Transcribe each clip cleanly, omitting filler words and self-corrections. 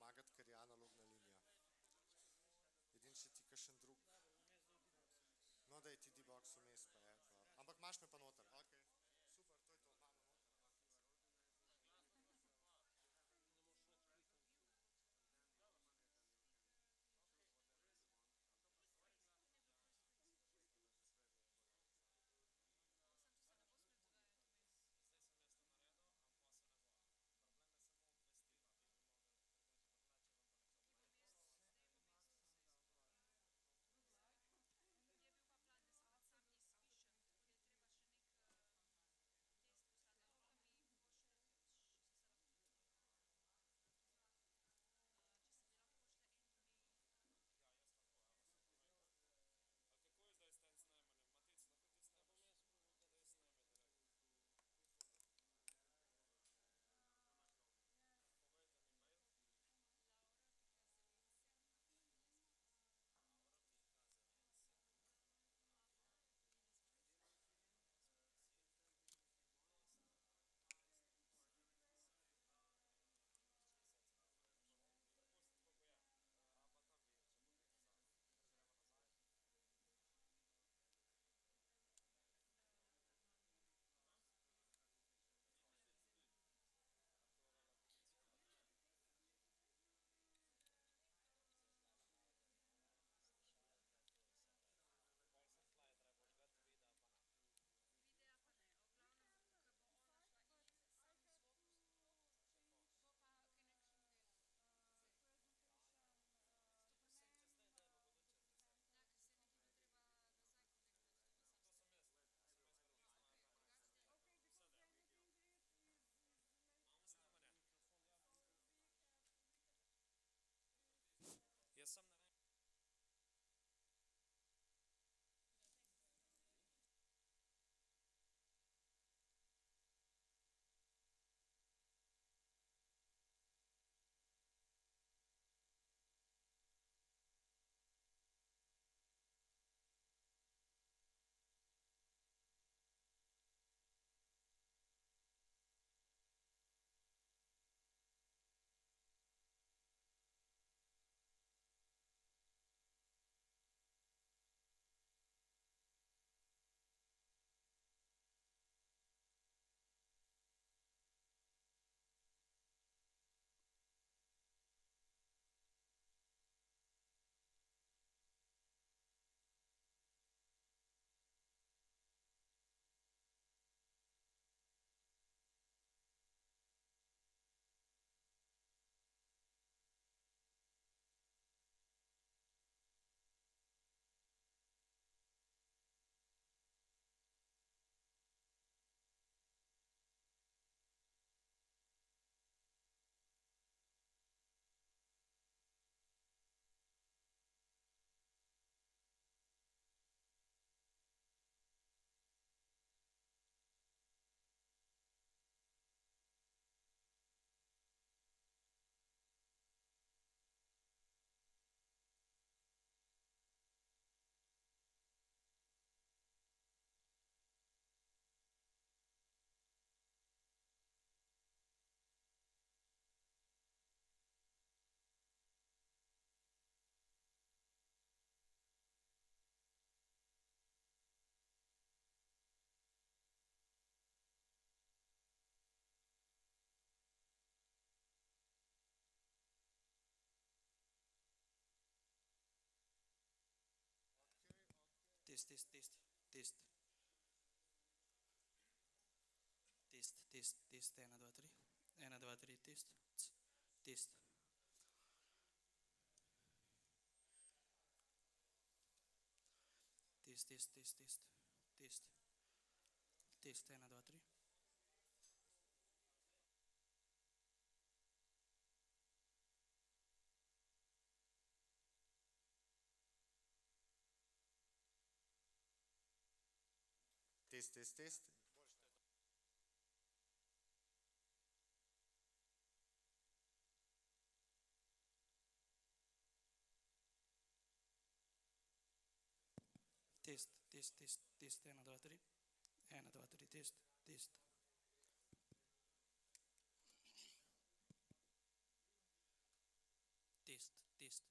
pomagati, ker je analogna linija. Edin, če ti kakšen drug. No, da je ti D.o.o vmes pa je. Pa. Ampak imaš me pa noter. Ok, super, to je to. Imamo noter. Jaz sem narejen. Test, test, test, test. Test, test, test, 1, 2, 3. 1, 2, 3, test. Test. Test, test, test, test. Test. Test, 1, 2, 3. Test, test, test. Test, test, test, test, 1, 2, 3. 1, 2, 3, test, test. Test.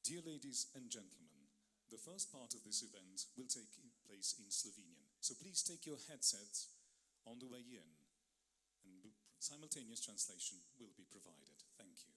Dear ladies and gentlemen, the first part of this event will take place in Slovenian. So please take your headsets on the way in, and simultaneous translation will be provided. Thank you.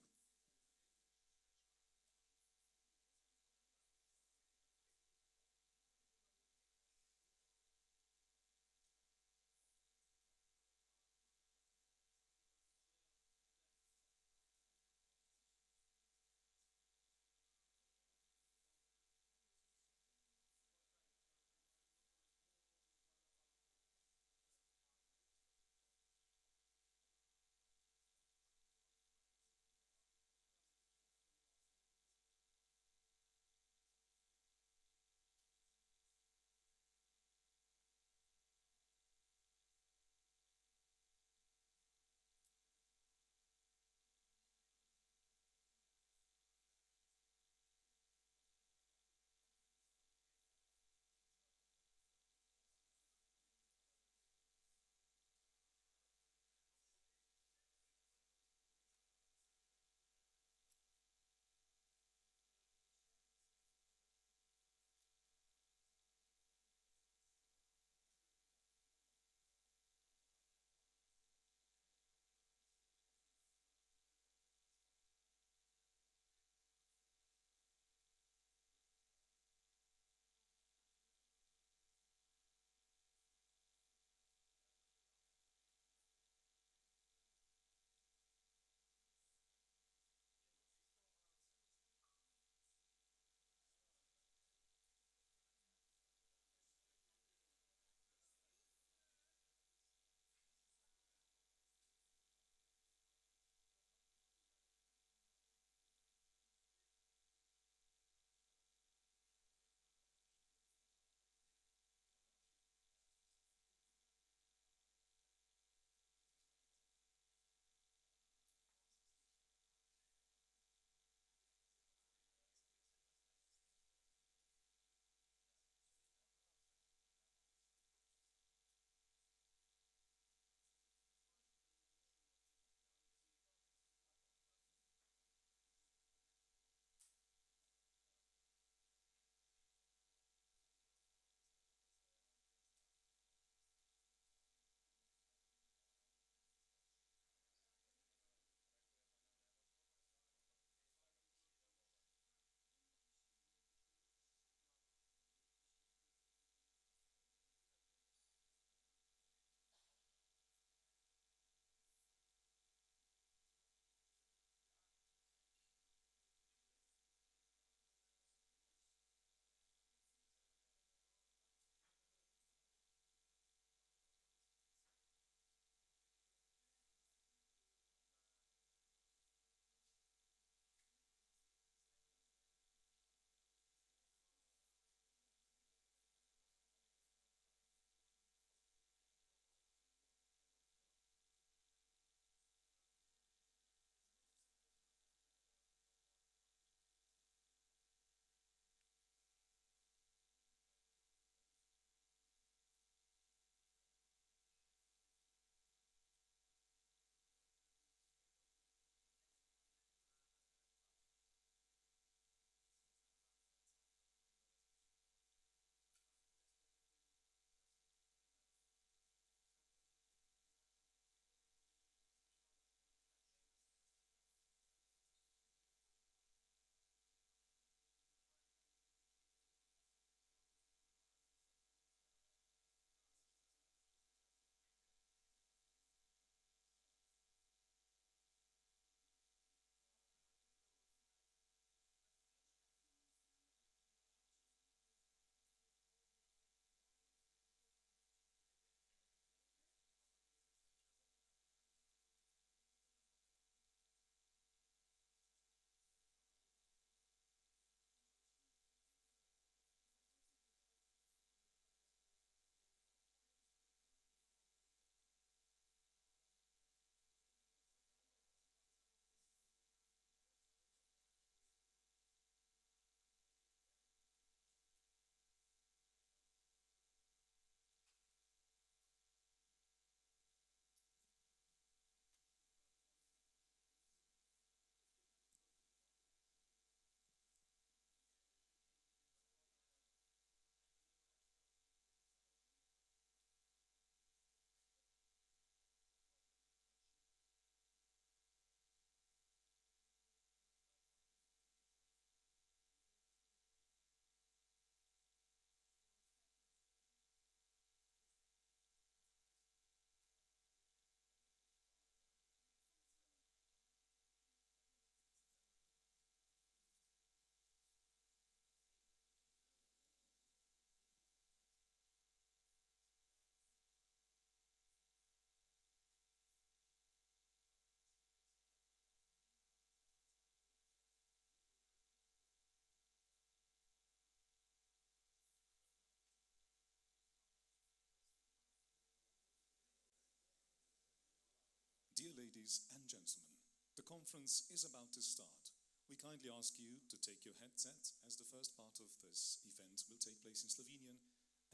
ladies and gentlemen, the conference is about to start. We kindly ask you to take your headset as the first part of this event will take place in Slovenian,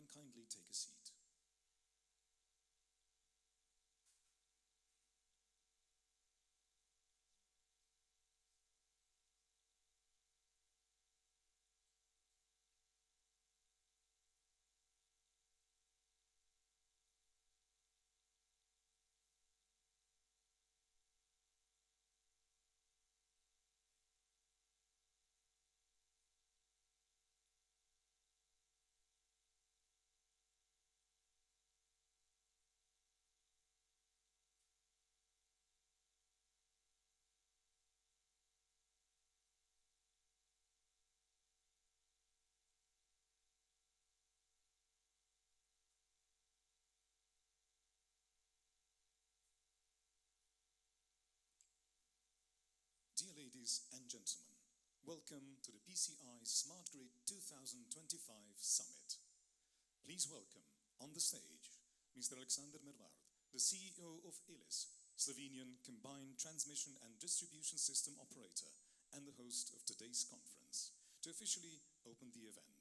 and kindly take a seat. Dear ladies and gentlemen, welcome to the PCI Smart Grid 2025 Summit. Please welcome on the stage Mr. Alexander Mervard, the CEO of ILIS, Slovenian Combined Transmission and Distribution System Operator, and the host of today's conference, to officially open the event.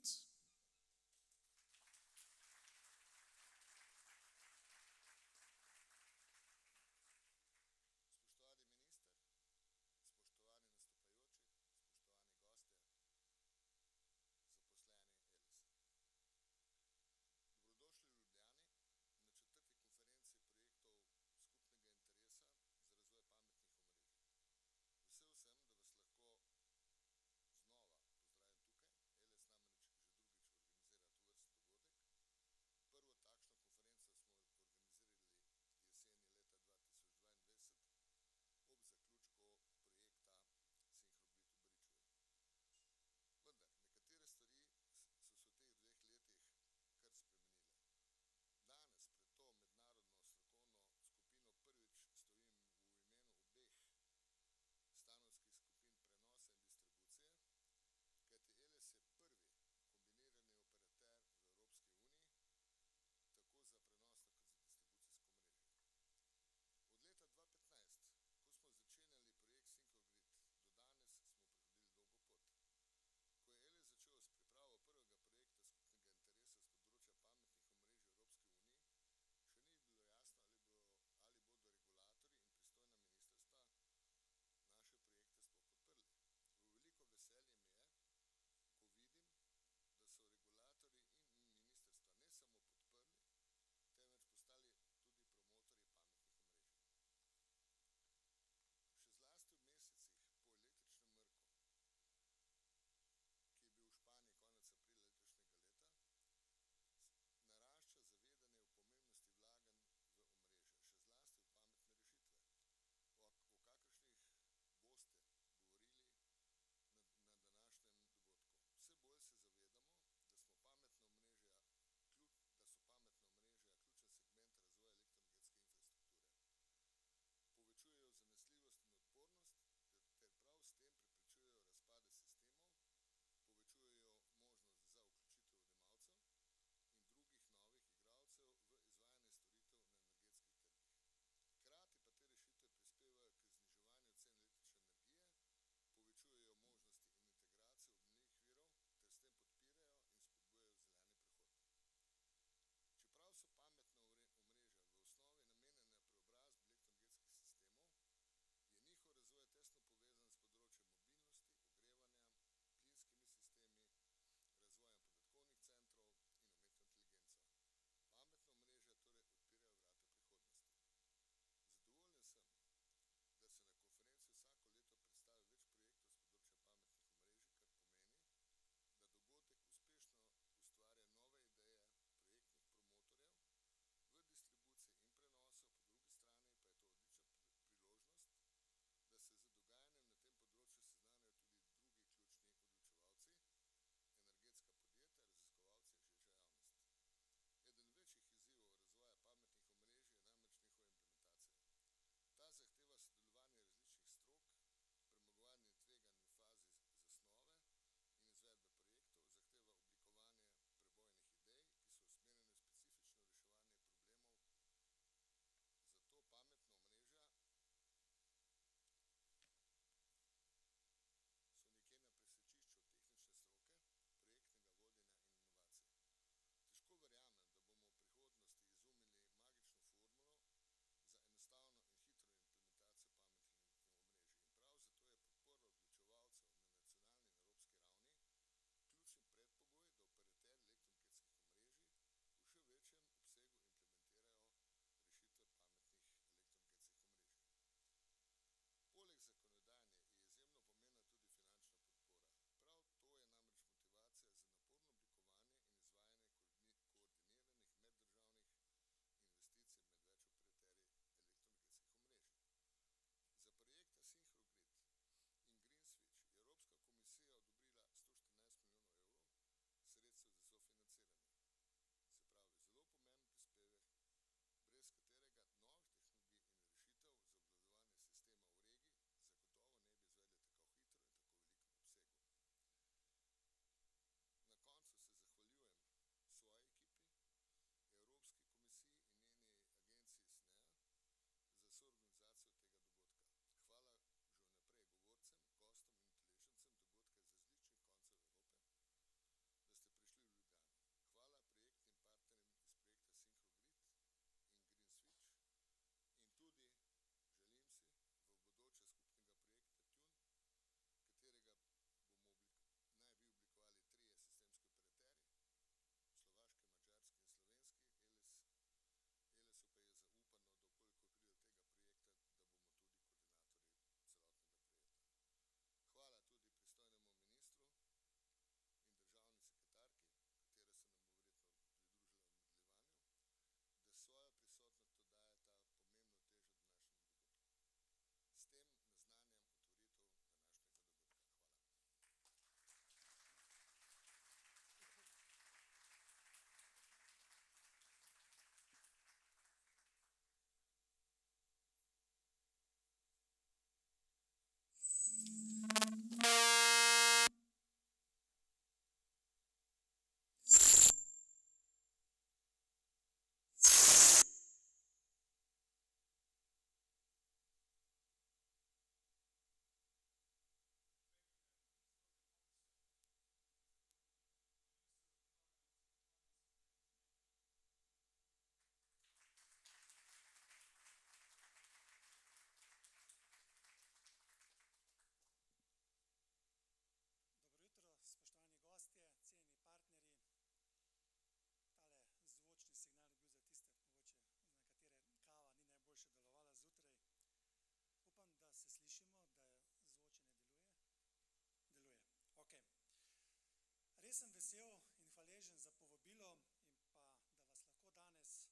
Res sem vesel in hvaležen za povabilo in pa, da vas lahko danes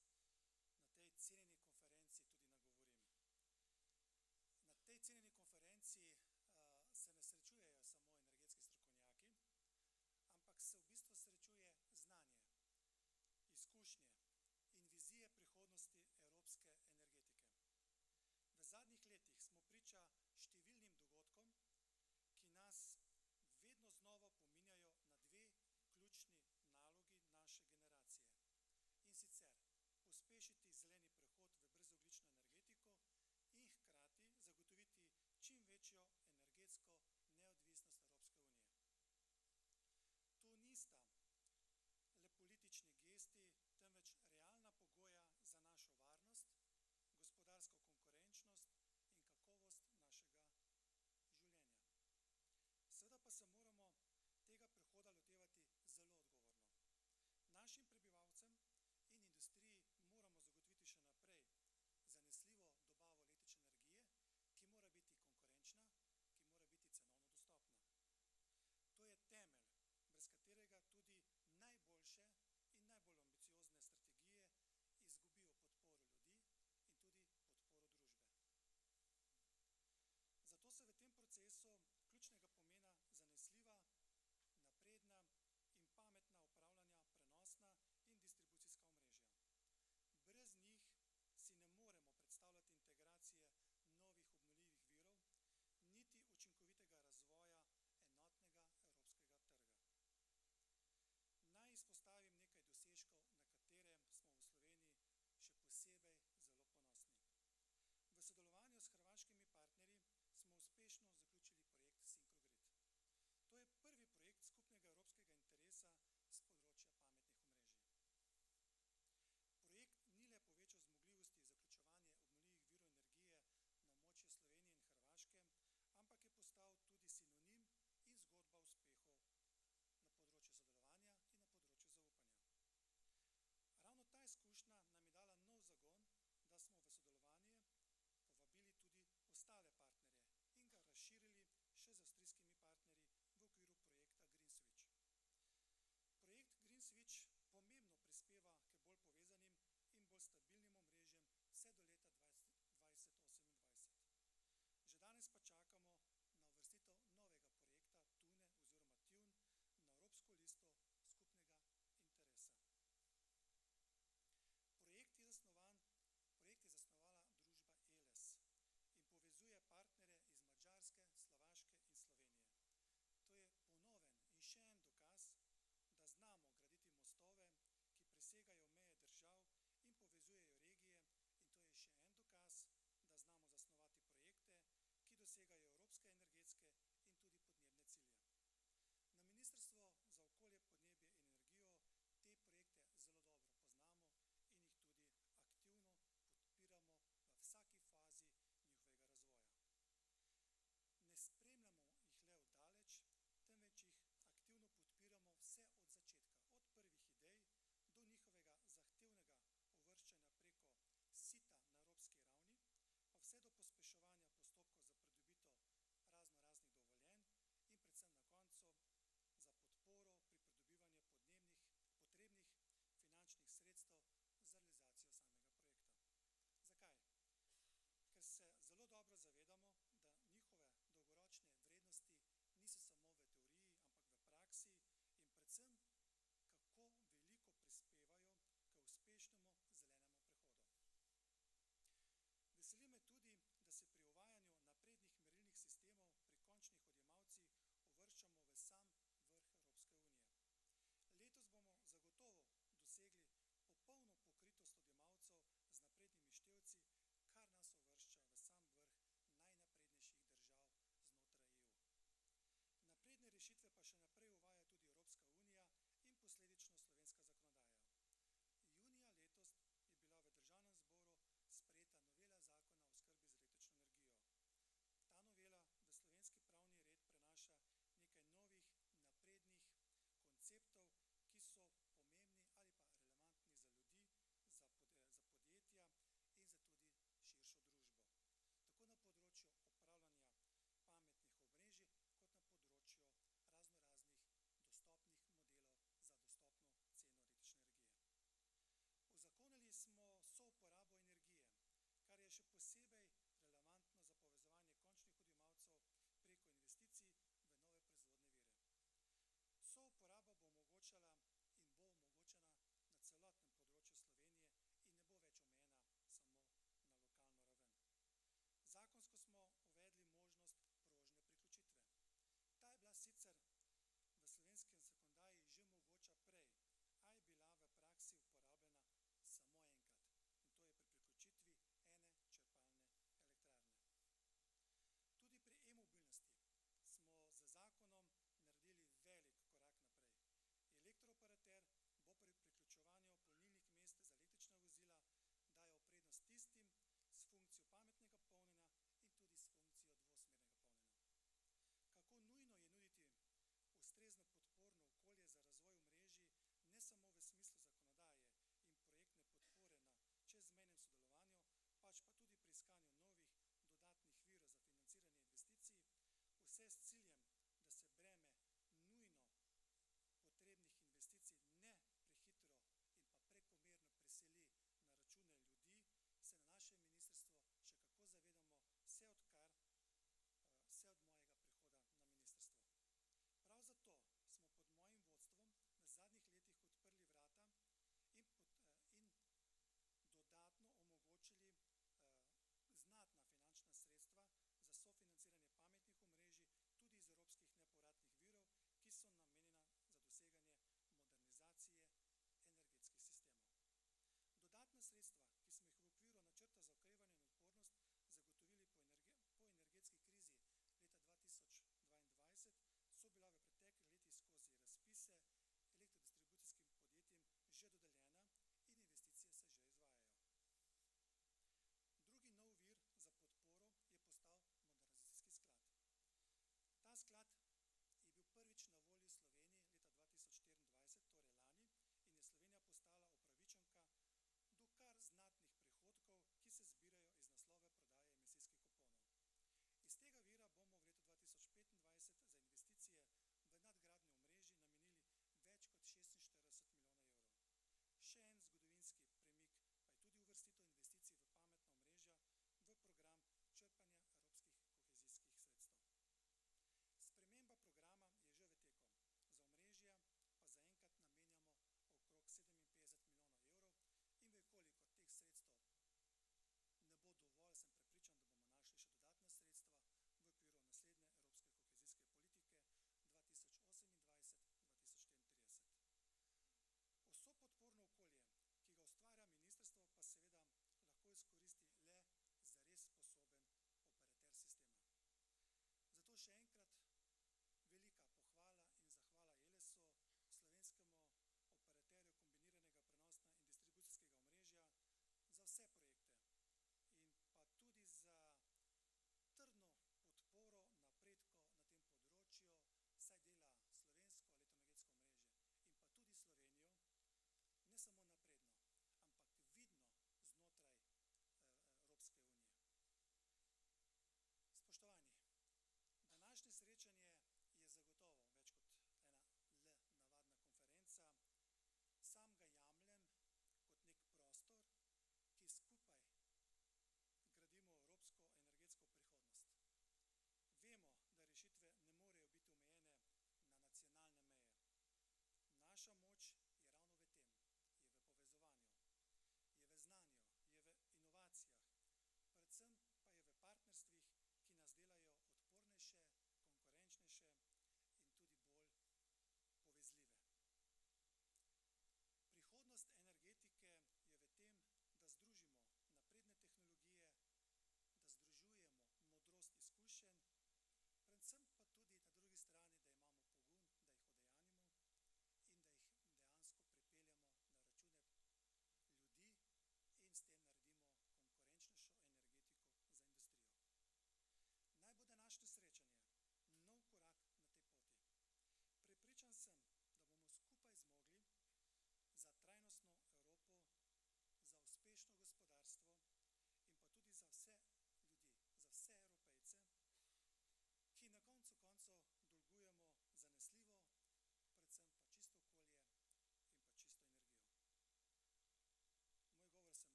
na tej cenjeni konferenci tudi nagovorim. Na tej cenjeni konferenci se ne srečujejo samo energetski strokovnjaki, ampak se v bistvu srečuje znanje, izkušnje in vizije prihodnosti evropske energetike. V zadnjih letih smo priča številnim dogodkom, ki nas vedno znova pominjajo na dve ključni nalogi naše generacije. In sicer pospešiti zeleni prehod v brezogljično energetiko in hkrati zagotoviti čim večjo energetsko neodvisnost Evropske unije. To nista le politični gesti, temveč realna pogoja za našo varnost, gospodarsko konkurenčnost in kakovost našega življenja. Seveda pa se moramo tega prehoda lotevati zelo odgovorno. Našim prebivalcem in industriji moramo zagotoviti še naprej zanesljivo dobavo električne energije, ki mora biti konkurenčna, ki mora biti cenovno dostopna. To je temelj, brez katerega tudi najboljše in najbolj ambiciozne strategije izgubijo podporo ljudi in tudi podporo družbe. Zato se v tem procesu ključnega pomena zanesljiva, napredna in pametna upravljanja, prenosna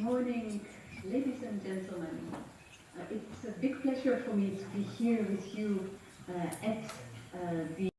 morning, ladies and gentlemen. It's a big pleasure for me to be here with you at the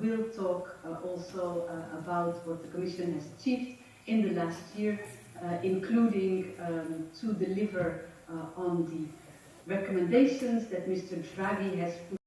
will talk also about what the Commission has achieved in the last year, including to deliver on the recommendations that Mr. Draghi has put.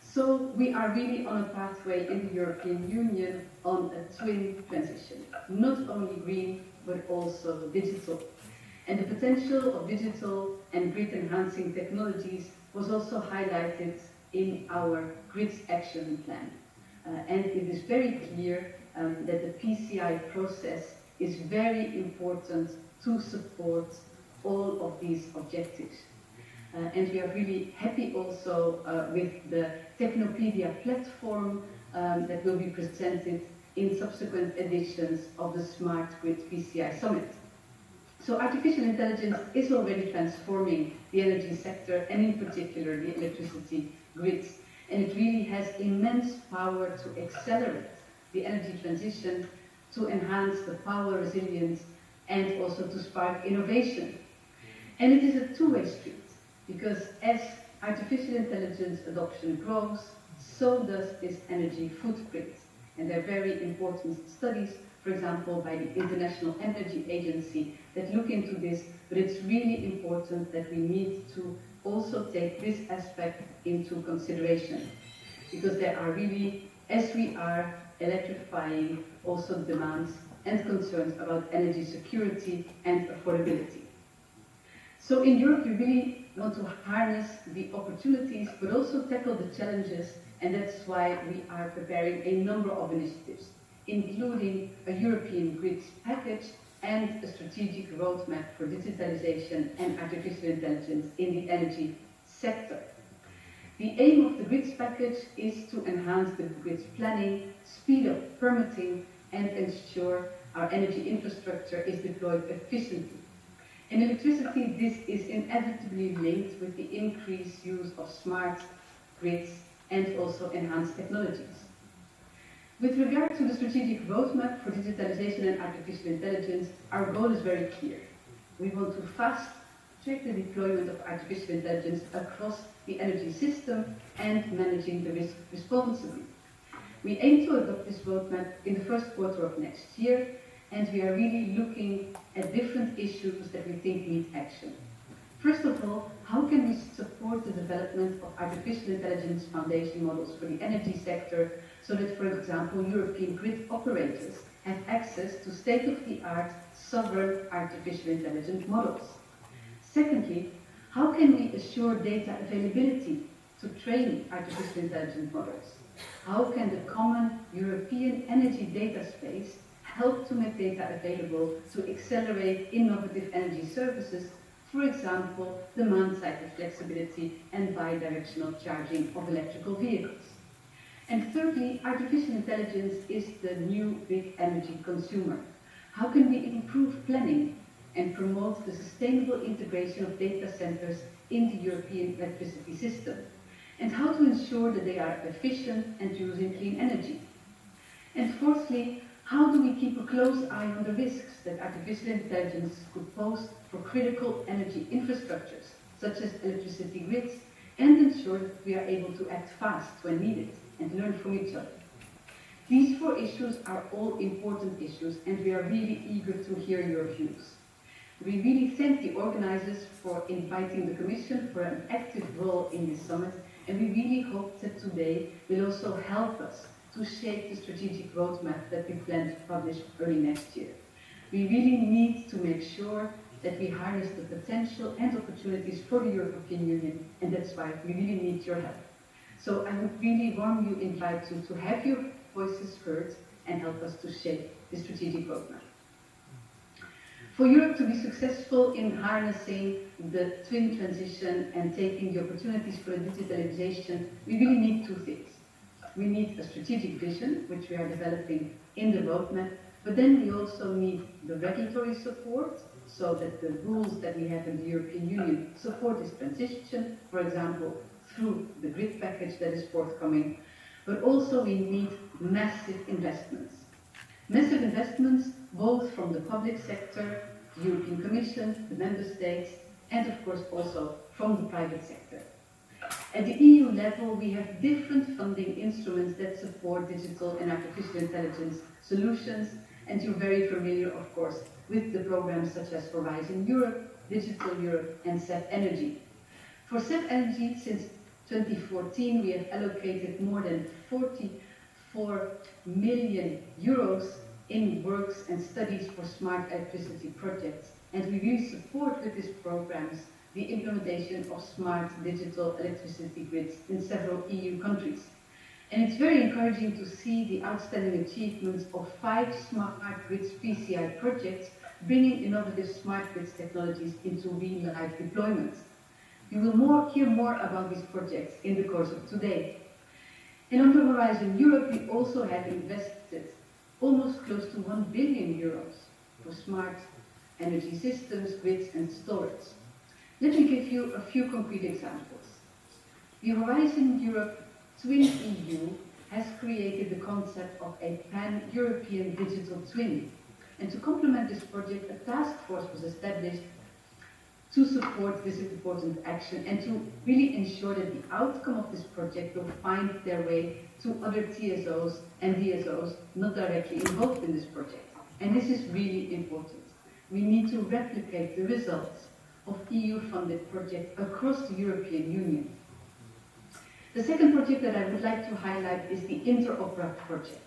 So we are really on a pathway in the European Union on a twin transition, not only green, but also digital. And the potential of digital and grid-enhancing technologies was also highlighted in our Grids Action Plan. And it is very clear that the PCI process is very important to support all of these objectives. And we are really happy also with the Technopedia platform that will be presented in subsequent editions of the Smart Grid PCI Summit. So artificial intelligence is already transforming the energy sector and in particular the electricity grids. And it really has immense power to accelerate the energy transition, to enhance the power resilience and also to spark innovation. And it is a two-way street. Because as artificial intelligence adoption grows, so does its energy footprint. And there are very important studies, for example, by the International Energy Agency that look into this, but it's really important that we need to also take this aspect into consideration. Because there are really, as we are electrifying, also demands and concerns about energy security and affordability. So in Europe, we really want to harness the opportunities, but also tackle the challenges, and that's why we are preparing a number of initiatives, including a European grids package and a strategic roadmap for digitalization and artificial intelligence in the energy sector. The aim of the grids package is to enhance the grids planning, speed up permitting, and ensure our energy infrastructure is deployed efficiently. In electricity, this is inevitably linked with the increased use of smart grids and also enhanced technologies. With regard to the strategic roadmap for digitalization and artificial intelligence, our goal is very clear. We want to fast-track the deployment of artificial intelligence across the energy system and managing the risk responsibly. We aim to adopt this roadmap in the first quarter of next year, and we are really looking at different issues that we think need action. First of all, how can we support the development of artificial intelligence foundation models for the energy sector so that, for example, European grid operators have access to state-of-the-art sovereign artificial intelligence models? Secondly, how can we assure data availability to train artificial intelligence models? How can the common European energy data space help to make data available to accelerate innovative energy services, for example, demand-side flexibility and bi-directional charging of electrical vehicles? And thirdly, artificial intelligence is the new big energy consumer. How can we improve planning and promote the sustainable integration of data centers in the European electricity system? And how to ensure that they are efficient and using clean energy? And fourthly, How do we keep a close eye on the risks that artificial intelligence could pose for critical energy infrastructures, such as electricity grids, and ensure that we are able to act fast when needed and learn from each other? These 4 issues are all important issues, and we are really eager to hear your views. We really thank the organizers for inviting the Commission for an active role in this summit, and we really hope that today will also help us to shape the strategic roadmap that we plan to publish early next year. We really need to make sure that we harness the potential and opportunities for the European Union, and that's why we really need your help. So I would really warmly invite you to have your voices heard and help us to shape the strategic roadmap. For Europe to be successful in harnessing the twin transition and taking the opportunities for digitalization, we really need 2 things. We need a strategic vision, which we are developing in the roadmap, but then we also need the regulatory support so that the rules that we have in the European Union support this transition, for example, through the grid package that is forthcoming, but also we need massive investments. Massive investments both from the public sector, the European Commission, the Member States, and of course also from the private sector. At the EU level, we have different funding instruments that support digital and artificial intelligence solutions, and you're very familiar, of course, with the programs such as Horizon Europe, Digital Europe, and CEF Energy. For CEF Energy, since 2014, we have allocated more than 44 million euros in works and studies for smart electricity projects, and we really support with these programs the implementation of smart digital electricity grids in several EU countries. And it's very encouraging to see the outstanding achievements of 5 smart grids PCI projects bringing innovative smart grids technologies into real-life deployments. You will hear more about these projects in the course of today. And on the Horizon Europe, we also have invested almost close to 1 billion euros for smart energy systems, grids, and storage. Let me give you a few concrete examples. The Horizon Europe Twin EU has created the concept of a pan-European digital twin. And to complement this project, a task force was established to support this important action and to really ensure that the outcome of this project will find their way to other TSOs and DSOs not directly involved in this project. And this is really important. We need to replicate the results of EU-funded projects across the European Union. The second project that I would like to highlight is the Interopera project.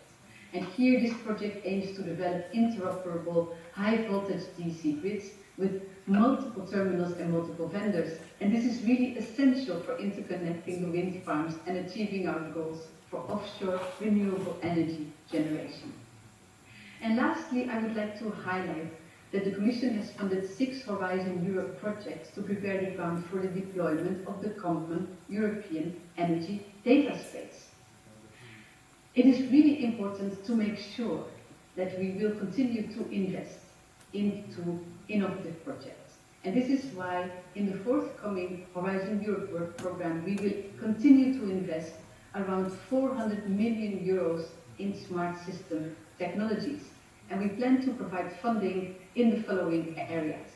And here this project aims to develop interoperable high-voltage DC grids with multiple terminals and multiple vendors. And this is really essential for interconnecting the wind farms and achieving our goals for offshore renewable energy generation. And lastly, I would like to highlight that the Commission has funded 6 Horizon Europe projects to prepare the ground for the deployment of the common European energy data space. It is really important to make sure that we will continue to invest into innovative projects. And this is why in the forthcoming Horizon Europe work program, we will continue to invest around 400 million euros in smart system technologies. And we plan to provide funding in the following areas.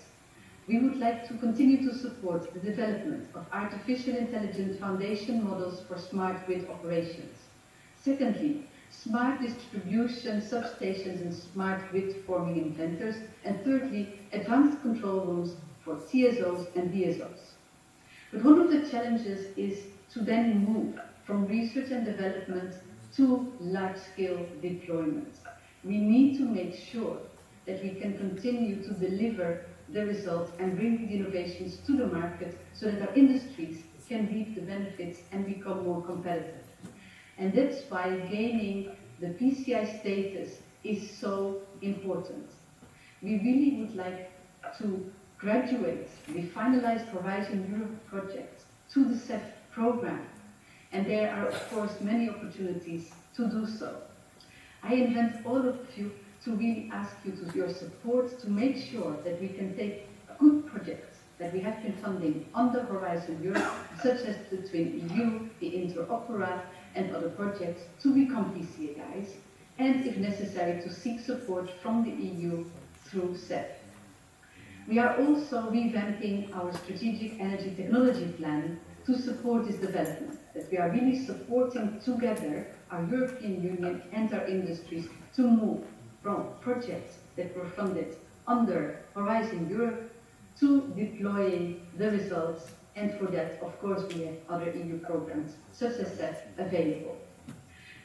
We would like to continue to support the development of artificial intelligence foundation models for smart grid operations. Secondly, smart distribution substations and smart grid forming inventors. And thirdly, advanced control rooms for TSOs and DSOs. But one of the challenges is to then move from research and development to large-scale deployment. We need to make sure that we can continue to deliver the results and bring the innovations to the market so that our industries can reap the benefits and become more competitive. And that's why gaining the PCI status is so important. We really would like to graduate the finalized Horizon Europe project to the CEF program. And there are, of course, many opportunities to do so. I invite all of you to really ask you to your support to make sure that we can take good projects that we have been funding on the Horizon Europe, such as the Twin EU, the Interopera, and other projects to become PCIs, and, if necessary, to seek support from the EU through CEF. We are also revamping our strategic energy technology plan to support this development, that we are really supporting together our European Union and our industries to move from projects that were funded under Horizon Europe to deploying the results, and for that, of course, we have other EU programs, such as CEF, available.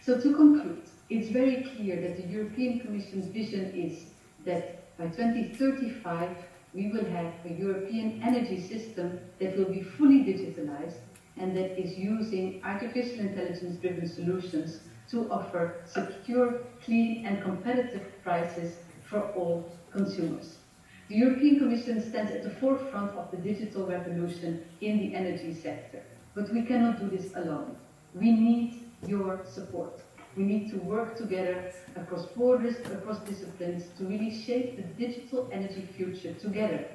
So to conclude, it's very clear that the European Commission's vision is that by 2035, we will have a European energy system that will be fully digitalized and that is using artificial intelligence-driven solutions to offer secure, clean, and competitive prices for all consumers. The European Commission stands at the forefront of the digital revolution in the energy sector, but we cannot do this alone. We need your support. We need to work together across borders, across disciplines, to really shape the digital energy future together.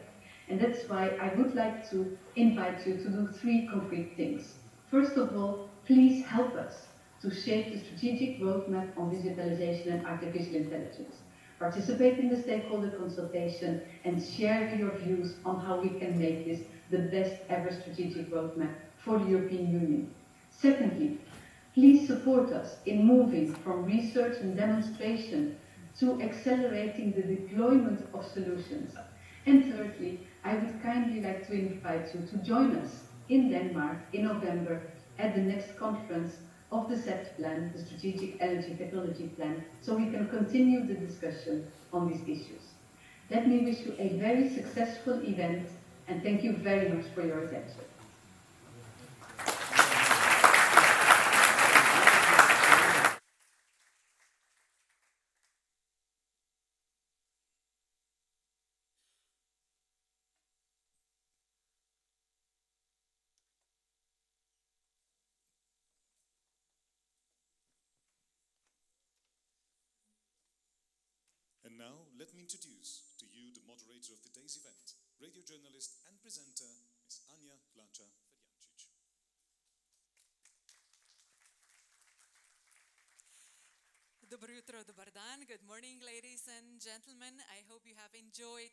And that's why I would like to invite you to do 3 concrete things. First of all, please help us to shape the strategic roadmap on digitalization and artificial intelligence. Participate in the stakeholder consultation and share your views on how we can make this the best ever strategic roadmap for the European Union. Secondly, please support us in moving from research and demonstration to accelerating the deployment of solutions. And thirdly, I would kindly like to invite you to join us in Denmark in November at the next conference of the CEF plan, the Strategic Energy Technology Plan, so we can continue the discussion on these issues. Let me wish you a very successful event, and thank you very much for your attention. And now, let me introduce to you the moderator of today's event, radio journalist and presenter, Ms. Anja Glacha-Ferjancic. Dobro jutro, dobar dan. Good morning, ladies and gentlemen. I hope you have enjoyed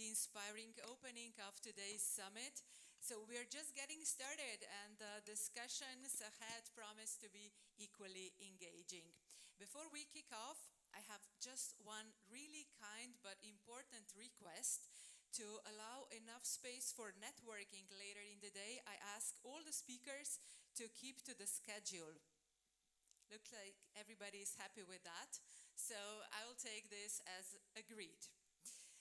the inspiring opening of today's summit. So we're just getting started, and the discussions ahead promise to be equally engaging. Before we kick off, I have just one really kind but important request. To allow enough space for networking later in the day, I ask all the speakers to keep to the schedule. Looks like everybody is happy with that, so I will take this as agreed.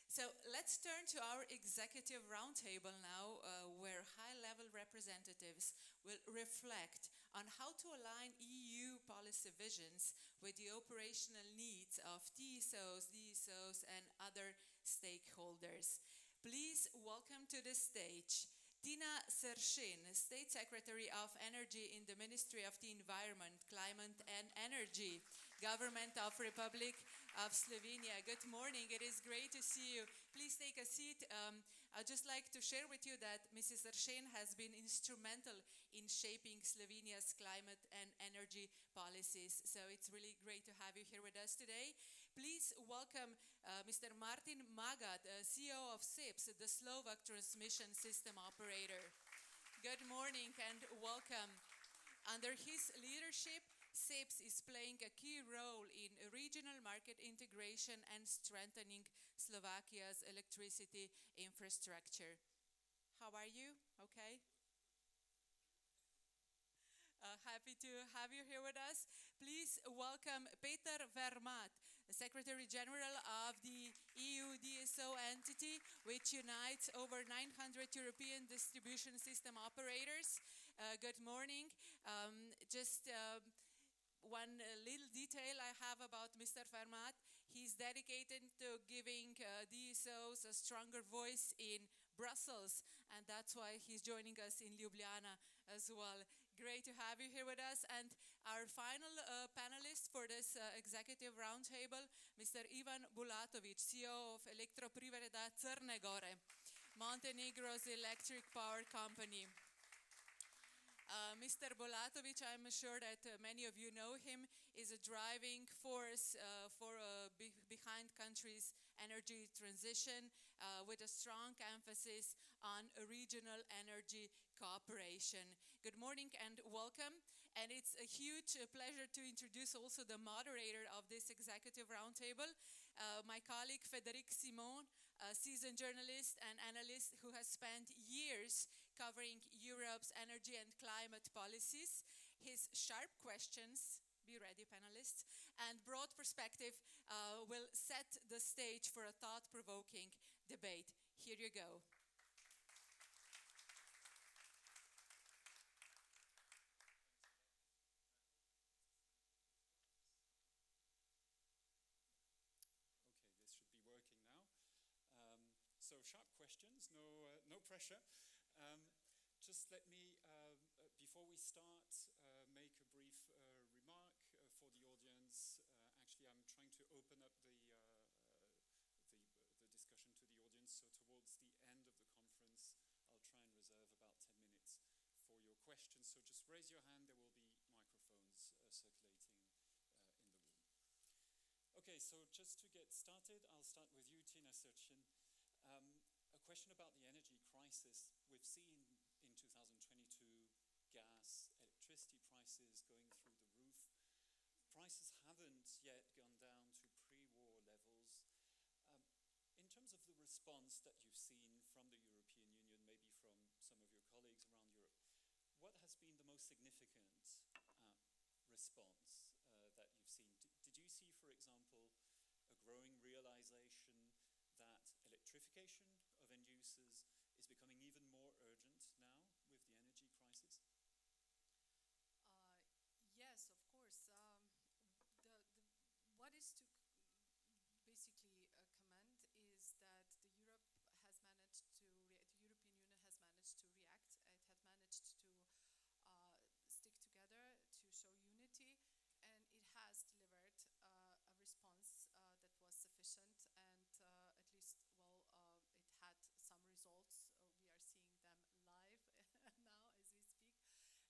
So let's turn to our executive roundtable now, where high-level representatives will reflect on how to align EU policy visions with the operational needs of TSOs, DSOs, and other stakeholders. Please welcome to the stage Tina Seršin, State Secretary of Energy in the Ministry of the Environment, Climate and Energy, Government of Republic of Slovenia. Good morning, it is great to see you. Please take a seat. I'd just like to share with you that Mrs. Seršin has been instrumental in shaping Slovenia's climate and energy policies. So it's really great to have you here with us today. Please welcome Mr. Martin Magad, CEO of SIPS, the Slovak Transmission System Operator. Good morning and welcome. Under his leadership, SIPS is playing a key role in regional market integration and strengthening Slovakia's electricity infrastructure. How are you? Okay? Happy to have you here with us. Please welcome Peter Vermaat, Secretary General of the EU DSO entity, which unites over 900 European distribution system operators. Good morning. One little detail I have about Mr. Vermaat. He's dedicated to giving DSOs a stronger voice in Brussels, and that's why he's joining us in Ljubljana as well. Great to have you here with us. And our final panelist for this executive roundtable, Mr. Ivan Bulatovic, CEO of Elektroprivreda Crne Gore, Montenegro's electric power company. Mr. Bolatovic, I'm sure that many of you know him, is a driving force behind countries' energy transition with a strong emphasis on a regional energy cooperation. Good morning and welcome. And it's a huge pleasure to introduce also the moderator of this executive roundtable, my colleague Frédéric Simon, a seasoned journalist and analyst who has spent years covering Europe's energy and climate policies. His sharp questions, be ready panelists, and broad perspective will set the stage for a thought-provoking debate. Here you go. So sharp questions, no pressure. Just let me, before we start, make a brief remark for the audience. Actually, I'm trying to open up the discussion to the audience. So towards the end of the conference, I'll try and reserve about 10 minutes for your questions. So just raise your hand. There will be microphones circulating in the room. Okay, so just to get started, I'll start with you, Tina Serchin. A question about the energy crisis. We've seen in 2022 gas, electricity prices going through the roof. Prices haven't yet gone down to pre-war levels. In terms of the response that you've seen from the European Union, maybe from some of your colleagues around Europe, what has been the most significant response that you've seen? Did you see, for example, a growing realization that electrification of end users is becoming even more urgent now with the energy crisis? Yes, of course. What is to basically commend is that the Europe has managed to the European Union has managed to react. It had managed to stick together to show unity, and it has delivered a response that was sufficient, and at least, it had some results. We are seeing them live now as we speak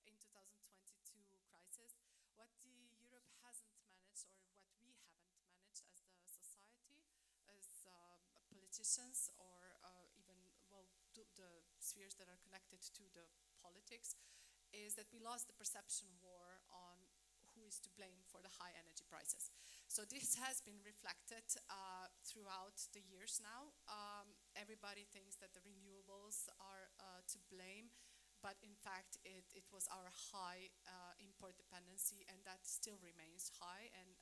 in 2022 crisis. What the Europe hasn't managed, or what we haven't managed as the society, as politicians, or even the spheres that are connected to the politics, is that we lost the perception war on who is to blame for the high energy prices. So this has been reflected throughout the years now. Everybody thinks that the renewables are to blame, but in fact it was our high import dependency, and that still remains high, and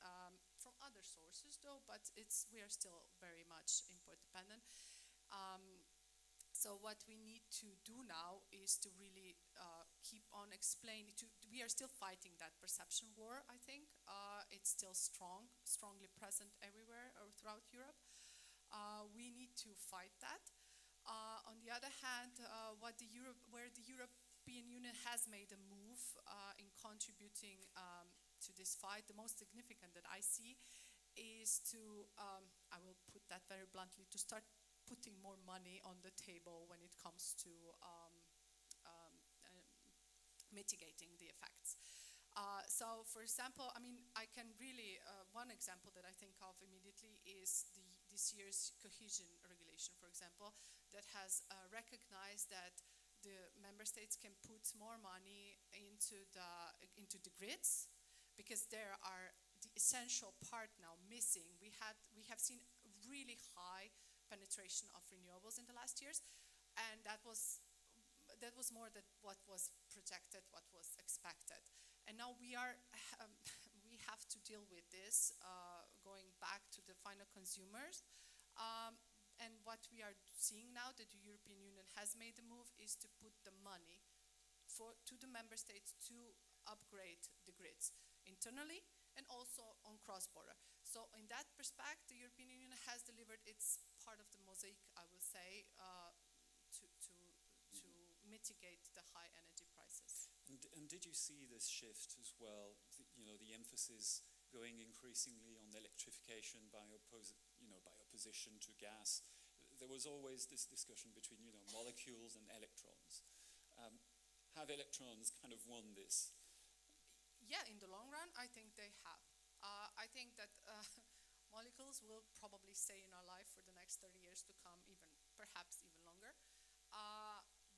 from other sources though, but we are still very much import dependent. So what we need to do now is to really keep on explaining. We are still fighting that perception war, I think. It's still strongly present everywhere or throughout Europe. We need to fight that. On the other hand, where the European Union has made a move in contributing to this fight, the most significant that I see is to, I will put that very bluntly, to start putting more money on the table when it comes to mitigating the effects. So, for example, I can really, one example that I think of immediately is this year's cohesion regulation, for example, that has recognized that the member states can put more money into the grids, because there are the essential part now missing. We have seen really high penetration of renewables in the last years, and that was more than what was projected, what was expected. And now we have to deal with this, going back to the final consumers. And what we are seeing now that the European Union has made the move is to put the money to the member states to upgrade the grids internally and also on cross-border. So in that perspective, the European Union has delivered its part of the mosaic, I will say, to mitigate the high energy prices. And did you see this shift as well? The emphasis going increasingly on electrification by opposition to gas. There was always this discussion between molecules and electrons. have electrons kind of won this? Yeah, in the long run, I think they have. I think that molecules will probably stay in our life for the next 30 years to come, even perhaps even longer.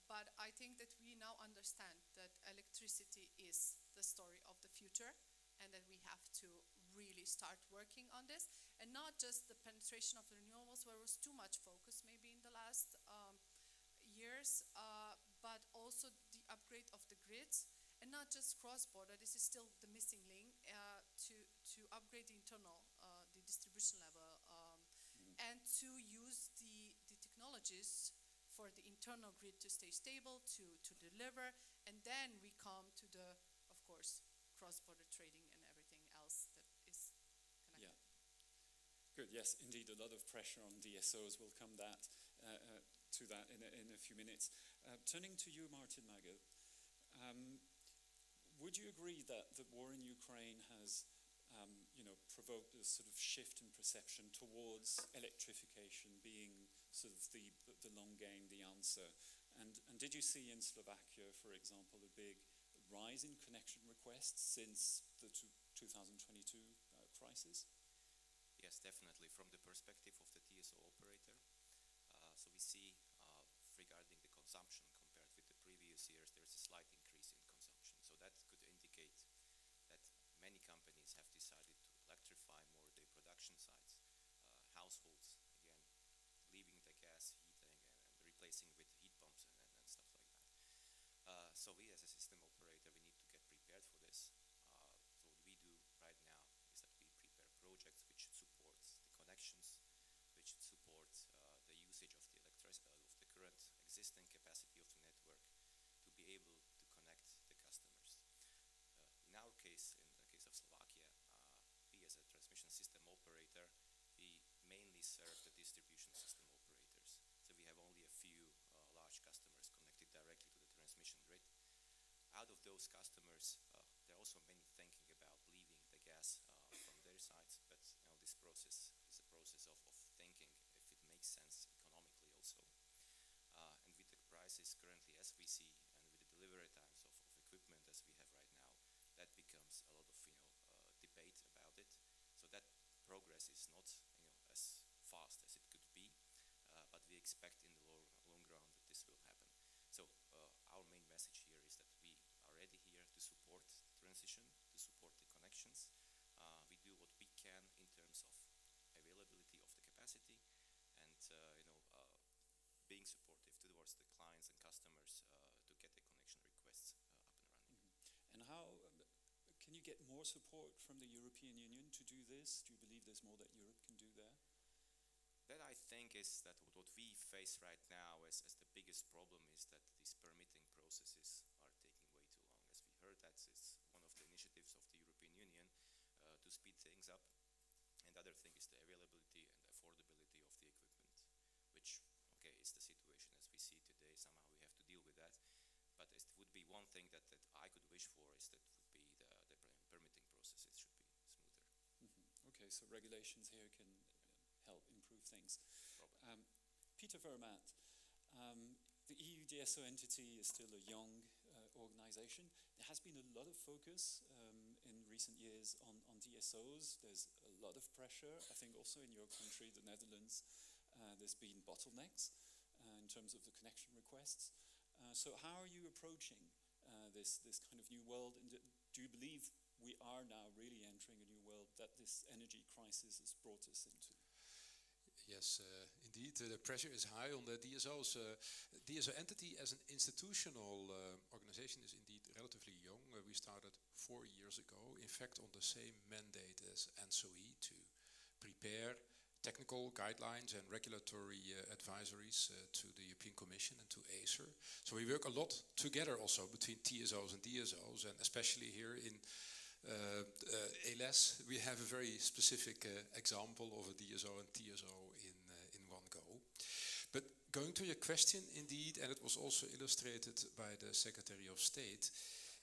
But I think that we now understand that electricity is the story of the future, and that we have to really start working on this, and not just the penetration of the renewables, where was too much focus maybe in the last years, but also the upgrade of the grids, and not just cross-border. This is still the missing link to upgrade the internal, the distribution level, and to use the technologies for the internal grid to stay stable, to deliver, and then we come to the, of course, cross-border trading and everything else that is connected. Yeah. Good. Yes, indeed, a lot of pressure on DSOs. We'll come to that in a few minutes. Turning to you, Martin Mago, would you agree that the war in Ukraine has provoked a sort of shift in perception towards electrification being sort of the long game, the answer? And did you see in Slovakia, for example, a big rise in connection requests since the 2022 crisis? Yes, definitely. From the perspective of the d.o.o operator, so we see regarding the consumption compared with the previous years, there's a slight increase in consumption. So that could indicate that many companies have decided to electrify more their production sites, households, again, leaving the gas heating and replacing with heat pumps and stuff like that. So we as a system operator, we need to get prepared for this. So what we do right now is that we prepare projects which should support the connections, which should support the usage of the current existing capacity of the network to be able to connect the customers. In our case, in the case of Slovakia, we as a transmission system operator, we mainly serve the distribution system operators. So we have only a few large customers connected directly to the transmission grid. Out of those customers, there are also many thinking about leaving the gas from their sites, but this process is a process of thinking if it makes sense economically also. And with the prices currently as we see, and with the delivery times of equipment as we have right now, that becomes a lot of debate about it. So that progress is not as fast as it could be, but we expect in the long run that this will happen. So our main message here is that we are ready here to support the transition, to support the connections. We do what we can in terms of availability of the capacity, and being supportive towards the clients and customers to get the connection requests up and running. Mm-hmm. And how can you get more support from the European Union to do this? Do you believe there's more that Europe can do there? That I think is that what we face right now as the biggest problem is that these permitting processes are taking way too long. As we heard, it's one of the initiatives of the European Union to speed things up. And the other thing is the availability and affordability of the equipment, which, okay, is the situation as we see today. Somehow we have to deal with that. But it would be one thing that I could wish for is that would be the permitting processes should be smoother. Mm-hmm. Okay, so regulations here can help improve things. Peter Vermaat, the EU DSO entity is still a young organization. There has been a lot of focus in recent years on DSOs. There's a lot of pressure. I think also in your country, the Netherlands, there's been bottlenecks in terms of the connection requests. So how are you approaching this kind of new world? And do you believe we are now really entering a new world that this energy crisis has brought us into? Yes, indeed, the pressure is high on the DSOs. DSO entity as an institutional organization is indeed relatively young. We started 4 years ago, in fact on the same mandate as NSOE, to prepare technical guidelines and regulatory advisories to the European Commission and to ACER. So we work a lot together also between TSOs and DSOs, and especially here in ALS, we have a very specific example of a DSO and TSO in one go. But going to your question, indeed, and it was also illustrated by the Secretary of State,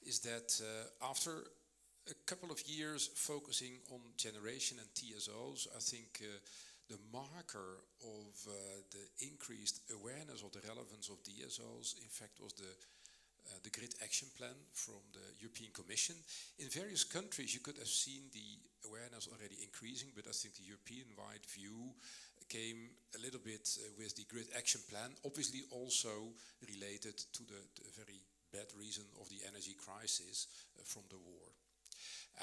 is that after a couple of years focusing on generation and TSOs, I think the marker of the increased awareness of the relevance of DSOs, in fact, was the the Grid Action Plan from the European Commission. In various countries, you could have seen the awareness already increasing, but I think the European-wide view came a little bit with the Grid Action Plan, obviously also related to the very bad reason of the energy crisis from the war.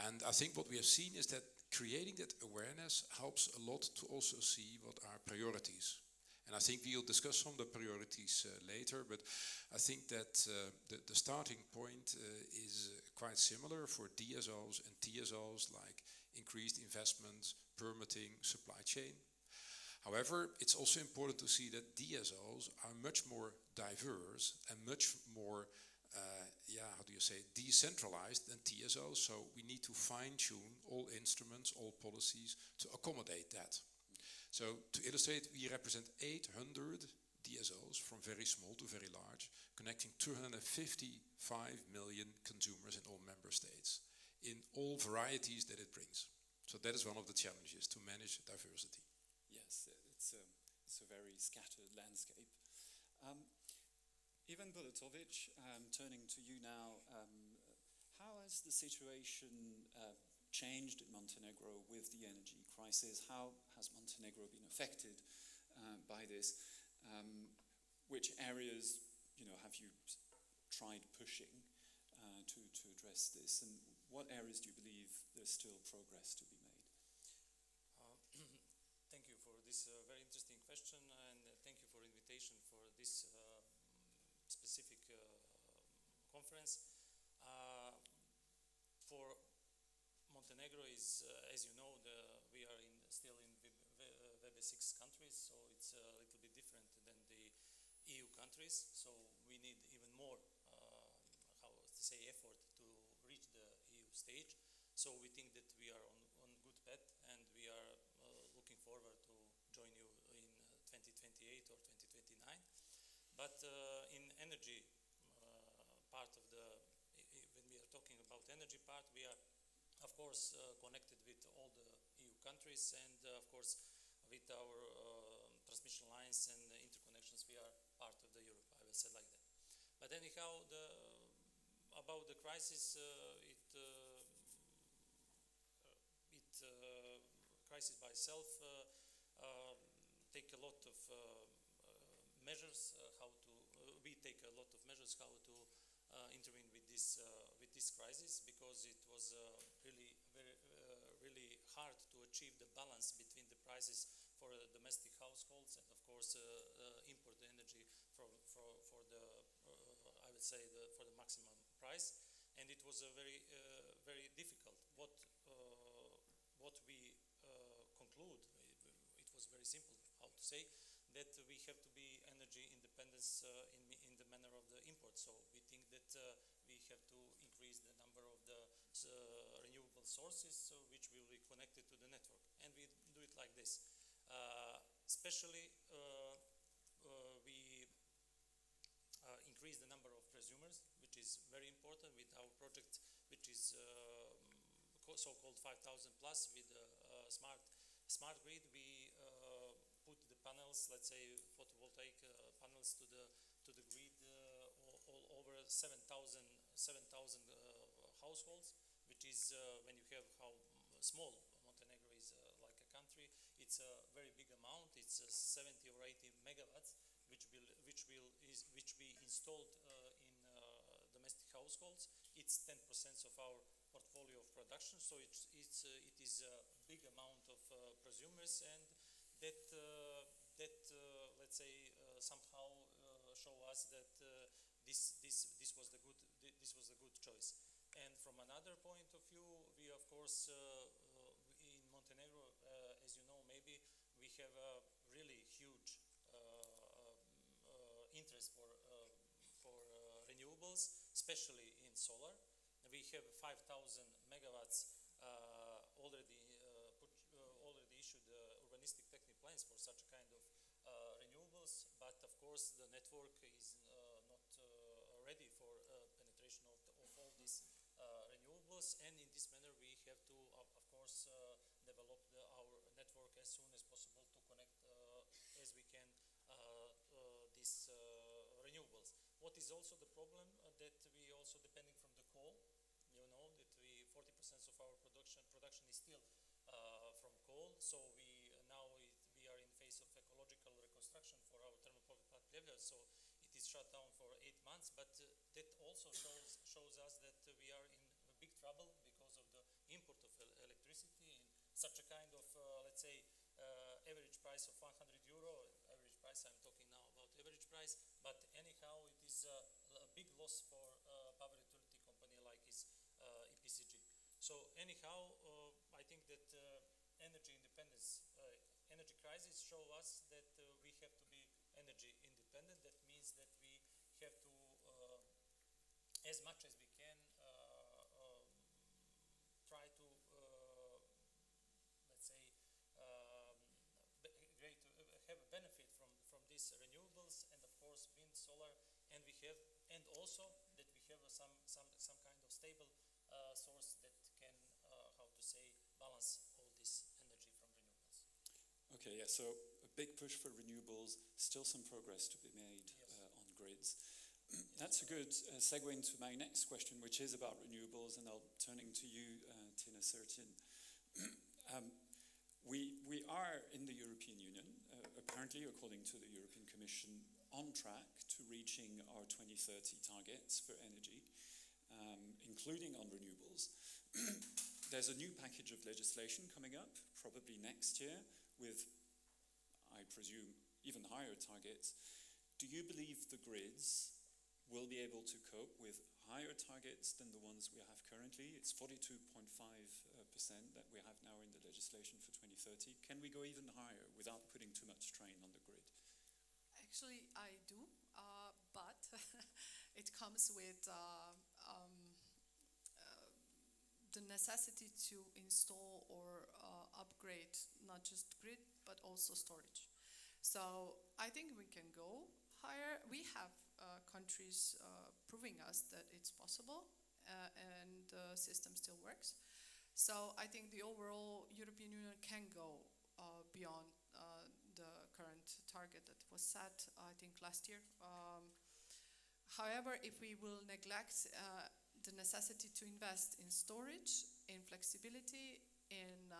And I think what we have seen is that creating that awareness helps a lot to also see what are priorities. And I think we'll discuss some of the priorities later, but I think that the starting point is quite similar for DSOs and TSOs, like increased investments, permitting, supply chain. However, it's also important to see that DSOs are much more diverse and much more, how do you say, decentralized than TSOs. So we need to fine-tune all instruments, all policies to accommodate that. So to illustrate, we represent 800 DSOs from very small to very large, connecting 255 million consumers in all member states, in all varieties that it brings. So that is one of the challenges, to manage diversity. Yes, it's a very scattered landscape. Ivan Bulatovic, turning to you now, how has the situation changed in Montenegro with the energy crisis? How has Montenegro been affected by this? Which areas, have you tried pushing to address this? And what areas do you believe there's still progress to be made? Thank you for this very interesting question, and thank you for invitation for this specific conference. For Montenegro is, as you know, we are still in VB6 countries, so it's a little bit different than the EU countries. So we need even more, effort to reach the EU stage. So we think that we are on good path, and we are looking forward to join you in 2028 or 2029. But in energy part of when we are talking about energy part, we are of course connected with all the EU countries, and of course with our transmission lines and interconnections, we are part of the Europe, I will say like that. But anyhow, about the crisis, crisis by itself take a lot of measures. We take a lot of measures how to intervene with this crisis, because it was really really hard to achieve the balance between the prices for domestic households and of course import the energy for the I would say for the maximum price, and it was a very difficult. What we conclude, it was very simple, how to say, that we have to be energy independence in the manner of the import. So we think that we have to increase the number of the renewable sources which will be connected to the network, and we do it like this. Especially we increase the number of prosumers, which is very important with our project, which is so-called 5,000 plus with smart grid. We put the panels, let's say photovoltaic panels to the grid all over 7,000 households, which is when you have how small Montenegro is like a country, it's a very big amount. It's 70 or 80 megawatts, which we installed in domestic households. It's 10% of our portfolio of production, so it is a big amount of prosumers, and that let's say somehow show us that this was the good choice. And from another point of view, we of course in Montenegro, as you know, maybe we have a really huge interest for renewables, especially in solar. We have 5,000 megawatts already issued urbanistic technical plans for such kind of renewables, but of course the network is not ready for penetration of all these renewables, and in this manner we have to of course develop our network as soon as possible to connect as we can these renewables. What is also the problem that we also depending from the coal. You know that we 40% of our production is still from coal. So we are in phase of ecological reconstruction for our thermal power plant Plevna. So it is shut down for 8 months. But that also shows us that we are in big trouble because of the import of electricity in such a kind of let's say average price of 100 euro. Average price. I'm talking now about average price. But anyhow, it is a big loss for power utility company like is EPCG. So anyhow, I think that energy independence, energy crisis show us that we have to be energy independent. That means that we have to, as much as we can, try to, let's say, have a benefit from these renewables, and of course wind, solar, and also that we have some kind of stable source that can how to say balance all this energy from renewables. Okay, yeah, so a big push for renewables, still some progress to be made on grids. That's a good segue into my next question, which is about renewables, and I'll turning to you, Tina Sertin. We are in the European Union, apparently according to the European Commission, on track to reaching our 2030 targets for energy, including on renewables. There's a new package of legislation coming up, probably next year, with, I presume, even higher targets. Do you believe the grids will be able to cope with higher targets than the ones we have currently? It's 42.5% that we have now in the legislation for 2030. Can we go even higher without putting too much strain on the grid? Actually, I do, but it comes with the necessity to install or upgrade not just grid but also storage. So I think we can go higher. We have countries proving us that it's possible and the system still works. So I think the overall European Union can go beyond the current target that was set, I think, last year. However, if we will neglect the necessity to invest in storage, in flexibility, in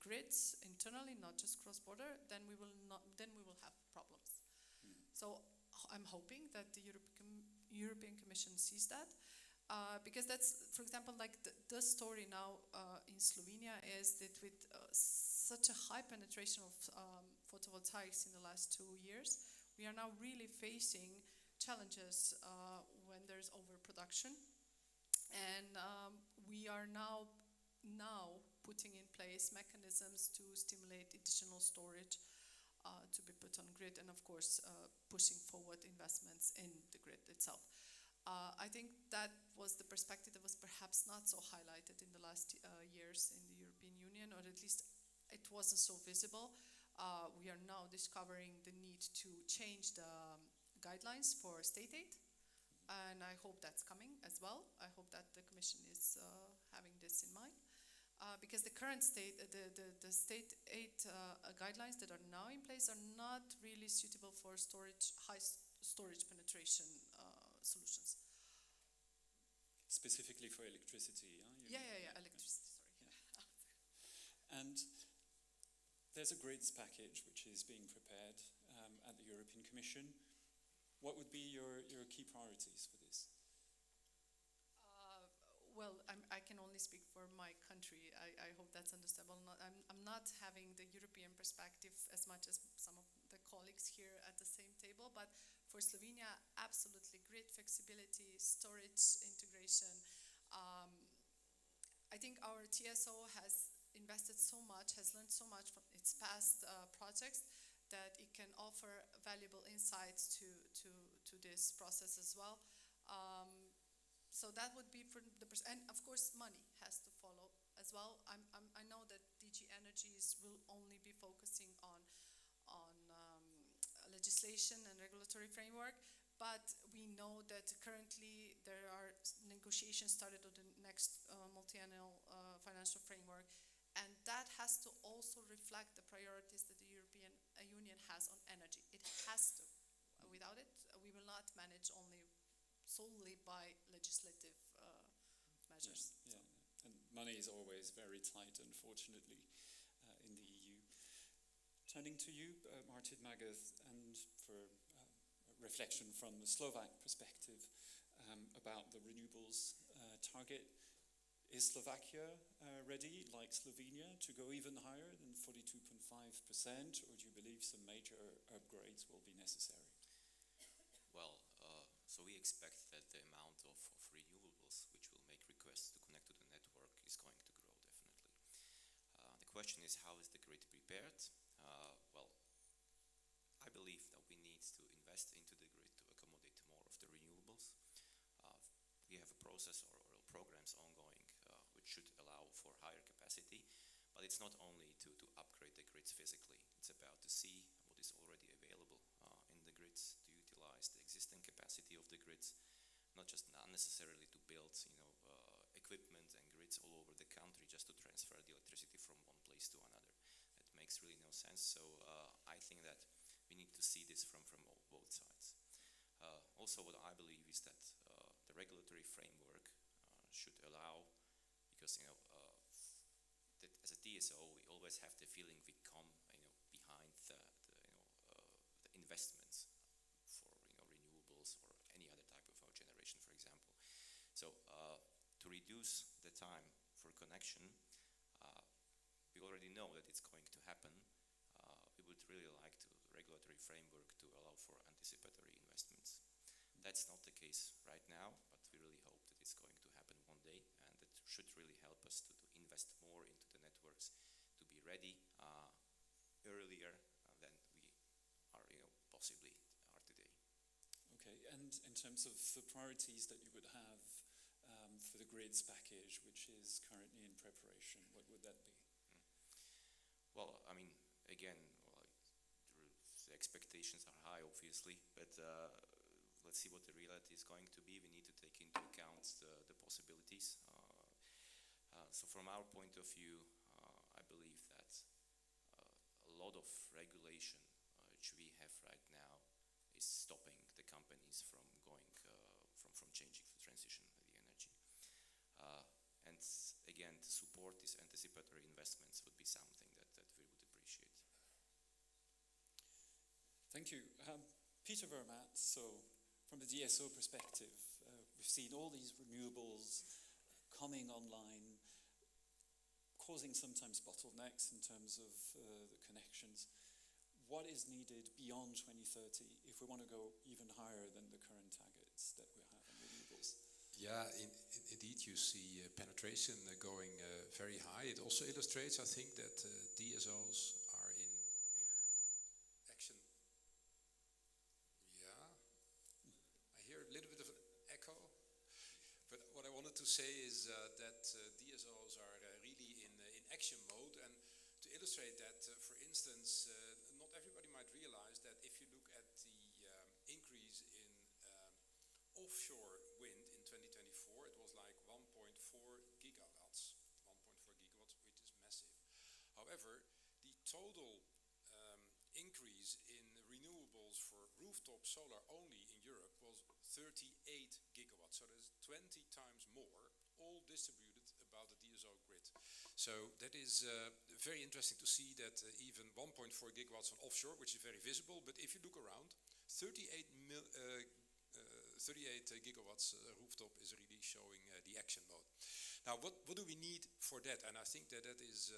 grids internally, not just cross-border, then we will have problems. So I'm hoping that the European Commission sees that, because that's, for example, like the story now in Slovenia is that with such a high penetration of photovoltaics in the last 2 years, we are now really facing challenges when there's overproduction. And we are now putting in place mechanisms to stimulate additional storage to be put on grid, and of course pushing forward investments in the grid itself. I think that was the perspective that was perhaps not so highlighted in the last years in the European Union, or at least it wasn't so visible. We are now discovering the need to change the guidelines for state aid, and I hope that's coming as well. I hope that the Commission is having this in mind, because the current state aid guidelines that are now in place are not really suitable for high storage penetration solutions. Specifically for electricity, electricity, sorry. Yeah. And there's a grids package which is being prepared at the European Commission. What would be your key priorities for this? Well, I can only speak for my country. I hope that's understandable. I'm not having the European perspective as much as some of the colleagues here at the same table, but for Slovenia, absolutely grid flexibility, storage integration. I think our TSO has invested so much, has learned so much from its past projects, that it can offer valuable insights to this process as well. So that would be for the and of course money has to follow as well. I know that DG Energies will only be focusing on legislation and regulatory framework, but we know that currently there are negotiations started on the next multi-annual financial framework, and that has to also reflect the priorities that the European Union has on energy. It has to. Without it, we will not manage only solely by legislative measures. Yeah, yeah. And money is always very tight, unfortunately, in the EU. Turning to you, Martin Magath, and for reflection from the Slovak perspective about the renewables target. Is Slovakia ready, like Slovenia, to go even higher than 42.5%, or do you believe some major upgrades will be necessary? Well, so we expect that the amount of renewables which will make requests to connect to the network is going to grow, definitely. The question is, how is the grid prepared? Well, I believe that we need to invest into the grid to accommodate more of the renewables. We have a process or programs ongoing which should allow for higher capacity, but it's not only to upgrade the grids physically. It's about to see what is already available in the grids, to utilize the existing capacity of the grids, not necessarily to build equipment and grids all over the country just to transfer the electricity from one place to another. That makes really no sense. So I think that we need to see this from both sides. Also, what I believe is that the regulatory framework should allow, because that as a DSO we always have the feeling we come behind the investments for renewables or any other type of power generation, for example. So to reduce the time for connection, we already know that it's going to happen. We would really like the regulatory framework to allow for anticipatory investments. That's not the case right now, but we really hope that it's going to happen one day, and that should really help us to invest more into the networks, to be ready earlier than we are, possibly are today. Okay, and in terms of the priorities that you would have for the grids package, which is currently in preparation, what would that be? Well, I mean, again, the expectations are high, obviously, but let's see what the reality is going to be. We need to take into account the possibilities. So from our point of view, I believe that a lot of regulation which we have right now is stopping the companies from going from changing the transition of the energy. And again, to support these anticipatory investments would be something that we would appreciate. Thank you. Peter Vermaat, so from the DSO perspective, we've seen all these renewables coming online, causing sometimes bottlenecks in terms of the connections. What is needed beyond 2030 if we want to go even higher than the current targets that we have on renewables? Yeah, indeed you see penetration going very high. It also illustrates, I think, that DSOs are in action. Yeah, I hear a little bit of an echo. But what I wanted to say is that DSOs are really in action mode. And to illustrate that, for instance, not everybody might realize that if you look at the increase in offshore wind in 2024, it was like 1.4 gigawatts, 1.4 gigawatts, which is massive. However, the total increase in renewables for rooftop solar only in Europe was 38 gigawatts. So there's 20 times more, all distributed about the DSO grid. So that is very interesting to see that even 1.4 gigawatts on offshore, which is very visible, but if you look around, 38 gigawatts rooftop is really showing the action mode. Now, what do we need for that? And I think that is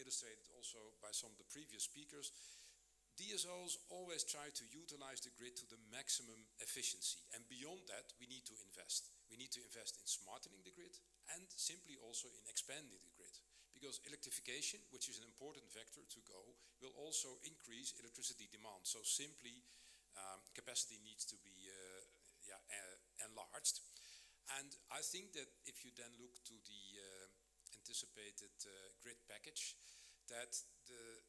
illustrated also by some of the previous speakers. DSOs always try to utilize the grid to the maximum efficiency. And beyond that, we need to invest. We need to invest in smartening the grid and simply also in expanding the grid. Because electrification, which is an important vector to go, will also increase electricity demand. So simply capacity needs to be enlarged. And I think that if you then look to the anticipated grid package, that the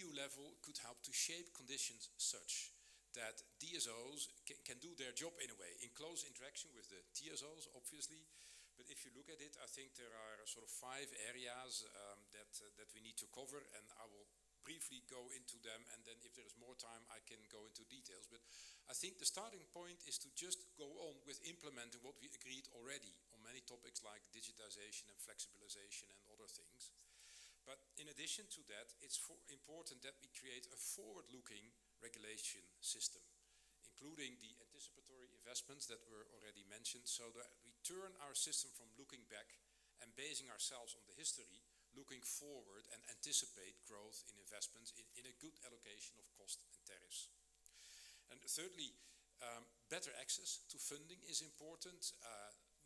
EU level could help to shape conditions such that DSOs can do their job in a way, in close interaction with the TSOs, obviously. But if you look at it, I think there are sort of 5 areas that we need to cover, and I will briefly go into them, and then if there is more time, I can go into details. But I think the starting point is to just go on with implementing what we agreed already on many topics like digitization and flexibilization and other things. But in addition to that, it's important that we create a forward-looking regulation system, including the anticipatory investments that were already mentioned, so that we turn our system from looking back and basing ourselves on the history, looking forward and anticipate growth in investments in a good allocation of cost and tariffs. And thirdly, better access to funding is important,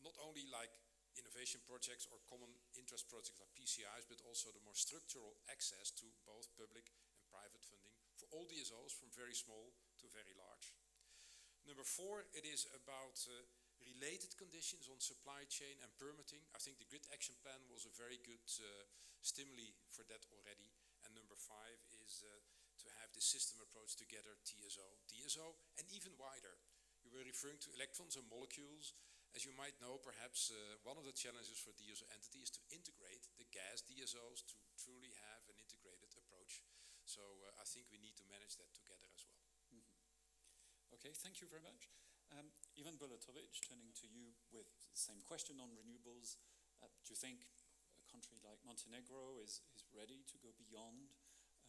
not only like innovation projects or common interest projects like PCIs, but also the more structural access to both public and private funding for all DSOs, from very small to very large. Number 4, it is about related conditions on supply chain and permitting. I think the Grid Action Plan was a very good stimuli for that already. And number 5 is to have the system approach together, DSO, and even wider. You were referring to electrons and molecules. As you might know, perhaps one of the challenges for DSO entities is to integrate the gas DSOs to truly have an integrated approach. So I think we need to manage that together as well. Okay, thank you very much. Ivan Bulatovic, turning to you with the same question on renewables. Do you think a country like Montenegro is ready to go beyond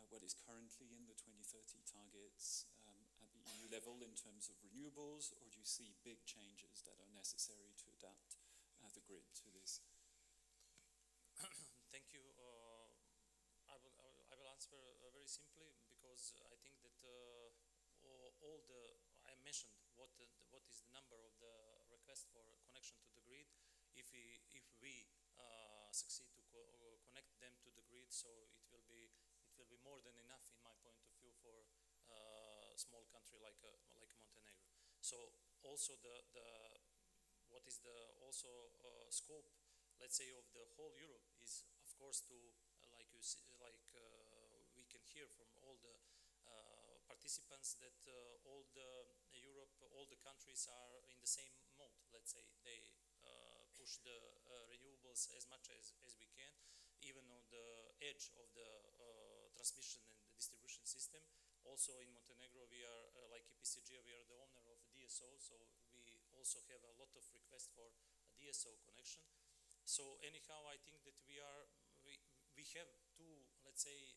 what is currently in the 2030 targets at the EU level in terms of renewables, or do you see big changes that are necessary to adapt the grid to this? Thank you. I will answer very simply, because I think that I mentioned what is the number of the request for connection to the grid. If we succeed to connect them to the grid, so it will be more than enough, in my point of view, for a small country like Montenegro. So also what is the scope, let's say, of the whole Europe is, of course, to we can hear from all the participants that all the countries are in the same mode. Let's say they push the renewables as much as we can, even on the edge of the transmission and the distribution system. Also in Montenegro, we are like EPCG, we are the owner of DSO, so we also have a lot of requests for a DSO connection. So anyhow, I think that we have two, let's say,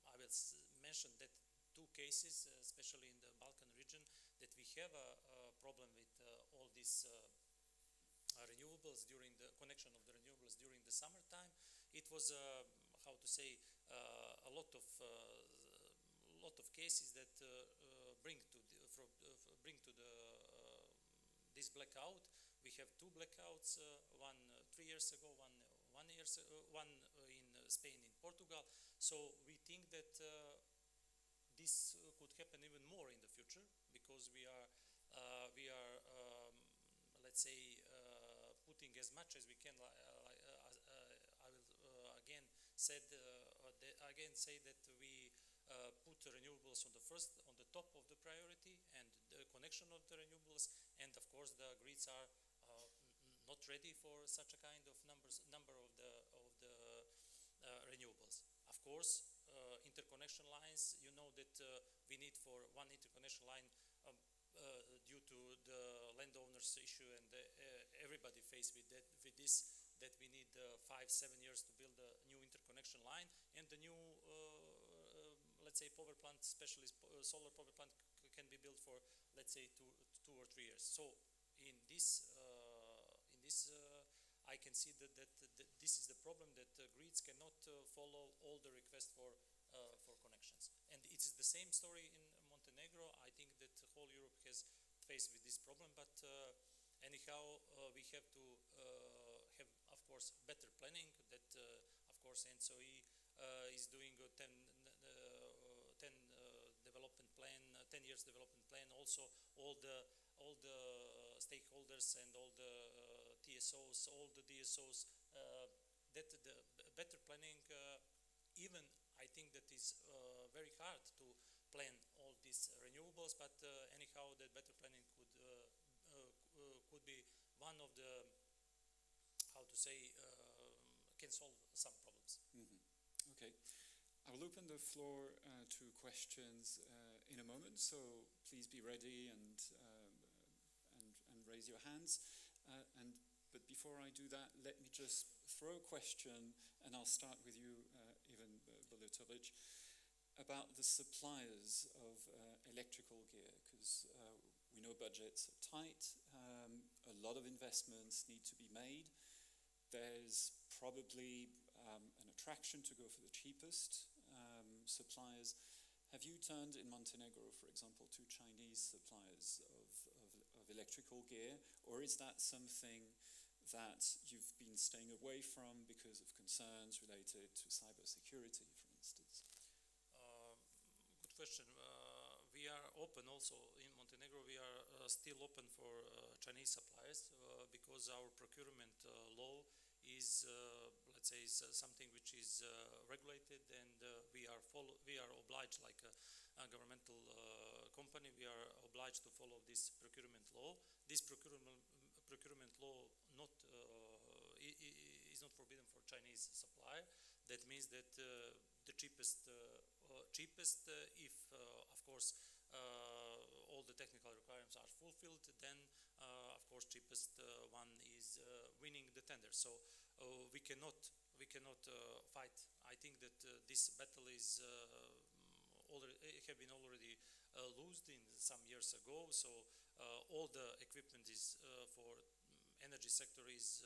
I will mention that 2 cases, especially in the Balkan region, that we have a problem with all these renewables during the connection of the renewables during the summertime. It was how to say a lot of cases that bring to this blackout. We have 2 blackouts, one 3 years ago, one in Spain, in Portugal. So we think that this could happen even more in the future, because we are let's say, putting as much as we can. I will again say that we put the renewables on the top of the priority, and the connection of the renewables, and of course the grids are not ready for such a kind of number of the renewables. Of course, interconnection lines. You know that we need for one interconnection line due to the landowners issue, and everybody faced with this, that we need 5-7 years to build a new interconnection line, and the new let's say power plant, especially solar power plant, can be built for, let's say, two or 3 years. So in this I can see that this is the problem, that grids cannot follow all the requests for connections. And it's the same story in Montenegro. I think that the whole Europe has faced with this problem, but anyhow, we have to have, of course, better planning. That, of course, NSOE is doing a 10 development plan, 10 years development plan. Also, all the stakeholders and all the TSOs, all the DSOs, that the better planning, even I think that is very hard to plan all these renewables, but anyhow, that better planning could be one of the, how to say, can solve some problems. Okay. I will open the floor to questions in a moment, so please be ready and raise your hands. But before I do that, let me just throw a question, and I'll start with you, Ivan Bolutovic, about the suppliers of electrical gear, because we know budgets are tight, a lot of investments need to be made. There's probably an attraction to go for the cheapest suppliers. Have you turned in Montenegro, for example, to Chinese suppliers of electrical gear, or is that something that you've been staying away from because of concerns related to cybersecurity, for instance? Good question. We are open also in Montenegro. We are still open for Chinese suppliers because our procurement law is, let's say, something which is regulated, and we are obliged, like a governmental company, we are obliged to follow this procurement law. This procurement law is not forbidden for Chinese supplier. That means that the cheapest, if of course all the technical requirements are fulfilled, then of course cheapest one is winning the tender. So we cannot fight. I think that this battle is have been already lost in some years ago. So all the equipment is for energy sector is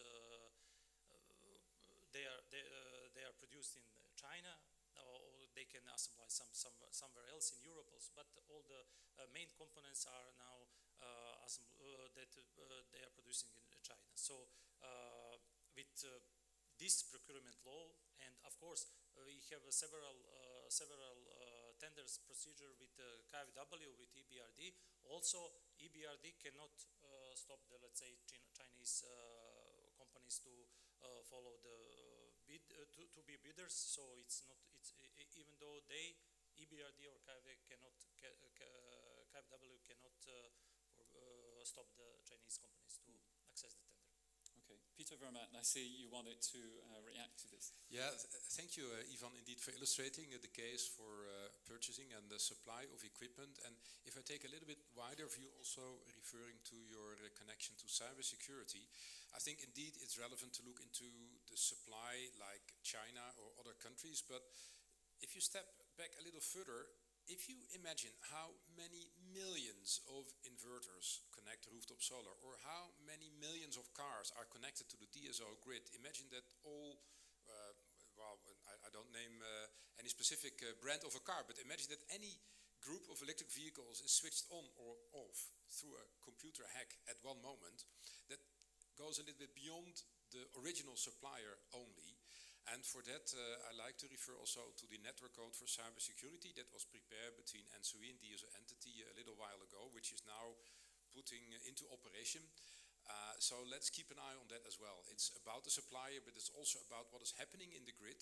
they are produced in China, or they can assemble somewhere else in Europe also, but all the main components are now that they are producing in China. So with this procurement law, and of course we have several tenders procedure with KfW, with EBRD. Also EBRD cannot stop the, let's say, Chinese companies to follow the bid to be bidders. So it's not, it's even though they EBRD or KfW cannot stop the Chinese companies to access the tender. Okay, Peter Vermaat, I see you wanted to react to this. Yeah, thank you, Ivan, indeed, for illustrating the case for purchasing and the supply of equipment. And if I take a little bit wider view, also referring to your connection to cybersecurity, I think indeed it's relevant to look into the supply like China or other countries. But if you step back a little further, if you imagine how many millions of inverters connect rooftop solar, or how many millions of cars are connected to the d.o.o grid, imagine that all, well, I don't name any specific brand of a car, but imagine that any group of electric vehicles is switched on or off through a computer hack at one moment. That goes a little bit beyond the original supplier only. And for that, I like to refer also to the network code for cybersecurity that was prepared between NSOE and d.o.o entity a little while ago, which is now putting into operation. So let's keep an eye on that as well. It's about the supplier, but it's also about what is happening in the grid.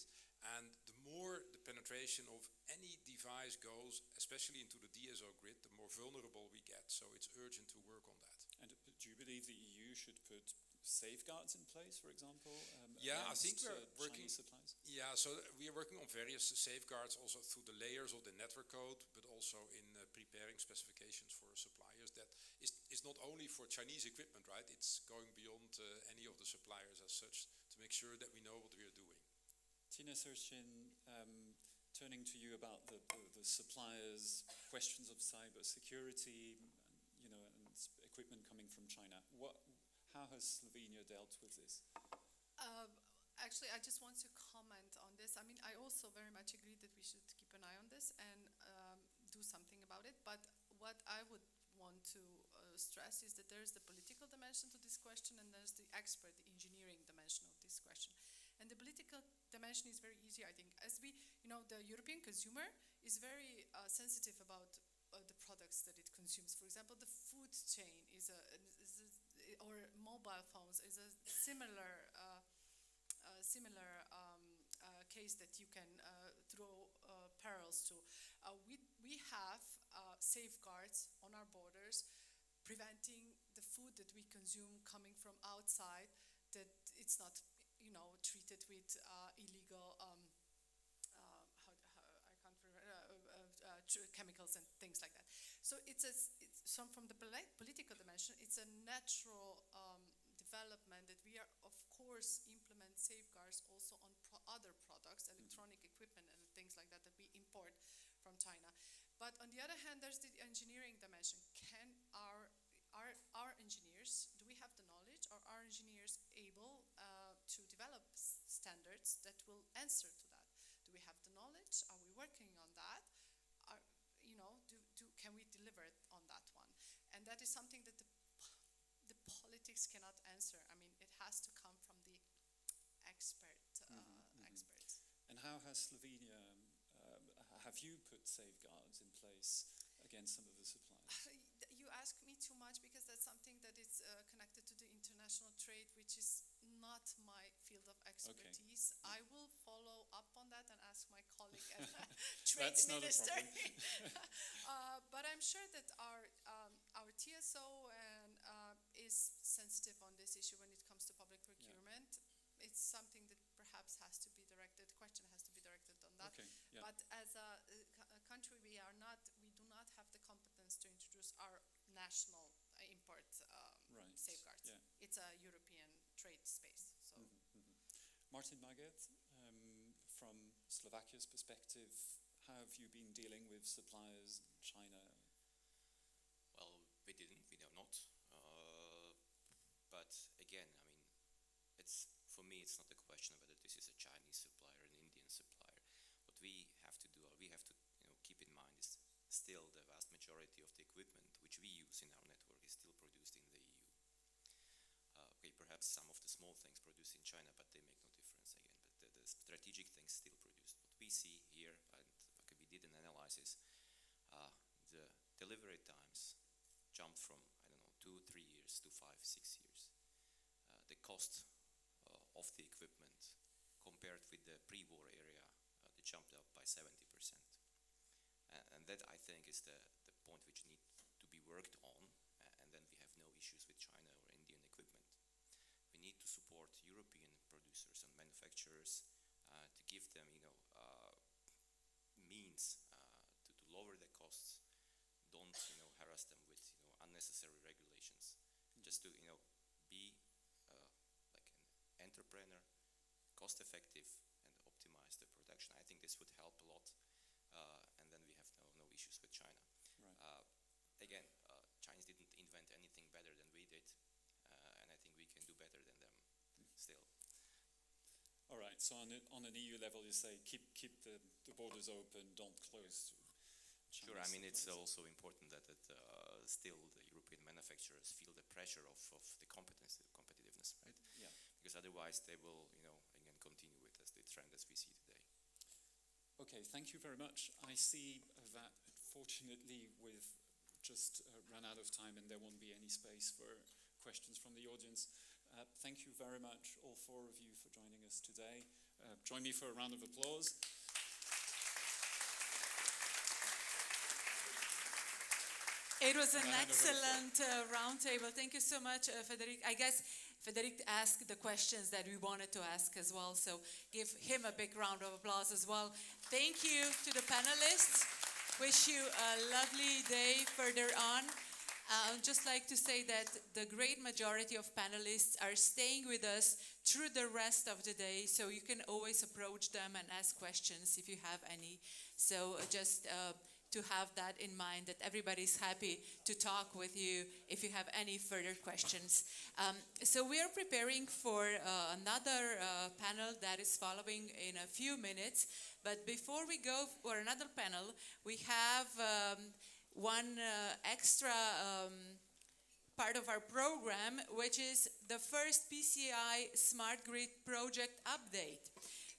And the more the penetration of any device goes, especially into the d.o.o grid, the more vulnerable we get. So it's urgent to work on that. And do you believe the EU should put safeguards in place, for example? Yeah, I think we're working. Chinese supplies? Yeah, so we are working on various safeguards, also through the layers of the network code, but also in preparing specifications for suppliers. That is not only for Chinese equipment, right? It's going beyond any of the suppliers as such, to make sure that we know what we are doing. Tina Sershin, turning to you about the suppliers, questions of cyber security, you know, and equipment coming from China. How has Slovenia dealt with this? Actually, I just want to comment on this. I mean, I also very much agree that we should keep an eye on this and do something about it. But what I would want to stress is that there's the political dimension to this question, and there's the expert, the engineering dimension of this question. And the political dimension is very easy, I think. As we, you know, the European consumer is very sensitive about the products that it consumes. For example, the food chain or mobile phones is a similar case that you can throw parallels to. We have safeguards on our borders preventing the food that we consume coming from outside, that it's not, you know, treated with illegal chemicals and things like that. So from the political dimension, it's a natural development that we are, of course, implement safeguards also on other products, electronic equipment and things like that we import from China. But on the other hand, there's the engineering dimension. Can our engineers, do we have the knowledge? Are our engineers able to develop standards that will answer to that? Do we have the knowledge? Are we working on that? Can we deliver it on that one? And that is something that the politics cannot answer. I mean, it has to come from the experts. And how has Slovenia, have you put safeguards in place against some of the suppliers? You ask me too much because that's something that is connected to the international trade, which is not my field of expertise. Okay. I will follow up on that and ask my colleague as a trade minister. But I'm sure that our TSO is sensitive on this issue when it comes to public procurement. Yeah. It's something that perhaps has to be directed. The question has to be directed on that. Okay. Yeah. But as a country, we do not have the competence to introduce our national import safeguards. Yeah. It's a European trade space. So. Martin Maget, from Slovakia's perspective, how have you been dealing with suppliers in China? Well, we did not. But again, I mean, for me, it's not a question of whether this is a Chinese supplier or an Indian supplier. What we have to do, or we have to keep in mind, is still the vast majority of the equipment which we use in our network is still produced in the EU. Okay, perhaps some of the small things produced in China, but they make no difference again. But the strategic things still produced. What we see here, and we did an analysis, the delivery times jumped from, 2-3 years to 5-6 years. The cost of the equipment compared with the pre-war area, they jumped up by 70%. And that, I think, is the point which need to be worked on, and then we have no issues with China or Indian equipment. We need to support European producers and manufacturers to give them, means to lower the costs. Don't, harass them with, unnecessary regulations. Just to, be like an entrepreneur, cost-effective, and optimize the production. I think this would help a lot, and then we have no issues with China. Right. Again, Chinese didn't invent anything better than we did, and I think we can do better than them still. All right, so on an EU level, you say keep the borders open, don't close to Chinese. Sure, I mean, it's also important that still the European manufacturers feel the pressure of the competitiveness, right? Yeah. Because otherwise they will, again, continue with the trend as we see today. Okay, thank you very much. I see that unfortunately we've just run out of time and there won't be any space for questions from the audience. Thank you very much, all four of you, for joining us today. Join me for a round of applause. It was an excellent roundtable. Thank you so much, Frederic. I guess Frederic asked the questions that we wanted to ask as well, so give him a big round of applause as well. Thank you to the panelists. Wish you a lovely day further on. I would just like to say that the great majority of panelists are staying with us through the rest of the day, so you can always approach them and ask questions if you have any. So just to have that in mind, that everybody's happy to talk with you if you have any further questions. So we are preparing for another panel that is following in a few minutes. But before we go for another panel, we have one extra part of our program, which is the first PCI Smart Grid project update.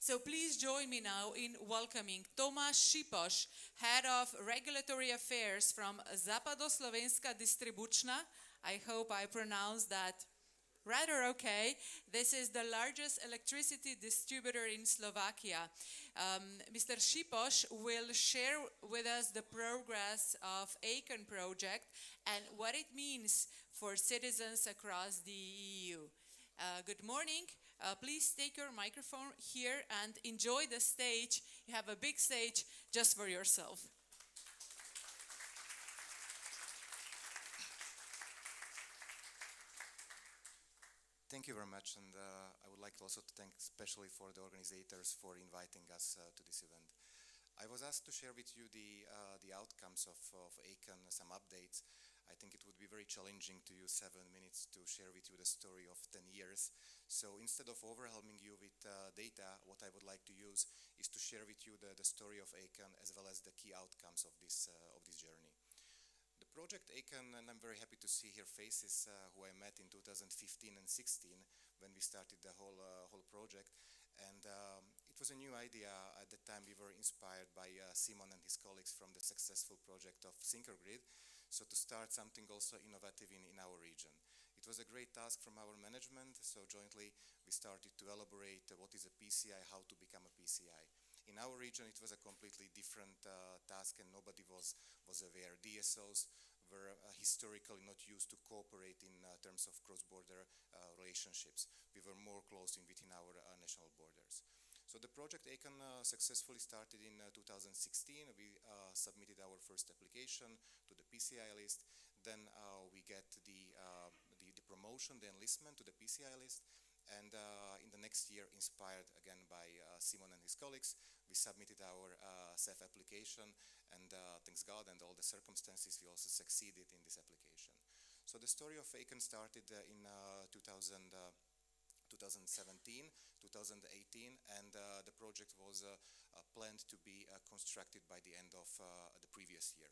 So please join me now in welcoming Tomáš Šipoš, Head of Regulatory Affairs from Západoslovenská distribučná. I hope I pronounced that rather okay. This is the largest electricity distributor in Slovakia. Mr. Šipoš will share with us the progress of ACON project and what it means for citizens across the EU. Good morning. Please take your microphone here and enjoy the stage. You have a big stage just for yourself. Thank you very much, and I would like also to thank especially for the organizers for inviting us to this event. I was asked to share with you the outcomes of ACAN, some updates. I think it would be very challenging to use 7 minutes to share with you the story of 10 years. So instead of overwhelming you with data, what I would like to use is to share with you the story of ACAN as well as the key outcomes of this journey. The project ACAN, and I'm very happy to see here faces who I met in 2015 and 16 when we started the whole project. And it was a new idea. At the time we were inspired by Simon and his colleagues from the successful project of Syncrogrid. So to start something also innovative in our region. It was a great task from our management, so jointly we started to elaborate what is a PCI, how to become a PCI. In our region it was a completely different task and nobody was aware. DSOs were historically not used to cooperate in terms of cross-border relationships. We were more close within our national borders. So the project ACAN successfully started in 2016. We submitted our first application to the PCI list. Then we get the promotion, the enlistment to the PCI list. And in the next year, inspired again by Simon and his colleagues, we submitted our CEF application, and thanks God and all the circumstances, we also succeeded in this application. So the story of ACAN started in 2017, 2018, and the project was planned to be constructed by the end of the previous year.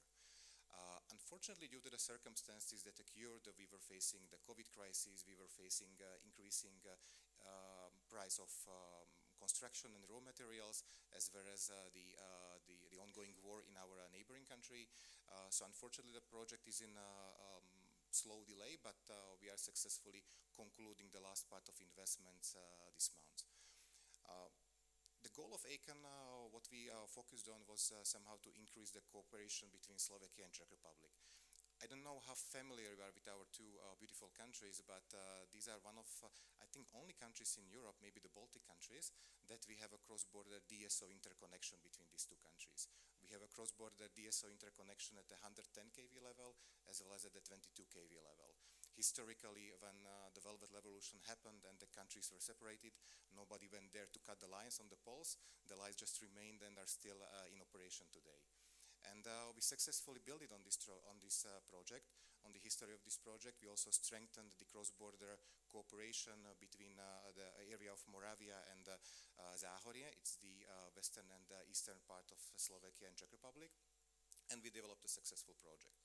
Unfortunately, due to the circumstances that occurred, we were facing the COVID crisis, we were facing increasing price of construction and raw materials, as well as the ongoing war in our neighboring country. So unfortunately, the project is in slow delay, but we are successfully concluding the last part of investments this month. The goal of ACAN, what we focused on was somehow to increase the cooperation between Slovakia and Czech Republic. I don't know how familiar you are with our two beautiful countries, but these are one of, I think, only countries in Europe, maybe the Baltic countries, that we have a cross-border DSO interconnection between these two countries. We have a cross-border DSO interconnection at the 110 kV level, as well as at the 22 kV level. Historically, when the Velvet Revolution happened and the countries were separated, nobody went there to cut the lines on the poles. The lines just remained and are still in operation today. And we successfully built it on this project. On the history of this project, we also strengthened the cross-border cooperation between the area of Moravia and Záhorie. It's the western and eastern part of Slovakia and Czech Republic. And we developed a successful project.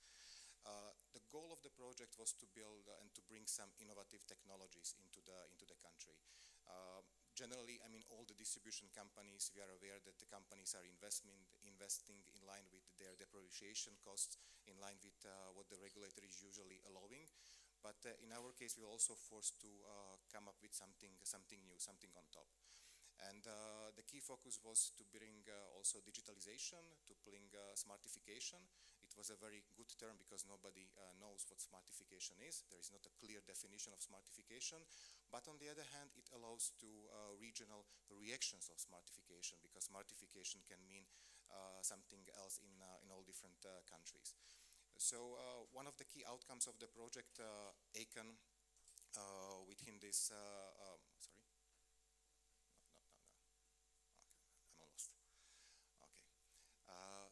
The goal of the project was to build and to bring some innovative technologies into the country. Generally, I mean, all the distribution companies, we are aware that the companies are investing in line with their depreciation costs, in line with what the regulator is usually allowing. But in our case, we were also forced to come up with something new, something on top. And the key focus was to bring also digitalization, to bring smartification. It was a very good term because nobody knows what smartification is. There is not a clear definition of smartification. But on the other hand, it allows to regional reactions of smartification, because smartification can mean something else in all different countries. So one of the key outcomes of the project ACAN within this, sorry.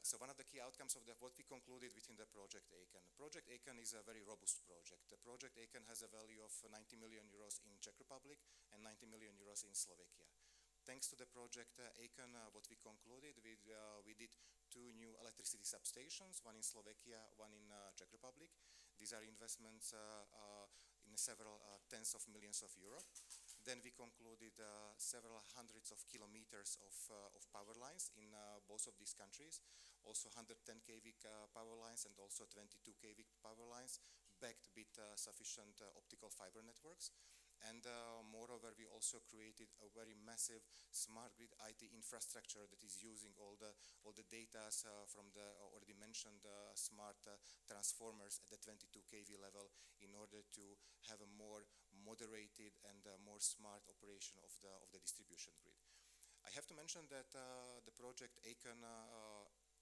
So one of the key outcomes of what we concluded within the project ACAN. Project ACAN is a very robust project. The project ACAN has a value of 90 million euros in Czech Republic and 90 million euros in Slovakia. Thanks to the project ACAN, what we concluded, we did 2 new electricity substations, one in Slovakia, one in Czech Republic. These are investments in several tens of millions of euros. Then we concluded several hundreds of kilometers of power lines in both of these countries. Also 110 kV power lines and also 22 kV power lines, backed with sufficient optical fiber networks. And moreover, we also created a very massive smart grid IT infrastructure that is using all the data from the already mentioned smart transformers at the 22 kV level in order to have a more moderated and more smart operation of the distribution grid. I have to mention that the project ACAN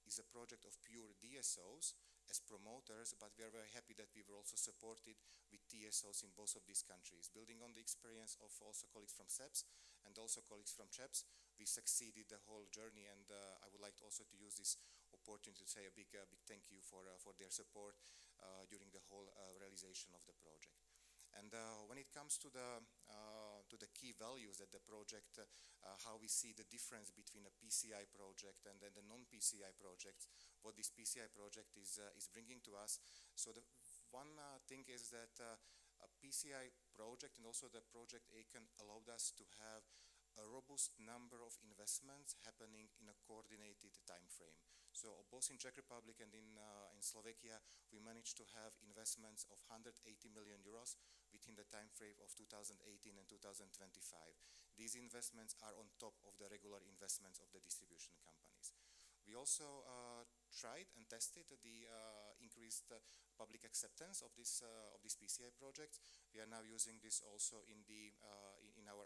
is a project of pure DSOs as promoters, but we are very happy that we were also supported with TSOs in both of these countries. Building on the experience of also colleagues from SEPS and also colleagues from CHEPS, we succeeded the whole journey, and I would like also to use this opportunity to say a big thank you for their support during the whole realization of the project. And when it comes to the key values that the project, how we see the difference between a PCI project and then the non-PCI projects, what this PCI project is bringing to us. So the one thing is that a PCI project and also the project ACAN allowed us to have a robust number of investments happening in a coordinated time frame. So both in Czech Republic and in Slovakia, we managed to have investments of 180 million euros within the time frame of 2018 and 2025. These investments are on top of the regular investments of the distribution companies. We also tried and tested the increased public acceptance of this PCI project. We are now using this also in our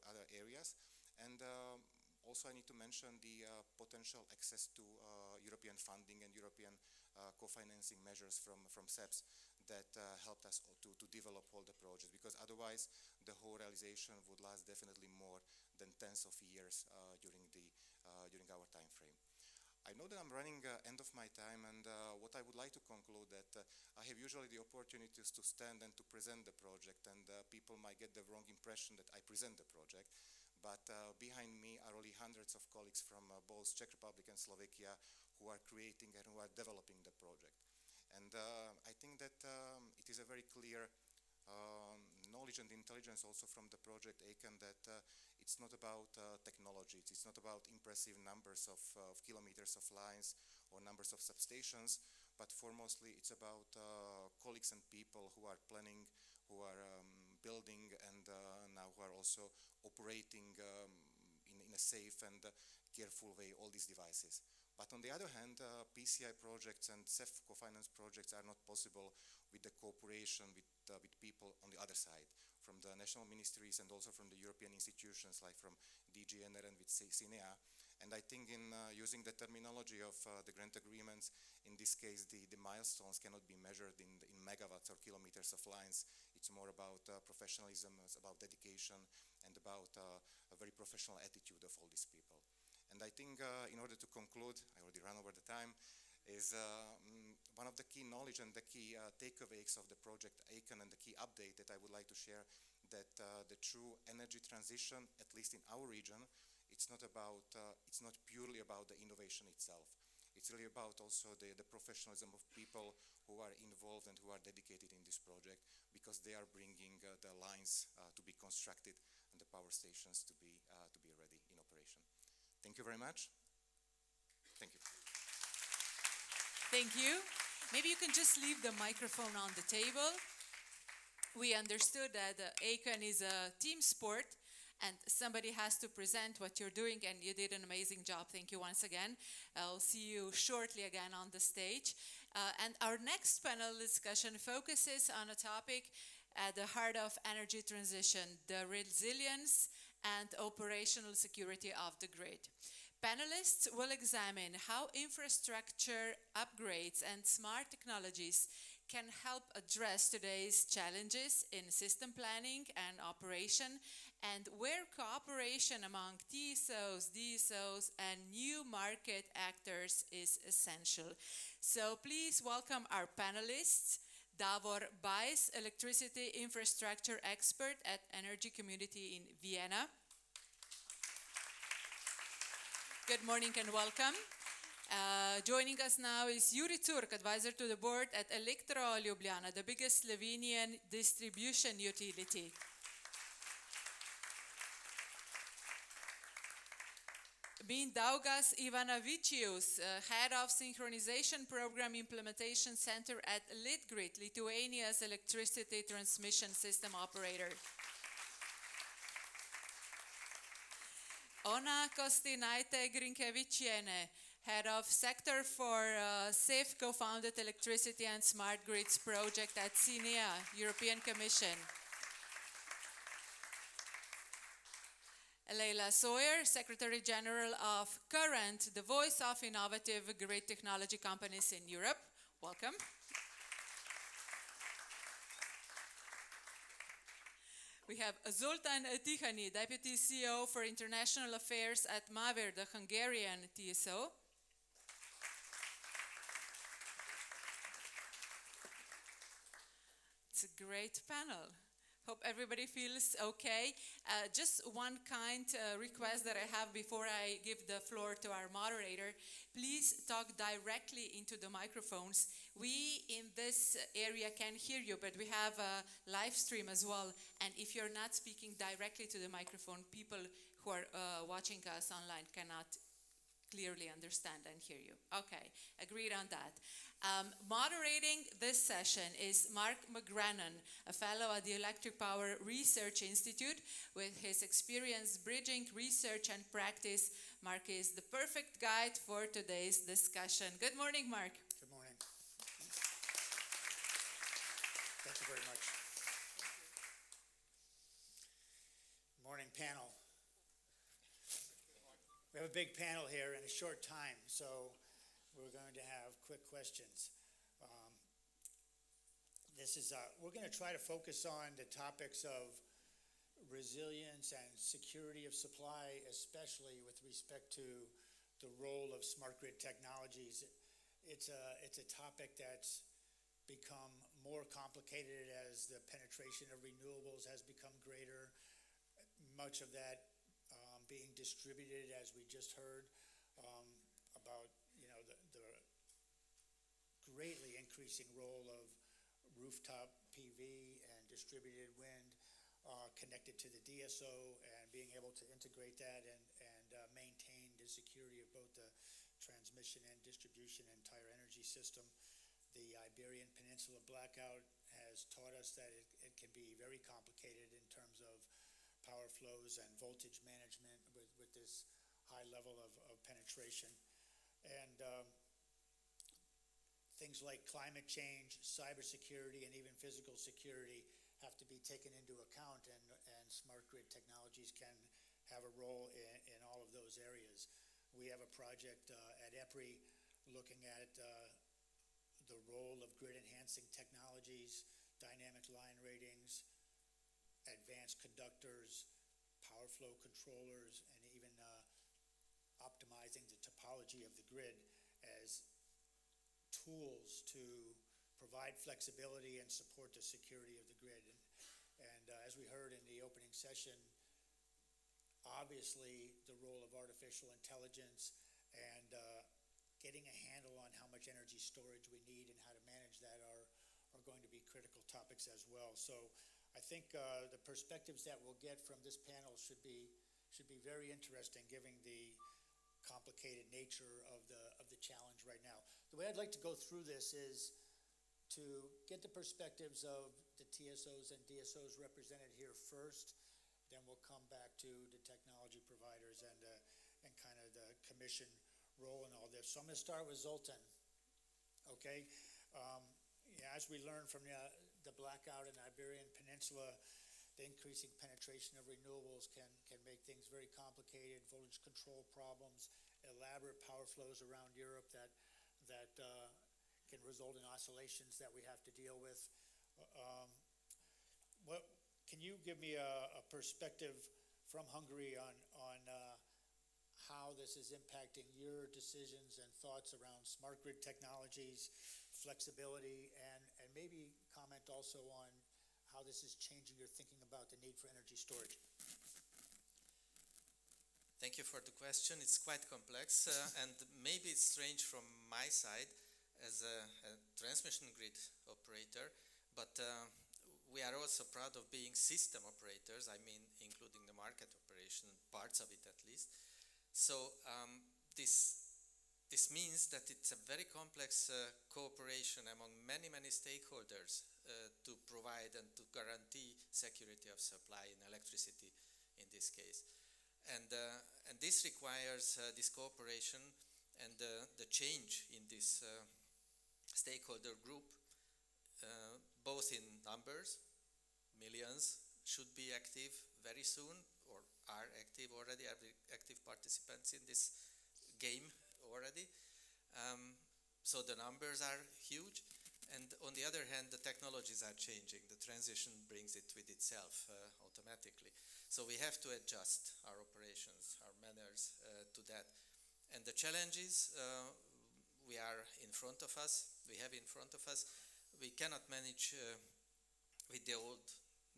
other areas, and also I need to mention the potential access to European funding and European co-financing measures from SEPS that helped us to develop all the projects, because otherwise the whole realization would last definitely more than tens of years during our time frame. I know that I'm running end of my time, and what I would like to conclude that I have usually the opportunities to stand and to present the project, and people might get the wrong impression that I present the project, but behind me are really hundreds of colleagues from both Czech Republic and Slovakia who are creating and who are developing the project. And I think that it is a very clear knowledge and intelligence also from the project ACAN that it's not about technology, it's not about impressive numbers of kilometers of lines or numbers of substations, but foremostly it's about colleagues and people who are planning, who are building, and now who are also operating in a safe and careful way all these devices. But on the other hand, PCI projects and CEF co-finance projects are not possible with the cooperation with people on the other side, from the national ministries and also from the European institutions like from DGNR and with CINEA. And I think in using the terminology of the grant agreements, in this case the milestones cannot be measured in megawatts or kilometers of lines. It's more about professionalism, it's about dedication, and about a very professional attitude of all these people. And I think in order to conclude, I already ran over the time, is one of the key knowledge and the key takeaways of the project ACAN and the key update that I would like to share, that the true energy transition, at least in our region, it's not purely about the innovation itself. It's really about also the professionalism of people who are involved and who are dedicated in this project, because they are bringing the lines to be constructed and the power stations to be ready in operation. Thank you very much. Thank you. Thank you. Maybe you can just leave the microphone on the table. We understood that ACAN is a team sport, and somebody has to present what you're doing, and you did an amazing job. Thank you once again. I'll see you shortly again on the stage. And our next panel discussion focuses on a topic at the heart of energy transition, the resilience and operational security of the grid. Panelists will examine how infrastructure upgrades and smart technologies can help address today's challenges in system planning and operation, and where cooperation among TSOs, DSOs, and new market actors is essential. So please welcome our panelists, Davor Bajs, electricity infrastructure expert at Energy Community in Vienna. Good morning and welcome. Joining us now is Juri Turk, advisor to the board at Elektro Ljubljana, the biggest Slovenian distribution utility. Min Daugas Ivanavičius, head of synchronization program implementation center at Litgrid, Lithuania's electricity transmission system operator. Ona Kostinaite Grinkevičiene, head of sector for SAFE co-founded electricity and smart grids project at CINEA, European Commission. Leila Sawyer, Secretary General of Current, the voice of innovative grid technology companies in Europe. Welcome. We have Zoltán Tihany, Deputy CEO for International Affairs at MAVER, the Hungarian TSO. It's a great panel. Hope everybody feels okay. Just one kind request that I have before I give the floor to our moderator. Please talk directly into the microphones. We in this area can hear you, but we have a live stream as well. And if you're not speaking directly to the microphone, people who are watching us online cannot clearly understand and hear you. Okay, agreed on that. Moderating this session is Mark McGrannon, a fellow at the Electric Power Research Institute. With his experience bridging research and practice, Mark is the perfect guide for today's discussion. Good morning, Mark. Good morning. Thank you very much. Good morning, panel. We have a big panel here in a short time, so we're going to have quick questions. We're going to try to focus on the topics of resilience and security of supply, especially with respect to the role of smart grid technologies. It's a topic that's become more complicated as the penetration of renewables has become greater. Much of that being distributed, as we just heard, about the greatly increasing role of rooftop PV and distributed wind connected to the d.o.o. and being able to integrate that and maintain the security of both the transmission and distribution entire energy system. The Iberian Peninsula blackout has taught us that it can be very complicated in terms of power flows and voltage management with this high level of penetration. And things like climate change, cybersecurity, and even physical security have to be taken into account, and smart grid technologies can have a role in all of those areas. We have a project at EPRI looking at the role of grid-enhancing technologies, dynamic line ratings, advanced conductors, power flow controllers, and even optimizing the topology of the grid as tools to provide flexibility and support the security of the grid. And as we heard in the opening session, obviously the role of artificial intelligence and getting a handle on how much energy storage we need and how to manage that are going to be critical topics as well. So I think the perspectives that we'll get from this panel should be very interesting, given the complicated nature of the challenge right now. The way I'd like to go through this is to get the perspectives of the TSOs and DSOs represented here first. Then we'll come back to the technology providers and kind of the commission role in all this. So I'm going to start with Zoltán. Okay. As we learned from the blackout in the Iberian Peninsula, the increasing penetration of renewables can make things very complicated, voltage control problems, elaborate power flows around Europe that can result in oscillations that we have to deal with. Can you give me a perspective from Hungary on how this is impacting your decisions and thoughts around smart grid technologies, flexibility, and maybe comment also on how this is changing your thinking about the need for energy storage? Thank you for the question. It's quite complex, and maybe it's strange from my side as a transmission grid operator, but we are also proud of being system operators, I mean, including the market operation, parts of it at least. So this means that it's a very complex cooperation among many stakeholders to provide and to guarantee security of supply in electricity in this case. And this requires this cooperation and the change in this stakeholder group, both in numbers, millions should be active very soon, or are active already, are active participants in this game already. So the numbers are huge, and on the other hand, the technologies are changing. The transition brings it with itself automatically. So we have to adjust our operations, our manners to that. And the challenges we are in front of us, we have in front of us, we cannot manage with the old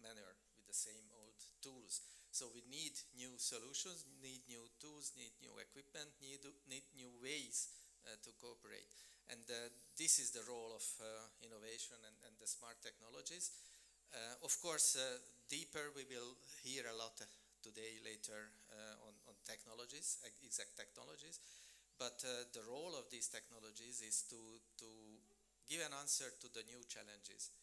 manner, with the same old tools. So we need new solutions, need new tools, need new equipment, need new ways to cooperate. And this is the role of innovation and the smart technologies. Of course, deeper we will hear a lot today, later on technologies, exact technologies. But the role of these technologies is to give an answer to the new challenges.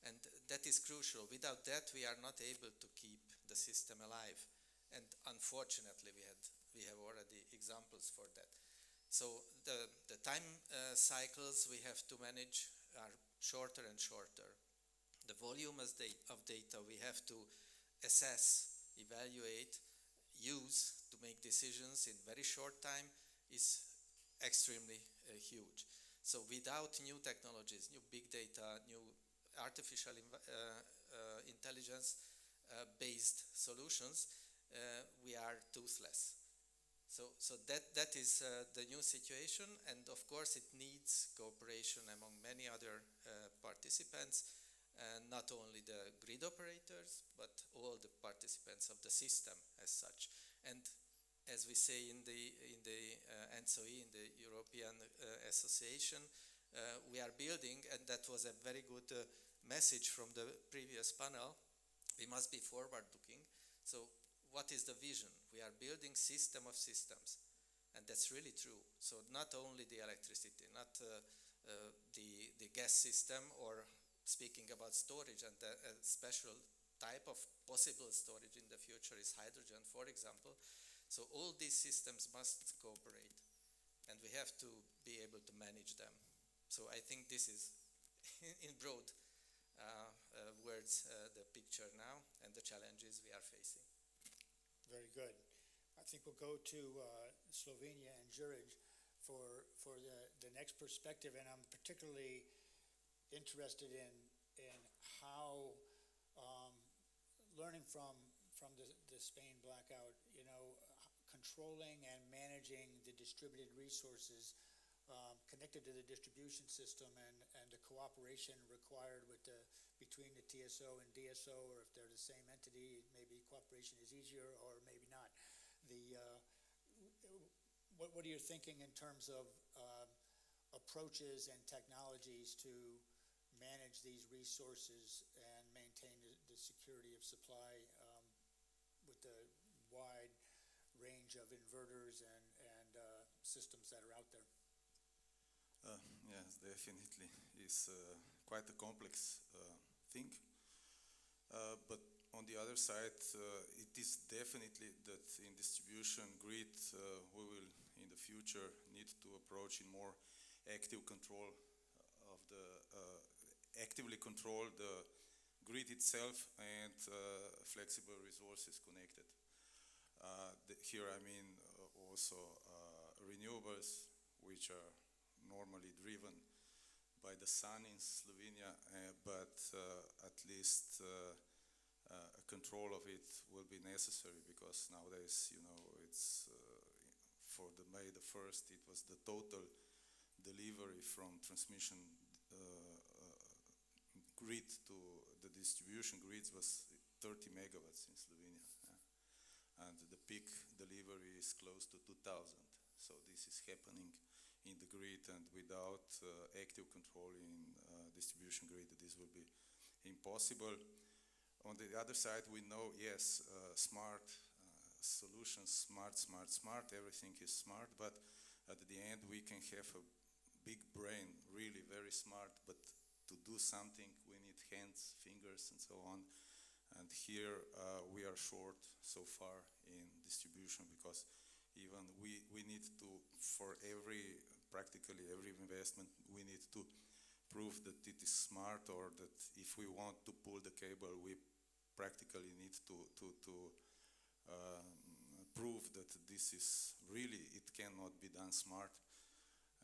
And that is crucial. Without that, we are not able to keep the system alive. And unfortunately, we have already examples for that. So the time cycles we have to manage are shorter and shorter. The volume of data we have to assess, evaluate, use to make decisions in very short time is extremely huge. So without new technologies, new big data, new artificial intelligence based solutions, we are toothless. So that is the new situation, and of course it needs cooperation among many other participants, not only the grid operators, but all the participants of the system as such. And as we say in the ENTSO-E, in the European Association, we are building, and that was a very good message from the previous panel, we must be forward-looking. So what is the vision? We are building system of systems, and that's really true. So not only the electricity, not the gas system, or speaking about storage, and a special type of possible storage in the future is hydrogen, for example. So all these systems must cooperate, and we have to be able to manage them. So I think this is, in broad words, the picture now and the challenges we are facing. Very good. I think we'll go to Slovenia and Zurich for the next perspective, and I'm particularly interested in how learning from the Spain blackout, controlling and managing the distributed resources connected to the distribution system, and the cooperation required between the TSO and DSO, or if they're the same entity, maybe cooperation is easier or maybe not. What are you thinking in terms of approaches and technologies to manage these resources and maintain the security of supply with the wide range of inverters and systems that are out there? Yes, definitely. It's quite a complex thing. But on the other side, it is definitely that in distribution grid, we will in the future need to approach in more active control of the, actively control the grid itself and flexible resources connected. Here I mean also renewables, which are normally driven by the sun in Slovenia, but at least control of it will be necessary, because nowadays, it's for the May the 1st, it was the total delivery from transmission grid to the distribution grids was 30 megawatts in Slovenia. And the peak delivery is close to 2,000. So this is happening in the grid, and without active control in distribution grid, this will be impossible. On the other side, we know, yes, smart solutions, smart, everything is smart, but at the end we can have a big brain, really very smart, but to do something we need hands, fingers, and so on. And here we are short so far in distribution, because even we need to, for practically every investment, we need to prove that it is smart, or that if we want to pull the cable, we practically need to prove that this is really, it cannot be done smart.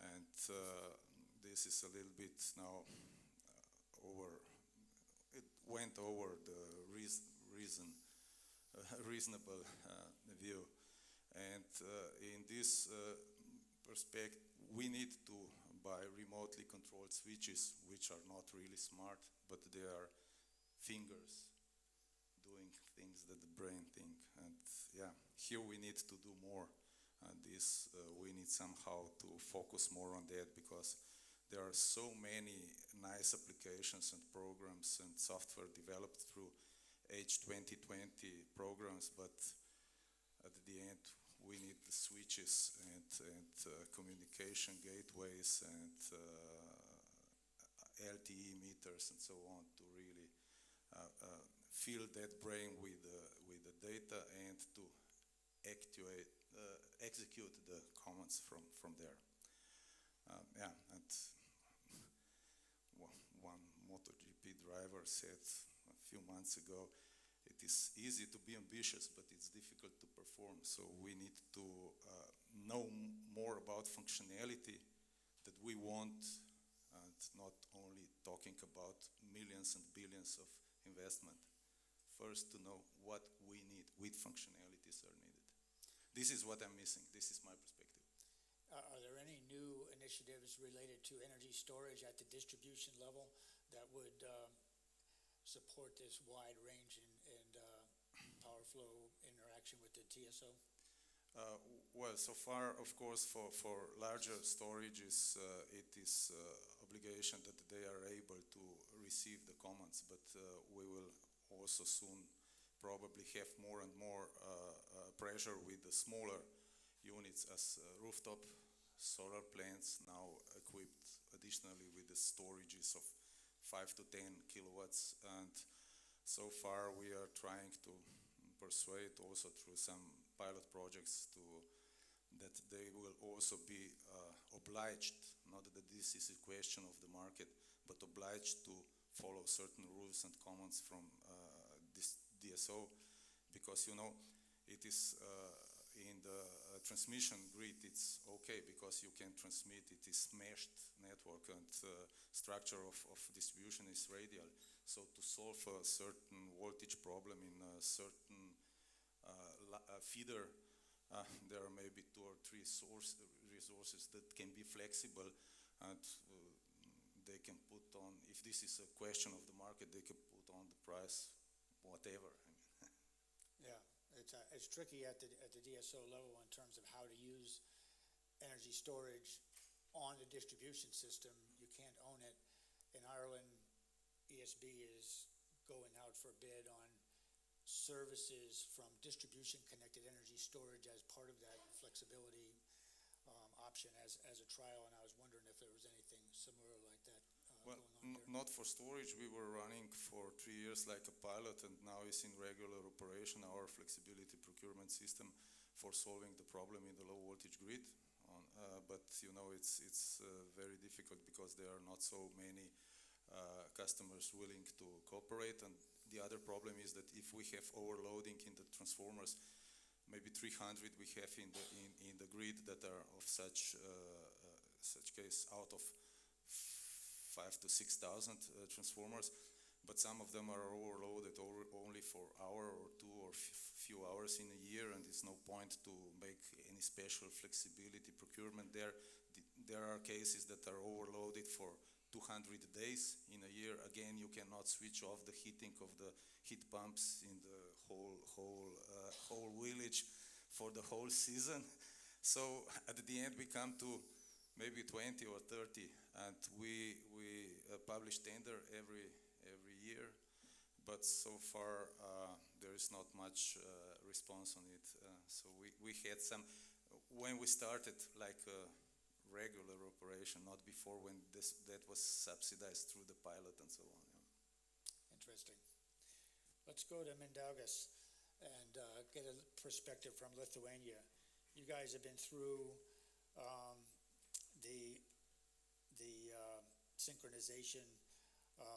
And this is a little bit now over. It went over the reasonable view, and in this perspective, we need to buy remotely controlled switches, which are not really smart, but they are fingers doing things that the brain think. And yeah, here we need to do more. And this we need somehow to focus more on that, because there are so many nice applications and programs and software developed through H2020 programs, but at the end we need the switches and communication gateways and LTE meters and so on to really fill that brain with the data and to execute the commands from there. Yeah, and one MotoGP driver said a few months ago, it is easy to be ambitious, but it's difficult to perform. So we need to know more about functionality that we want, and not only talking about millions and billions of investment. First, to know what we need, which functionalities are needed. This is what I'm missing. This is my perspective. Are there any new initiatives related to energy storage at the distribution level that would support this wide range and power flow interaction with the TSO? Well, so far, of course, for larger storages, it is obligation that they are able to receive the commands, but we will also soon probably have more and more pressure with the smaller units, as rooftop solar plants now equipped additionally with the storages of 5 to 10 kilowatts. And so far we are trying to persuade also through some pilot projects that they will also be obliged, not that this is a question of the market, but obliged to follow certain rules and commands from this DSO, because it is in the transmission grid, it's okay because you can transmit, it is meshed network, and structure of distribution is radial. So to solve a certain voltage problem in a certain feeder, there are maybe 2 or 3 resources that can be flexible, and they can put on, if this is a question of the market, they can put on the price, whatever. Yeah. It's tricky at the DSO level in terms of how to use energy storage on the distribution system. You can't own it. In Ireland, ESB is going out for bid on services from distribution-connected energy storage as part of that flexibility option as a trial, and I was wondering if there was anything similar like that well, going on there. Not for storage. We were running for 3 years like a pilot, and now it's in regular operation, our flexibility procurement system for solving the problem in the low voltage grid. But it's very difficult because there are not so many customers willing to cooperate. And the other problem is that if we have overloading in the transformers, maybe 300 we have in the grid that are of such case out of 5,000 to 6,000 transformers, but some of them are overloaded only for hour or 2 or few hours in a year, and it's no point to make any special flexibility procurement there. There are cases that are overloaded for 200 days in a year. Again, you cannot switch off the heating of the heat pumps in the whole village for the whole season. So at the end we come to maybe 20 or 30, and we publish tender every year, but so far there is not much response on it. So we had some when we started like a regular operation, not before when that was subsidized through the pilot and so on. Yeah. Interesting. Let's go to Mindaugas and get a perspective from Lithuania. You guys have been through the synchronization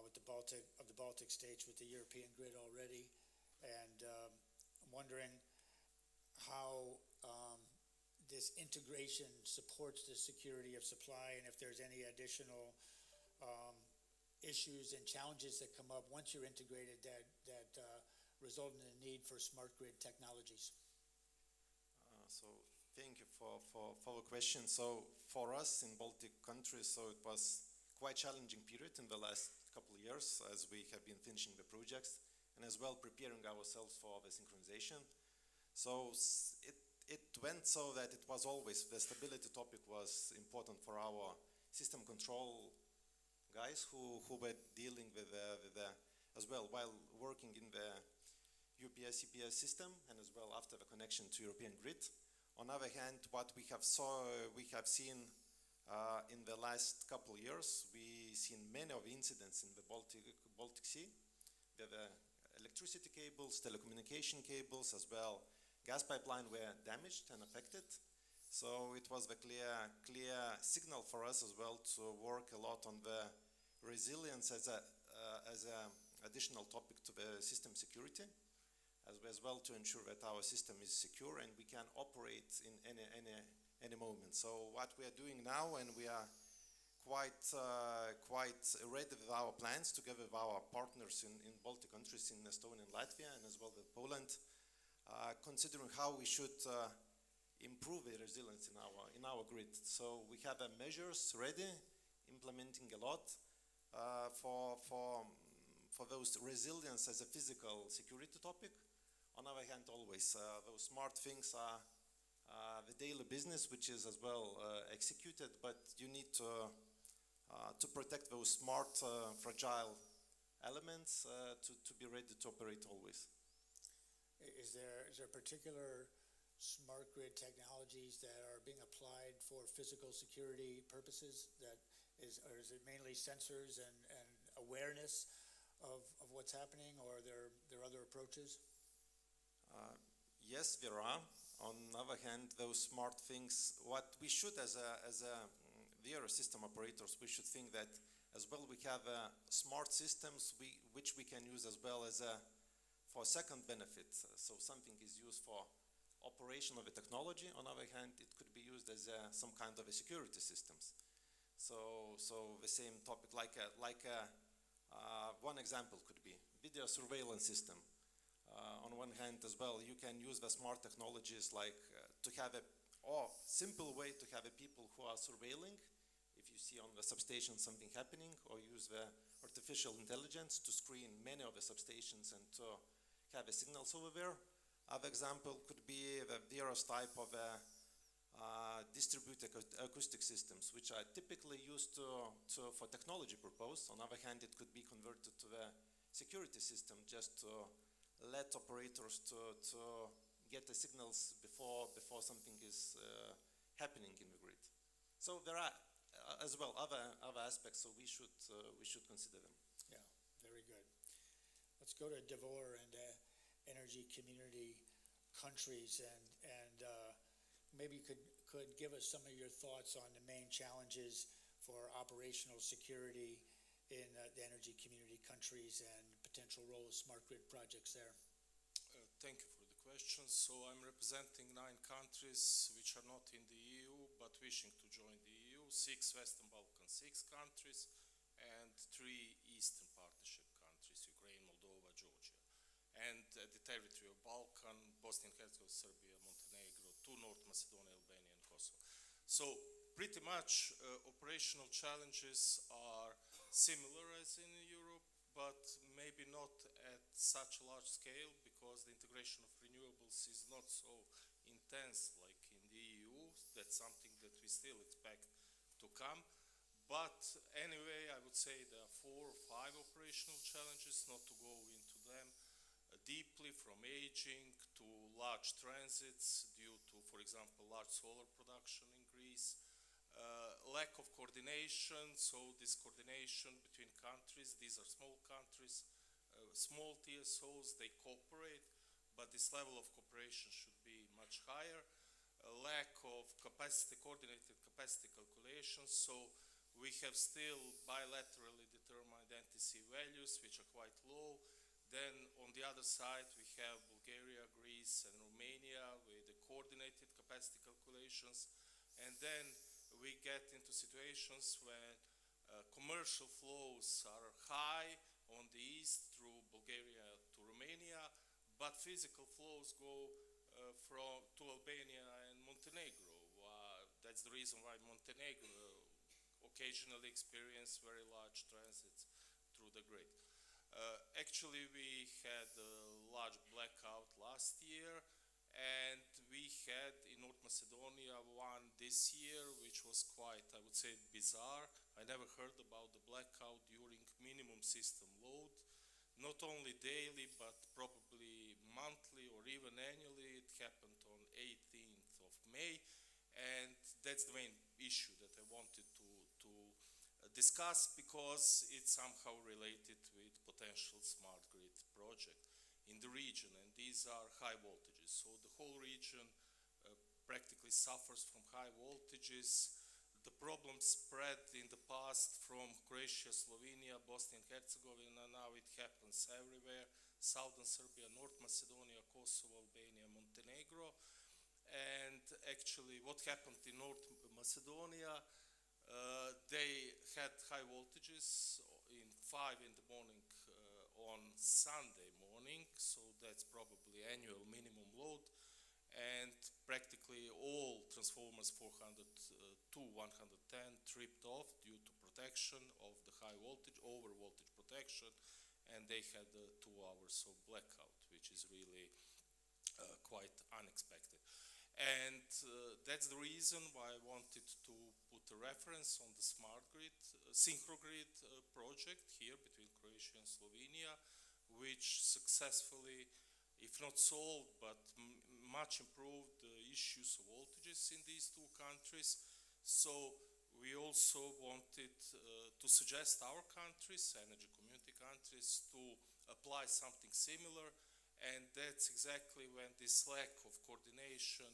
with the Baltic states with the European grid already, and I'm wondering how this this integration supports the security of supply, and if there's any additional issues and challenges that come up once you're integrated that result in the need for smart grid technologies. So thank you for the question. So for us in Baltic countries, so it was quite challenging period in the last couple of years as we have been finishing the projects and as well preparing ourselves for the synchronization. So it went so that it was always the stability topic was important for our system control guys who were dealing with the as well while working in the UPS EPS system and as well after the connection to European grid. On the other hand, what we have seen in the last couple of years, we seen many of incidents in the Baltic Sea, where the electricity cables, telecommunication cables, as well gas pipeline were damaged and affected. So it was the clear signal for us as well to work a lot on the resilience as a additional topic to the system security, as well to ensure that our system is secure and we can operate in any moment. So what we are doing now, and we are quite ready with our plans together with our partners in Baltic countries, in Estonia and Latvia, and as well with Poland, considering how we should improve the resilience in our grid. So we have measures ready, implementing a lot for those resilience as a physical security topic. On the other hand, always those smart things are the daily business, which is as well executed, but you need to protect those smart, fragile elements to be ready to operate always. Is there particular smart grid technologies that are being applied for physical security purposes? Or is it mainly sensors and awareness of what's happening, or are there other approaches? Yes, there are. On the other hand, those smart things, what we should as VR system operators, we should think that as well we have smart systems which we can use as well as for second benefit. So something is used for operation of a technology. On the other hand, it could be used as some kind of a security systems. So the same topic, one example could be video surveillance system. On one hand as well, you can use the smart technologies like to have simple way to have people who are surveilling. If you see on the substation something happening, or use the artificial intelligence to screen many of the substations and to have a signals over there. Other example could be the various type of distributed acoustic systems, which are typically used for technology purpose. On the other hand, it could be converted to the security system just to let operators to get the signals before something is happening in the grid. So there are as well other aspects, so we should consider them. Yeah, very good. Let's go to d.o.o and energy community countries, and maybe you could give us some of your thoughts on the main challenges for operational security in the energy community countries and potential role of smart grid projects there. Thank you for the question. So I'm representing 9 countries which are not in the EU but wishing to join the EU, 6 Western Balkan 6 countries, and 3 Eastern Partnership countries, Ukraine, Moldova, Georgia. And the territory of Balkan, Bosnia and Herzegovina, Serbia, Montenegro, 2 North Macedonia, Albania, and Kosovo. So pretty much operational challenges are similar as in Europe, but maybe not at such a large scale, because the integration of renewables is not so intense like in the EU. That's something that we still expect to come. But anyway, I would say there are 4 or 5 operational challenges, not to go into them deeply, from aging to large transits due to, for example, large solar production in Greece. Lack of coordination, so this coordination between countries, these are small countries, small TSOs, they cooperate, but this level of cooperation should be much higher. Lack of coordinated capacity calculations, so we have still bilaterally determined NTC values, which are quite low. Then on the other side, we have Bulgaria, Greece, and Romania with the coordinated capacity capacity calculations, and then we get into situations when commercial flows are high on the east through Bulgaria to Romania, but physical flows go to Albania and Montenegro. That's the reason why Montenegro occasionally experience very large transits through the grid. Actually, we had a large blackout last year, and we had in North Macedonia one this year, which was quite, I would say, bizarre. I never heard about the blackout during minimum system load, not only daily, but probably monthly or even annually. It happened on 18th of May, and that's the main issue that I wanted to discuss, because it's somehow related with potential smart grid project in the region, and these are high voltages. So the whole region practically suffers from high voltages. The problem spread in the past from Croatia, Slovenia, Bosnia and Herzegovina. Now it happens everywhere: Southern Serbia, North Macedonia, Kosovo, Albania, Montenegro. And actually what happened in North Macedonia, they had high voltages in 5 in the morning on Sunday morning, so that's probably annual minimum load, and practically all transformers 400 to 110 tripped off due to protection of the high voltage, over voltage protection, and they had 2 hours of blackout, which is really quite unexpected. And that's the reason why I wanted to put a reference on the smart grid, synchrogrid project here between Croatia and Slovenia, which successfully, if not solved, but much improved the issues of voltages in these 2 countries. So we also wanted to suggest our countries, energy community countries, to apply something similar. And that's exactly when this lack of coordination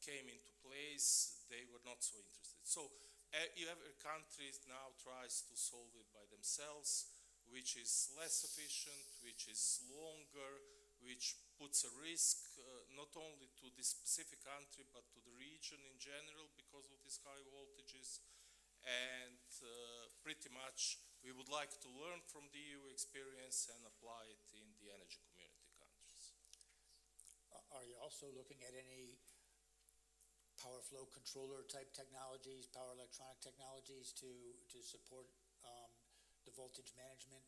came into place. They were not so interested. So every country now tries to solve it by themselves, which is less efficient, which is longer, which puts a risk not only to this specific country, but to the region in general because of these high voltages. And pretty much we would like to learn from the EU experience and apply it in the energy community countries. Are you also looking at any power flow controller type technologies, power electronic technologies to support the voltage management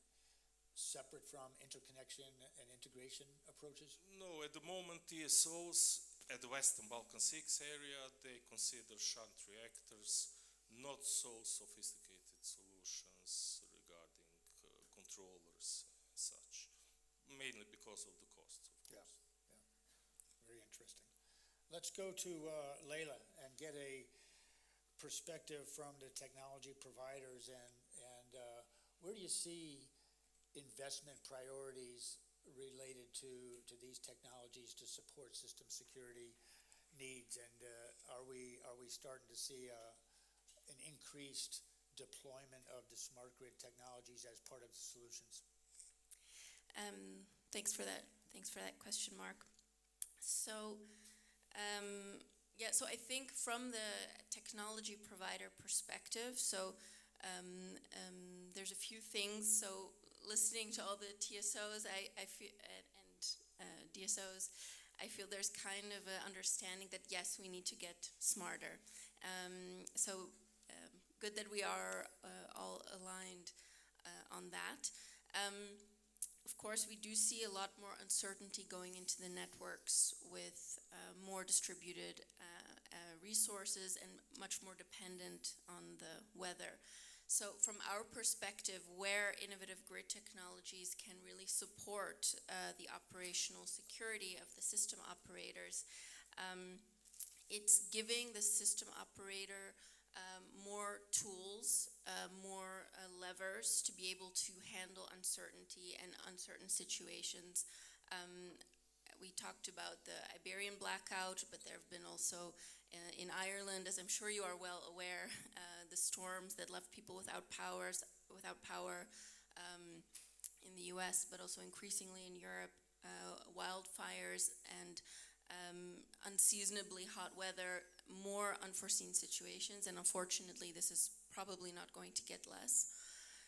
separate from interconnection and integration approaches? No, at the moment TSOs at the Western Balkan 6 area, they consider shunt reactors not so sophisticated solutions regarding controllers and such, mainly because of the costs, of course. Yeah. Very interesting. Let's go to Leila and get a perspective from the technology providers, and where do you see investment priorities related to these technologies to support system security needs, and are we starting to see an increased deployment of the smart grid technologies as part of the solutions? Thanks for that question, Mark. So so I think from the technology provider perspective, there's a few things. So listening to all the TSOs, I feel, and DSOs, I feel there's kind of an understanding that yes, we need to get smarter. Good that we are all aligned on that. Of course, we do see a lot more uncertainty going into the networks with more distributed resources and much more dependent on the weather. So from our perspective, where innovative grid technologies can really support the operational security of the system operators, it's giving the system operator more tools, more levers to be able to handle uncertainty and uncertain situations. We talked about the Iberian blackout, but there have been also in Ireland, as I'm sure you are well aware, the storms that left people without power in the US, but also increasingly in Europe, wildfires, and unseasonably hot weather, more unforeseen situations, and unfortunately this is probably not going to get less.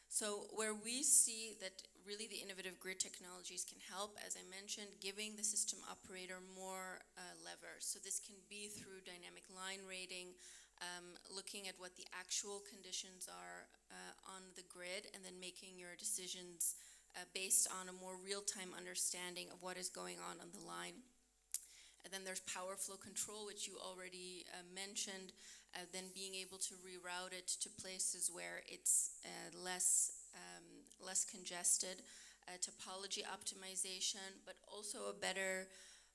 So where we see that really the innovative grid technologies can help, as I mentioned, giving the system operator more levers. So this can be through dynamic line rating, looking at what the actual conditions are on the grid, and then making your decisions based on a more real-time understanding of what is going on the line. And then there's power flow control, which you already mentioned, then being able to reroute it to places where it's less congested, topology optimization, but also a better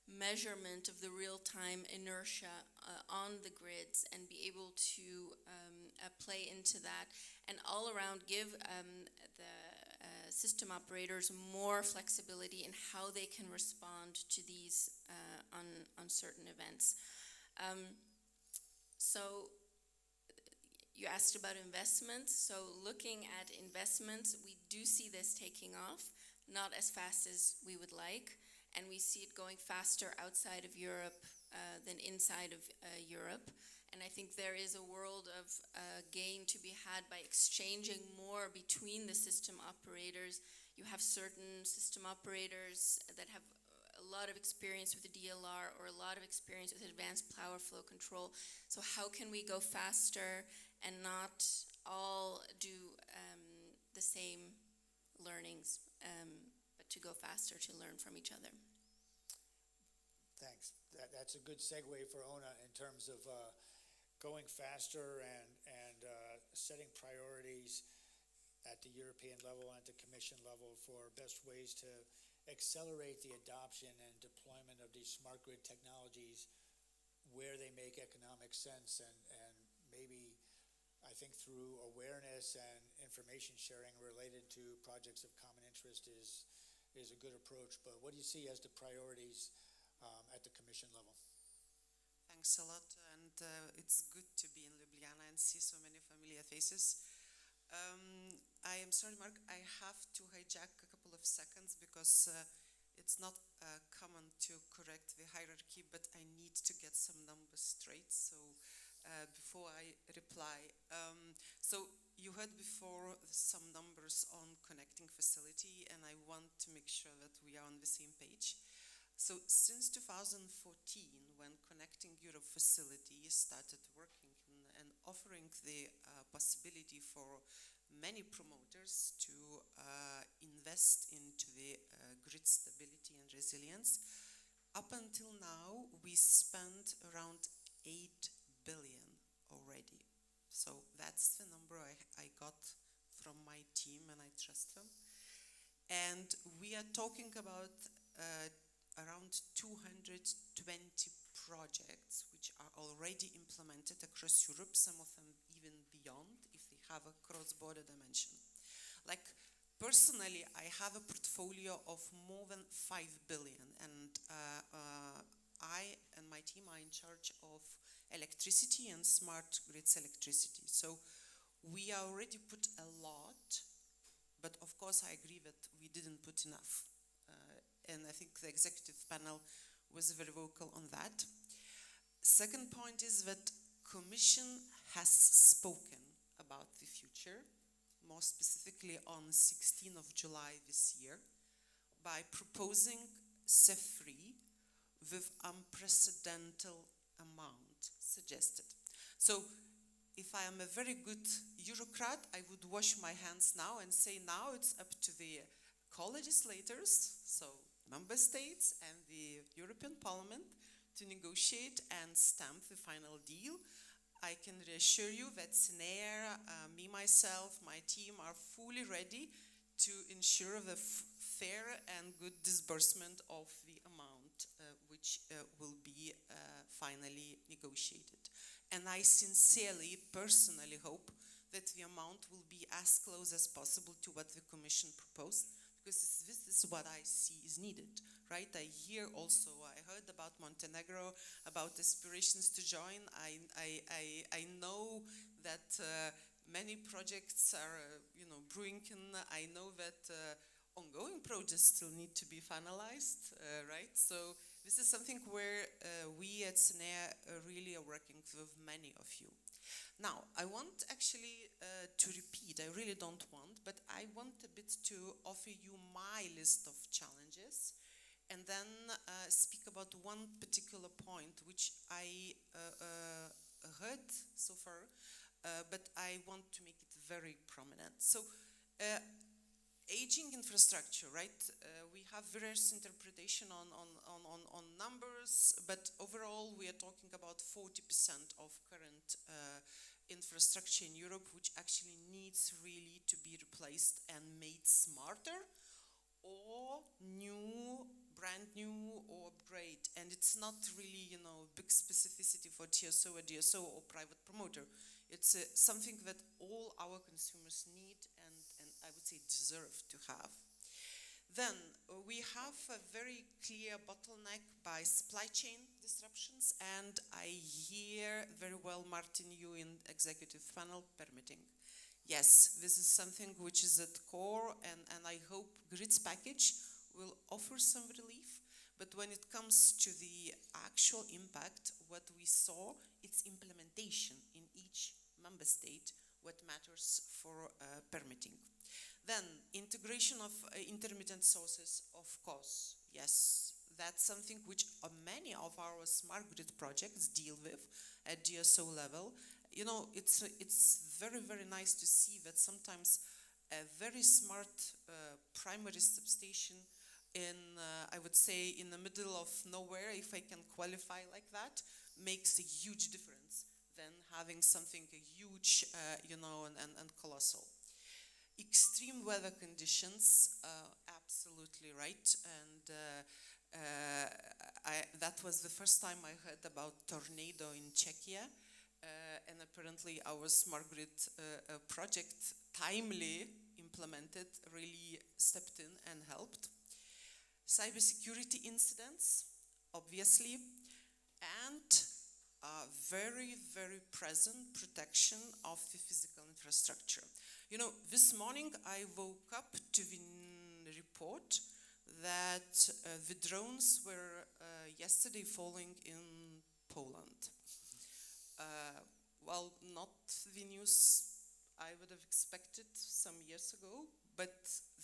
measurement of the real-time inertia on the grids and be able to play into that, and all around give the system operators more flexibility in how they can respond to these uncertain events. So you asked about investments. So looking at investments, we do see this taking off, not as fast as we would like, and we see it going faster outside of Europe than inside of Europe. And I think there is a world of gain to be had by exchanging more between the system operators. You have certain system operators that have a lot of experience with the DLR or a lot of experience with advanced power flow control. So how can we go faster and not all do the same learnings, but to go faster to learn from each other? Thanks. That's a good segue for Ona in terms of going faster and setting priorities at the European level and at the Commission level for best ways to accelerate the adoption and deployment of these smart grid technologies where they make economic sense, and maybe I think through awareness and information sharing related to projects of common interest is a good approach. But what do you see as the priorities at the Commission level? Thanks a lot, and it's good to be in Ljubljana and see so many familiar faces. I am sorry, Mark, I have to hijack a couple of seconds because it's not common to correct the hierarchy, but I need to get some numbers straight. So before I reply, so you heard before some numbers on connecting facility, and I want to make sure that we are on the same page. So since 2014, when Connecting Europe facility started working and offering the possibility for many promoters to invest into the grid stability and resilience, up until now we spent around 8 billion already. So that's the number I got from my team, and I trust them. And we are talking about around 220 projects which are already implemented across Europe, some of them even beyond if they have a cross-border dimension. Like personally, I have a portfolio of more than 5 billion, and I and my team are in charge of electricity and smart grids electricity. So we already put a lot, but of course I agree that we didn't put enough. And I think the executive panel was very vocal on that. Second point is that Commission has spoken about the future, more specifically on 16th of July this year, by proposing CEF3 with unprecedented amount suggested. So if I am a very good Eurocrat, I would wash my hands now and say now it's up to the co-legislators, so member states and the European Parliament, to negotiate and stamp the final deal. I can reassure you that SNER, me, myself, my team are fully ready to ensure the fair and good disbursement of the amount which will be finally negotiated. And I sincerely, personally hope that the amount will be as close as possible to what the Commission proposed, because this is what I see is needed, right? I hear also, I heard about Montenegro, about aspirations to join. I know that many projects are, brewing. I know that ongoing projects still need to be finalized, right? So This is something where we at SNEA really are working with many of you. Now, I want actually to repeat, I really don't want, but I want a bit to offer you my list of challenges and then speak about one particular point which I heard so far, but I want to make it very prominent. So, aging infrastructure, right? We have various interpretation on numbers, but overall we are talking about 40% of current infrastructure in Europe which actually needs really to be replaced and made smarter or new, brand new or upgrade. And it's not really, you know, big specificity for TSO or DSO or private promoter. It's something that all our consumers need and I would say deserve to have. Then we have a very clear bottleneck by supply chain disruptions, and I hear very well, Martin, you in executive panel, permitting. Yes, this is something which is at core, and I hope grids package will offer some relief. But when it comes to the actual impact, what we saw, it's implementation in each member state, what matters for permitting. Then, integration of intermittent sources, of course, yes. That's something which many of our smart grid projects deal with at DSO level. You know, it's very, very nice to see that sometimes a very smart primary substation in, I would say, in the middle of nowhere, if I can qualify like that, makes a huge difference than having something huge, you know, and colossal. Extreme weather conditions, absolutely right, and that was the first time I heard about tornado in Czechia, and apparently our smart grid project, timely implemented, really stepped in and helped. Cybersecurity incidents, obviously, and very, very present protection of the physical infrastructure. You know, this morning I woke up to the report that the drones were yesterday falling in Poland. Well, not the news I would have expected some years ago, but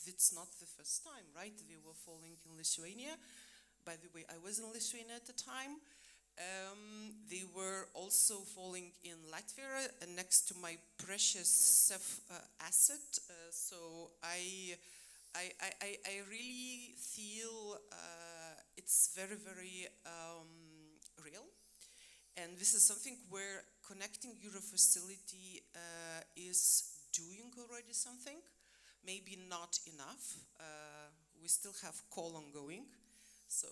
it's not the first time, right? They were falling in Lithuania. By the way, I was in Lithuania at the time. They were also falling in Latvia next to my precious SEF asset. So I really feel it's very, very real. And this is something where connecting Euro facility is doing already something. Maybe not enough. We still have call ongoing. So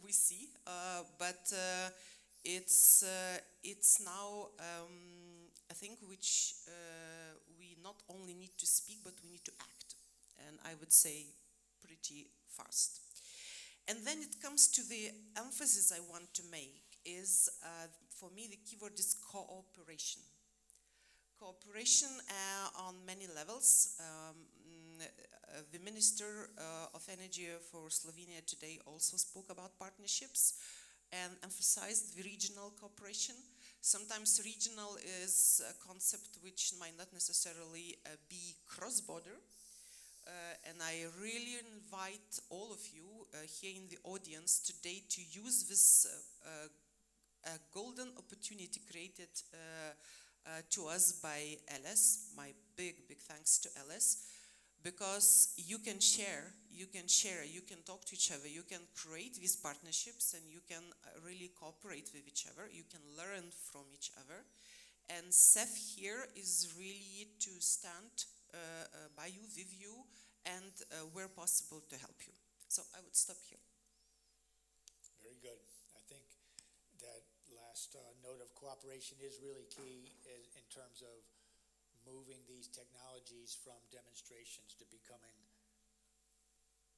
we see, but it's now a thing which we not only need to speak, but we need to act, and I would say pretty fast. And then it comes to the emphasis I want to make is, for me, the keyword is cooperation. Cooperation on many levels. The Minister of Energy for Slovenia today also spoke about partnerships and emphasized the regional cooperation. Sometimes regional is a concept which might not necessarily be cross-border. And I really invite all of you here in the audience today to use this golden opportunity created to us by LS. My big thanks to LS. Because you can share, you can talk to each other, you can create these partnerships and you can really cooperate with each other, you can learn from each other. And SEF here is really to stand by you, with you, and where possible to help you. So I would stop here. Very good. I think that last note of cooperation is really key in terms of moving these technologies from demonstrations to becoming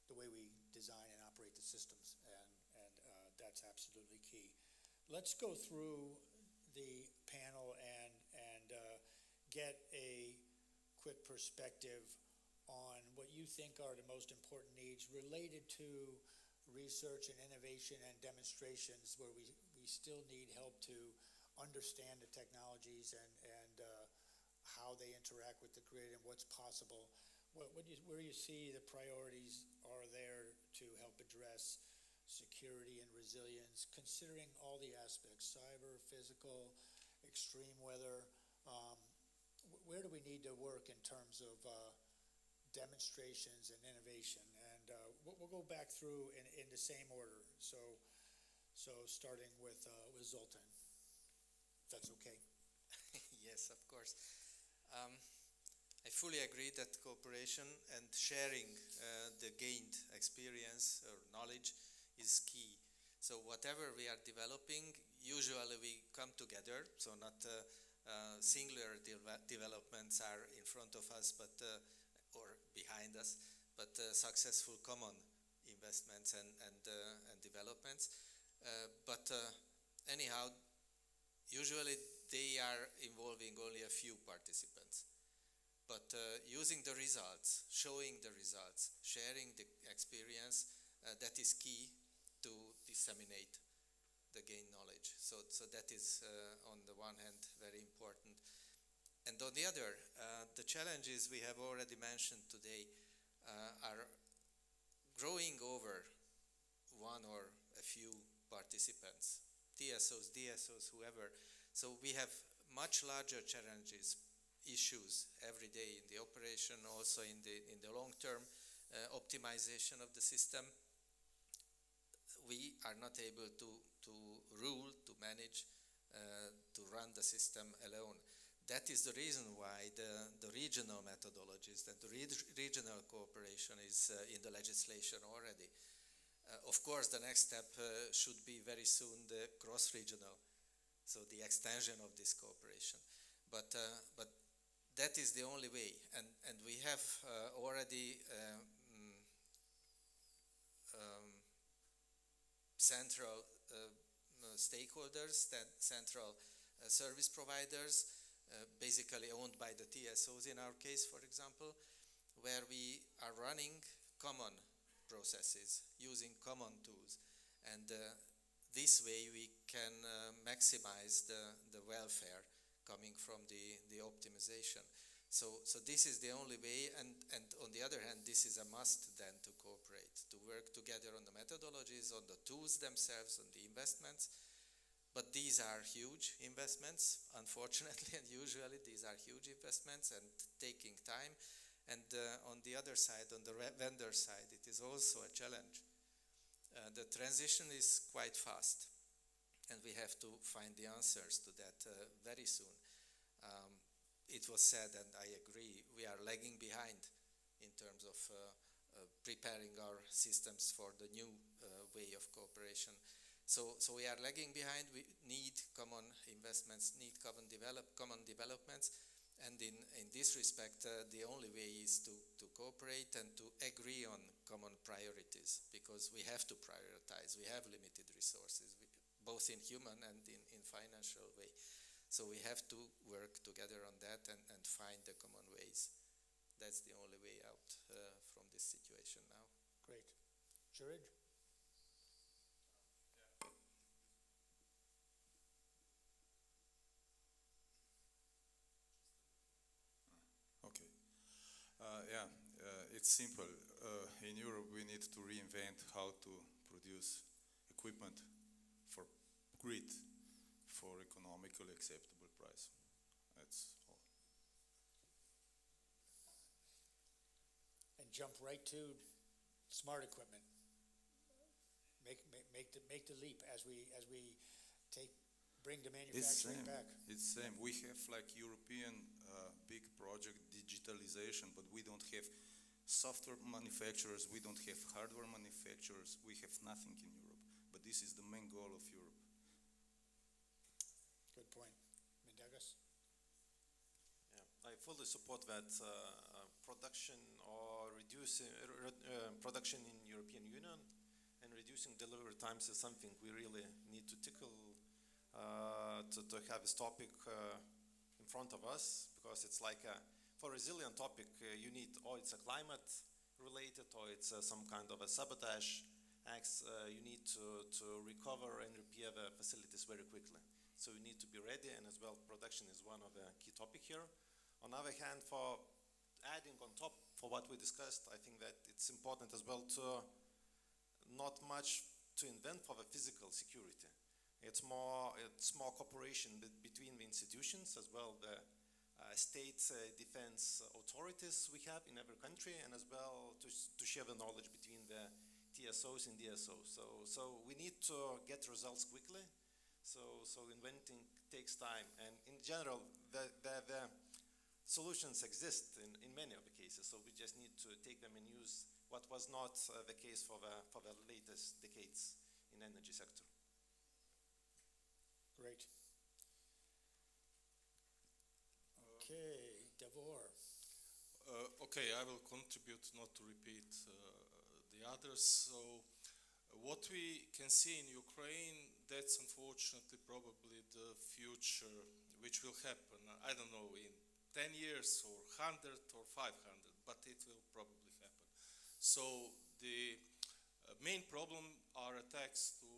the way we design and operate the systems, and that's absolutely key. Let's go through the panel and get a quick perspective on what you think are the most important needs related to research and innovation and demonstrations where we still need help to understand the technologies and how they interact with the grid and what's possible. Where you see the priorities are there to help address security and resilience, considering all the aspects, cyber, physical, extreme weather. Where do we need to work in terms of demonstrations and innovation? And we'll go back through in the same order. So starting with Zoltan, if that's okay. Yes, of course. I fully agree that cooperation and sharing the gained experience or knowledge is key. So whatever we are developing, usually we come together, so not singular developments are in front of us but or behind us, but successful common investments and developments. But anyhow, usually they are involving only a few participants. But using the results, showing the results, sharing the experience, that is key to disseminate the gained knowledge. So that is, on the one hand, very important. And on the other, the challenges we have already mentioned today are growing over one or a few participants, TSOs, DSOs, whoever. So we have much larger challenges, issues every day in the operation, also in the long-term optimization of the system. We are not able to rule, to manage, to run the system alone. That is the reason why the regional methodologies, that the regional cooperation is in the legislation already. Of course, the next step should be very soon the cross-regional, so the extension of this cooperation. But that is the only way, and we have already central stakeholders, central service providers, basically owned by the TSOs in our case, for example, where we are running common processes, using common tools, and this way we can maximize the welfare coming from the optimization. So this is the only way, and on the other hand, this is a must then to cooperate, to work together on the methodologies, on the tools themselves, on the investments. But these are huge investments, unfortunately, and usually these are huge investments and taking time. And on the other side, on the vendor side, it is also a challenge. The transition is quite fast, and we have to find the answers to that very soon. It was said, and I agree, we are lagging behind in terms of preparing our systems for the new way of cooperation. So we are lagging behind. We need common investments, need common developments, and in this respect, the only way is to cooperate and to agree on common priorities, because we have to prioritize. We have limited resources, both in human and in financial way. So we have to work together on that and find the common ways. That's the only way out from this situation now. Great. Jurid? Okay. It's simple. In Europe, we need to reinvent how to produce equipment for grid for economically acceptable price. That's all. And jump right to smart equipment. Make the leap as we bring the manufacturing back. It's same. We have like European big project digitalization, but we don't have software manufacturers, we don't have hardware manufacturers, we have nothing in Europe. But this is the main goal of Europe. Good point. Mindaugas? Yeah, I fully support that production or reducing production in European Union and reducing delivery times is something we really need to tackle, to have this topic in front of us, because it's like for a resilient topic you need, or it's a climate related, or it's some kind of a sabotage acts, you need to recover and repair the facilities very quickly. So you need to be ready, and as well, production is one of the key topic here. On the other hand, for adding on top for what we discussed, I think that it's important as well to not much to invent for the physical security. It's more cooperation between the institutions as well, the state defense authorities we have in every country, and as well to share the knowledge between the TSOs and d.o.o. So we need to get results quickly. So inventing takes time, and in general, the solutions exist in many of the cases. So we just need to take them and use what was not the case for the latest decades in energy sector. Great. Okay, Davor. Okay, I will contribute not to repeat the others. So what we can see in Ukraine, that's unfortunately probably the future which will happen. I don't know, in 10 years or 100 or 500, but it will probably happen. So the main problem are attacks to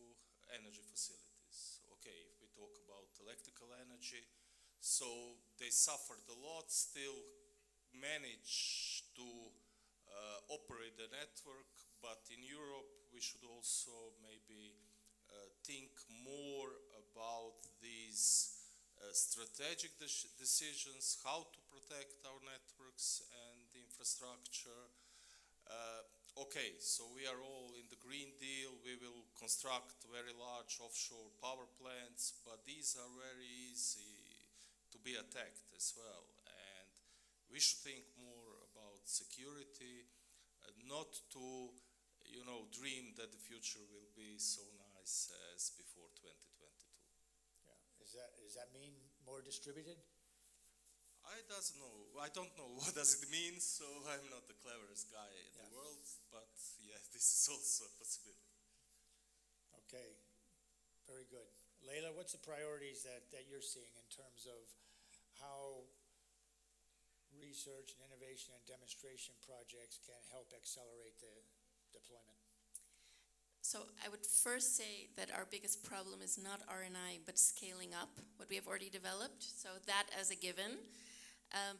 energy facilities. Okay, if we talk about electrical energy, so they suffered a lot, still manage to operate the network, but in Europe we should also maybe think more about these strategic decisions, how to protect our networks and the infrastructure. Okay, so we are all in the Green Deal, we will construct very large offshore power plants, but these are very easy to be attacked as well. And we should think more about security, not to, dream that the future will be so nice as before 2022. Yeah, does that mean more distributed? I don't know what does it mean, so I'm not the cleverest guy in the world, but yeah, this is also a possibility. Okay, very good. Leila, what's the priorities that you're seeing in terms of how research and innovation and demonstration projects can help accelerate the deployment? So I would first say that our biggest problem is not R&I, but scaling up what we have already developed. So that as a given.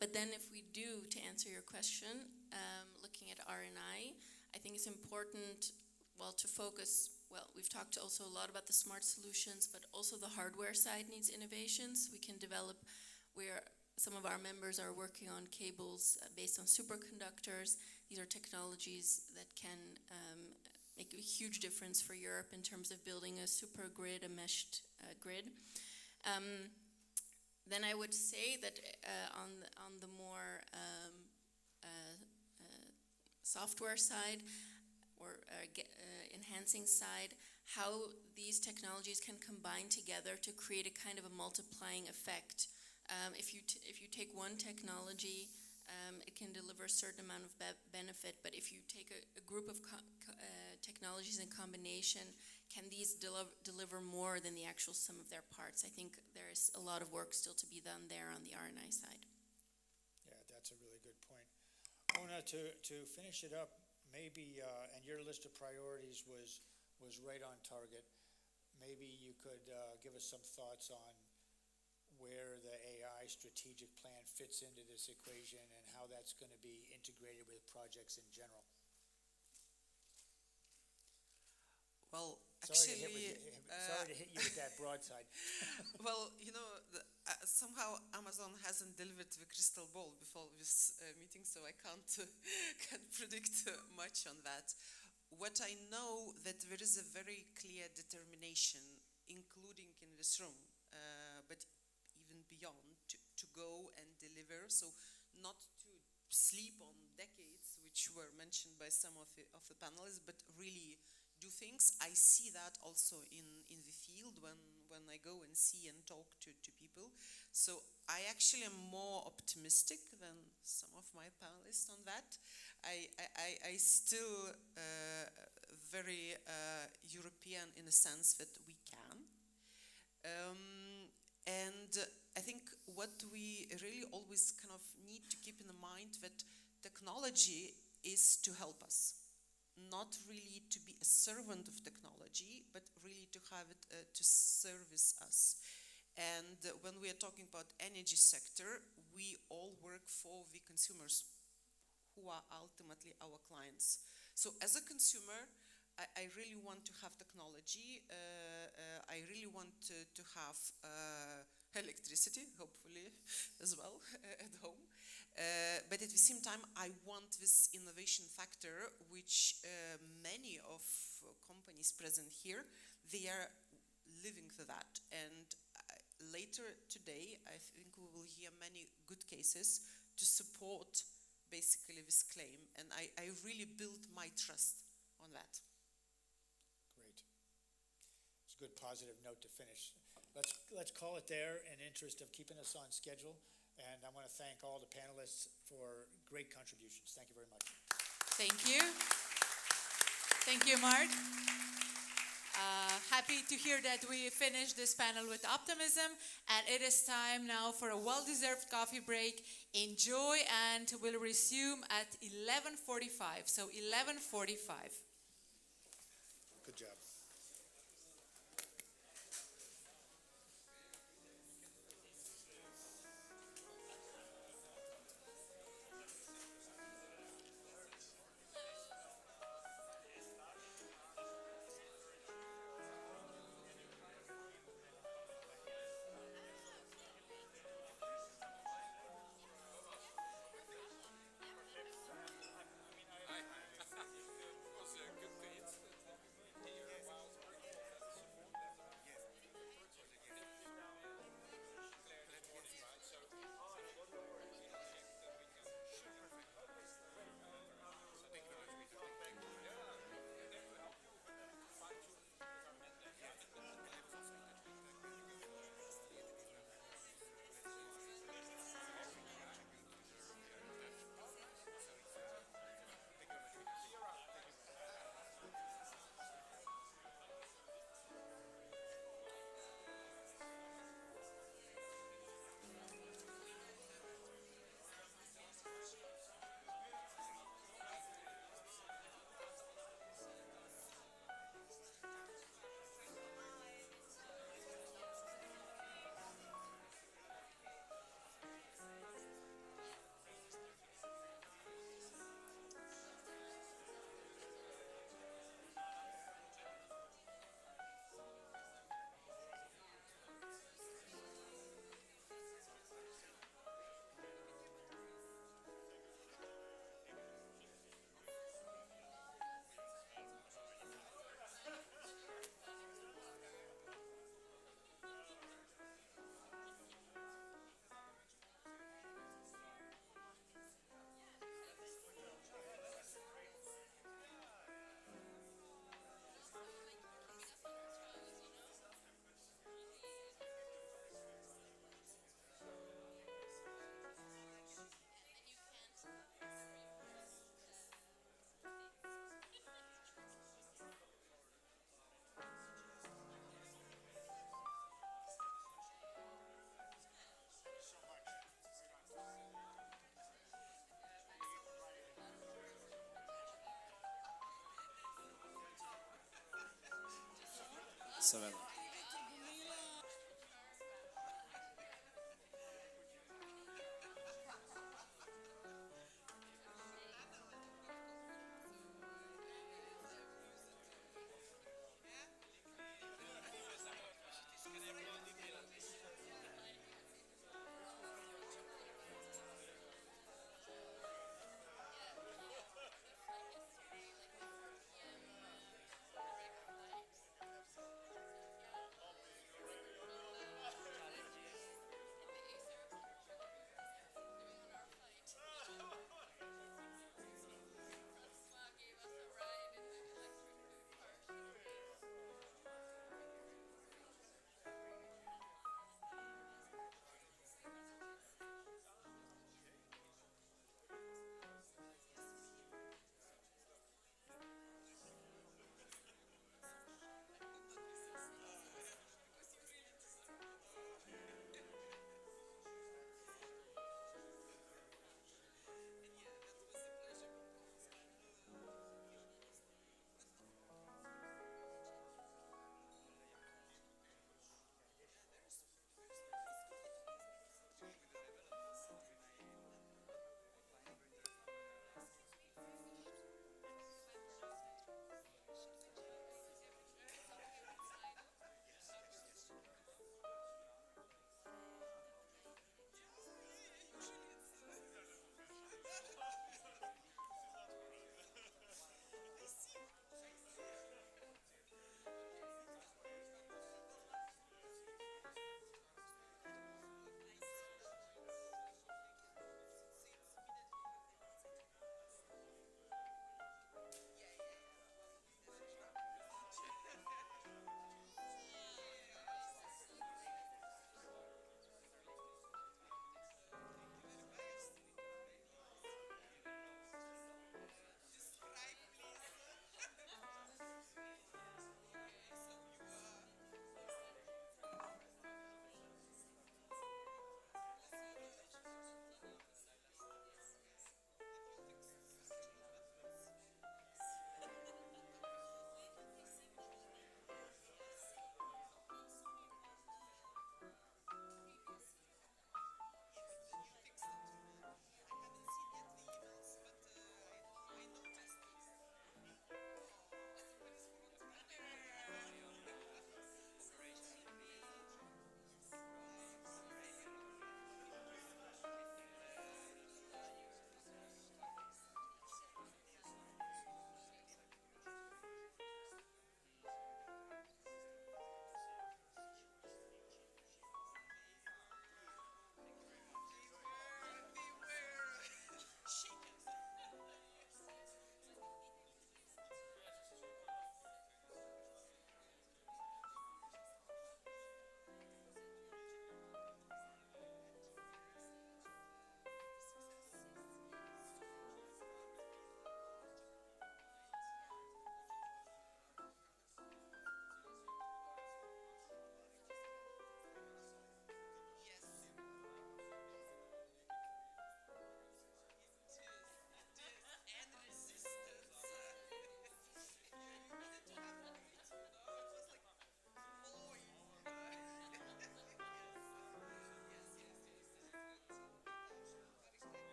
But then if we do, to answer your question, looking at R&I, I think it's important, to focus, we've talked also a lot about the smart solutions, but also the hardware side needs innovations. We can develop, some of our members are working on cables based on superconductors. These are technologies that can make a huge difference for Europe in terms of building a super grid, a meshed grid. Then I would say that on the more software side or enhancing side, how these technologies can combine together to create a kind of a multiplying effect. If you take one technology, it can deliver a certain amount of benefit, but if you take a group of technologies in combination, can these deliver more than the actual sum of their parts? I think there's a lot of work still to be done there on the R&I side. Yeah, that's a really good point. Ona, to finish it up, maybe, and your list of priorities was right on target, maybe you could give us some thoughts on where the AI strategic plan fits into this equation and how that's going to be integrated with projects in general. Well, sorry actually, to hit you with that broadside. Well, somehow Amazon hasn't delivered the crystal ball before this meeting, so I can't predict much on that. What I know that there is a very clear determination, including in this room, but even beyond, to go and deliver. So not to sleep on decades, which were mentioned by some of the panelists, but really do things. I see that also in the field when I go and see and talk to people. So I actually am more optimistic than some of my panelists on that. I still very European in the sense that we can. And I think what we really always kind of need to keep in mind that technology is to help us, not really to be a servant of technology, but really to have it to service us. And when we are talking about energy sector, we all work for the consumers, who are ultimately our clients. So as a consumer, I really want to have technology. I really want to have electricity, hopefully, as well at home. But at the same time, I want this innovation factor, which many of companies present here, they are living for that. And later today, I think we will hear many good cases to support basically this claim. And I really built my trust on that. Great. It's a good positive note to finish. Let's call it there in interest of keeping us on schedule. And I want to thank all the panelists for great contributions. Thank you very much. Thank you. Thank you, Mark. Happy to hear that we finished this panel with optimism, and it is time now for a well-deserved coffee break. Enjoy, and we'll resume at 11:45. So 11:45. Good job. Savannah.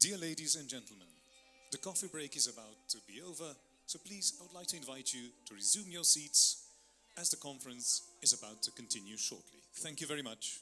Dear ladies and gentlemen, the coffee break is about to be over, so please, I would like to invite you to resume your seats as the conference is about to continue shortly. Thank you very much.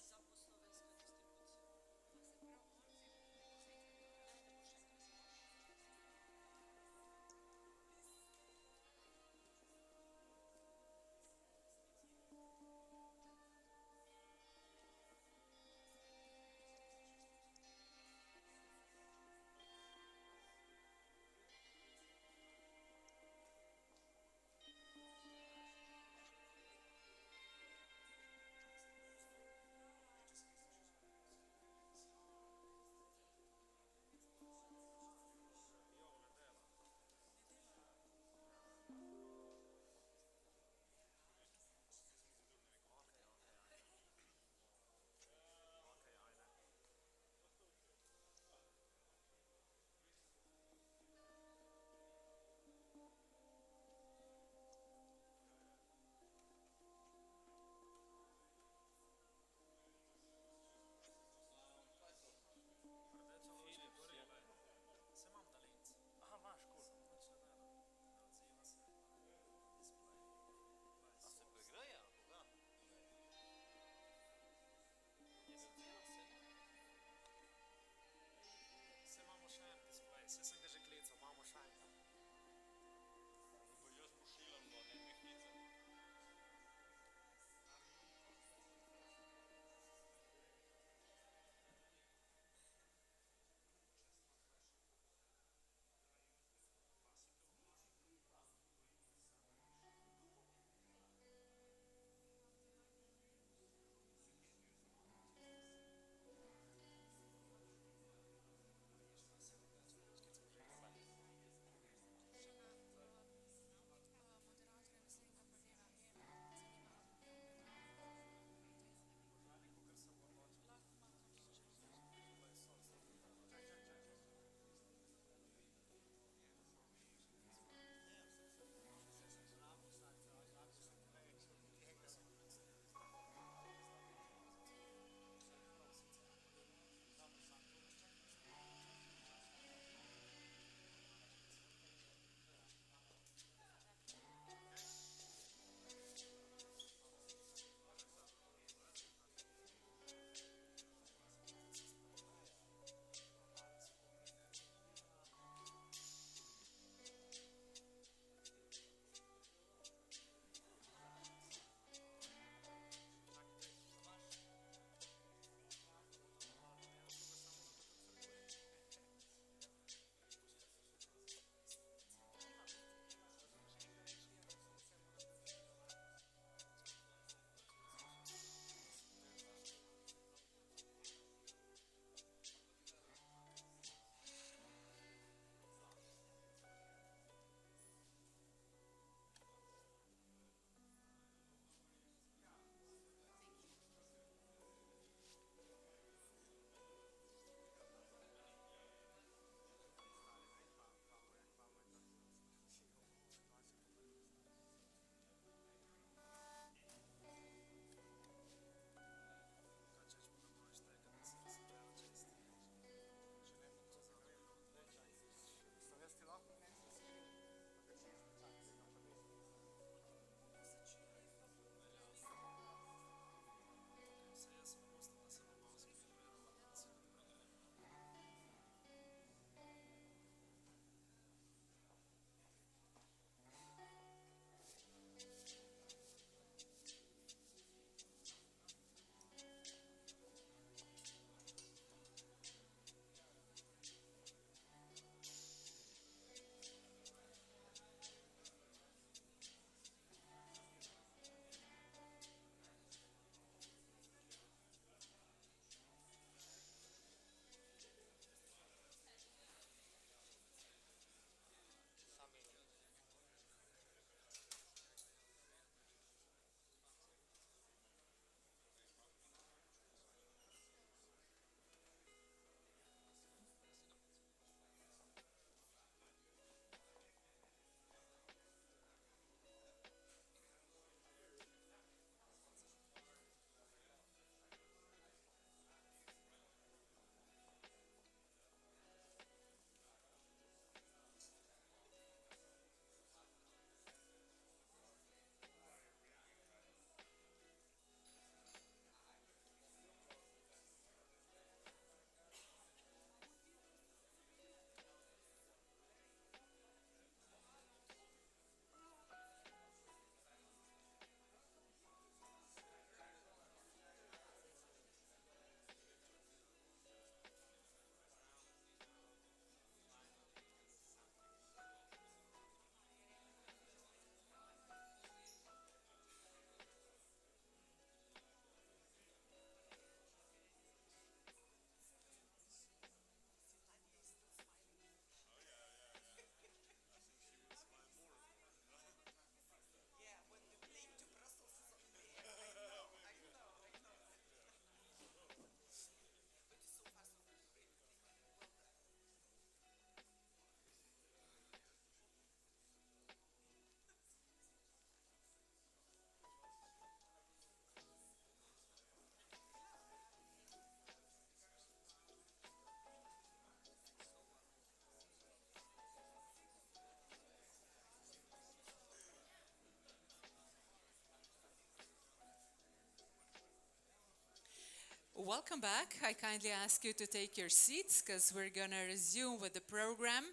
welcome back. I kindly ask you to take your seats because we're going to resume with the program.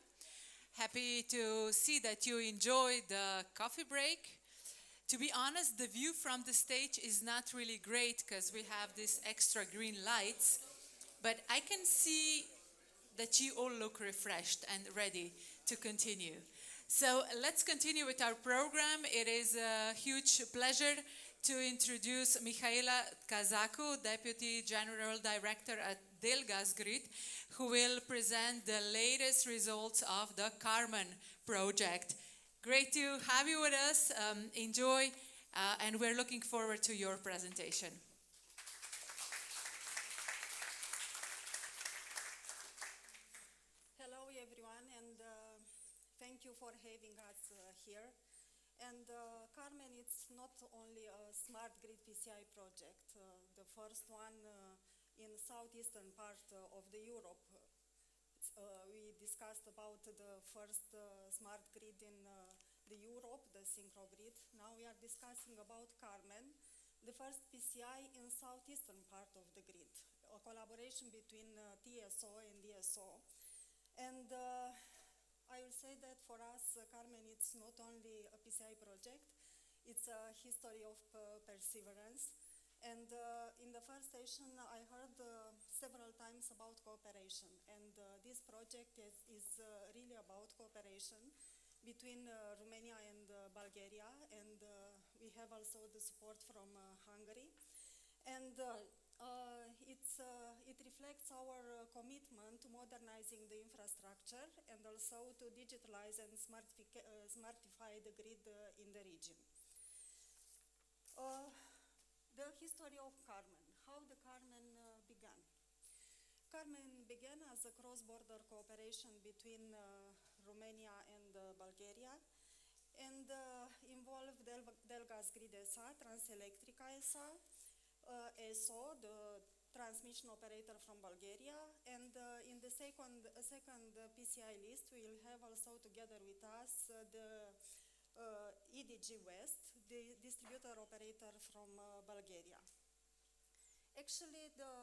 Happy to see that you enjoyed the coffee break. To be honest, the view from the stage is not really great because we have these extra green lights, but I can see that you all look refreshed and ready to continue. So let's continue with our program. It is a huge pleasure to introduce Michaela Kazaku, Deputy General Director at Delgasgrid, who will present the latest results of the Carmen project. Great to have you with us. Enjoy, and we're looking forward to your presentation. Hello, everyone, and thank you for having us here. And Carmen, it's not only a smart grid PCI project, the first one in southeastern part of the Europe. We discussed about the first smart grid in the Europe, the synchro grid. Now we are discussing about Carmen, the first PCI in southeastern part of the grid, a collaboration between TSO and d.o.o. And I will say that for us, Carmen, it's not only a PCI project, it's a history of perseverance. And in the first session, I heard several times about cooperation. And this project is really about cooperation between Romania and Bulgaria. And we have also the support from Hungary. And it reflects our commitment to modernizing the infrastructure and also to digitalize and smartify the grid in the region. The history of Carmen, how the Carmen began. Carmen began as a cross-border cooperation between Romania and Bulgaria and involved Delgasgrid S.A., Transelectrica S.A., ESO, the transmission operator from Bulgaria, and in the second PCI list we will have also together with us the EDG West, the distributor operator from Bulgaria. Actually, the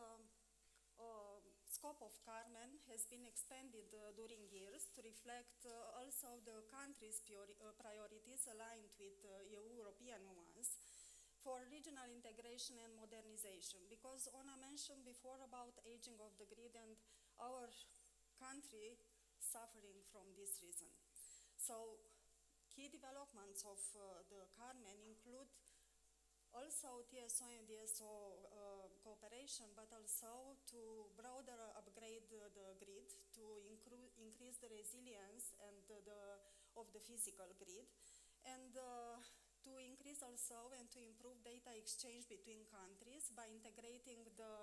scope of Carmen has been expanded during years to reflect also the country's priorities aligned with European ones for regional integration and modernization. Because Ona mentioned before about aging of the grid and our country suffering from this reason. So key developments of the Carmen include also TSO and d.o.o. cooperation, but also to broader upgrade the grid, to increase the resilience and of the physical grid, and to increase also and to improve data exchange between countries by integrating the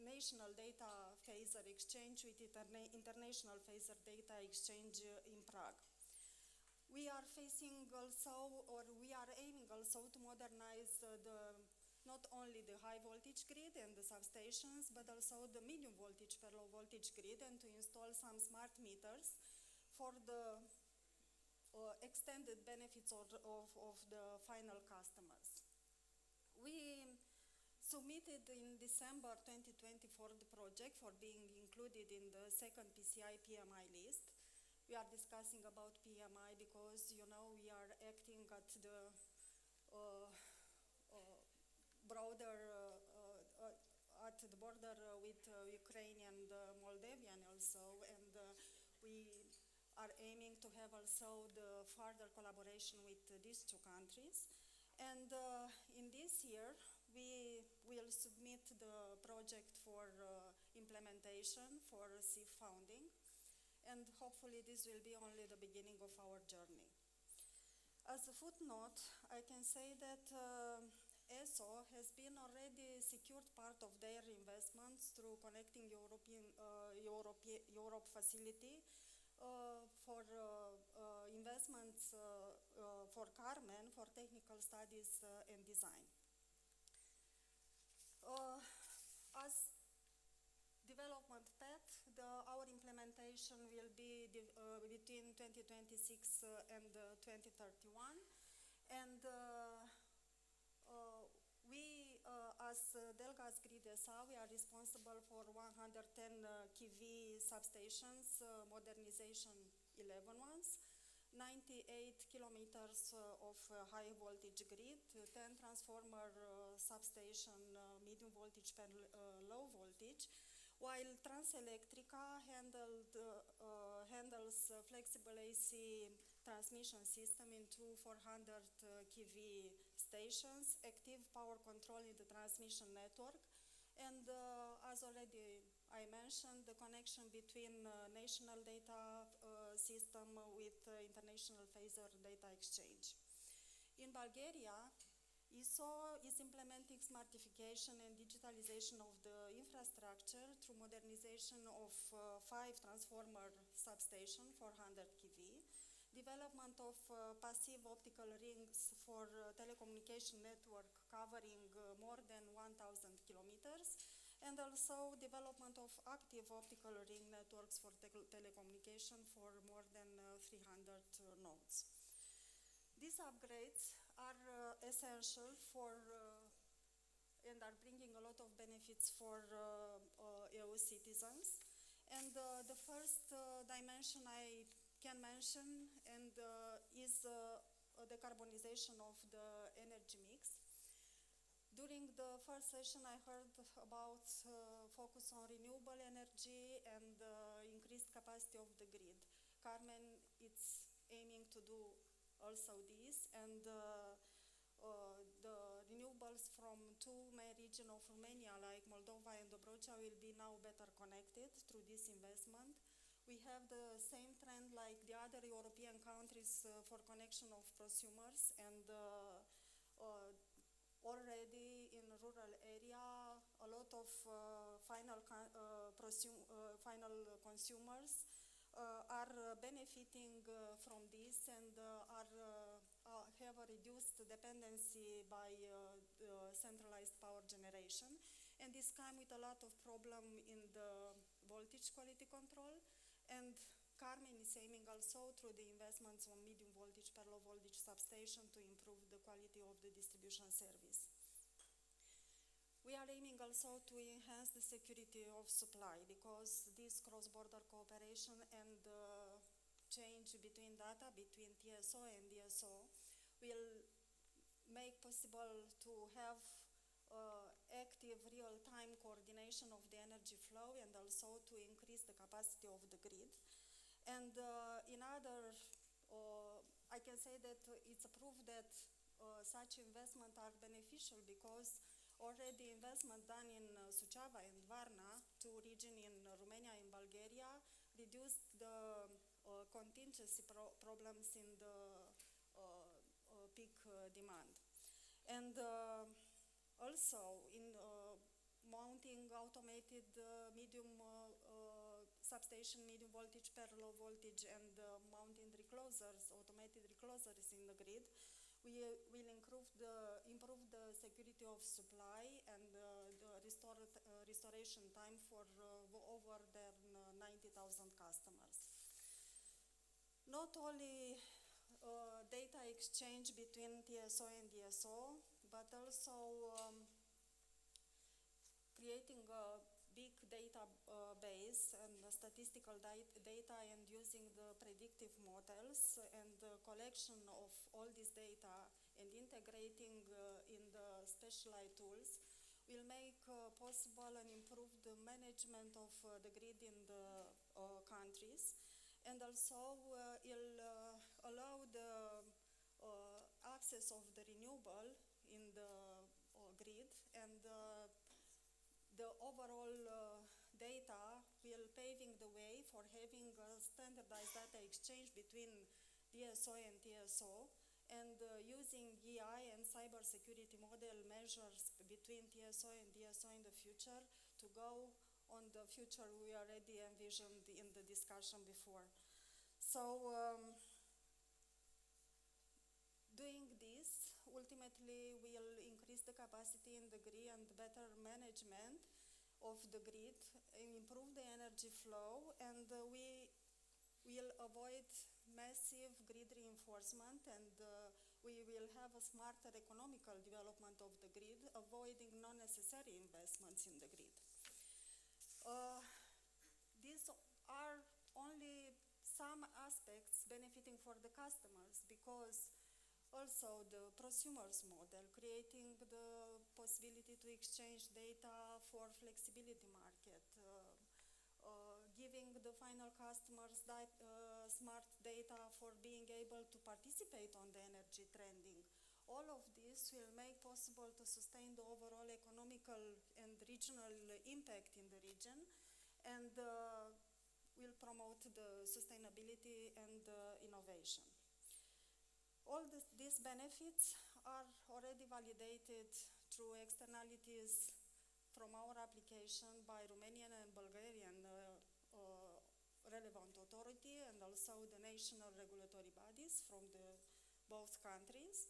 national data phaser exchange with international phaser data exchange in Prague. We are facing also, or we are aiming also to modernize not only the high voltage grid and the substations, but also the medium voltage per low voltage grid, and to install some smart meters for the extended benefits of the final customers. We submitted in December 2020 for the project for being included in the second PCI PMI list. We are discussing about PMI because, you know, we are acting at the border with Ukraine and Moldavian also, and we are aiming to have also the further collaboration with these two countries. And in this year, we will submit the project for implementation for CIF funding, and hopefully this will be only the beginning of our journey. As a footnote, I can say that ESO has been already secured part of their investments through Connecting Europe facility for investments for Carmen for technical studies and design. As development path, our implementation will be between 2026 and 2031, and we, as Delgaz Grid SA, we are responsible for 110 kV substations, modernization 11 ones, 98 kilometers of high voltage grid, 10 transformer substation medium voltage per low voltage, while Transelectrica handles flexible AC transmission system in two 400 kV stations, active power control in the transmission network, and as already I mentioned, the connection between national data system with international phaser data exchange. In Bulgaria, d.o.o is implementing smartification and digitalization of the infrastructure through modernization of 5 transformer substations, 400 kV, development of passive optical rings for telecommunication network covering more than 1,000 kilometers, and also development of active optical ring networks for telecommunication for more than 300 nodes. These upgrades are essential for and are bringing a lot of benefits for EU citizens. And the first dimension I can mention is a decarbonization of the energy mix. During the first session, I heard about focus on renewable energy and increased capacity of the grid. Carmen is aiming to do also this, and the renewables from two main regions of Romania, like Moldova and Dobrogea, will be now better connected through this investment. We have the same trend like the other European countries for connection of prosumers, and already in rural area, a lot of final consumers are benefiting from this and have a reduced dependency by centralized power generation. And this comes with a lot of problem in the voltage quality control. And Carmen is aiming also through the investments on medium voltage per low voltage substation to improve the quality of the distribution service. We are aiming also to enhance the security of supply, because this cross-border cooperation and change between data between d.o.o and d.o.o will make possible to have active real-time coordination of the energy flow, and also to increase the capacity of the grid. And in other, I can say that it's a proof that such investments are beneficial, because already investment done in Suceava and Varna, two regions in Romania and Bulgaria, reduced the contingency problems in the peak demand. And also in mounting automated medium substation, medium voltage per low voltage, and mounting reclosers, automated reclosers in the grid, we will improve the security of supply and the restoration time for over 90,000 customers. Not only data exchange between d.o.o and d.o.o, but also creating a big data base and statistical data, and using the predictive models and the collection of all this data and integrating in the specialized tools will make possible and improve the management of the grid in the countries, and also will allow the access of the renewable in the grid, and the overall data will paving the way for having a standardized data exchange between d.o.o and d.o.o, and using EI and cybersecurity model measures between d.o.o and d.o.o in the future to go on the future we already envisioned in the discussion before. So doing this ultimately will increase the capacity in the grid and better management of the grid, improve the energy flow, and we will avoid massive grid reinforcement, and we will have a smarter economical development of the grid, avoiding non-necessary investments in the grid. These are only some aspects benefiting for the customers, because also the prosumers model, creating the possibility to exchange data for flexibility market, giving the final customers smart data for being able to participate on the energy trending. All of this will make possible to sustain the overall economical and regional impact in the region, and will promote the sustainability and innovation. All these benefits are already validated through externalities from our application by Romanian and Bulgarian relevant authority, and also the national regulatory bodies from both countries,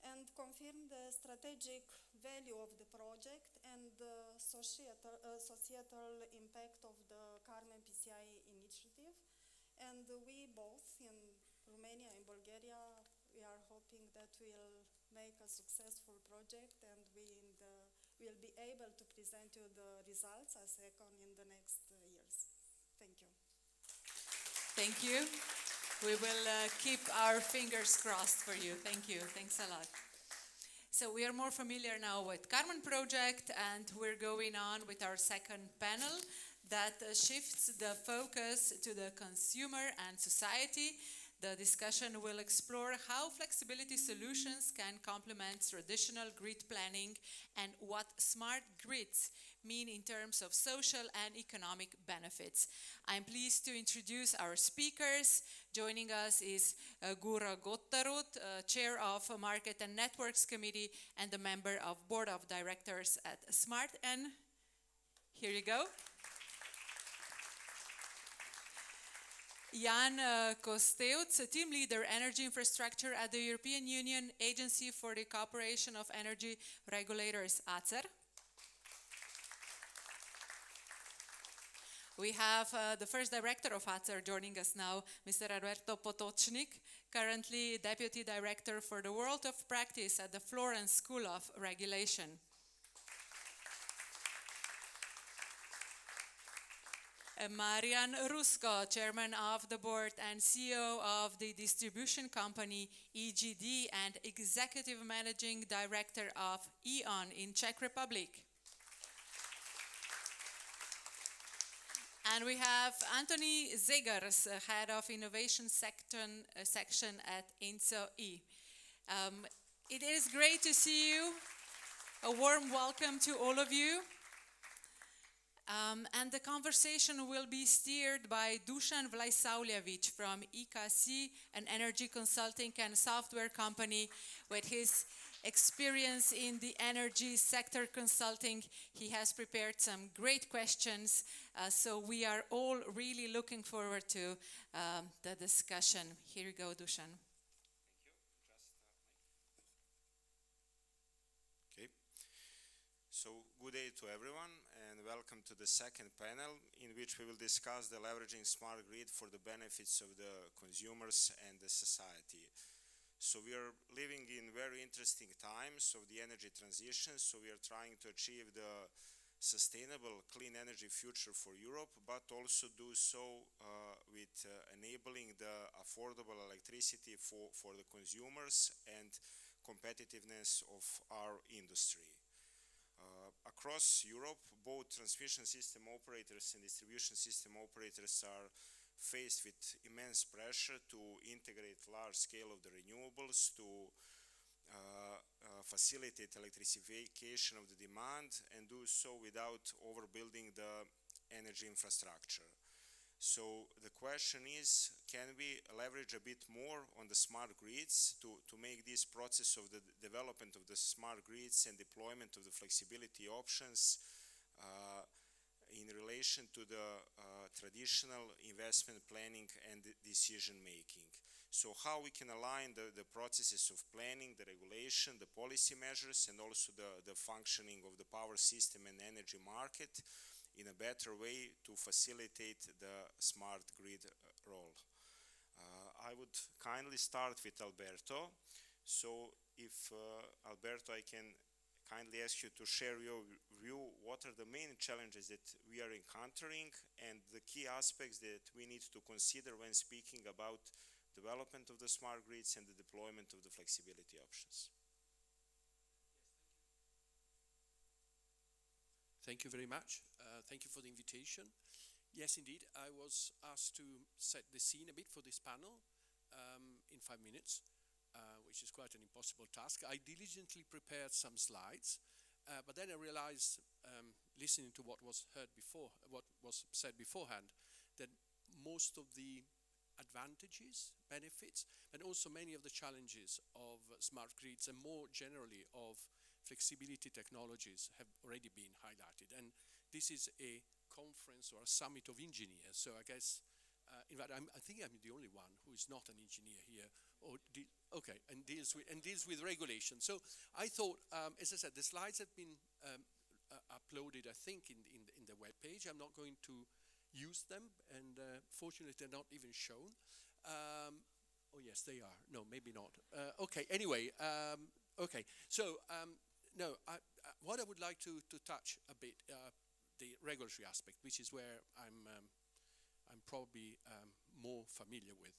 and confirm the strategic value of the project and the societal impact of the Carmen PCI initiative. And we both in Romania and Bulgaria, we are hoping that we'll make a successful project, and we'll be able to present you the results as ECON in the next years. Thank you. Thank you. We will keep our fingers crossed for you. Thank you. Thanks a lot. So we are more familiar now with Carmen project, and we're going on with our second panel that shifts the focus to the consumer and society. The discussion will explore how flexibility solutions can complement traditional grid planning and what smart grids mean in terms of social and economic benefits. I'm pleased to introduce our speakers. Joining us is Gura Gottarut, Chair of Market and Networks Committee and a member of Board of Directors at Smart. And here you go. Jan Kosteuț, Team Leader Energy Infrastructure at the European Union Agency for the Cooperation of Energy Regulators, ACER. We have the first director of ACER joining us now, Mr. Alberto Potocnik, currently Deputy Director for the World of Practice at the Florence School of Regulation. Marian Rusko, Chairman of the Board and CEO of the distribution company EGD and Executive Managing Director of E.ON in Czech Republic. And we have Anthony Zegers, Head of Innovation Section at INSO-E. It is great to see you. A warm welcome to all of you. And the conversation will be steered by Dusan Vlaisaulievich from EKC, an energy consulting and software company. With his experience in the energy sector consulting, he has prepared some great questions. So we are all really looking forward to the discussion. Here you go, Dusan. Okay. So good day to everyone, and welcome to the second panel, in which we will discuss the leveraging smart grid for the benefits of the consumers and the society. So we are living in very interesting times of the energy transition, so we are trying to achieve the sustainable clean energy future for Europe, but also do so with enabling the affordable electricity for the consumers and competitiveness of our industry. Across Europe, both transmission system operators and distribution system operators are faced with immense pressure to integrate large scale of the renewables, to facilitate electrification of the demand, and do so without overbuilding the energy infrastructure. So the question is, can we leverage a bit more on the smart grids to make this process of the development of the smart grids and deployment of the flexibility options in relation to the traditional investment planning and decision making? So how we can align the processes of planning, the regulation, the policy measures, and also the functioning of the power system and energy market in a better way to facilitate the smart grid role. I would kindly start with Alberto. So if Alberto, I can kindly ask you to share your view. What are the main challenges that we are encountering and the key aspects that we need to consider when speaking about development of the smart grids and the deployment of the flexibility options? Thank you very much. Thank you for the invitation. Yes, indeed, I was asked to set the scene a bit for this panel in 5 minutes, which is quite an impossible task. I diligently prepared some slides, but then I realized, listening to what was said beforehand, that most of the advantages, benefits, and also many of the challenges of smart grids and more generally of flexibility technologies have already been highlighted. And this is a conference or a summit of engineers, so I guess, in fact, I think I'm the only one who is not an engineer here, and deals with regulation. So I thought, as I said, the slides have been uploaded, I think, in the web page. I'm not going to use them, and fortunately, they're not even shown. Oh yes, they are. No, maybe not. Okay. Anyway, okay. So no, what I would like to touch a bit the regulatory aspect, which is where I'm probably more familiar with.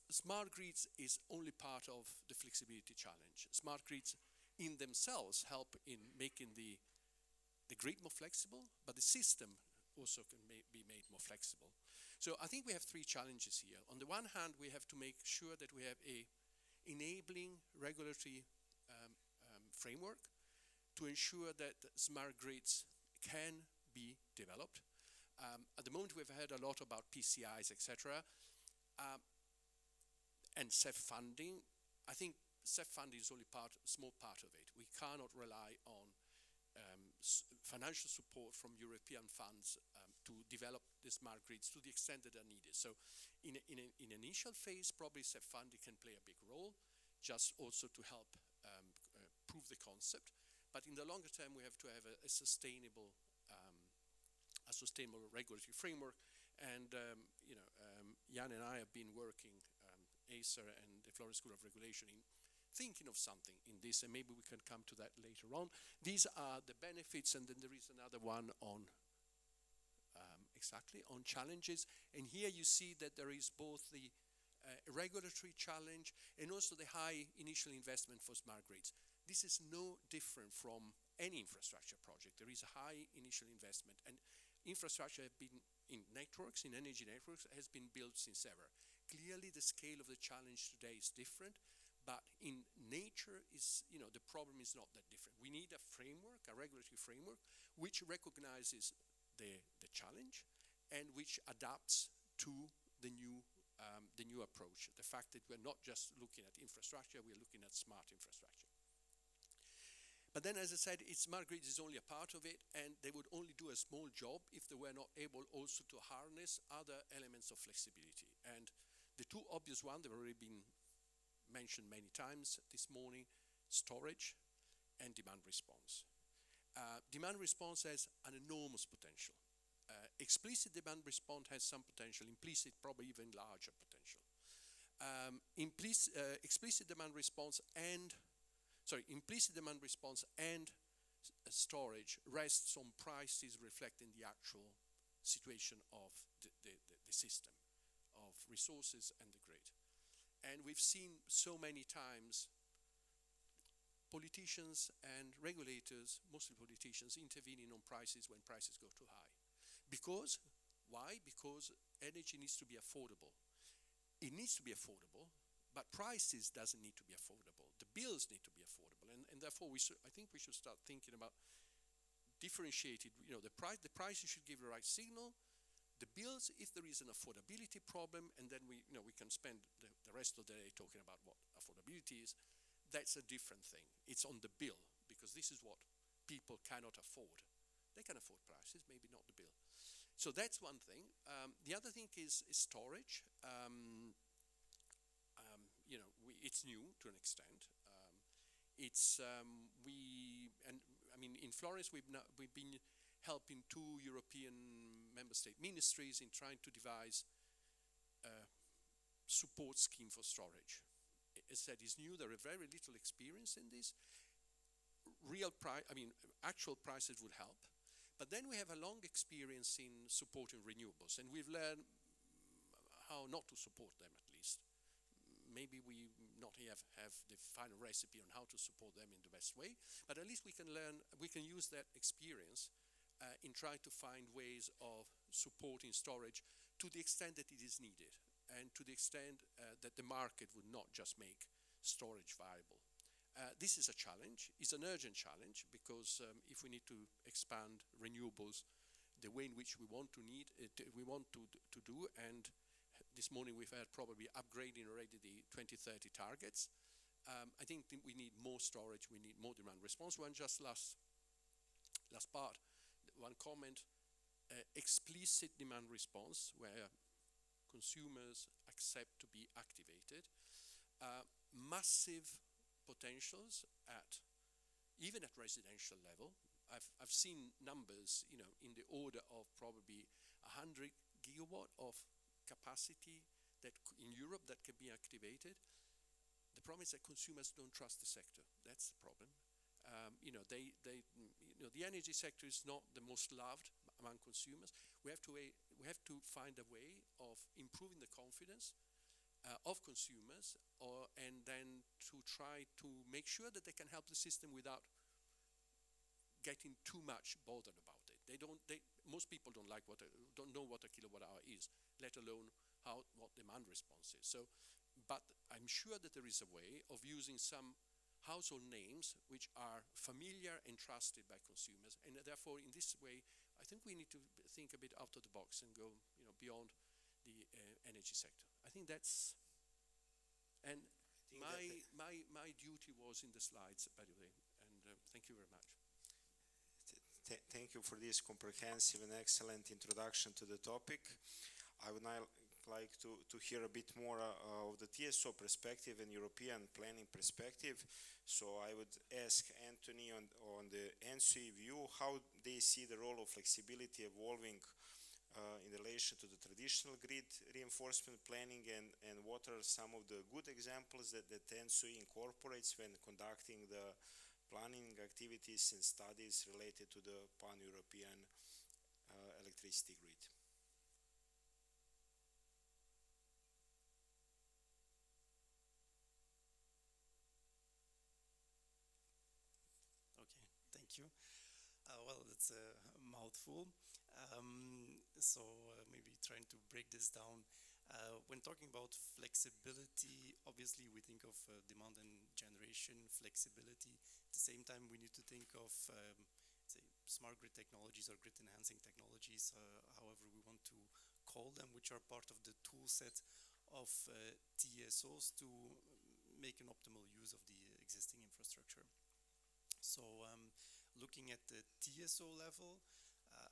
Smart grids is only part of the flexibility challenge. Smart grids in themselves help in making the grid more flexible, but the system also can be made more flexible. So I think we have three challenges here. On the one hand, we have to make sure that we have a enabling regulatory framework to ensure that smart grids can be developed. At the moment, we've heard a lot about PCIs, etc., and CEF funding. I think CEF funding is only a small part of it. We cannot rely on financial support from European funds to develop the smart grids to the extent that are needed. So in an initial phase, probably CEF funding can play a big role, just also to help prove the concept. But in the longer term, we have to have a sustainable regulatory framework. And Jan and I have been working, Acer and the Florence School of Regulation, in thinking of something in this, and maybe we can come to that later on. These are the benefits, and then there is another one on on challenges. And here you see that there is both the regulatory challenge and also the high initial investment for smart grids. This is no different from any infrastructure project. There is a high initial investment, and infrastructure have been in networks, in energy networks, has been built since ever. Clearly, the scale of the challenge today is different, but in nature, the problem is not that different. We need a framework, a regulatory framework, which recognizes the challenge and which adapts to the new approach. The fact that we're not just looking at infrastructure, we're looking at smart infrastructure. But then, as I said, smart grids is only a part of it, and they would only do a small job if they were not able also to harness other elements of flexibility. And the two obvious ones, they've already been mentioned many times this morning: storage and demand response. Demand response has an enormous potential. Explicit demand response has some potential, implicit probably even larger potential. Implicit demand response and storage rests on prices reflecting the actual situation of the system of resources and the grid. And we've seen so many times politicians and regulators, mostly politicians, intervening on prices when prices go too high. Because, why? Because energy needs to be affordable. It needs to be affordable, but prices doesn't need to be affordable. The bills need to be affordable, and therefore I think we should start thinking about differentiated. The prices should give the right signal. The bills, if there is an affordability problem, and then we can spend the rest of the day talking about what affordability is. That's a different thing. It's on the bill, because this is what people cannot afford. They can afford prices, maybe not the bill. So that's one thing. The other thing is storage. It's new to an extent. In Florence, we've been helping 2 European member state ministries in trying to devise a support scheme for storage. as I said, is new. There are very little experience in this. Actual prices would help. But then we have a long experience in supporting renewables, and we've learned how not to support them, at least. Maybe we not have the final recipe on how to support them in the best way, but at least we can use that experience in trying to find ways of supporting storage to the extent that it is needed, and to the extent that the market would not just make storage viable. This is a challenge. It's an urgent challenge, because if we need to expand renewables the way in which we want to do, and this morning we've had probably upgrading already the 2030 targets. I think we need more storage, we need more demand response. Last part, one comment, explicit demand response, where consumers accept to be activated. Massive potentials even at residential level. I've seen numbers, in the order of probably 100 gigawatt of capacity that in Europe that can be activated. The problem is that consumers don't trust the sector. That's the problem. The energy sector is not the most loved among consumers. We have to find a way of improving the confidence of consumers, and then to try to make sure that they can help the system without getting too much bothered about it. Most people don't know what a kilowatt hour is, let alone what demand response is. But I'm sure that there is a way of using some household names which are familiar and trusted by consumers, and therefore in this way I think we need to think a bit out of the box and go beyond the energy sector. I think that's, and my duty was in the slides, by the way, and thank you very much. Thank you for this comprehensive and excellent introduction to the topic. I would now like to hear a bit more of the TSO perspective and European planning perspective. So I would ask Anthony on the NSOE view, how they see the role of flexibility evolving in relation to the traditional grid reinforcement planning, and what are some of the good examples that NSOE incorporates when conducting the planning activities and studies related to the pan-European electricity grid. Okay, thank you. Well, that's a mouthful. Maybe trying to break this down. When talking about flexibility, obviously we think of demand and generation flexibility. At the same time, we need to think of, say, smart grid technologies or grid enhancing technologies, however we want to call them, which are part of the tool set of TSOs to make an optimal use of the existing infrastructure. So looking at the TSO level,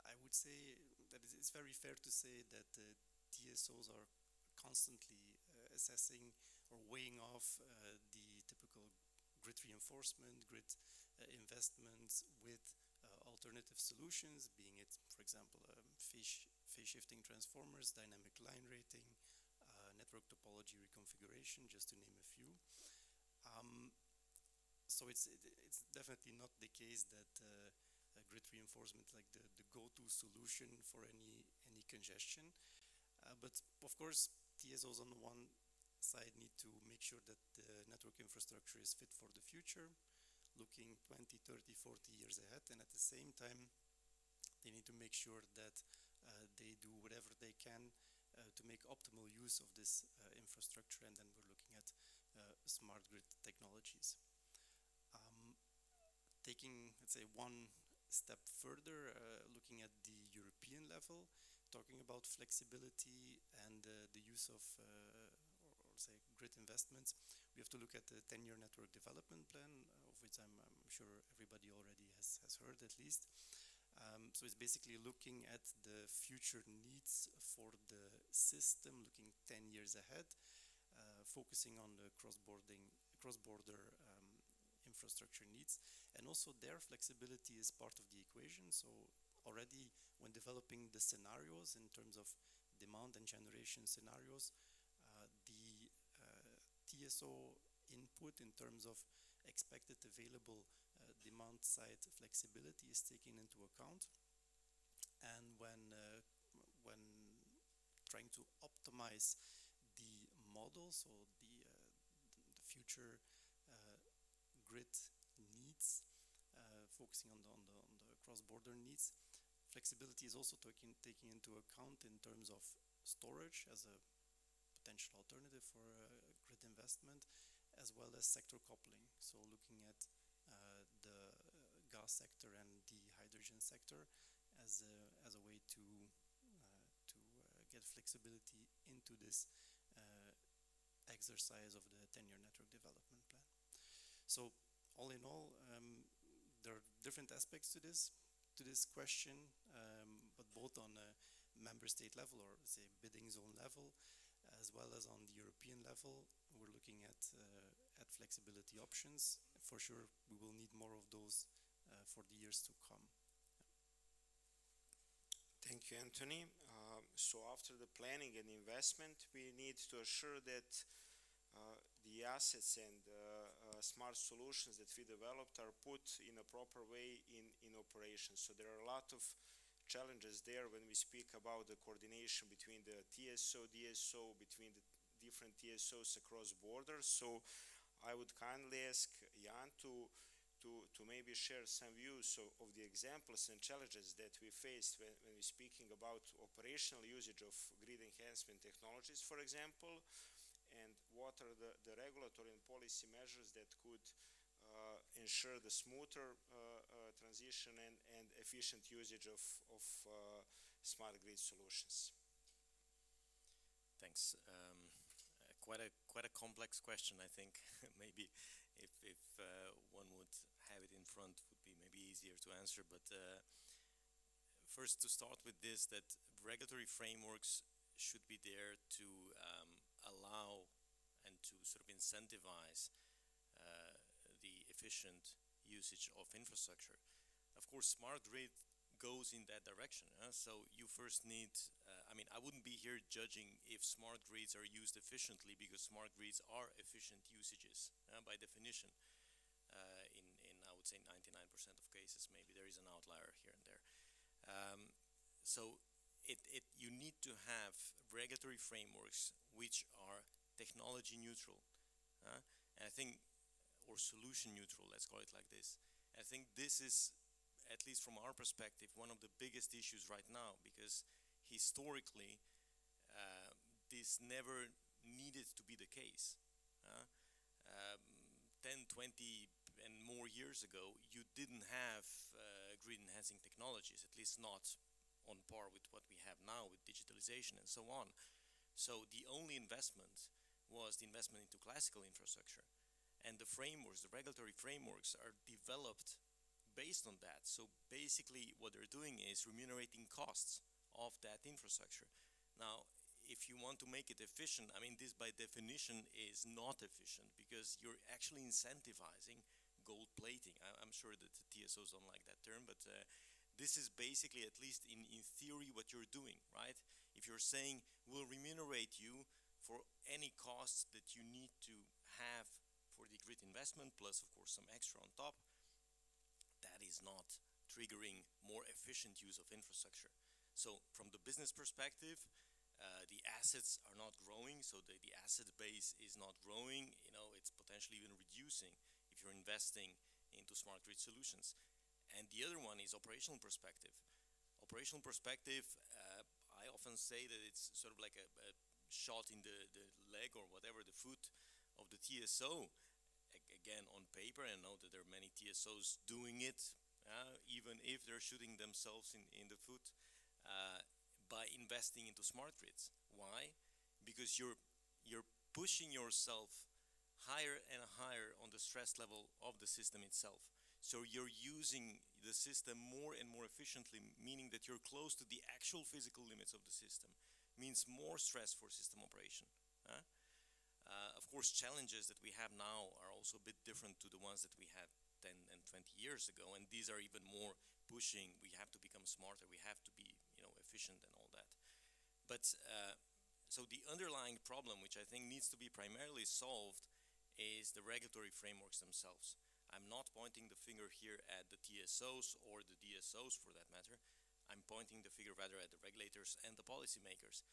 I would say that it's very fair to say that TSOs are constantly assessing or weighing off the typical grid reinforcement, grid investments with alternative solutions, being it, for example, phase shifting transformers, dynamic line rating, network topology reconfiguration, just to name a few. So it's definitely not the case that grid reinforcement like the go-to solution for any congestion. But of course, TSOs on the one side need to make sure that the network infrastructure is fit for the future, looking 20, 30, 40 years ahead, and at the same time, they need to make sure that they do whatever they can to make optimal use of this infrastructure, and then we're looking at smart grid technologies. Taking, let's say, one step further, looking at the European level, talking about flexibility and the use of, or say, grid investments, we have to look at the 10-year network development plan, of which I'm sure everybody already has heard at least. So it's basically looking at the future needs for the system, looking 10 years ahead, focusing on the cross-border infrastructure needs, and also their flexibility is part of the equation. So already when developing the scenarios in terms of demand and generation scenarios, the TSO input in terms of expected available demand side flexibility is taken into account. And when trying to optimize the models or the future grid needs, focusing on the cross-border needs, flexibility is also taking into account in terms of storage as a potential alternative for grid investment, as well as sector coupling. So looking at the gas sector and the hydrogen sector as a way to get flexibility into this exercise of the 10-year network development plan. So all in all, there are different aspects to this question, but both on a member state level, or say bidding zone level, as well as on the European level, we're looking at flexibility options. For sure, we will need more of those for the years to come. Thank you, Anthony. So after the planning and investment, we need to assure that the assets and smart solutions that we developed are put in a proper way in operation. So there are a lot of challenges there when we speak about the coordination between the TSO, DSO, between the different TSOs across borders. So I would kindly ask Jan to maybe share some views of the examples and challenges that we faced when we're speaking about operational usage of grid enhancement technologies, for example, and what are the regulatory and policy measures that could ensure the smoother transition and efficient usage of smart grid solutions. Thanks. Quite a complex question, I think. Maybe if one would have it in front, would be maybe easier to answer. But first, to start with this, that regulatory frameworks should be there to allow and to sort of incentivize the efficient usage of infrastructure. Of course, smart grid goes in that direction. So you first need, I wouldn't be here judging if smart grids are used efficiently, because smart grids are efficient usages by definition. In I would say 99% of cases, maybe there is an outlier here and there. So you need to have regulatory frameworks which are technology neutral, and I think, or solution neutral, let's call it like this. I think this is, at least from our perspective, one of the biggest issues right now, because historically this never needed to be the case. 10, 20 and more years ago, you didn't have grid enhancing technologies, at least not on par with what we have now with digitalization and so on. So the only investment was the investment into classical infrastructure. And the frameworks, the regulatory frameworks, are developed based on that. So basically what they're doing is remunerating costs of that infrastructure. Now, if you want to make it efficient, this by definition is not efficient, because you're actually incentivizing gold plating. I'm sure that the TSOs don't like that term, but this is basically, at least in theory, what you're doing, right? If you're saying, we'll remunerate you for any costs that you need to have for the grid investment, plus of course some extra on top, that is not triggering more efficient use of infrastructure. So from the business perspective, the assets are not growing, so the asset base is not growing. It's potentially even reducing if you're investing into smart grid solutions. And the other one is operational perspective. Operational perspective, I often say that it's sort of like a shot in the leg, or whatever, the foot of the TSO. Again, on paper, I know that there are many TSOs doing it, even if they're shooting themselves in the foot, by investing into smart grids. Why? Because you're pushing yourself higher and higher on the stress level of the system itself. So you're using the system more and more efficiently, meaning that you're close to the actual physical limits of the system. Means more stress for system operation. Of course, challenges that we have now are also a bit different to the ones that we had 10 and 20 years ago, and these are even more pushing. We have to become smarter, we have to be efficient and all that. But so the underlying problem, which I think needs to be primarily solved, is the regulatory frameworks themselves. I'm not pointing the finger here at the TSOs or the DSOs for that matter. I'm pointing the finger rather at the regulators and the policymakers.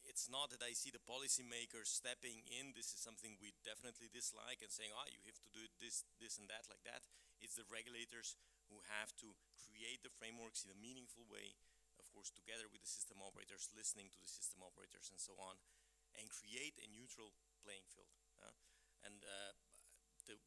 It's not that I see the policymakers stepping in. This is something we definitely dislike and saying, you have to do this, this and that like that. It's the regulators who have to create the frameworks in a meaningful way, of course, together with the system operators, listening to the system operators and so on, and create a neutral playing field. And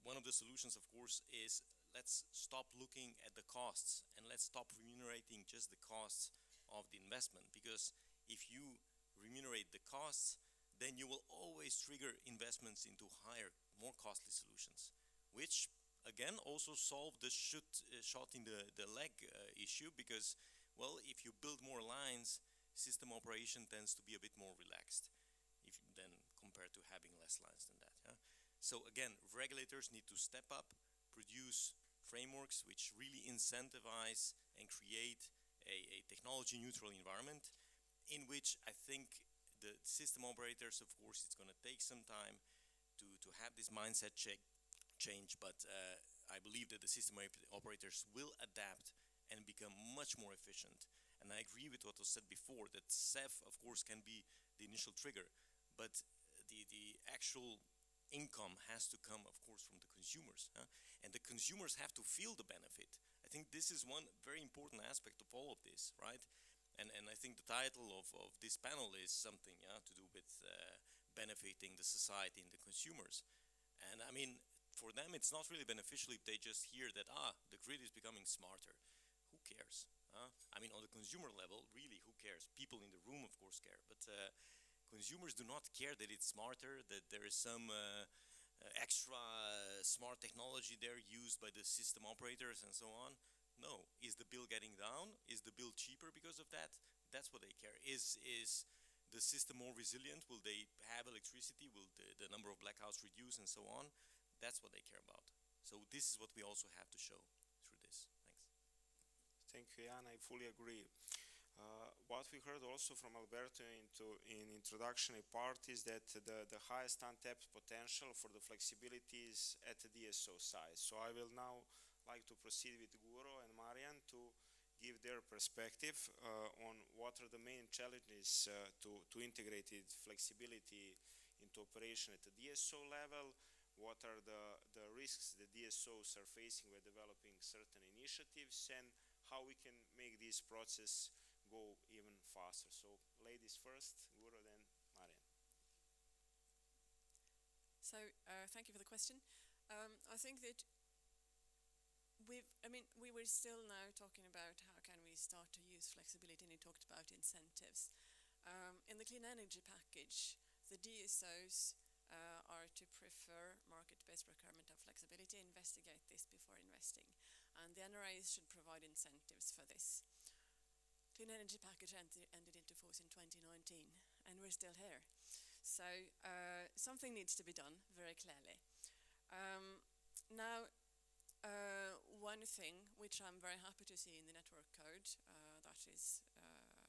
one of the solutions, of course, is let's stop looking at the costs and let's stop remunerating just the costs of the investment, because if you remunerate the costs, then you will always trigger investments into higher, more costly solutions, which again also solve the shot in the leg issue, because, well, if you build more lines, system operation tends to be a bit more relaxed than compared to having less lines than that. Yeah? So again, regulators need to step up, produce frameworks which really incentivize and create a technology neutral environment, in which I think the system operators, of course, it's going to take some time to have this mindset change, but I believe that the system operators will adapt and become much more efficient. And I agree with what was said before, that CEF, of course, can be the initial trigger, but the actual income has to come, of course, from the consumers. And the consumers have to feel the benefit. I think this is one very important aspect of all of this, right? And I think the title of this panel is something to do with benefiting the society and the consumers. And I mean, for them, it's not really beneficial if they just hear that, the grid is becoming smarter. Who cares? I mean, on the consumer level, really, who cares? People in the room, of course, care. But consumers do not care that it's smarter, that there is some extra smart technology there used by the system operators and so on. No. Is the bill getting down? Is the bill cheaper because of that? That's what they care. Is the system more resilient? Will they have electricity? Will the number of blackouts reduce and so on? That's what they care about. So this is what we also have to show through this. Thanks. Thank you, Jan. I fully agree. What we heard also from Alberto in introductory part is that the highest untapped potential for the flexibility is at the DSO side. So I will now like to proceed with Guro and Marian to give their perspective on what are the main challenges to integrate flexibility into operation at the DSO level, what are the risks the DSOs are facing when developing certain initiatives, and how we can make this process go even faster. So ladies first, Guro, then Marian. So thank you for the question. I think that we were still now talking about how can we start to use flexibility, and you talked about incentives. In the clean energy package, the DSOs are to prefer market-based procurement of flexibility, investigate this before investing. And the NRAs should provide incentives for this. Clean energy package ended into force in 2019, and we're still here. So something needs to be done very clearly. Now, one thing which I'm very happy to see in the network code that is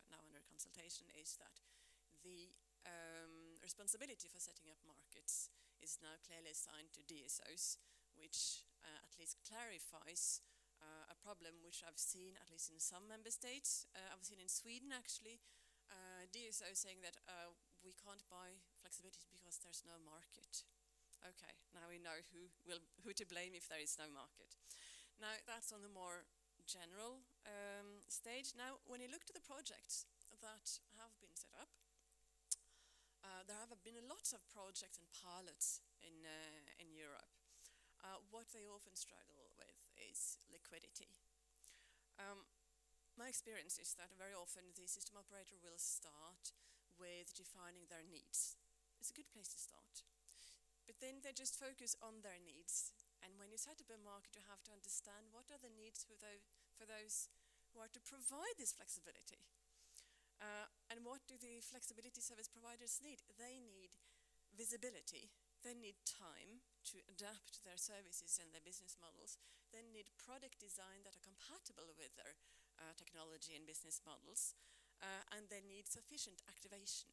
now under consultation is that the responsibility for setting up markets is now clearly assigned to DSOs, which at least clarifies a problem which I've seen at least in some member states. I've seen in Sweden actually, DSOs saying that we can't buy flexibility because there's no market. Okay, now we know who to blame if there is no market. Now that's on the more general stage. Now when you look to the projects that have been set up, there have been lots of projects and pilots in Europe. What they often struggle with is liquidity. My experience is that very often the system operator will start with defining their needs. It's a good place to start. But then they just focus on their needs. And when you set up a market, you have to understand what are the needs for those who are to provide this flexibility. And what do the flexibility service providers need? They need visibility. They need time to adapt their services and their business models. They need product design that are compatible with their technology and business models. And they need sufficient activation.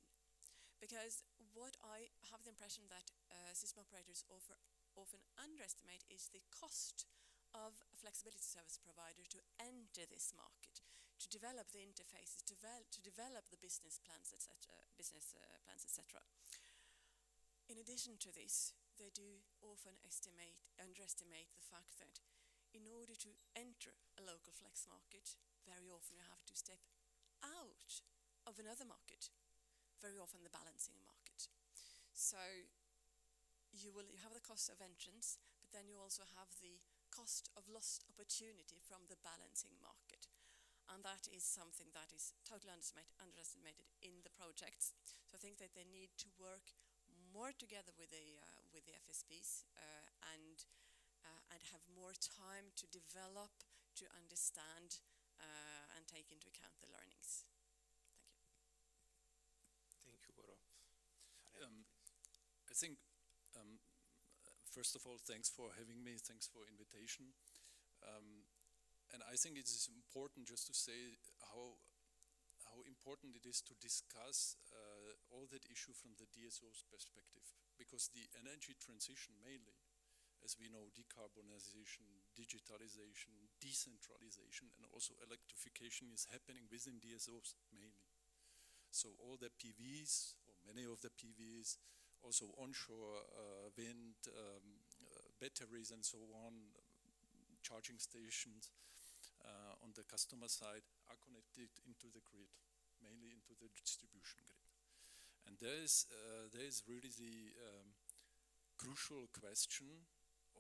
Because what I have the impression that system operators often underestimate is the cost of a flexibility service provider to enter this market, to develop the interfaces, to develop the business plans, etc. In addition to this, they do often underestimate the fact that in order to enter a local flex market, very often you have to step out of another market, very often the balancing market. So you have the cost of entrance, but then you also have the cost of lost opportunity from the balancing market. And that is something that is totally underestimated in the projects. So I think that they need to work more together with the FSPs and have more time to develop, to understand, and take into account the learnings. Thank you, Boro. I think, first of all, thanks for having me, thanks for invitation. And I think it is important just to say how important it is to discuss all that issue from the DSO's perspective, because the energy transition mainly, as we know, decarbonization, digitalization, decentralization, and also electrification is happening within DSOs mainly. So all the PVs, or many of the PVs, also onshore wind, batteries and so on, charging stations on the customer side are connected into the grid, mainly into the distribution grid. And there is really the crucial question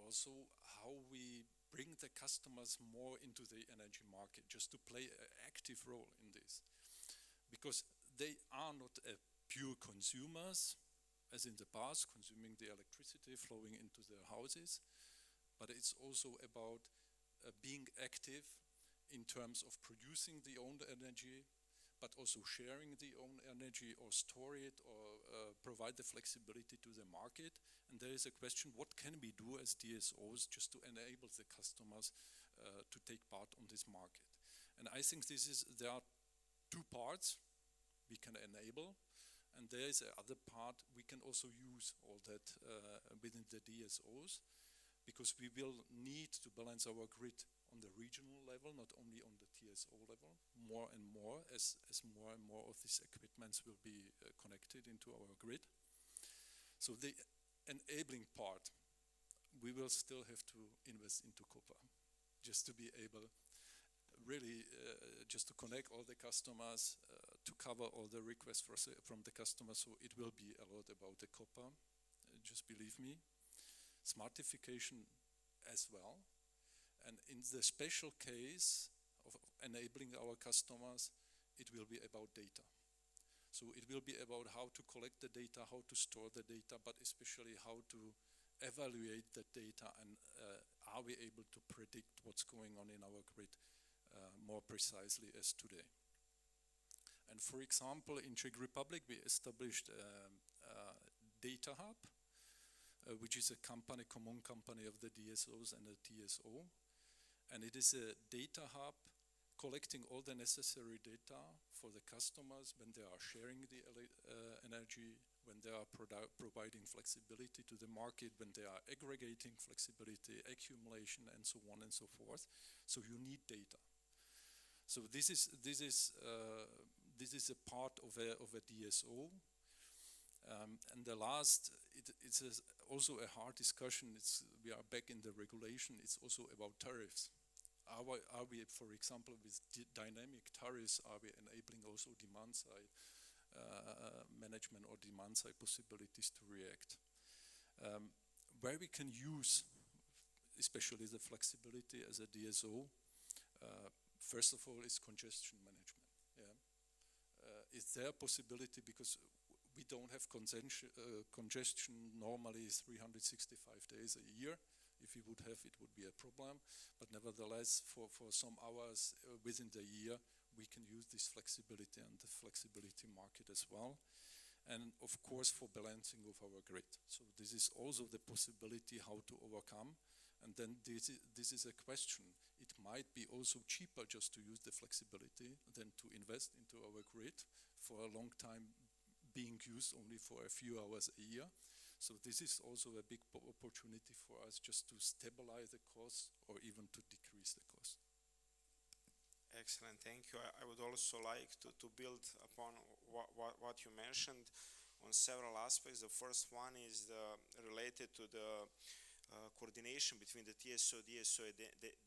also how we bring the customers more into the energy market, just to play an active role in this. Because they are not pure consumers, as in the past, consuming the electricity flowing into their houses, but it's also about being active in terms of producing the own energy, but also sharing the own energy or store it or provide the flexibility to the market. And there is a question, what can we do as DSOs just to enable the customers to take part on this market? And I think there are two parts we can enable, and there is another part we can also use all that within the DSOs, because we will need to balance our grid on the regional level, not only on the TSO level, more and more as more and more of these equipments will be connected into our grid. So the enabling part, we will still have to invest into copper, just to be able really just to connect all the customers, to cover all the requests from the customers. So it will be a lot about the copper, just believe me. Smartification as well. And in the special case of enabling our customers, it will be about data. So it will be about how to collect the data, how to store the data, but especially how to evaluate the data, and are we able to predict what's going on in our grid more precisely as today. And for example, in Czech Republic, we established a data hub, which is a common company of the DSOs and the TSO. And it is a data hub collecting all the necessary data for the customers when they are sharing the energy, when they are providing flexibility to the market, when they are aggregating flexibility, accumulation, and so on and so forth. So you need data. So this is a part of a DSO. And the last, it's also a hard discussion. We are back in the regulation. It's also about tariffs. Are we, for example, with dynamic tariffs, are we enabling also demand side management or demand side possibilities to react? Where we can use, especially the flexibility as a DSO, first of all, is congestion management. Yeah. Is there a possibility, because we don't have congestion normally 365 days a year. If we would have, it would be a problem. But nevertheless, for some hours within the year, we can use this flexibility and the flexibility market as well. And of course, for balancing of our grid. So this is also the possibility how to overcome. And then this is a question. It might be also cheaper just to use the flexibility than to invest into our grid for a long time, being used only for a few hours a year. So this is also a big opportunity for us just to stabilize the cost or even to decrease the cost. Excellent, thank you. I would also like to build upon what you mentioned on several aspects. The first one is related to the coordination between the TSO, DSO, and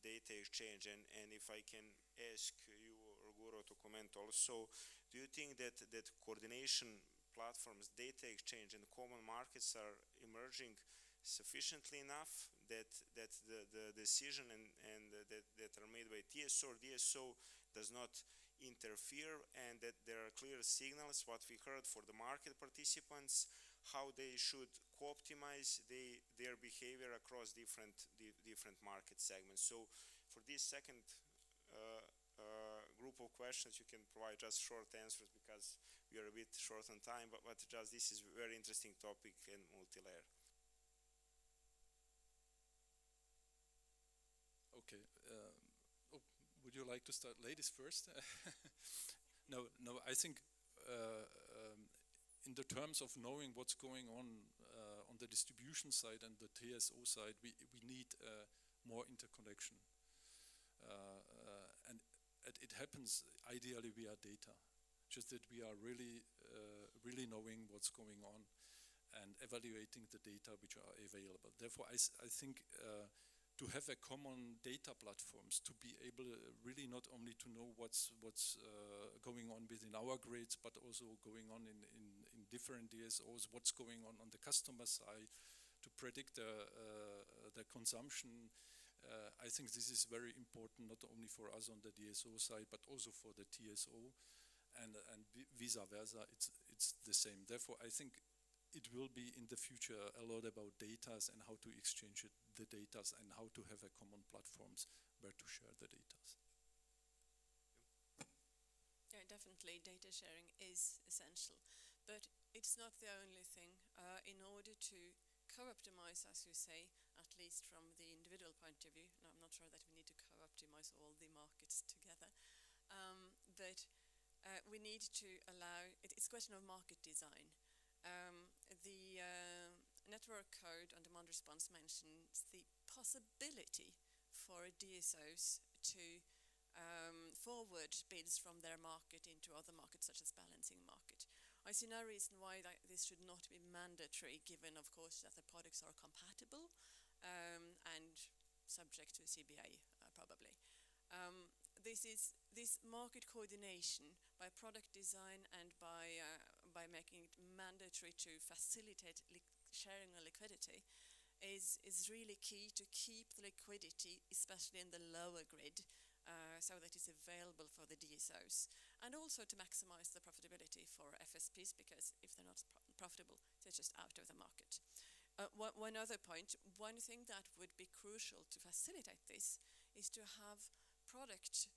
data exchange. And if I can ask you or Guru to comment also, do you think that coordination platforms, data exchange, and common markets are emerging sufficiently enough that the decision and that are made by TSO or DSO does not interfere, and that there are clear signals, what we heard for the market participants, how they should co-optimize their behavior across different market segments. So for this second group of questions, you can provide just short answers because we are a bit short on time, but just this is a very interesting topic and multi-layer. Okay. Would you like to start, ladies first? No, I think in the terms of knowing what's going on the distribution side and the TSO side, we need more interconnection. And it happens ideally via data, just that we are really knowing what's going on and evaluating the data which are available. Therefore, I think to have a common data platforms, to be able really not only to know what's going on within our grids, but also going on in different DSOs, what's going on the customer side, to predict the consumption. I think this is very important, not only for us on the DSO side, but also for the TSO, and vice versa, it's the same. Therefore, I think it will be in the future a lot about data and how to exchange the data and how to have a common platforms where to share the data. Yeah, definitely data sharing is essential, but it's not the only thing. In order to co-optimize, as you say, at least from the individual point of view, and I'm not sure that we need to co-optimize all the markets together, but we need to allow, it's a question of market design. The network code on demand response mentions the possibility for DSOs to forward bids from their market into other markets, such as balancing market. I see no reason why this should not be mandatory, given, of course, that the products are compatible and subject to CBA, probably. This market coordination by product design and by making it mandatory to facilitate sharing of liquidity is really key to keep the liquidity, especially in the lower grid, so that it's available for the DSOs, and also to maximize the profitability for FSPs, because if they're not profitable, they're just out of the market. One other point, one thing that would be crucial to facilitate this is to have product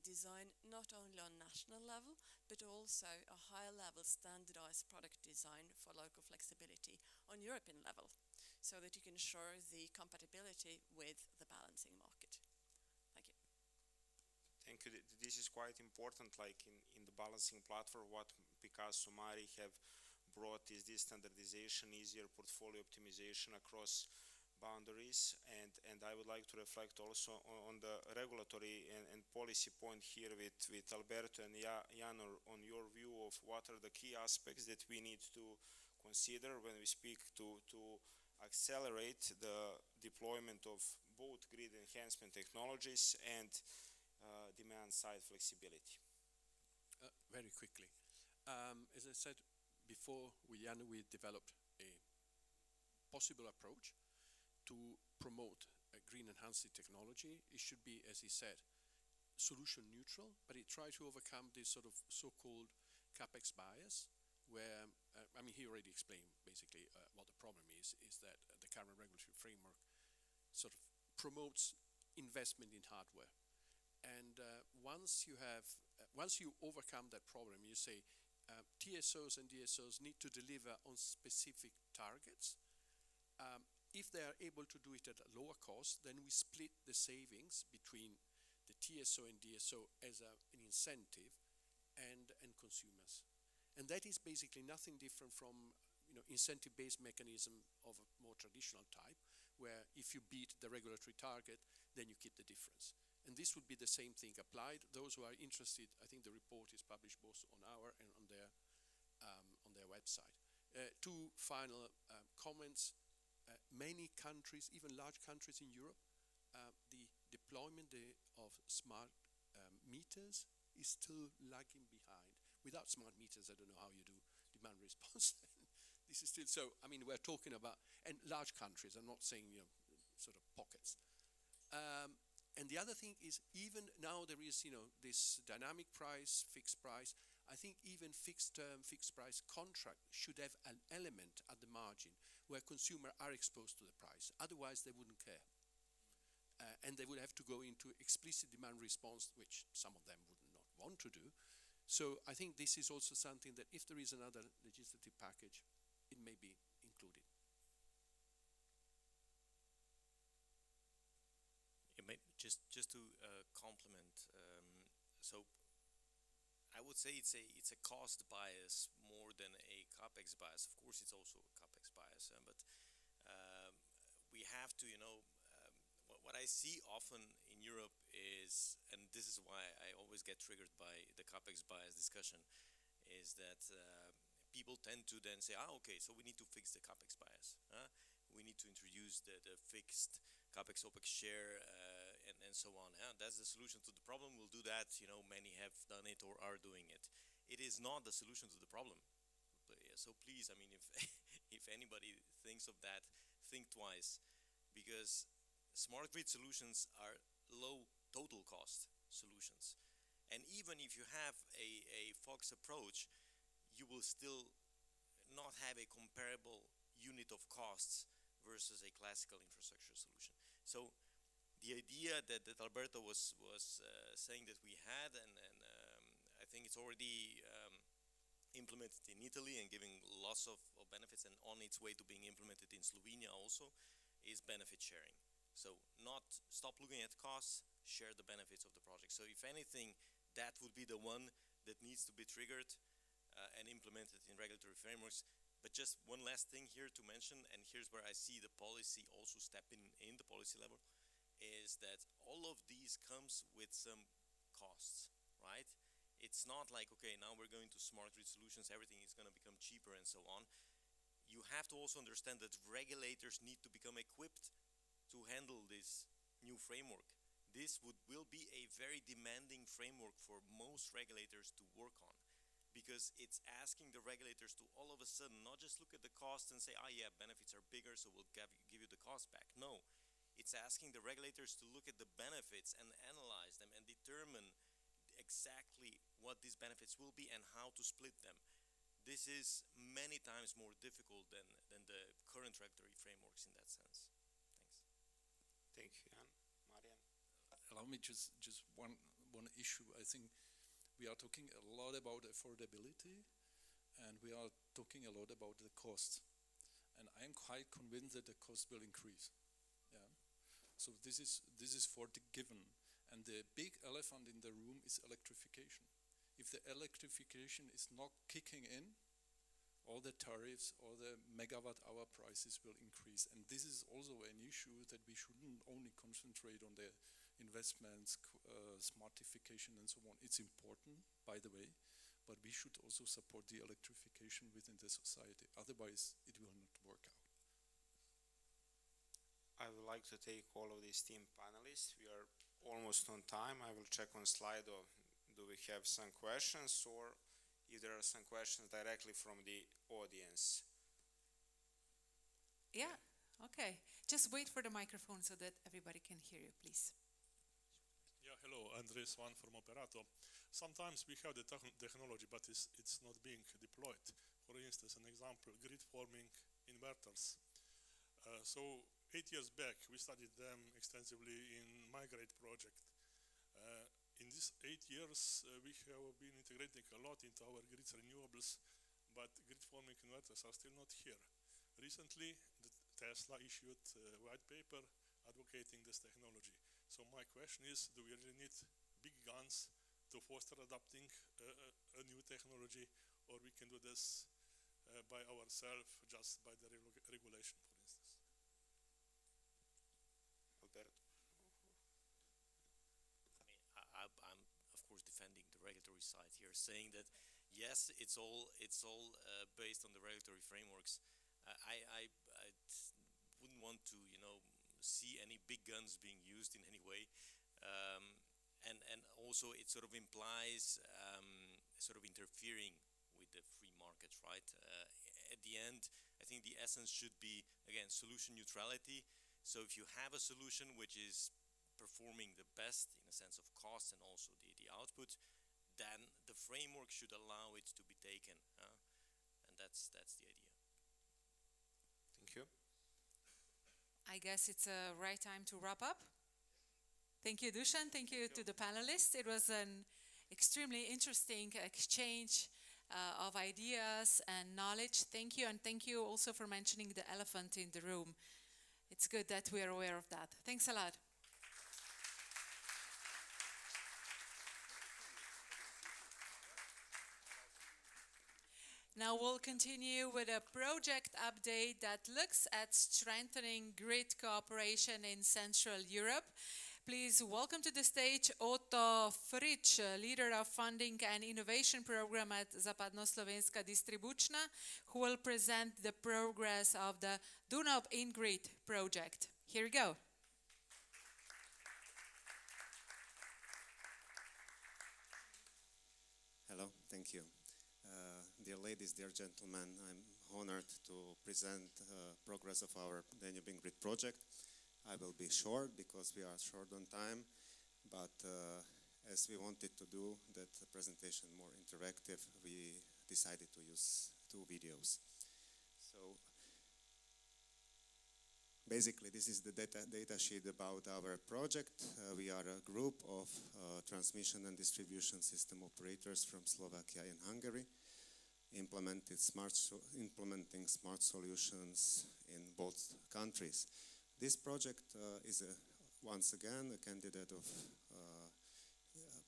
design not only on national level, but also a higher level standardized product design for local flexibility on European level, so that you can ensure the compatibility with the balancing market. Thank you. Thank you. This is quite important, like in the balancing platform, what Picasso Mari have brought is this standardization, easier portfolio optimization across boundaries, and I would like to reflect also on the regulatory and policy point here with Alberto and Jan on your view of what are the key aspects that we need to consider when we speak to accelerate the deployment of both grid enhancement technologies and demand side flexibility. Very quickly. As I said before, Jan, we developed a possible approach to promote a green enhancing technology. It should be, as he said, solution neutral, but it tried to overcome this sort of so-called capex bias, where, he already explained basically what the problem is that the current regulatory framework sort of promotes investment in hardware. And once you overcome that problem, you say TSOs and DSOs need to deliver on specific targets. If they are able to do it at a lower cost, then we split the savings between the TSO and DSO as an incentive and consumers. And that is basically nothing different from incentive-based mechanism of a more traditional type, where if you beat the regulatory target, then you keep the difference. And this would be the same thing applied. Those who are interested, I think the report is published both on our and on their website. Two final comments. Many countries, even large countries in Europe, the deployment of smart meters is still lagging behind. Without smart meters, I don't know how you do demand response. This is still so. I mean, we're talking about and large countries. I'm not saying sort of pockets. And the other thing is, even now there is this dynamic price, fixed price. I think even fixed term, fixed price contract should have an element at the margin where consumers are exposed to the price. Otherwise, they wouldn't care. And they would have to go into explicit demand response, which some of them would not want to do. So I think this is also something that if there is another legislative package, it may be included. Just to complement, so I would say it's a cost bias more than a capex bias. Of course, it's also a capex bias, but we have to, what I see often in Europe is, and this is why I always get triggered by the capex bias discussion, is that people tend to then say, okay, so we need to fix the capex bias. We need to introduce the fixed capex OPEX share and so on. That's the solution to the problem. We'll do that. Many have done it or are doing it. It is not the solution to the problem. So please, I mean, if if anybody thinks of that, think twice, because smart grid solutions are low total cost solutions. And even if you have a FOX approach, you will still not have a comparable unit of costs versus a classical infrastructure solution. So the idea that Alberto was saying that we had, and I think it's already implemented in Italy and giving lots of benefits, and on its way to being implemented in Slovenia also, is benefit sharing. So not stop looking at costs, share the benefits of the project. So if anything, that would be the one that needs to be triggered and implemented in regulatory frameworks. But just one last thing here to mention, and here's where I see the policy also stepping in the policy level, is that all of these comes with some costs, right? It's not like, okay, now we're going to smart grid solutions, everything is going to become cheaper and so on. You have to also understand that regulators need to become equipped to handle this new framework. This will be a very demanding framework for most regulators to work on, because it's asking the regulators to all of a sudden not just look at the cost and say, yeah, benefits are bigger, so we'll give you the cost back. No, it's asking the regulators to look at the benefits and analyze them and determine exactly what these benefits will be and how to split them. This is many times more difficult than the current regulatory frameworks in that sense. Thanks. Thank you, Jan. Marian? Allow me just one issue. I think we are talking a lot about affordability, and we are talking a lot about the cost. And I am quite convinced that the cost will increase. Yeah. So this is for the given. And the big elephant in the room is electrification. If the electrification is not kicking in, all the tariffs, all the megawatt hour prices will increase. And this is also an issue that we shouldn't only concentrate on the investments, smartification and so on. It's important, by the way, but we should also support the electrification within the society. Otherwise, it will not work out. I would like to take all of these team panelists. We are almost on time. I will check on Slido. Do we have some questions, or if there are some questions directly from the audience? Yeah, okay. Just wait for the microphone so that everybody can hear you, please. Yeah, hello, Andres One from Operato. Sometimes we have the technology, but it's not being deployed. For instance, an example, grid forming inverters. So 8 years back, we studied them extensively in Migrate project. In these 8 years, we have been integrating a lot into our grid's renewables, but grid forming inverters are still not here. Recently, Tesla issued a white paper advocating this technology. So my question is, do we really need big guns to foster adopting a new technology, or we can do this by ourselves, just by the regulation, for instance. Alberto? I'm of course defending the regulatory side here, saying that yes, it's all based on the regulatory frameworks. I wouldn't want to see any big guns being used in any way, and also it sort of implies sort of interfering with the free market, right? At the end, I think the essence should be, again, solution neutrality. So if you have a solution which is performing the best in a sense of cost and also the output, then the framework should allow it to be taken, and that's the idea. Thank you. I guess it's a right time to wrap up. Thank you, Dusan. Thank you to the panelists. It was an extremely interesting exchange of ideas and knowledge. Thank you, and thank you also for mentioning the elephant in the room. It's good that we are aware of that. Thanks a lot. Now we'll continue with a project update that looks at strengthening grid cooperation in Central Europe. Please welcome to the stage Otto Frič, leader of funding and innovation program at Zapadnoslovenska Distribučna, who will present the progress of the d.o.o in-grid project. Here we go. Hello, thank you. Dear ladies, dear gentlemen, I'm honored to present progress of our Danube in-grid project. I will be short because we are short on time, but as we wanted to do that presentation more interactive, we decided to use 2 videos. So basically, this is the data sheet about our project. We are a group of transmission and distribution system operators from Slovakia and Hungary, implementing smart solutions in both countries. This project is once again a candidate of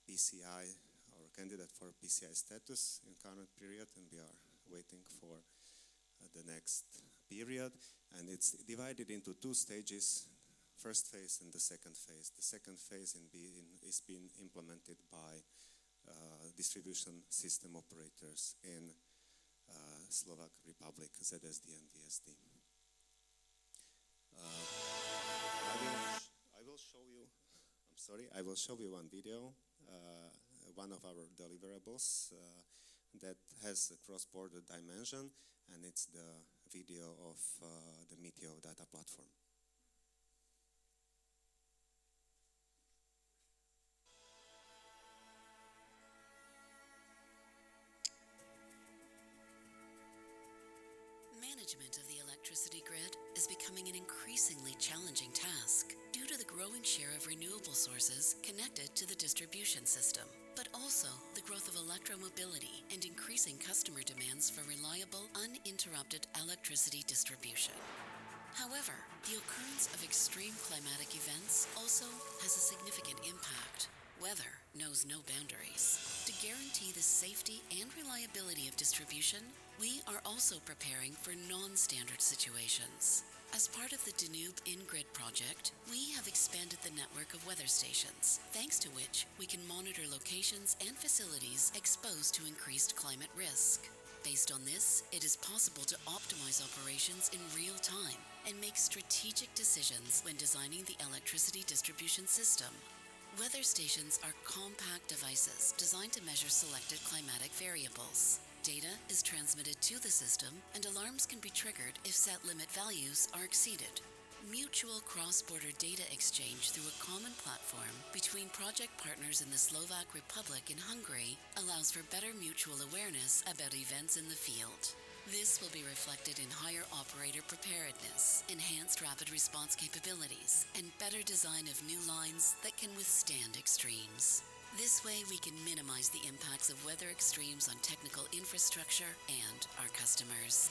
PCI, or a candidate for PCI status in current period, and we are waiting for the next period. And it's divided into 2 stages, first phase and the second phase. The second phase is being implemented by distribution system operators in Slovak Republic, ZSD and VSD. I will show you one video, one of our deliverables that has a cross-border dimension, and it's the video of the Meteo data platform. Management of the electricity grid is becoming an increasingly challenging task due to the growing share of renewable sources connected to the distribution system, but also the growth of electromobility and increasing customer demands for reliable, uninterrupted electricity distribution. However, the occurrence of extreme climatic events also has a significant impact. Weather knows no boundaries. To guarantee the safety and reliability of distribution, we are also preparing for non-standard situations. As part of the Danube in-grid project, we have expanded the network of weather stations, thanks to which we can monitor locations and facilities exposed to increased climate risk. Based on this, it is possible to optimize operations in real time and make strategic decisions when designing the electricity distribution system. Weather stations are compact devices designed to measure selected climatic variables. Data is transmitted to the system, and alarms can be triggered if set limit values are exceeded. Mutual cross-border data exchange through a common platform between project partners in the Slovak Republic and Hungary allows for better mutual awareness about events in the field. This will be reflected in higher operator preparedness, enhanced rapid response capabilities, and better design of new lines that can withstand extremes. This way, we can minimize the impacts of weather extremes on technical infrastructure and our customers.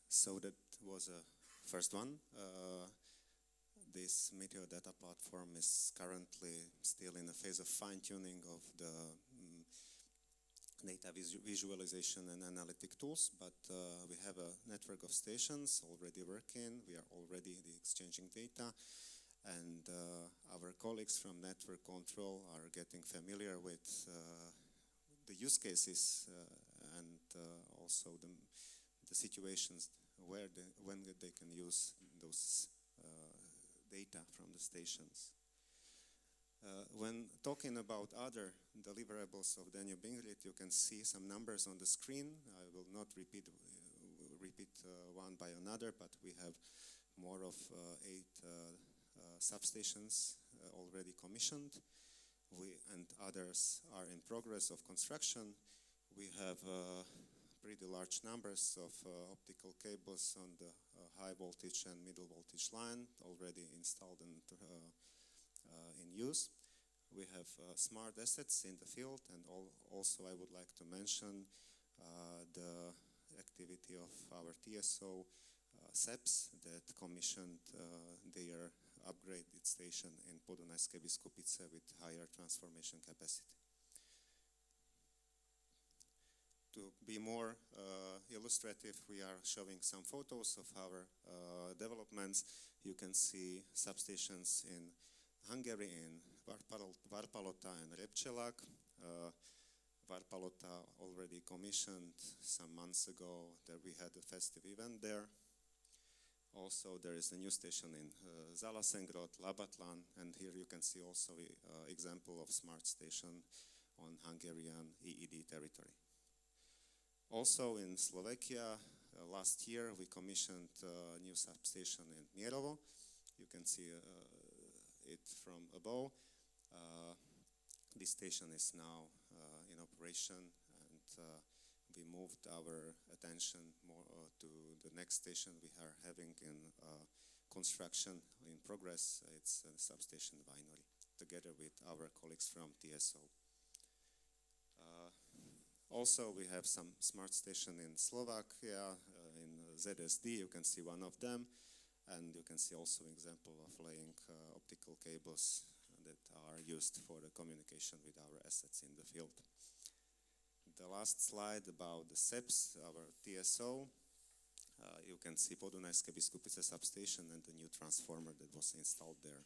So that was a first one. this meteor data platform is currently still in a phase of fine-tuning of the data visualization and analytic tools, but we have a network of stations already working. We are already exchanging data, and our colleagues from network control are getting familiar with the use cases and also the situations when they can use those data from the stations. When talking about other deliverables of Danube Ingrid, you can see some numbers on the screen. I will not repeat one by another, but we have more of 8 substations already commissioned, and others are in progress of construction. We have pretty large numbers of optical cables on the high voltage and middle voltage line already installed and in use. We have smart assets in the field, and also I would like to mention the activity of our TSO SEPs that commissioned their upgraded station in Podunajské Biskupice with higher transformation capacity. To be more illustrative, we are showing some photos of our developments. You can see substations in Hungary, in Varpalota and Repchelak. Varpalota already commissioned some months ago. There we had a festive event there. Also, there is a new station in Zalasengrod, Labatlan, and here you can see also an example of smart station on Hungarian EED territory. Also in Slovakia, last year we commissioned a new substation in Mierovo. You can see it from above. This station is now in operation, and we moved our attention more to the next station we are having in construction in progress. It's a substation Vajnori, together with our colleagues from TSO. Also, we have some smart station in Slovakia, in ZSD. You can see one of them, and you can see also an example of laying optical cables that are used for the communication with our assets in the field. The last slide about the SEPs, our TSO. You can see Podunajské Biskupice substation and the new transformer that was installed there.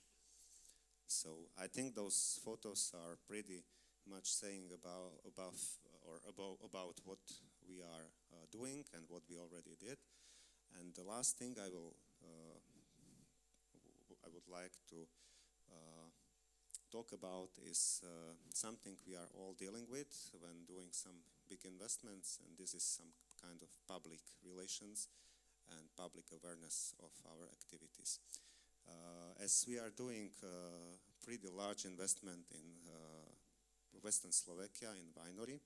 So I think those photos are pretty much saying about what we are doing and what we already did. And the last thing I would like to talk about is something we are all dealing with when doing some big investments, and this is some kind of public relations and public awareness of our activities. As we are doing pretty large investment in Western Slovakia in Vajnori,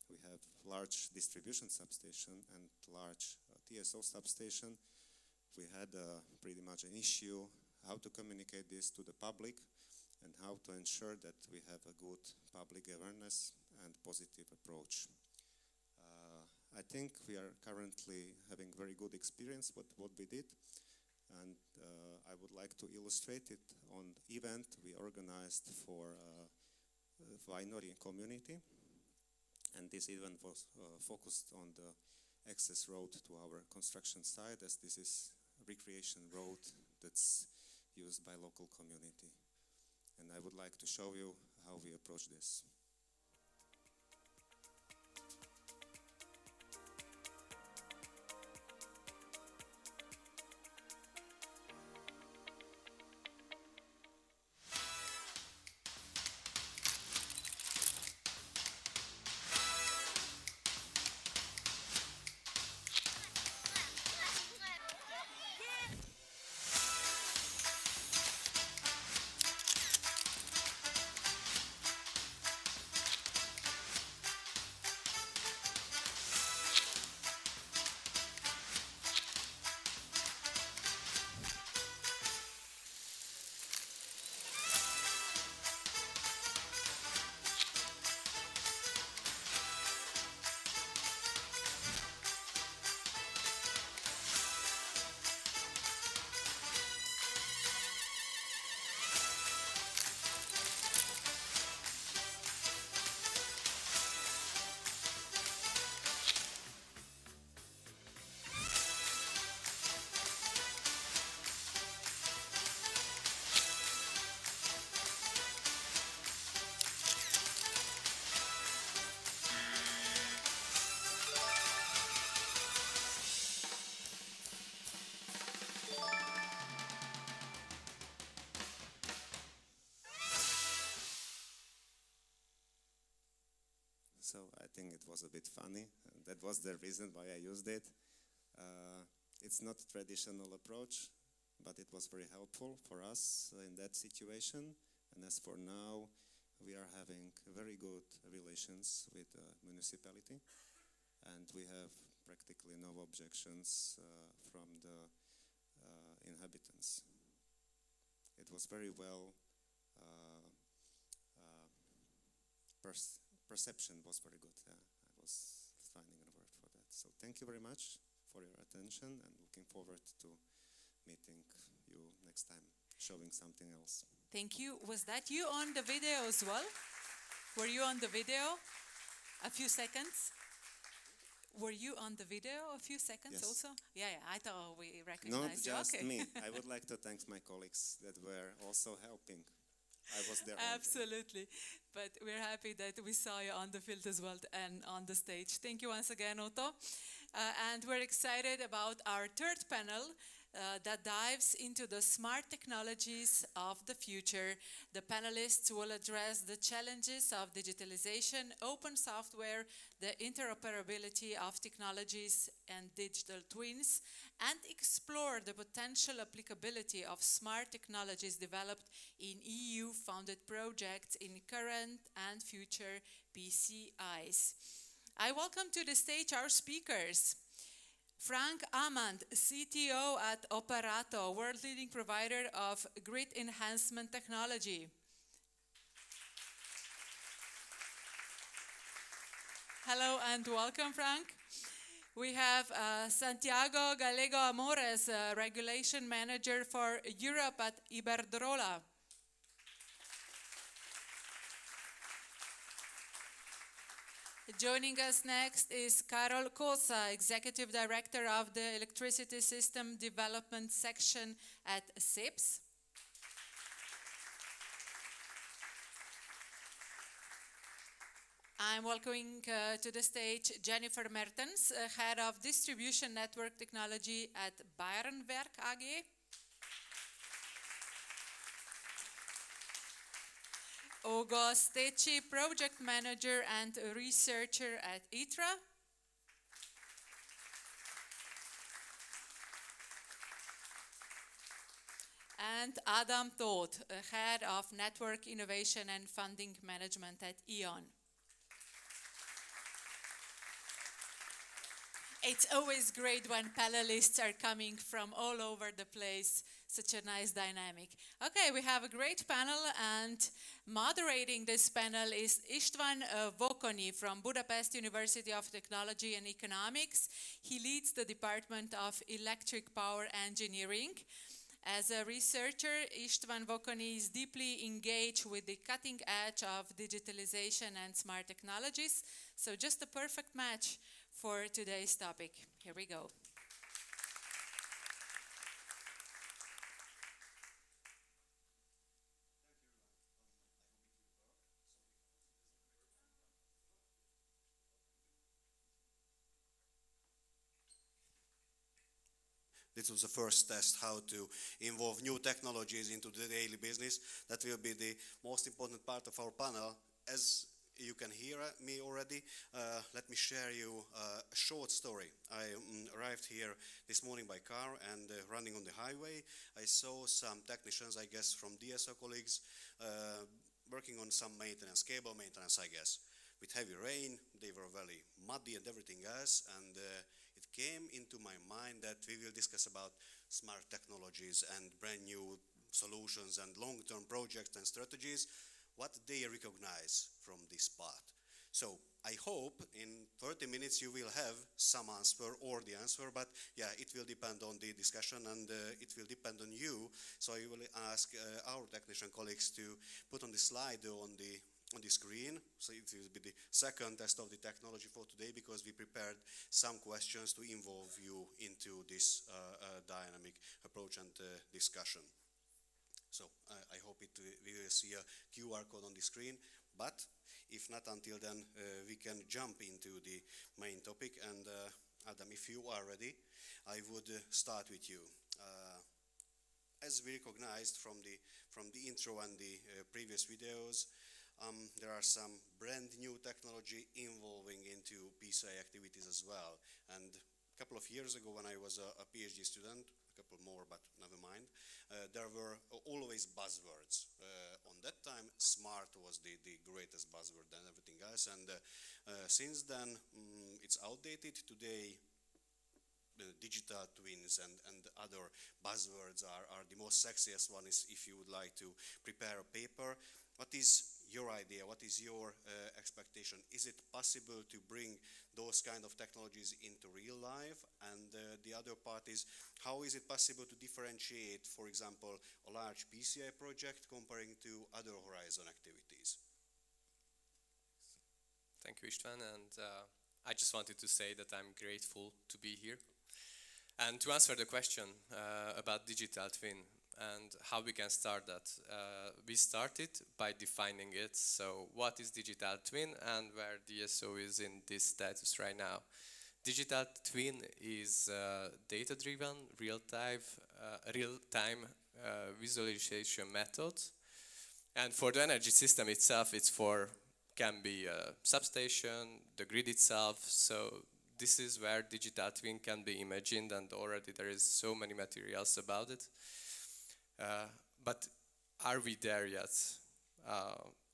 we have large distribution substation and large TSO substation. We had pretty much an issue how to communicate this to the public and how to ensure that we have a good public awareness and positive approach. I think we are currently having very good experience with what we did, and I would like to illustrate it on event we organized for Vajnori community, and this event was focused on the access road to our construction site, as this is a recreation road that's used by local community. And I would like to show you how we approach this. so I think it was a bit funny. That was the reason why I used it. It's not a traditional approach, but it was very helpful for us in that situation. And as for now, we are having very good relations with the municipality, and we have practically no objections from the inhabitants. It was very well, perception was very good. I was finding a word for that. So thank you very much for your attention, and looking forward to meeting you next time, showing something else. Thank you. Was that you on the video as well? Were you on the video? A few seconds? Were you on the video a few seconds Yes. also? Yeah, I thought we Not recognized you. just Okay. me. I would like to thank my colleagues that were also helping. I was there all day. Absolutely. But we're happy that we saw you on the field as well and on the stage. Thank you once again, Otto. And we're excited about our third panel that dives into the smart technologies of the future. The panelists will address the challenges of digitalization, open software, the interoperability of technologies and digital twins, and explore the potential applicability of smart technologies developed in EU-funded projects in current and future PCIs. I welcome to the stage our speakers. Frank Amand, CTO at Operato, world-leading provider of grid enhancement technology. Hello and welcome, Frank. We have Santiago Gallego Amores, Regulation Manager for Europe at Iberdrola. Joining us next is Karol Kosa, Executive Director of the Electricity System Development Section at SIPS. I'm welcoming to the stage Jennifer Mertens, Head of Distribution Network Technology at Bayernwerk AG. Ugo Stecci, Project Manager and Researcher at ITRA. And Adam Todd, Head of Network Innovation and Funding Management at E.ON. It's always great when panelists are coming from all over the place. Such a nice dynamic. Okay, we have a great panel, and moderating this panel is István Vokony from Budapest University of Technology and Economics. He leads the Department of Electric Power Engineering. As a researcher, István Vokony is deeply engaged with the cutting edge of digitalization and smart technologies, so just a perfect match for today's topic. Here we go. This was the first test how to involve new technologies into the daily business. That will be the most important part of our panel. As you can hear me already, let me share you a short story. I arrived here this morning by car and running on the highway. I saw some technicians, I guess from d.o.o colleagues, working on some maintenance, cable maintenance, I guess. With heavy rain, they were very muddy and everything else, and it came into my mind that we will discuss about smart technologies and brand new solutions and long-term projects and strategies, what they recognize from this part. So I hope in 30 minutes you will have some answer or the answer, but yeah, it will depend on the discussion and it will depend on you. So I will ask our technician colleagues to put on the slide on the screen. So it will be the second test of the technology for today, because we prepared some questions to involve you into this dynamic approach and discussion. So I hope we will see a QR code on the screen, but if not until then, we can jump into the main topic. And Adam, if you are ready, I would start with you. As we recognized from the intro and the previous videos, there are some brand new technology involving into PCI activities as well. And a couple of years ago when I was a PhD student, a couple more, but never mind, there were always buzzwords. On that time, smart was the greatest buzzword than everything else. And since then, it's outdated. Today, digital twins and other buzzwords are the most sexiest one. Is if you would like to prepare a paper, what is your idea? What is your expectation? Is it possible to bring those kind of technologies into real life? And the other part is, how is it possible to differentiate, for example, a large PCI project comparing to other Horizon activities? Thank you, István, and I just wanted to say that I'm grateful to be here. And to answer the question about digital twin and how we can start that, we started by defining it. So what is digital twin and where DSO is in this status right now? Digital twin is data-driven, real-time visualization method. And for the energy system itself, can be a substation, the grid itself. So this is where digital twin can be imagined, and already there is so many materials about it. But are we there yet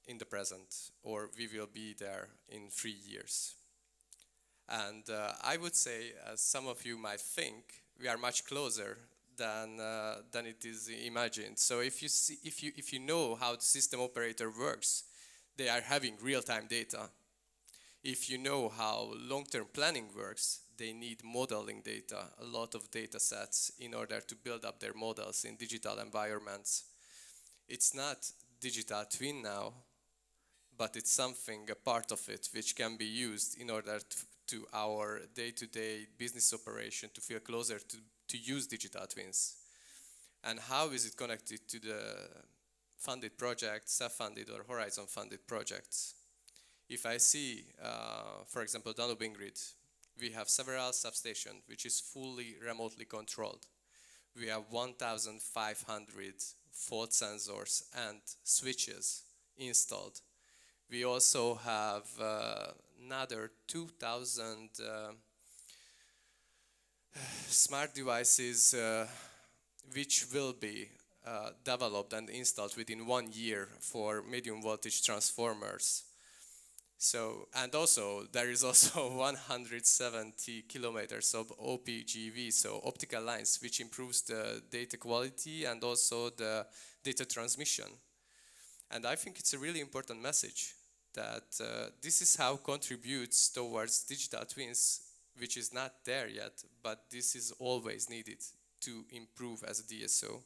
in the present, or we will be there in 3 years? And I would say, as some of you might think, we are much closer than it is imagined. So if you know how the system operator works, they are having real-time data. If you know how long-term planning works, they need modeling data, a lot of data sets in order to build up their models in digital environments. It's not digital twin now, but it's something, a part of it, which can be used in order to our day-to-day business operation to feel closer to use digital twins. And how is it connected to the funded projects, self-funded or Horizon-funded projects? If I see, for example, Danube Grid, we have several substations which is fully remotely controlled. We have 1,500 fault sensors and switches installed. We also have another 2,000 smart devices which will be developed and installed within 1 year for medium voltage transformers. So, and also there is also 170 kilometers of OPGV, so optical lines, which improves the data quality and also the data transmission. And I think it's a really important message that this is how contributes towards digital twins, which is not there yet, but this is always needed to improve as a DSO.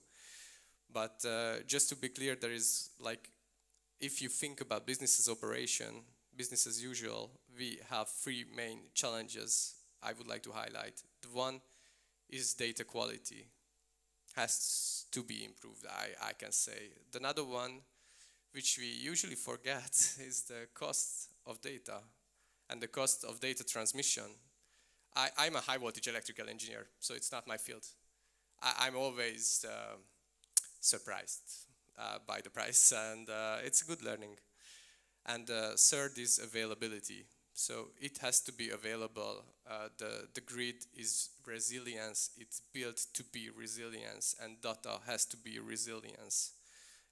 But just to be clear, there is like, if you think about business operation, business as usual, we have 3 main challenges I would like to highlight. The one is data quality, has to be improved, I can say. Another one, which we usually forget, is the cost of data and the cost of data transmission. I'm a high voltage electrical engineer, so it's not my field. I'm always surprised by the price, and it's good learning. And third is availability. So it has to be available. The grid is resilience. It's built to be resilience, and data has to be resilience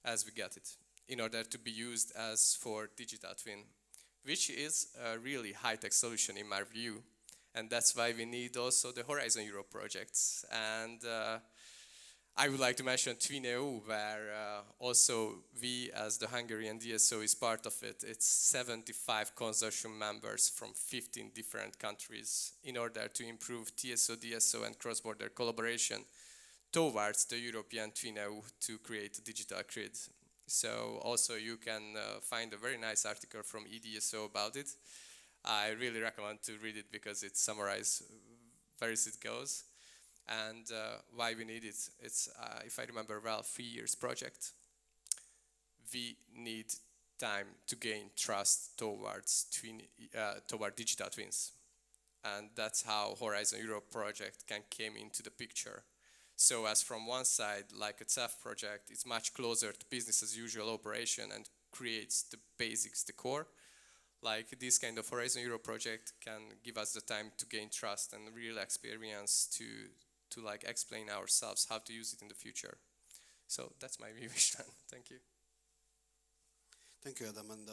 as we get it in order to be used as for digital twin, which is a really high-tech solution in my view. And that's why we need also the Horizon Europe projects. And I would like to mention d.o.o, where also we, as the Hungarian DSO, is part of it. It's 75 consortium members from 15 different countries in order to improve TSO, DSO, and cross-border collaboration towards the European d.o.o to create a digital grid. So also you can find a very nice article from EDSO about it. I really recommend to read it because it summarizes where it goes. And why we need it. It's, if I remember well, 3 years project. We need time to gain trust towards toward digital twins. And that's how Horizon Europe project came into the picture. So as from one side, like a CEF project, it's much closer to business as usual operation and creates the basics, the core. Like this kind of Horizon Europe project can give us the time to gain trust and real experience to like explain ourselves how to use it in the future. So that's my vision. Thank you. Thank you, Adam. And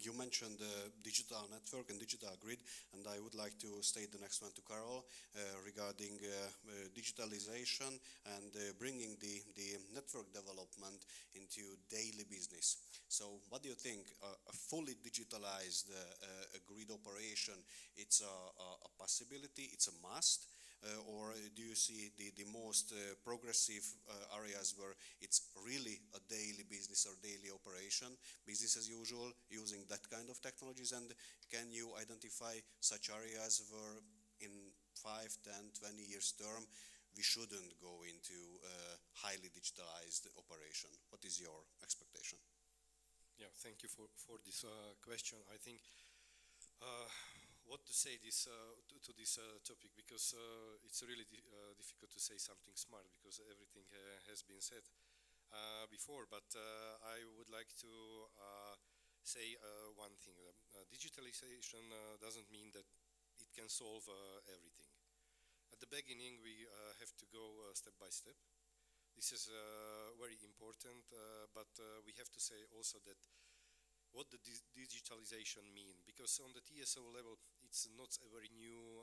you mentioned digital network and digital grid, and I would like to state the next one to Carol regarding digitalization and bringing the network development into daily business. So what do you think, a fully digitalized grid operation, it's a possibility, it's a must? Or do you see the most progressive areas where it's really a daily business or daily operation, business as usual, using that kind of technologies? And can you identify such areas where in 5, 10, 20 years term, we shouldn't go into highly digitalized operation? What is your expectation? Yeah, thank you for this question. I think what to say this to this topic, because it's really difficult to say something smart because everything has been said before. But I would like to say one thing. Digitalization doesn't mean that it can solve everything. At the beginning, we have to go step by step. This is very important, but we have to say also that what the digitalization mean, because on the TSO level it's not a very new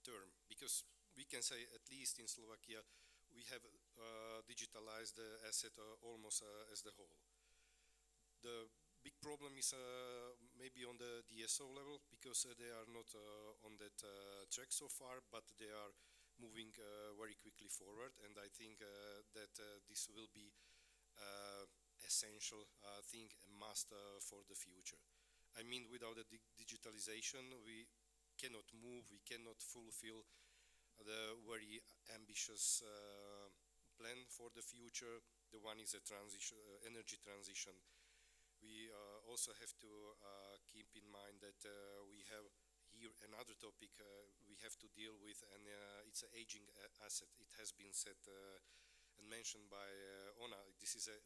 term, because we can say at least in Slovakia we have digitalized the asset almost as the whole. The big problem is maybe on the DSO level, because they are not on that track so far, but they are moving very quickly forward, and I think that this will be essential thing, a must for the future. I mean, without the digitalization, we cannot move, we cannot fulfill the very ambitious plan for the future. The one is a transition, energy transition. We also have to keep in mind that we have here another topic we have to deal with, and it's an aging asset. It has been said and mentioned by Ona. This is a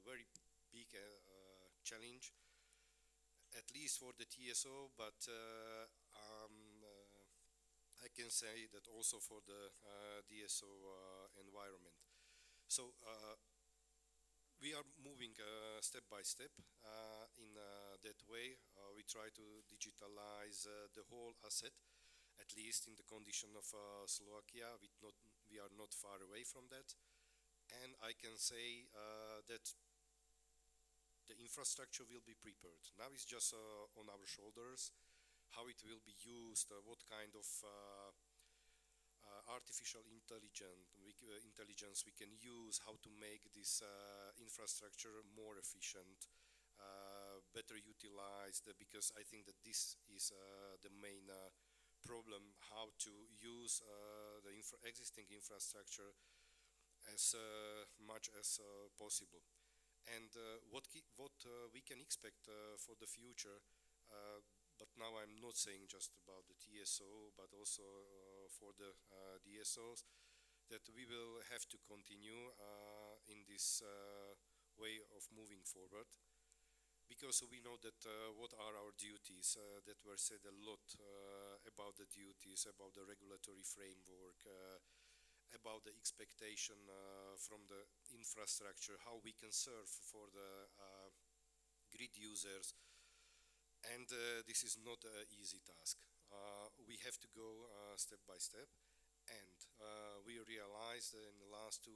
very big challenge, at least for the TSO, but I can say that also for the DSO environment. So we are moving step by step in that way. We try to digitalize the whole asset, at least in the condition of Slovakia. We are not far away from that. And I can say that the infrastructure will be prepared. Now it's just on our shoulders, how it will be used, what kind of artificial intelligence we can use, how to make this infrastructure more efficient, better utilized, because I think that this is the main problem, how to use the existing infrastructure as much as possible. And what we can expect for the future, but now I'm not saying just about the TSO, but also for the DSOs, that we will have to continue in this way of moving forward, because we know that what are our duties, that were said a lot about the duties, about the regulatory framework, about the expectation from the infrastructure, how we can serve for the grid users. And this is not an easy task. We have to go step by step, and we realized in the last 2,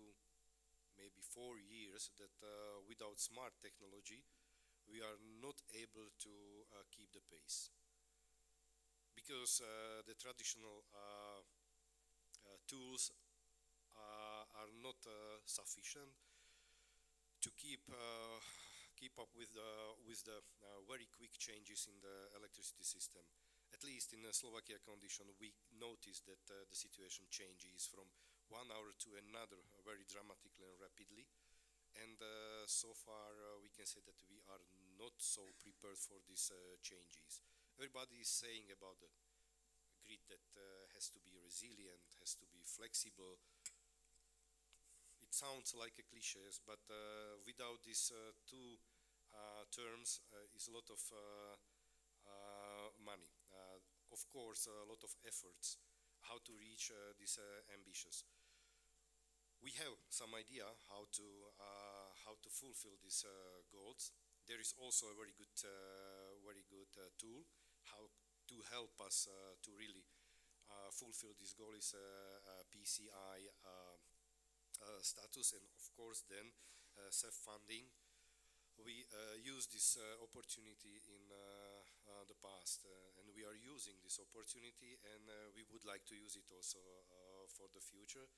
maybe 4 years that without smart technology we are not able to keep the pace, because the traditional tools are not sufficient to keep up with the very quick changes in the electricity system. At least in the Slovakia condition, we noticed that the situation changes from 1 hour to another very dramatically and rapidly. And so far, we can say that we are not so prepared for these changes. Everybody is saying about the grid that has to be resilient, has to be flexible. It sounds like a cliché, but without these two terms is a lot of money. Of course, a lot of efforts how to reach these ambitions. We have some idea how to fulfill these goals. There is also a very good tool how to help us to really fulfill this goal is PCI status, and of course then self-funding. We used this opportunity in the past, and we are using this opportunity, and we would like to use it also for the future,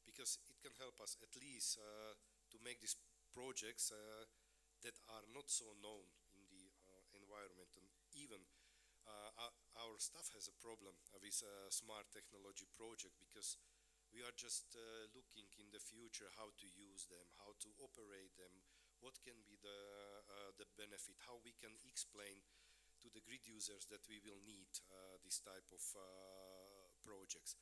because it can help us at least to make these projects that are not so known in the environment. And even our staff has a problem with smart technology project, because we are just looking in the future how to use them, how to operate them, what can be the benefit, how we can explain to the grid users that we will need this type of projects.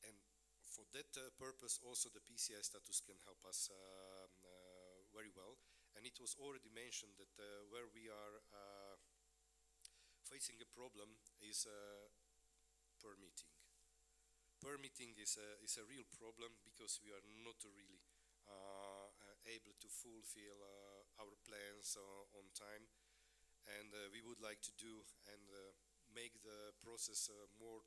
And for that purpose also the PCI status can help us very well. And it was already mentioned that where we are facing a problem is permitting. Permitting is a real problem, because we are not really able to fulfill our plans on time, and we would like to do and make the process more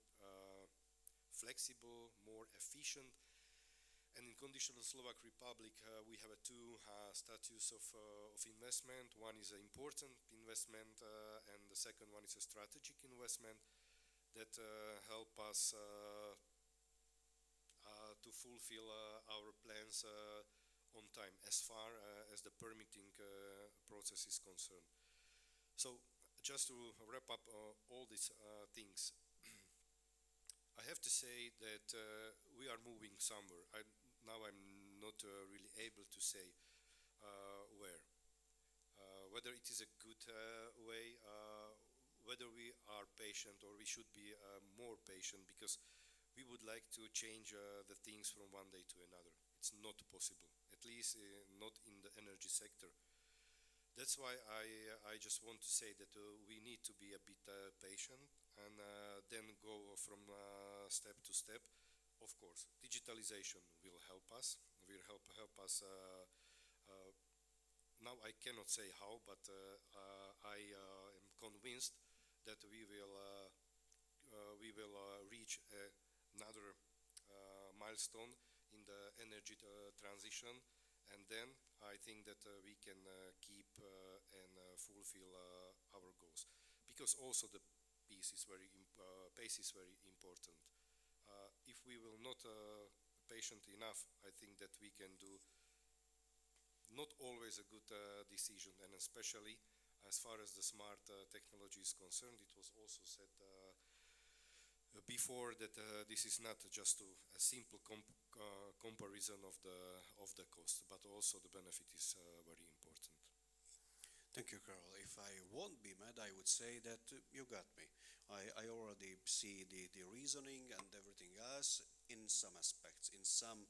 flexible, more efficient. And in conditional Slovak Republic, we have two status of investment. One is an important investment, and the second one is a strategic investment that help us to fulfill our plans on time, as far as the permitting process is concerned. So just to wrap up all these things, I have to say that we are moving somewhere. Now I'm not really able to say where. Whether it is a good way, whether we are patient, or we should be more patient, because we would like to change the things from one day to another. It's not possible, at least not in the energy sector. That's why I just want to say that we need to be a bit patient, and then go from step to step. Of course, digitalization will help us. Will help us. Now I cannot say how, but I am convinced that we will reach another milestone in the energy transition, and then I think that we can keep and fulfill our goals. Because also the pace is very important. If we will not patient enough, I think that we can do not always a good decision, and especially as far as the smart technology is concerned. It was also said before that this is not just a simple comparison of the cost, but also the benefit is very important. Thank you, Carol. If I won't be mad, I would say that you got me. I already see the reasoning and everything else in some aspects, in some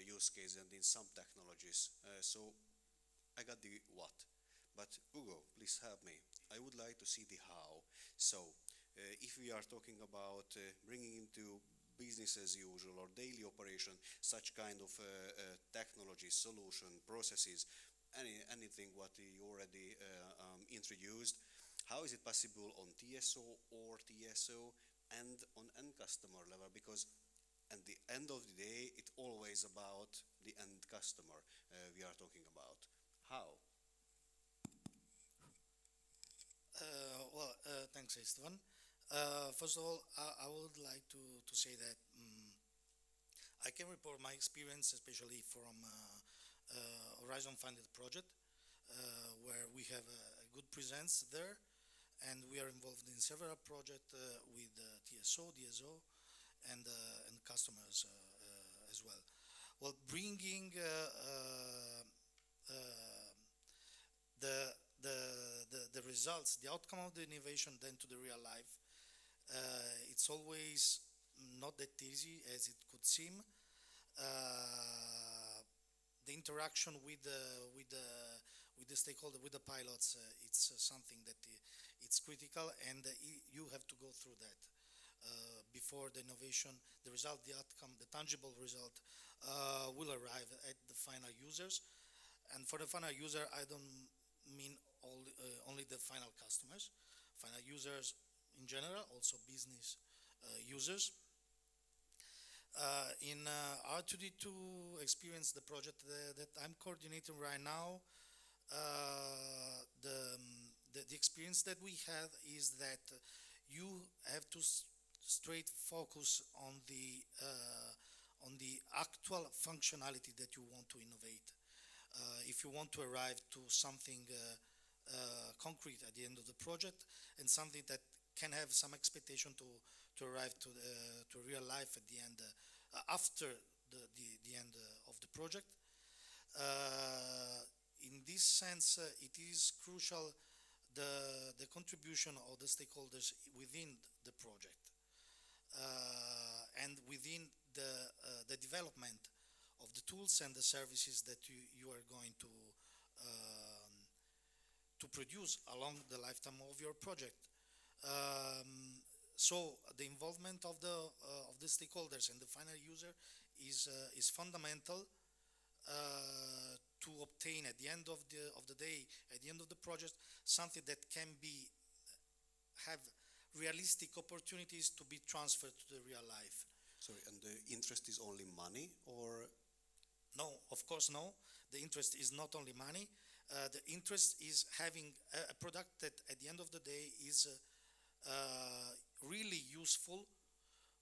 use case and in some technologies. So I got the what. But Hugo, please help me. I would like to see the how. So if we are talking about bringing into business as usual or daily operation such kind of technology, solution, processes, anything what you already introduced, how is it possible on TSO or TSO and on end customer level? Because at the end of the day, it's always about the end customer we are talking about. How? Thanks, Esteban. First of all, I would like to say that I can report my experience, especially from Horizon funded project, where we have a good presence there, and we are involved in several projects with TSO, d.o.o, and customers as well. Well, bringing the results, the outcome of the innovation then to the real life, it's always not that easy as it could seem. The interaction with with the stakeholder, with the pilots, it's something that it's critical, and you have to go through that before the innovation, the result, the outcome, the tangible result will arrive at the final users. And for the final user, I don't mean only the final customers, final users in general, also business users. In R2D2 experience, the project that I'm coordinating right now, the experience that we have is that you have to straight focus on the actual functionality that you want to innovate. If you want to arrive to something concrete at the end of the project, and something that can have some expectation to arrive to real life at the end, after the end of the project. In this sense, it is crucial the contribution of the stakeholders within the project and within the development of the tools and the services that you are going to produce along the lifetime of your project. So the involvement of the stakeholders and the final user is fundamental to obtain at the end of the day, at the end of the project, something that can have realistic opportunities to be transferred to the real life. Sorry, and the interest is only money, or? No, of course no. The interest is not only money. The interest is having a product that at the end of the day is really useful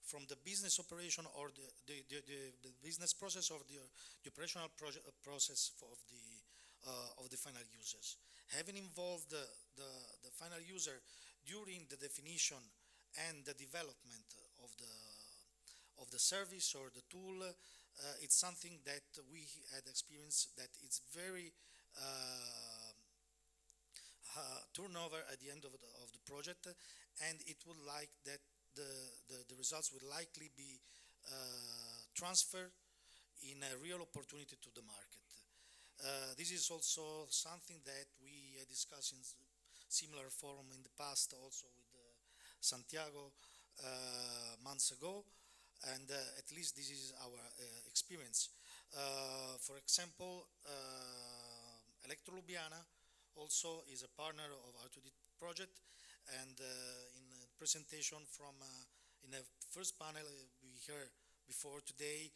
from the business operation or the business process or the operational process of the final users. Having involved the final user during the definition and the development of the service or the tool, it's something that we had experienced that it's very turnover at the end of the project, and it would like that the results would likely be transferred in a real opportunity to the market. This is also something that we discussed in similar forum in the past, also with Santiago months ago, and at least this is our experience. For example, Electro Ljubljana also is a partner of R2D project, and in a presentation from in the first panel we heard before today,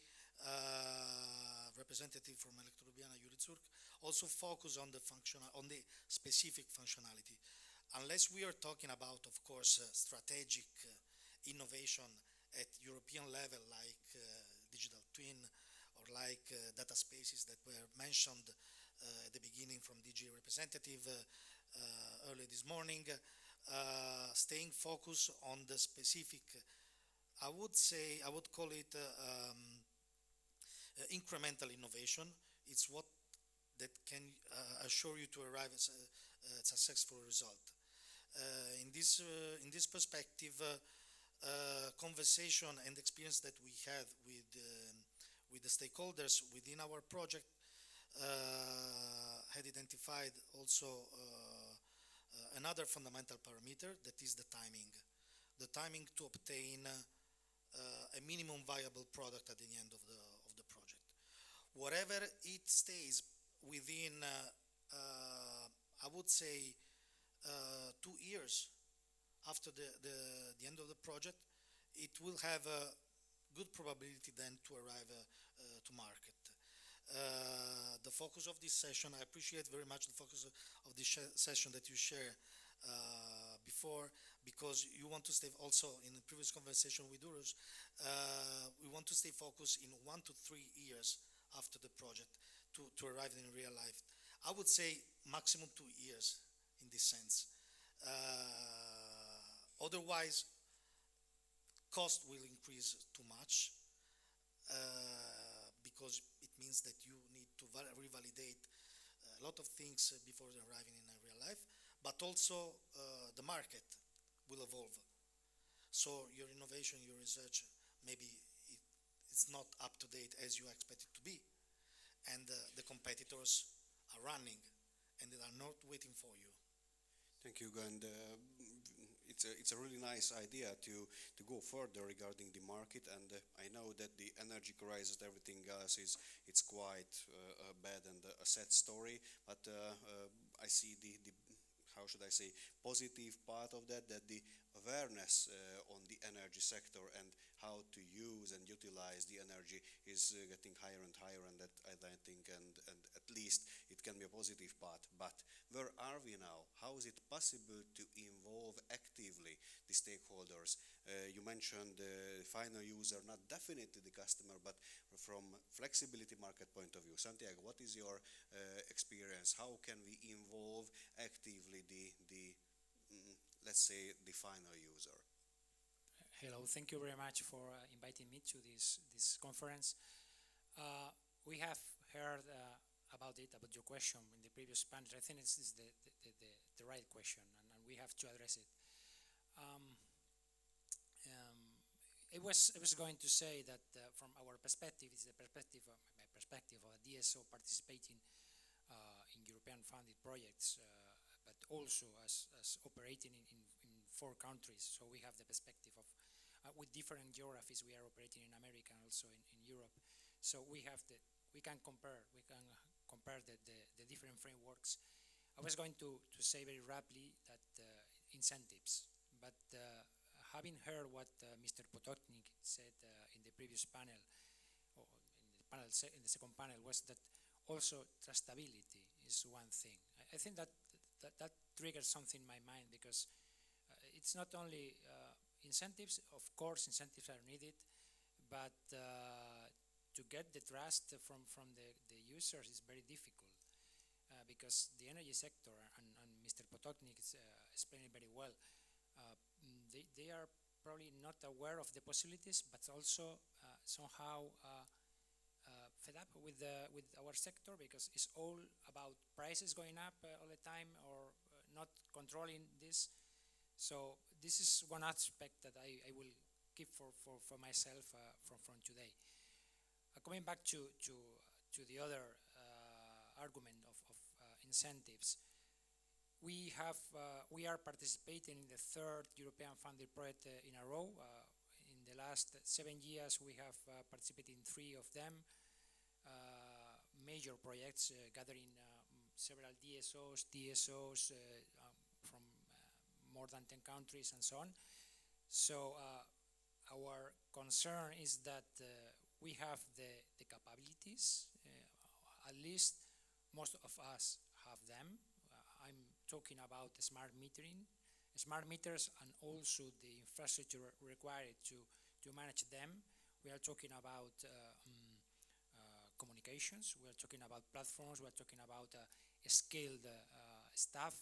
representative from Electro Ljubljana, Juri Curk, also focus on the specific functionality. Unless we are talking about, of course, strategic innovation at European level, like digital twin or like data spaces that were mentioned at the beginning from DG representative early this morning, staying focused on the specific, I would call it incremental innovation. It's what that can assure you to arrive at a successful result. In this perspective, conversation and experience that we had with the stakeholders within our project had identified also another fundamental parameter, that is the timing. The timing to obtain a minimum viable product at the end of the project. Whatever it stays within, I would say, 2 years after the end of the project, it will have a good probability then to arrive to market. The focus of this session, I appreciate very much the focus of this session that you share before, because you want to stay also in the previous conversation with Urus, we want to stay focused in 1 to 3 years after the project to arrive in real life. I would say maximum 2 years in this sense. Otherwise, cost will increase too much because it means that you need to revalidate a lot of things before arriving in a real life, but also the market will evolve. So your innovation, your research, maybe it's not up to date as you expect it to be. And the competitors are running and they are not waiting for you. Thank you, and it's a really nice idea to go further regarding the market. And I know that the energy crisis, everything else is it's quite bad and a sad story. But I see the how should I say positive part of that the awareness on the energy sector and how to use and utilize the energy is getting higher and higher, and that I think and at least it can be a positive part. But where are we now? How is it possible to involve actively the stakeholders? You mentioned the final user, not definitely the customer, but from flexibility market point of view. Santiago, what is your experience? How can we involve actively the let's say the final user? Hello, thank you very much for inviting me to this conference. We have heard about your question in the previous panel. I think this is the right question, and we have to address it. I was going to say that from our perspective, it's my perspective of a DSO participating in European funded projects, but also as operating in 4 countries. So we have the perspective of with different geographies. We are operating in America and also in Europe. So we can compare the different frameworks. I was going to say very rapidly that incentives, but having heard what Mr. Potocnik said in the previous panel, or in the second panel, was that also trustability is one thing. I think that triggers something in my mind, because it's not only incentives. Of course, incentives are needed, but to get the trust from the users is very difficult, because the energy sector, and Mr. Potocnik explained it very well, they are probably not aware of the possibilities, but also somehow fed up with our sector, because it's all about prices going up all the time, or not controlling this. So this is one aspect that I will keep for myself from today. Coming back to the other argument of incentives, we are participating in the 3rd European funded project in a row. In the last 7 years, we have participated in 3 of them. Major projects gathering several DSOs, TSOs from more than 10 countries and so on. So our concern is that we have the capabilities, at least most of us have them. I'm talking about smart metering, smart meters, and also the infrastructure required to manage them. We are talking about communications, we are talking about platforms, we are talking about skilled staff.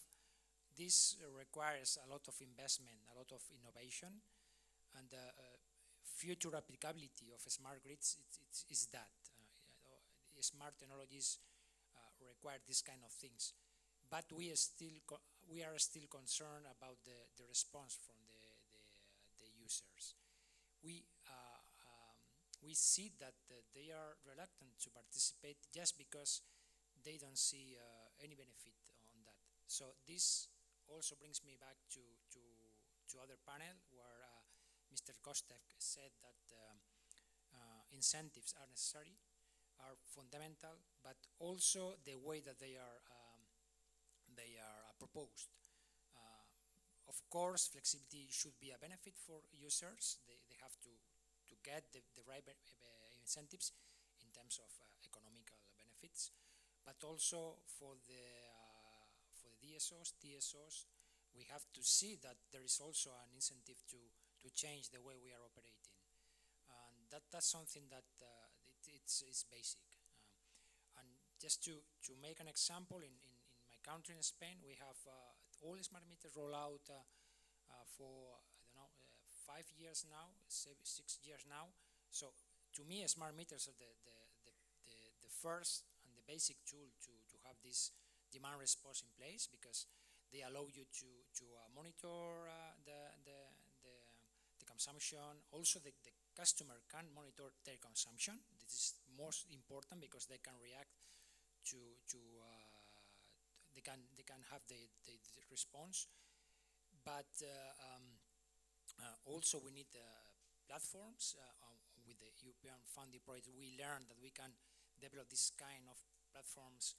This requires a lot of investment, a lot of innovation, and future applicability of smart grids is that. Smart technologies require this kind of things, but we are still concerned about the response from the users. We see that they are reluctant to participate just because they don't see any benefit on that. So this also brings me back to other panel where Mr. Kostev said that incentives are necessary, are fundamental, but also the way that they are proposed. Of course, flexibility should be a benefit for users. They have to get the right incentives in terms of economical benefits, but also for the DSOs, TSOs, we have to see that there is also an incentive to change the way we are operating. And that's something that it's basic. And just to make an example, in my country, in Spain, we have all smart meters roll out for, I don't know, 5 years now, 6 years now. So to me, smart meters are the first and the basic tool to have this demand response in place, because they allow you to monitor the consumption. Also, the customer can monitor their consumption. This is most important, because they can react to they can have the response. But also we need platforms with the European funding project. We learned that we can develop this kind of platforms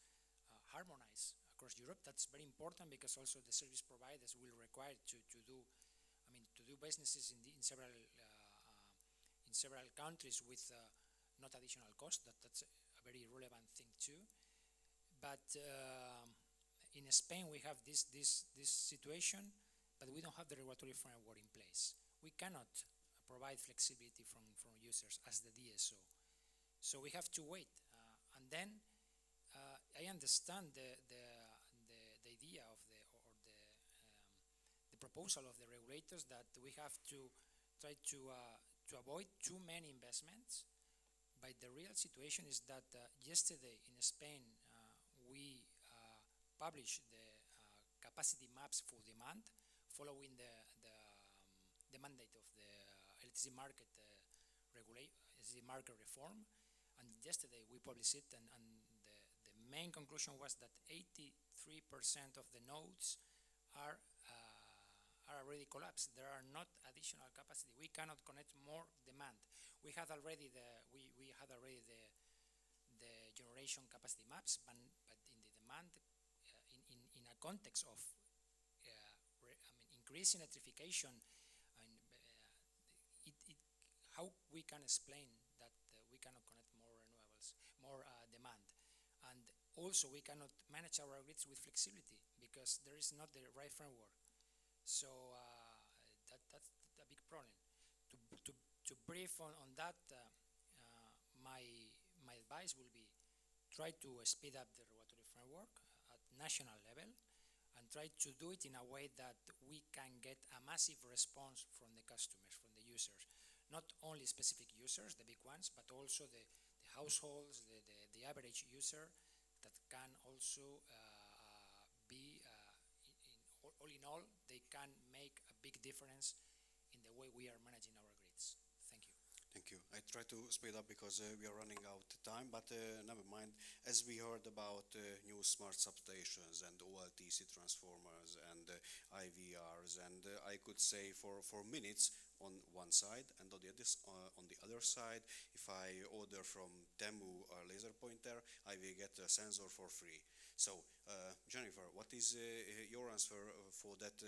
harmonized across Europe. That's very important because also the service providers will require to do, I mean, to do businesses in several countries with not additional cost. That's a very relevant thing too. But in Spain we have this situation, but we don't have the regulatory framework in place. We cannot provide flexibility from users as the DSO. So we have to wait. And then I understand the idea of the proposal of the regulators that we have to try to avoid too many investments. But the real situation is that yesterday in Spain we published the capacity maps for demand following the mandate of the electricity market electricity market reform. And yesterday we published it, and the main conclusion was that 83% of the nodes are already collapsed. There are not additional capacity. We cannot connect more demand. We had already the generation capacity maps, but in the demand, in a context of increasing electrification, how we can explain that we cannot connect more renewables, more demand, and also we cannot manage our grids with flexibility because there is not the right framework. So that's a big problem. To brief on that, my advice will be try to speed up the regulatory framework at national level and try to do it in a way that we can get a massive response from the customers, from the users. Not only specific users, the big ones, but also the households, the average user that can also be, all in all, they can make a big difference in the way we are managing our grids. Thank you. Thank you. I try to speed up because we are running out of time, but never mind. As we heard about new smart substations and OLTC transformers and IVRs, and I could say for minutes on one side, and on the other side, if I order from Temu a laser pointer, I will get a sensor for free. So, Jennifer, what is your answer for that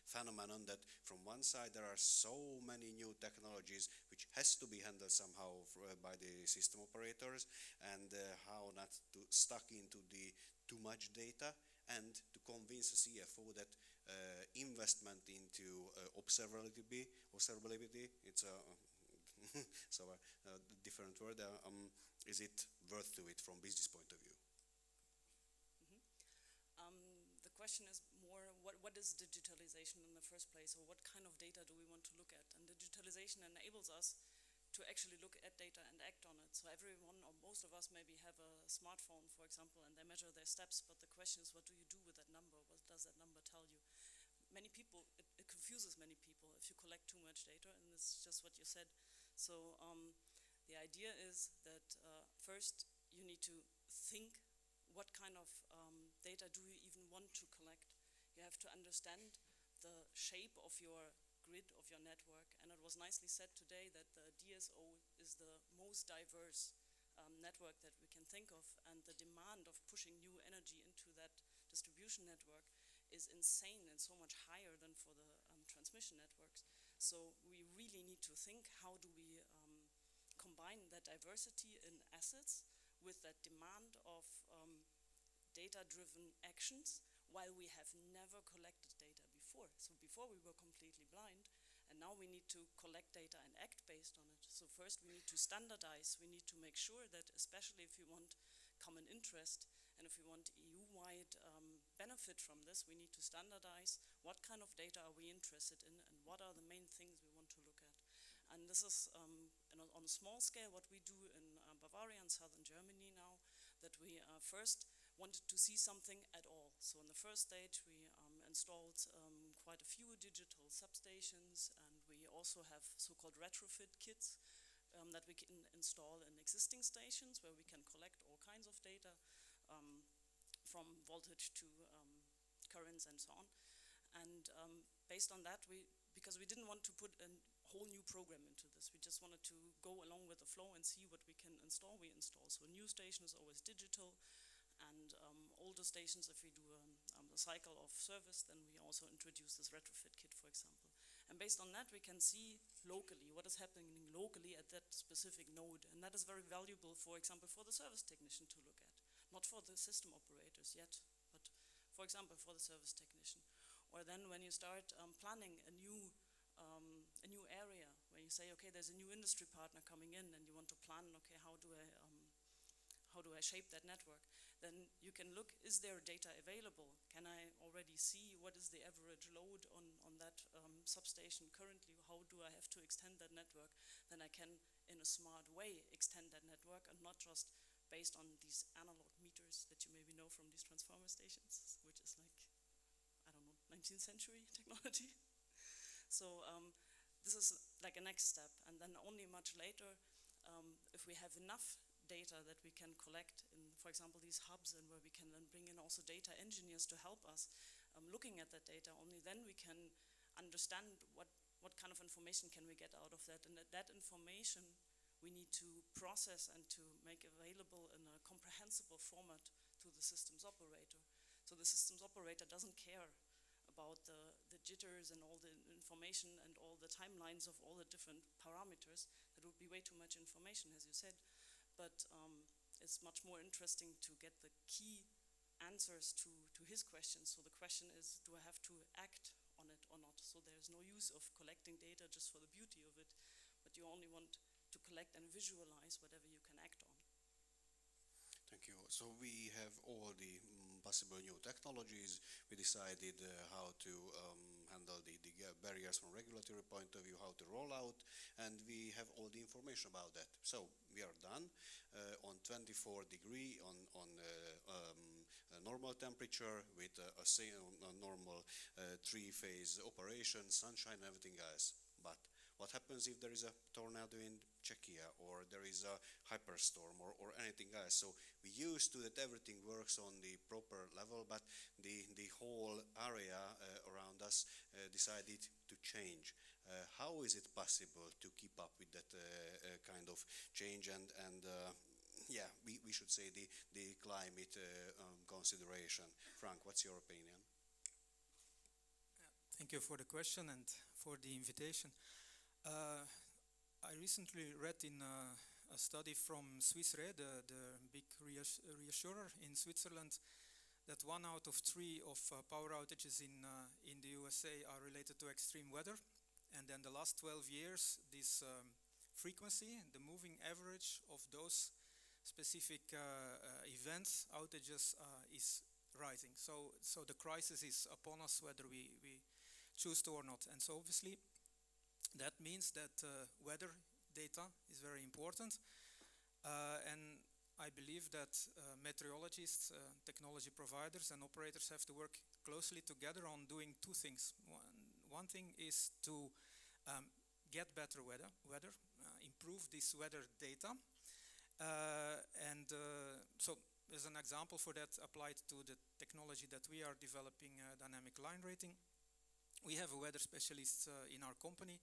phenomenon that from one side there are so many new technologies which has to be handled somehow by the system operators, and how not to stuck into the too much data, and to convince a CFO that investment into observability, it's a so a different word, is it worth to it from business point of view? The question is more, what is digitalization in the first place, or what kind of data do we want to look at? And digitalization enables us to actually look at data and act on it. So everyone, or most of us, maybe have a smartphone, for example, and they measure their steps, but the question is, what do you do with that number? What does that number tell you? Many people, it confuses many people if you collect too much data, and it's just what you said. So the idea is that first you need to think, what kind of data do you even want to collect? You have to understand the shape of your grid, of your network, and it was nicely said today that the d.o.o. is the most diverse network that we can think of, and the demand of pushing new energy into that distribution network is insane and so much higher than for the transmission networks. So we really need to think, how do we combine that diversity in assets with that demand of data-driven actions, while we have never collected data before. So before we were completely blind, and now we need to collect data and act based on it. So first we need to standardize. We need to make sure that, especially if we want common interest and if we want EU-wide benefit from this, we need to standardize what kind of data are we interested in and what are the main things we want to look at. And this is on a small scale what we do in Bavaria and southern Germany now, that we first wanted to see something at all. So in the first stage we installed quite a few digital substations, and we also have so-called retrofit kits that we can install in existing stations where we can collect all kinds of data from voltage to currents and so on. And based on that, because we didn't want to put a whole new program into this, we just wanted to go along with the flow and see what we can install, we install. So a new station is always digital, and older stations, if we do a cycle of service, then we also introduce this retrofit kit, for example. And based on that, we can see locally what is happening locally at that specific node. And that is very valuable, for example, for the service technician to look at. Not for the system operators yet, but for example, for the service technician. Or then when you start planning a new area, where you say, okay, there's a new industry partner coming in, and you want to plan, okay, how do I shape that network? Then you can look, is there data available? Can I already see what is the average load on that substation currently? How do I have to extend that network? Then I can, in a smart way, extend that network, and not just based on these analog meters that you maybe know from these transformer stations, which is like, I don't know, 19th century technology. So this is like a next step. And then only much later, if we have enough data that we can collect in, for example, these hubs, and where we can then bring in also data engineers to help us looking at that data, only then we can understand what kind of information can we get out of that. And that information we need to process and to make available in a comprehensible format to the systems operator. So the systems operator doesn't care about the jitters and all the information and all the timelines of all the different parameters. That would be way too much information, as you said. But it's much more interesting to get the key answers to his questions. So the question is, do I have to act on it or not? So there's no use of collecting data just for the beauty of it, but you only want to collect and visualize whatever you can act on. Thank you. So we have all the possible new technologies. We decided how to handle the barriers from regulatory point of view, how to roll out, and we have all the information about that. So we are done on 24 degree on normal temperature with a normal three-phase operation, sunshine and everything else. But what happens if there is a tornado in Czechia, or there is a hyperstorm, or anything else? So we used to that everything works on the proper level, but the whole area around us decided to change. How is it possible to keep up with that kind of change and yeah, we should say the climate consideration? Frank, what's your opinion? Thank you for the question and for the invitation. I recently read in a study from Swiss Re, the big reassurer in Switzerland, that 1 out of 3 of power outages in the USA are related to extreme weather. And then the last 12 years, this frequency, the moving average of those specific events, outages, is rising. So the crisis is upon us, whether we choose to or not. And so obviously that means that weather data is very important. And I believe that meteorologists, technology providers and operators have to work closely together on doing 2 things. One thing is to get better weather, improve this weather data. So as an example for that applied to the technology that we are developing, dynamic line rating, we have a weather specialist in our company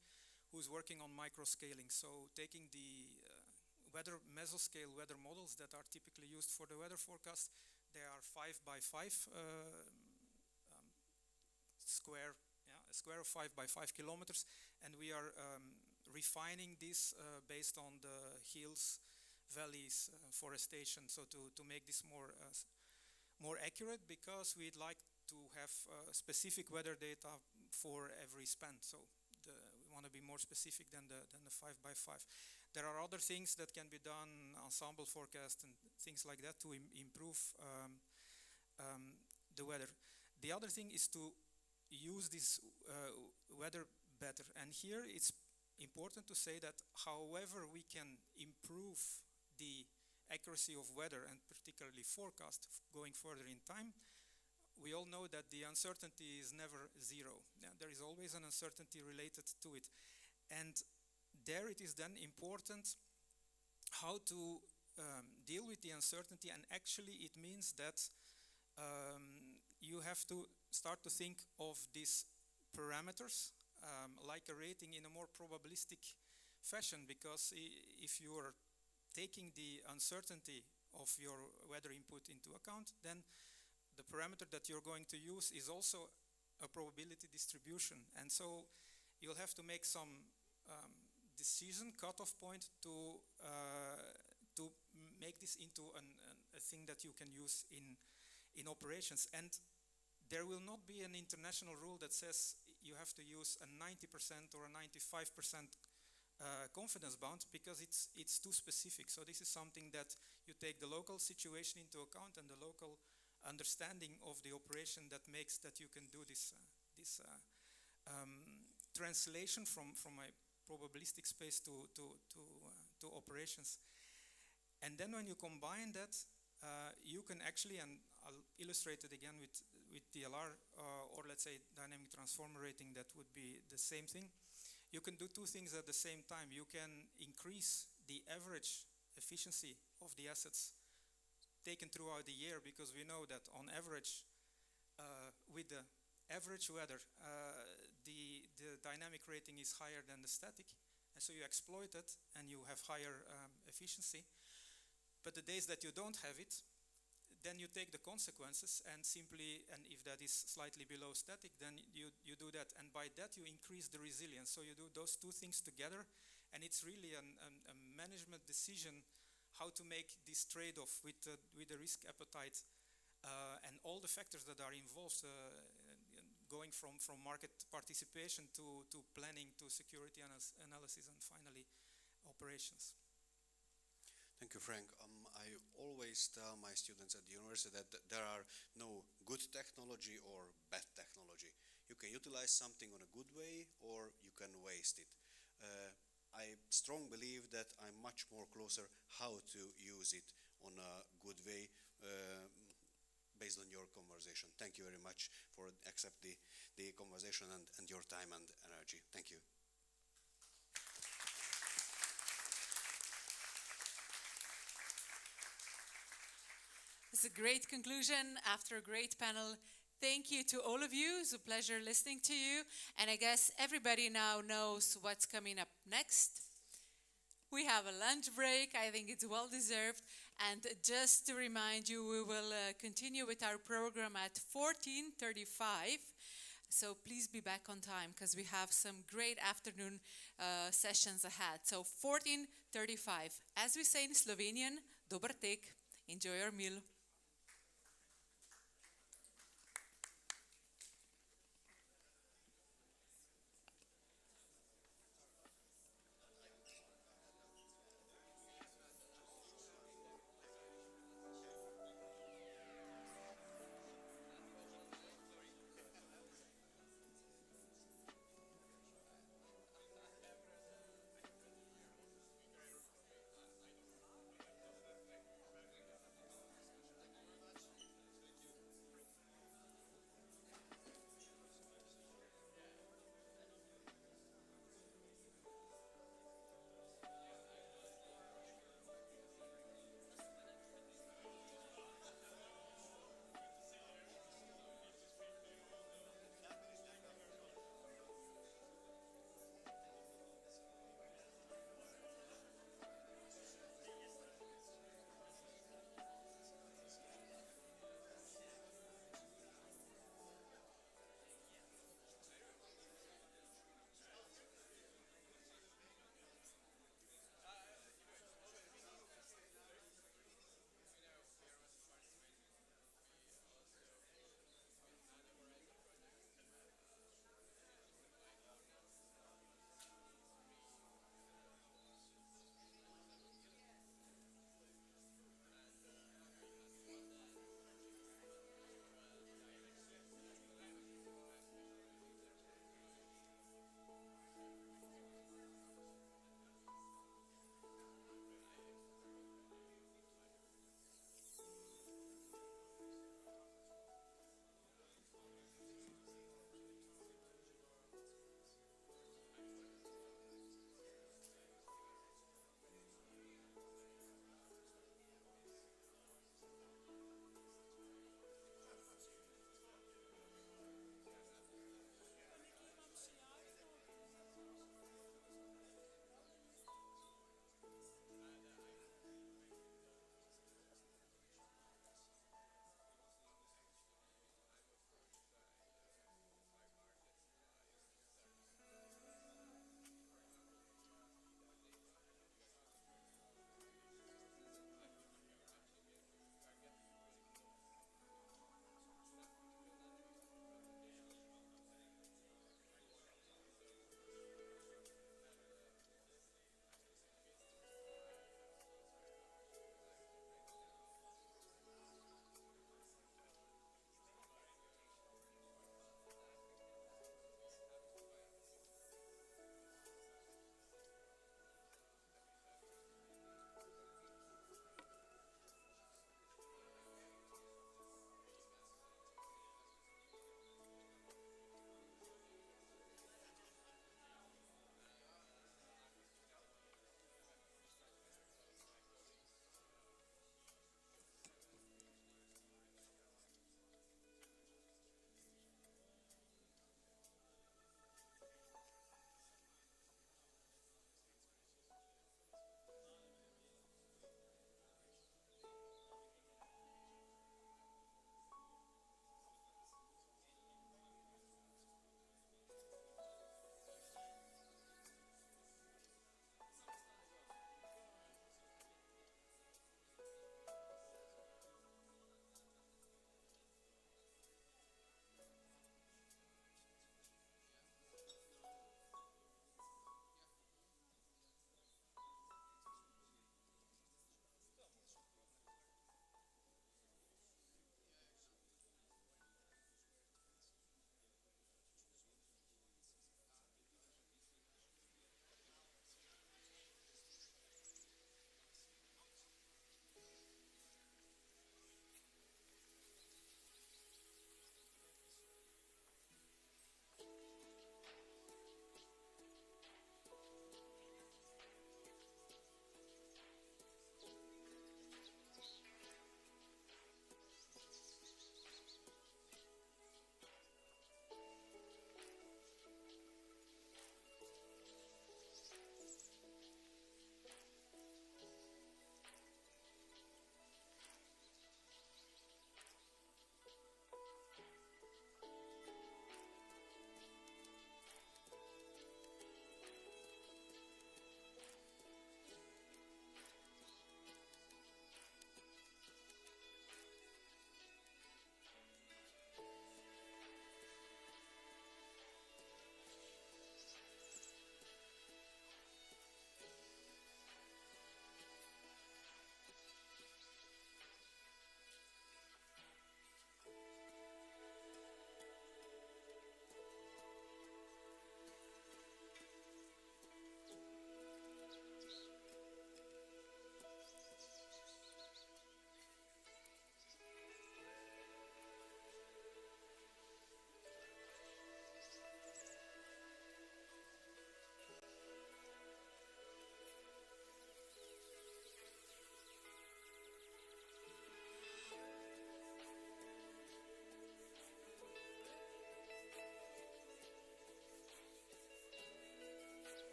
who's working on microscaling. So taking the mesoscale weather models that are typically used for the weather forecast, they are 5 by 5 square, a square of 5 by 5 kilometers, and we are refining this based on the hills, valleys, forestation, so to make this more accurate, because we'd like to have specific weather data for every span. So we want to be more specific than the 5 by 5. There are other things that can be done, ensemble forecast and things like that, to improve the weather. The other thing is to use this weather better. And here it's important to say that however we can improve the accuracy of weather, and particularly forecast going further in time, we all know that the uncertainty is never zero. Yeah, there is always an uncertainty related to it. And there it is then important how to deal with the uncertainty, and actually it means that you have to start to think of these parameters like a rating in a more probabilistic fashion, because if you are taking the uncertainty of your weather input into account, then the parameter that you're going to use is also a probability distribution. And so you'll have to make some decision, cutoff point to make this into a thing that you can use in operations. And there will not be an international rule that says you have to use a 90% or a 95% confidence bound, because it's too specific. So this is something that you take the local situation into account and the local understanding of the operation that makes that you can do this translation from a probabilistic space to operations. And then when you combine that, you can actually, and I'll illustrate it again with DLR, or let's say dynamic transformer rating, that would be the same thing. You can do two things at the same time. You can increase the average efficiency of the assets taken throughout the year, because we know that on average, with the average weather, the dynamic rating is higher than the static, and so you exploit it and you have higher efficiency. But the days that you don't have it, then you take the consequences and simply, and if that is slightly below static, then you do that, and by that you increase the resilience. So you do those two things together, and it's really a management decision how to make this trade-off with the risk appetite and all the factors that are involved, going from market participation to planning to security analysis and finally operations. Thank you, Frank. I always tell my students at the university that there are no good technology or bad technology. You can utilize something on a good way or you can waste it. I strongly believe that I'm much more closer how to use it on a good way based on your conversation. Thank you very much for accepting the conversation and your time and energy. Thank you. It's a great conclusion after a great panel. Thank you to all of you. It's a pleasure listening to you. And I guess everybody now knows what's coming up next. We have a lunch break. I think it's well deserved. And just to remind you, we will continue with our program at 14:35. So please be back on time, because we have some great afternoon sessions ahead. So 14:35. As we say in Slovenian, dober tek. Enjoy your meal.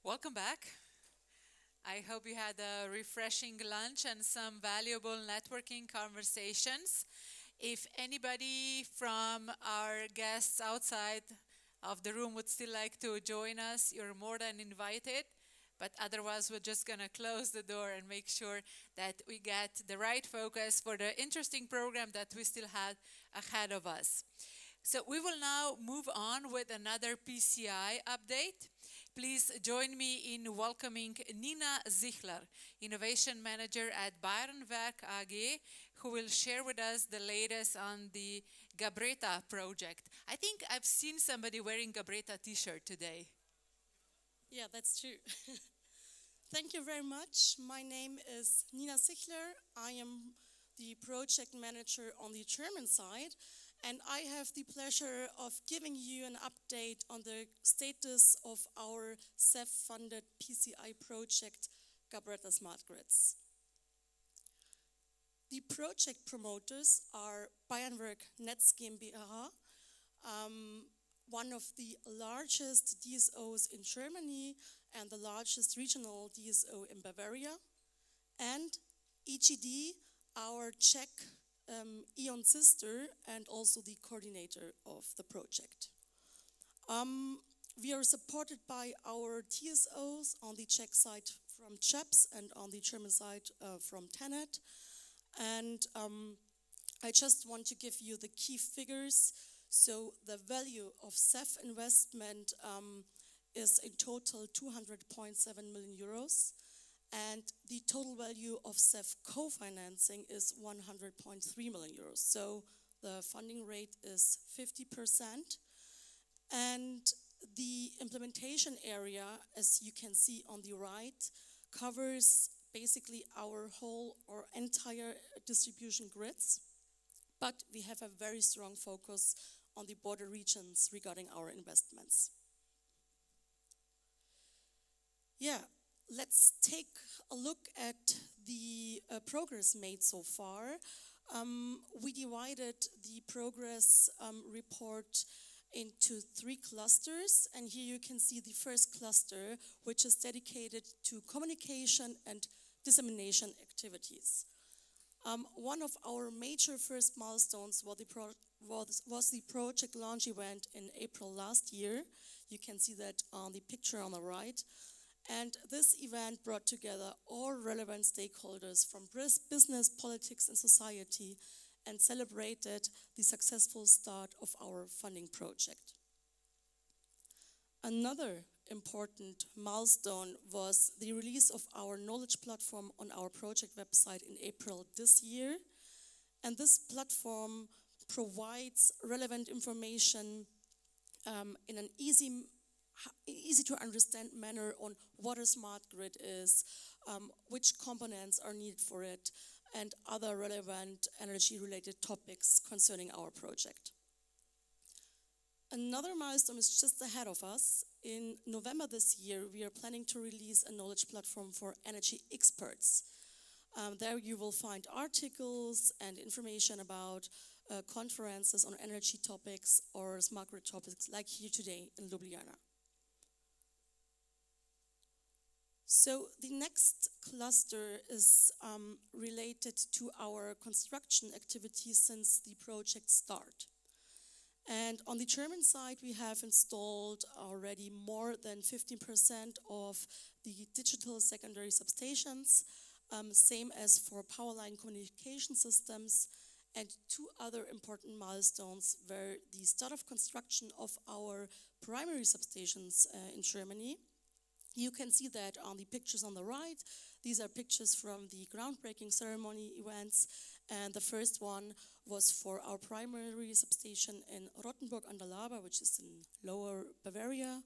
Welcome back. I hope you had a refreshing lunch and some valuable networking conversations. If anybody from our guests outside of the room would still like to join us, you're more than invited. But otherwise, we're just going to close the door and make sure that we get the right focus for the interesting program that we still had ahead of us. So we will now move on with another PCI update. Please join me in welcoming Nina Zichler, Innovation Manager at Bayernwerk AG, who will share with us the latest on the Gabreta project. I think I've seen somebody wearing Gabreta t-shirt today. Yeah, that's true. Thank you very much. My name is Nina Zichler. I am the project manager on the German side, and I have the pleasure of giving you an update on the status of our CEF-funded PCI project, Gabreta Smart Grids. The project promoters are Bayernwerk Netz GmbH, one of the largest DSOs in Germany and the largest regional DSO in Bavaria, and EGD, our Czech E.ON sister and also the coordinator of the project. We are supported by our TSOs on the Czech side from CHEPS and on the German side from TenneT. And I just want to give you the key figures. So the value of CEF investment is in total 200.7 million euros. And the total value of CEF co-financing is 100.3 million euros. So the funding rate is 50%. And the implementation area, as you can see on the right, covers basically our whole or entire distribution grids. But we have a very strong focus on the border regions regarding our investments. Yeah. Let's take a look at the progress made so far. We divided the progress report into 3 clusters, and here you can see the first cluster, which is dedicated to communication and dissemination activities. One of our major first milestones was the project launch event in April last year. You can see that on the picture on the right. And this event brought together all relevant stakeholders from business, politics, and society and celebrated the successful start of our funding project. Another important milestone was the release of our knowledge platform on our project website in April this year. And this platform provides relevant information in an easy to understand manner on what a smart grid is, which components are needed for it, and other relevant energy-related topics concerning our project. Another milestone is just ahead of us. In November this year, we are planning to release a knowledge platform for energy experts. There you will find articles and information about conferences on energy topics or smart grid topics like here today in Ljubljana. So the next cluster is related to our construction activities since the project start. And on the German side, we have installed already more than 15% of the digital secondary substations, same as for power line communication systems, and 2 other important milestones were the start of construction of our primary substations in Germany. You can see that on the pictures on the right. These are pictures from the groundbreaking ceremony events. And the first one was for our primary substation in Rottenburg an der Laber, which is in Lower Bavaria.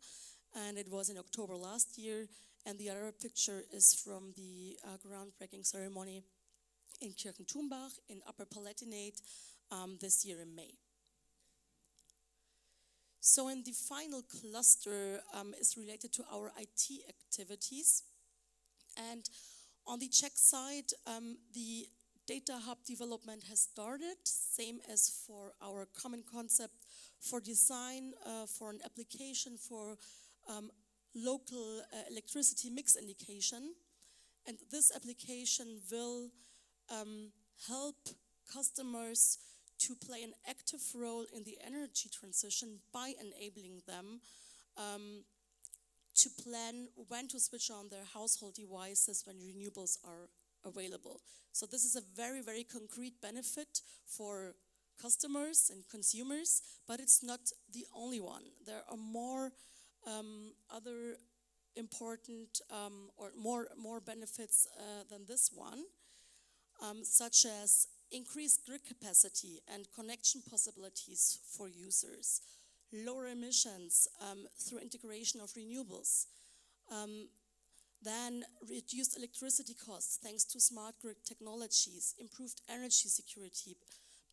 And it was in October last year. And the other picture is from the groundbreaking ceremony in Kirchentumbach in Upper Palatinate this year in May. So in the final cluster is related to our IT activities. And on the Czech side, the data hub development has started, same as for our common concept for design, for an application for local electricity mix indication. And this application will help customers to play an active role in the energy transition by enabling them to plan when to switch on their household devices when renewables are available. So this is a very, very concrete benefit for customers and consumers, but it's not the only one. There are more other important or more benefits than this one, such as increased grid capacity and connection possibilities for users, lower emissions through integration of renewables, then reduced electricity costs thanks to smart grid technologies, improved energy security,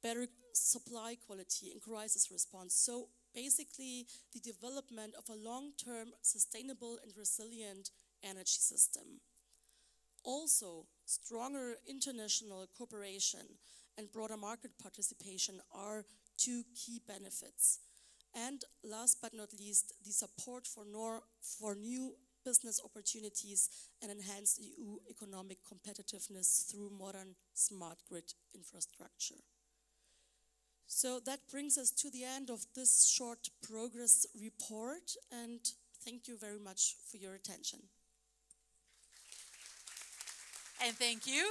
better supply quality and crisis response. So basically the development of a long-term sustainable and resilient energy system. Also, stronger international cooperation and broader market participation are two key benefits. And last but not least, the support for new business opportunities and enhanced EU economic competitiveness through modern smart grid infrastructure. So that brings us to the end of this short progress report, and thank you very much for your attention. And thank you.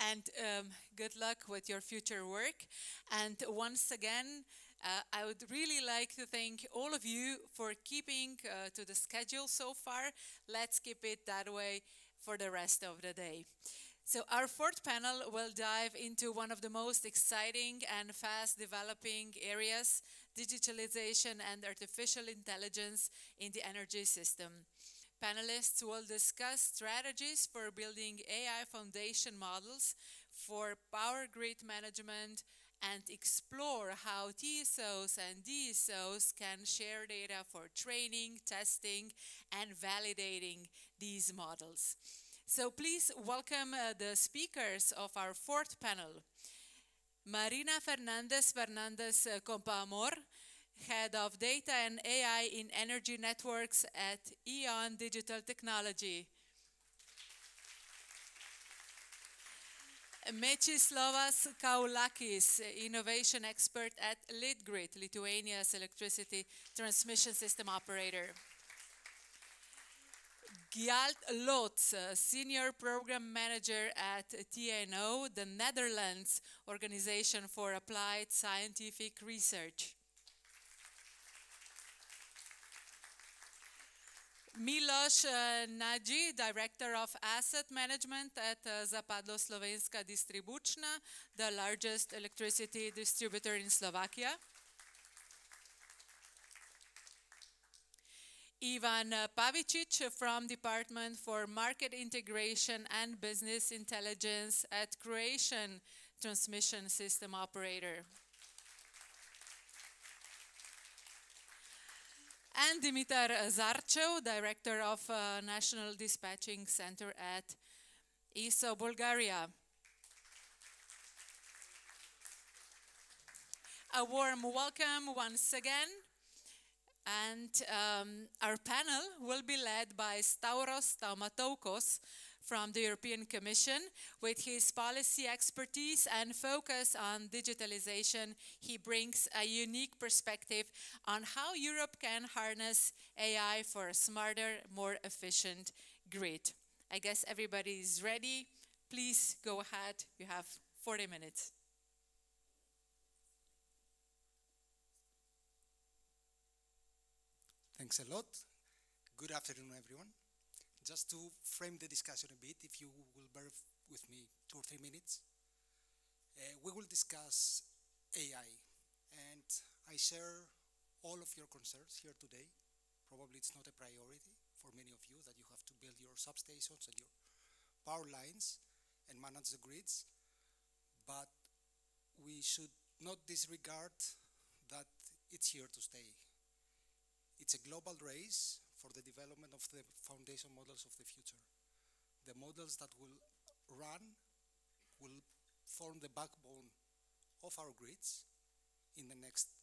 And good luck with your future work. And once again, I would really like to thank all of you for keeping to the schedule so far. Let's keep it that way for the rest of the day. So our fourth panel will dive into one of the most exciting and fast developing areas, digitalization and artificial intelligence in the energy system. Panelists will discuss strategies for building AI foundation models for power grid management and explore how TSOs and DSOs can share data for training, testing, and validating these models. So please welcome the speakers of our fourth panel. Marina Fernandez Compaamor, Head of Data and AI in Energy Networks at E.ON Digital Technology. Mečislovas Kaulakis, Innovation Expert at Litgrid, Lithuania's electricity transmission system operator. Gjalt Lotz, Senior Program Manager at d.o.o, the Netherlands Organization for Applied Scientific Research. Miloš Nagy, Director of Asset Management at Zapadlo Slovenska Distribučna, the largest electricity distributor in Slovakia. Ivan Pavicic from Department for Market Integration and Business Intelligence at Croatian Transmission System Operator. And Dimitar Zarchev, Director of National Dispatching Center at ISO Bulgaria. A warm welcome once again. And our panel will be led by Stavros Staumatokos from the European Commission. With his policy expertise and focus on digitalization, he brings a unique perspective on how Europe can harness AI for a smarter, more efficient grid. I guess everybody is ready. Please go ahead. You have 40 minutes. Thanks a lot. Good afternoon, everyone. Just to frame the discussion a bit, if you will bear with me 2 or 3 minutes, we will discuss AI. And I share all of your concerns here today. Probably it's not a priority for many of you that you have to build your substations and your power lines and manage the grids. But we should not disregard that it's here to stay. It's a global race for the development of the foundation models of the future. The models that will run will form the backbone of our grids in the next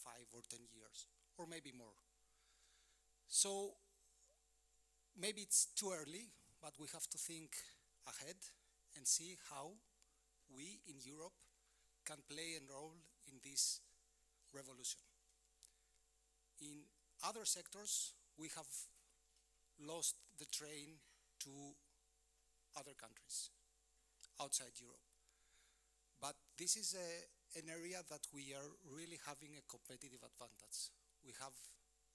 5 or 10 years, or maybe more. So maybe it's too early, but we have to think ahead and see how we in Europe can play a role in this revolution. In other sectors, we have lost the train to other countries outside Europe. But this is an area that we are really having a competitive advantage. We have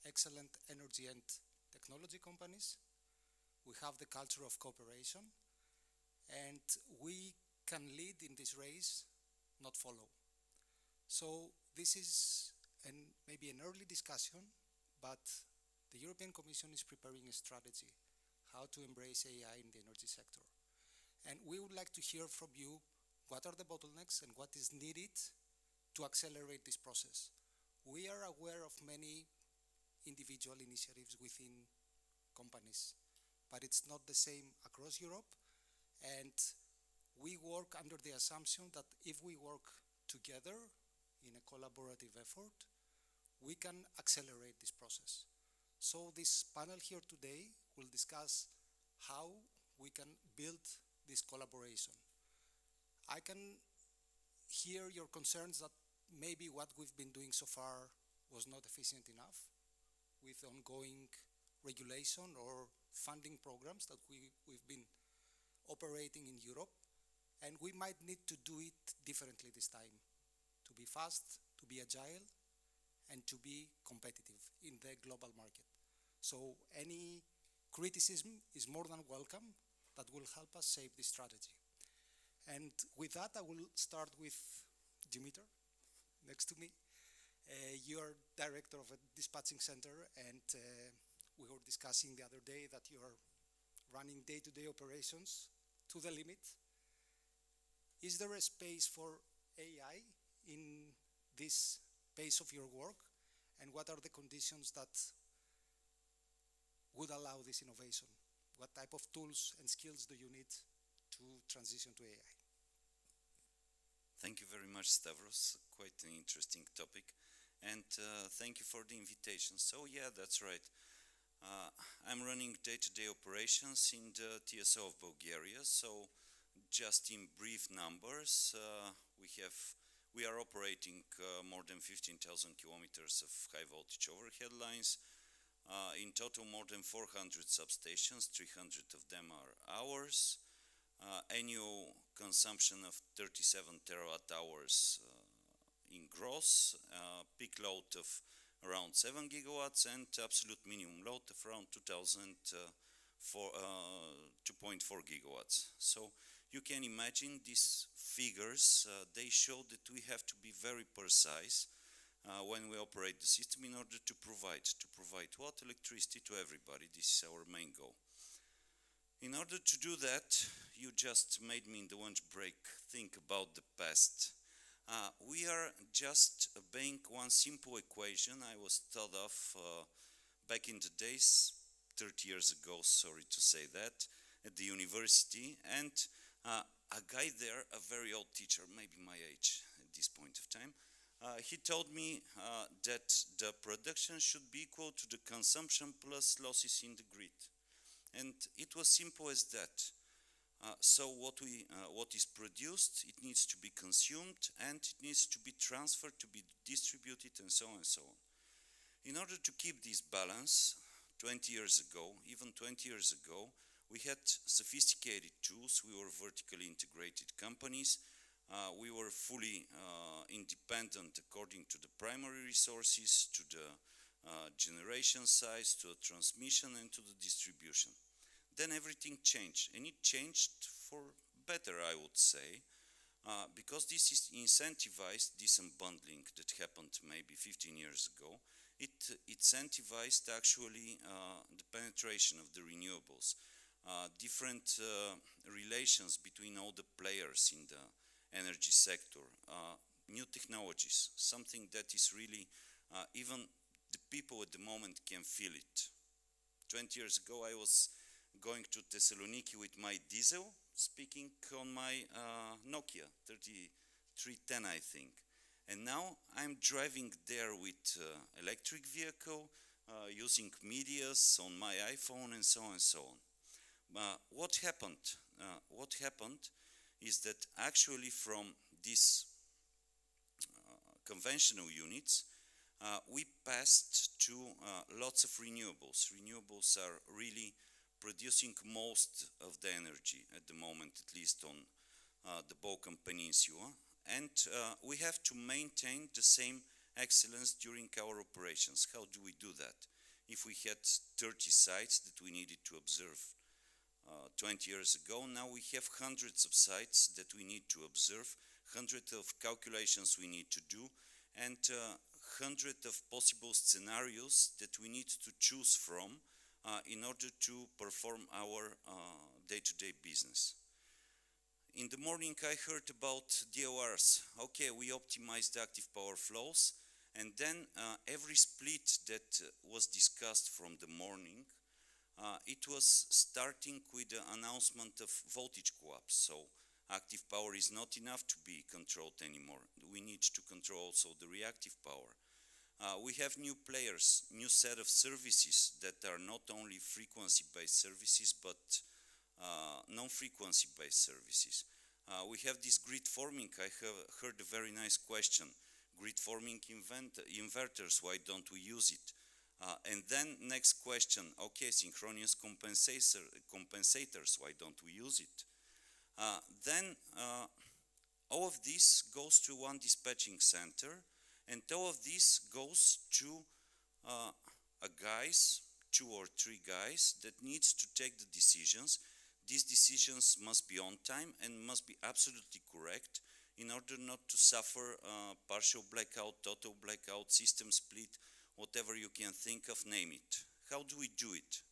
excellent energy and technology companies. We have the culture of cooperation, and we can lead in this race, not follow. So this is maybe an early discussion, but the European Commission is preparing a strategy how to embrace AI in the energy sector. And we would like to hear from you what are the bottlenecks and what is needed to accelerate this process. We are aware of many individual initiatives within companies, but it's not the same across Europe. And we work under the assumption that if we work together in a collaborative effort, we can accelerate this process. So this panel here today will discuss how we can build this collaboration. I can hear your concerns that maybe what we've been doing so far was not efficient enough with ongoing regulation or funding programs that we've been operating in Europe. And we might need to do it differently this time, to be fast, to be agile, and to be competitive in the global market. So any criticism is more than welcome. That will help us shape this strategy. And with that, I will start with Dimitar, next to me. You are director of a dispatching center, and we were discussing the other day that you are running day-to-day operations to the limit. Is there a space for AI in this pace of your work? And what are the conditions that would allow this innovation? What type of tools and skills do you need to transition to AI? Thank you very much, Stavros. Quite an interesting topic. And thank you for the invitation. So yeah, that's right. I'm running day-to-day operations in the d.o.o of Bulgaria. So just in brief numbers, we are operating more than 15,000 kilometers of high voltage overhead lines. In total, more than 400 substations, 300 of them are ours. Annual consumption of 37 terawatt hours in gross, peak load of around 7 gigawatts, and absolute minimum load of around 2.4 gigawatts. So you can imagine these figures, they show that we have to be very precise when we operate the system in order to provide what? Electricity to everybody. This is our main goal. In order to do that, you just made me in the lunch break think about the past. We are just obeying one simple equation I was taught of back in the days, 30 years ago, sorry to say that, at the university, and a guy there, a very old teacher, maybe my age at this point of time, he told me that the production should be equal to the consumption plus losses in the grid. And it was simple as that. So what is produced, it needs to be consumed, and it needs to be transferred, to be distributed, and so on and so on. In order to keep this balance, 20 years ago, even 20 years ago, we had sophisticated tools. We were vertically integrated companies. We were fully independent according to the primary resources, to the generation size, to the transmission, and to the distribution. Then everything changed, and it changed for better, I would say, because this is incentivized this unbundling that happened maybe 15 years ago. It incentivized actually the penetration of the renewables, different relations between all the players in the energy sector, new technologies, something that is really, even the people at the moment can feel it. 20 years ago, I was going to Thessaloniki with my diesel, speaking on my Nokia 3310, I think. And now I'm driving there with electric vehicle, using medias on my iPhone and so on and so on. What happened? What happened is that actually from these conventional units, we passed to lots of renewables. Renewables are really producing most of the energy at the moment, at least on the Balkan Peninsula. And we have to maintain the same excellence during our operations. How do we do that? If we had 30 sites that we needed to observe 20 years ago, now we have hundreds of sites that we need to observe, hundreds of calculations we need to do, and hundreds of possible scenarios that we need to choose from in order to perform our day-to-day business. In the morning I heard about DORs. Okay, we optimized the active power flows, and then every split that was discussed from the morning, it was starting with the announcement of voltage co-ops. So active power is not enough to be controlled anymore. We need to control also the reactive power. We have new players, new set of services that are not only frequency-based services, but non-frequency-based services. We have this grid forming. I have heard a very nice question. Grid forming inverters, why don't we use it? And then next question, okay, synchronous compensators, why don't we use it? Then all of this goes to one dispatching center, and all of this goes to guys, 2 or 3 guys, that needs to take the decisions. These decisions must be on time and must be absolutely correct in order not to suffer partial blackout, total blackout, system split, whatever you can think of, name it. How do we do it?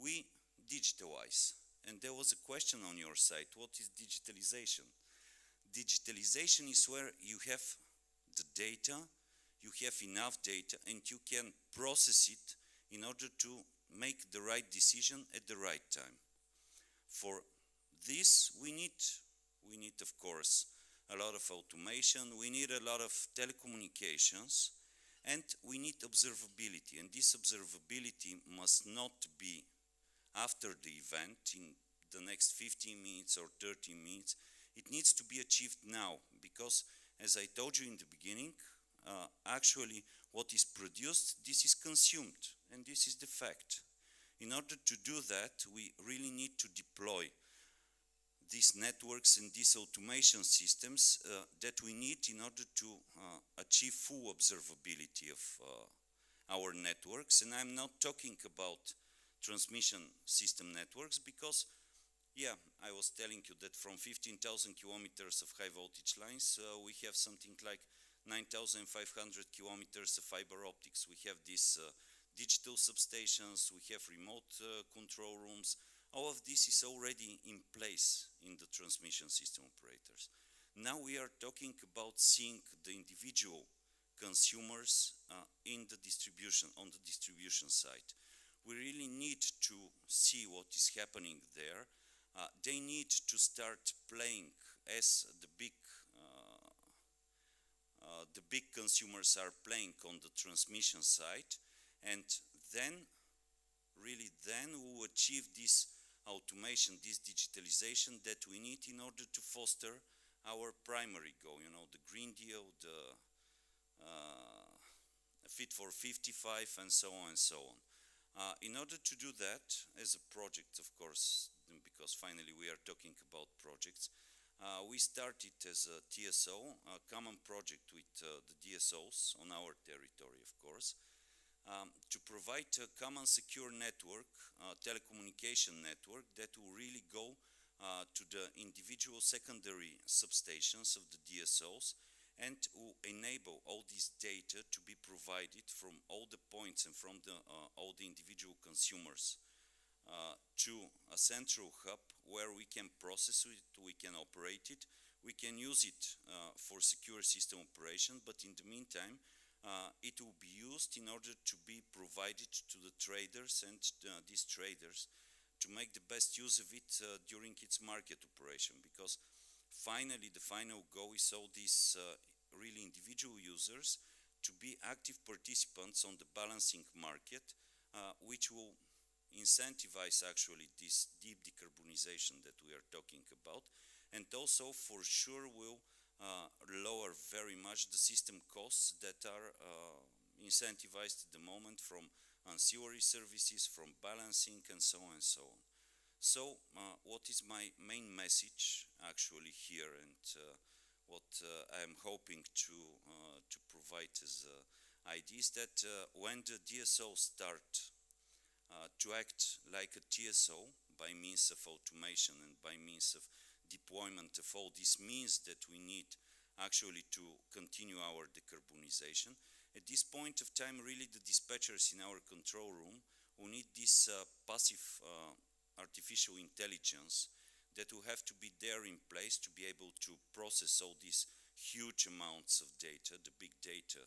We digitalize. And there was a question on your site, what is digitalization? Digitalization is where you have the data, you have enough data, and you can process it in order to make the right decision at the right time. For this, we need of course, a lot of automation, we need a lot of telecommunications, and we need observability. And this observability must not be after the event, in the next 15 minutes or 30 minutes. It needs to be achieved now, because as I told you in the beginning, actually what is produced, this is consumed, and this is the fact. In order to do that, we really need to deploy these networks and these automation systems that we need in order to achieve full observability of our networks. And I'm not talking about transmission system networks, because yeah, I was telling you that from 15,000 kilometers of high voltage lines, we have something like 9,500 kilometers of fiber optics. We have these digital substations, we have remote control rooms. All of this is already in place in the transmission system operators. Now we are talking about seeing the individual consumers on the distribution side. We really need to see what is happening there. They need to start playing as the big consumers are playing on the transmission side, and then really then we will achieve this automation, this digitalization that we need in order to foster our primary goal, you know, the Green Deal, the Fit for 55, and so on and so on. In order to do that, as a project, of course, because finally we are talking about projects, we started as a TSO, a common project with the DSOs on our territory, of course, to provide a common secure network, telecommunication network that will really go to the individual secondary substations of the DSOs, and will enable all this data to be provided from all the points and from all the individual consumers to a central hub where we can process it, we can operate it, we can use it for secure system operation, but in the meantime, it will be used in order to be provided to the traders, and these traders to make the best use of it during its market operation, because finally the final goal is all these really individual users to to be active participants on the balancing market, which will incentivize actually this deep decarbonization that we are talking about, and also for sure will lower very much the system costs that are incentivized at the moment from ancillary services, from balancing, and so on and so on. So what is my main message actually here, and what I am hoping to provide as ideas, that when the DSO start to act like a TSO by means of automation and by means of deployment of all these means that we need actually to continue our decarbonization, at this point of time really the dispatchers in our control room will need this passive artificial intelligence that will have to be there in place to be able to process all these huge amounts of data, the big data,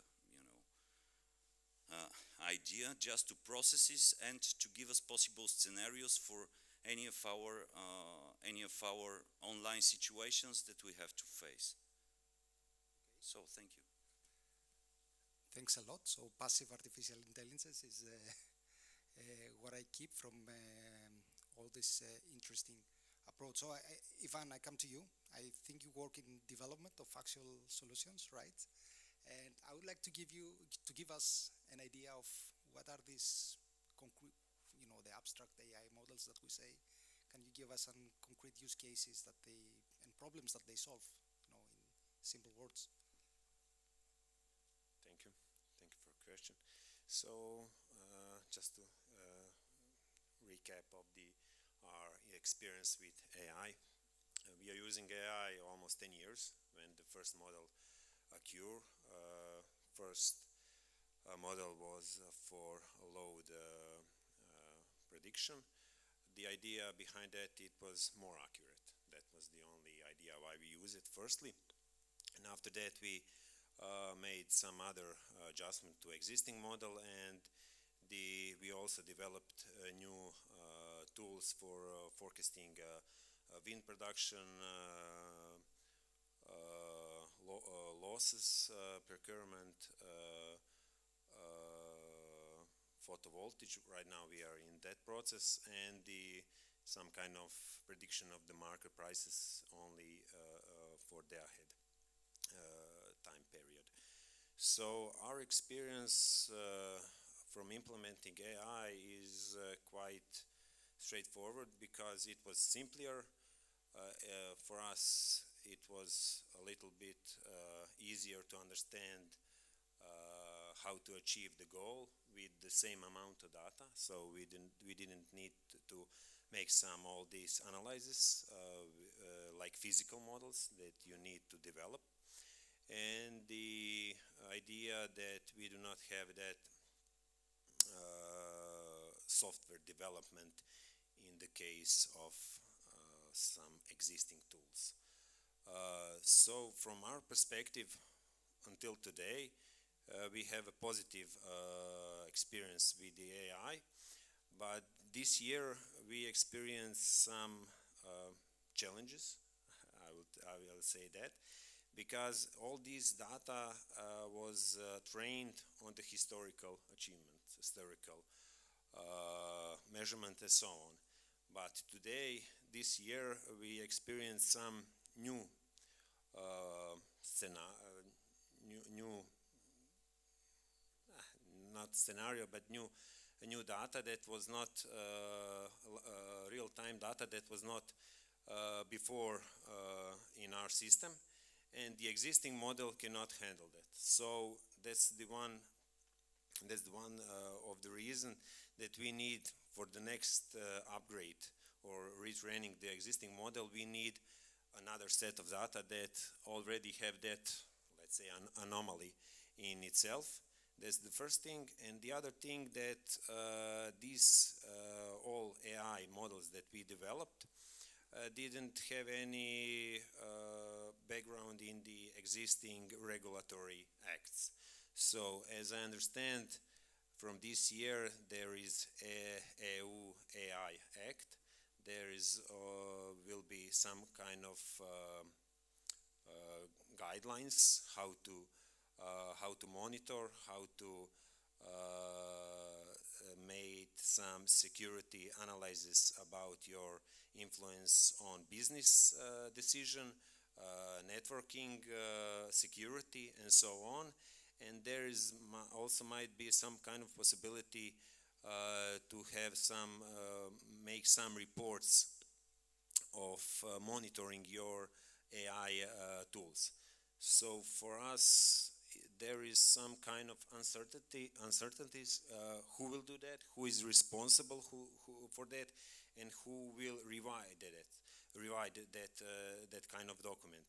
idea, just to process this and to give us possible scenarios for any of our online situations that we have to face. So thank you. Thanks a lot. So passive artificial intelligence is what I keep from all this interesting approach. So Ivan, I come to you. I think you work in development of actual solutions, right? And I would like to give us an idea of what are these concrete, the abstract AI models that we say. Can you give us some concrete use cases and problems that they solve, in simple words? Thank you. Thank you for the question. So, just to recap of our experience with AI, we are using AI almost 10 years when the first model occurred. First model was for load prediction. The idea behind that, it was more accurate. That was the only idea why we use it firstly. And after that we made some other adjustment to existing model, and we also developed new tools for forecasting wind production, losses, procurement, photovoltaic. Right now we are in that process, and some kind of prediction of the market prices only for the ahead time period. So our experience from implementing AI is quite straightforward, because it was simpler. For us, it was a little bit easier to understand how to achieve the goal with the same amount of data. So we didn't need to make all these analyses like physical models that you need to develop. And the idea that we do not have that software development in the case of some existing tools. So from our perspective, until today, we have a positive experience with the AI, but this year we experienced some challenges. I will say that, because all this data was trained on the historical achievement, historical measurement, and so on. But today, this year, we experienced some new not scenario, but new data that was not real-time data, that was not before in our system, and the existing model cannot handle that. So that's the one of the reason that we need, for the next upgrade or retraining the existing model, we need another set of data that already have that, let's say, anomaly in itself. That's the first thing. And the other thing, that these all AI models that we developed didn't have any background in the existing regulatory acts. So as I understand, from this year there is a EU AI Act. There will be some kind of guidelines how to how to monitor, how to make some security analysis about your influence on business decision, networking, security, and so on. And there is also might be some kind of possibility to have some, make some reports of monitoring your AI tools. So for us, there is some kind of uncertainties. Who will do that? Who is responsible for that? And who will revise that kind of document?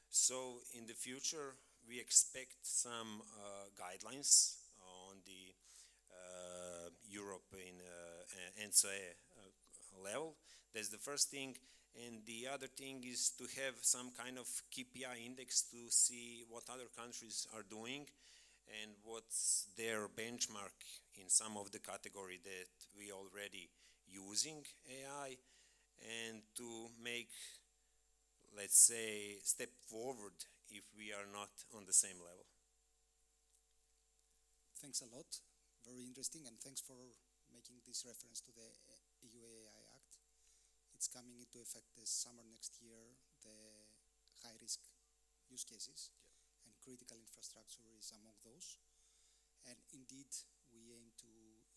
So in the future, we expect some guidelines on the European NCE level. That's the first thing. And the other thing is to have some kind of KPI index to see what other countries are doing and what's their benchmark in some of the category that we already using AI, and to make, let's say, step forward if we are not on the same level. Thanks a lot. Very interesting, and thanks for making this reference to the EU AI Act. It's coming into effect this summer next year, the high-risk use cases, and critical infrastructure is among those. And indeed, we aim to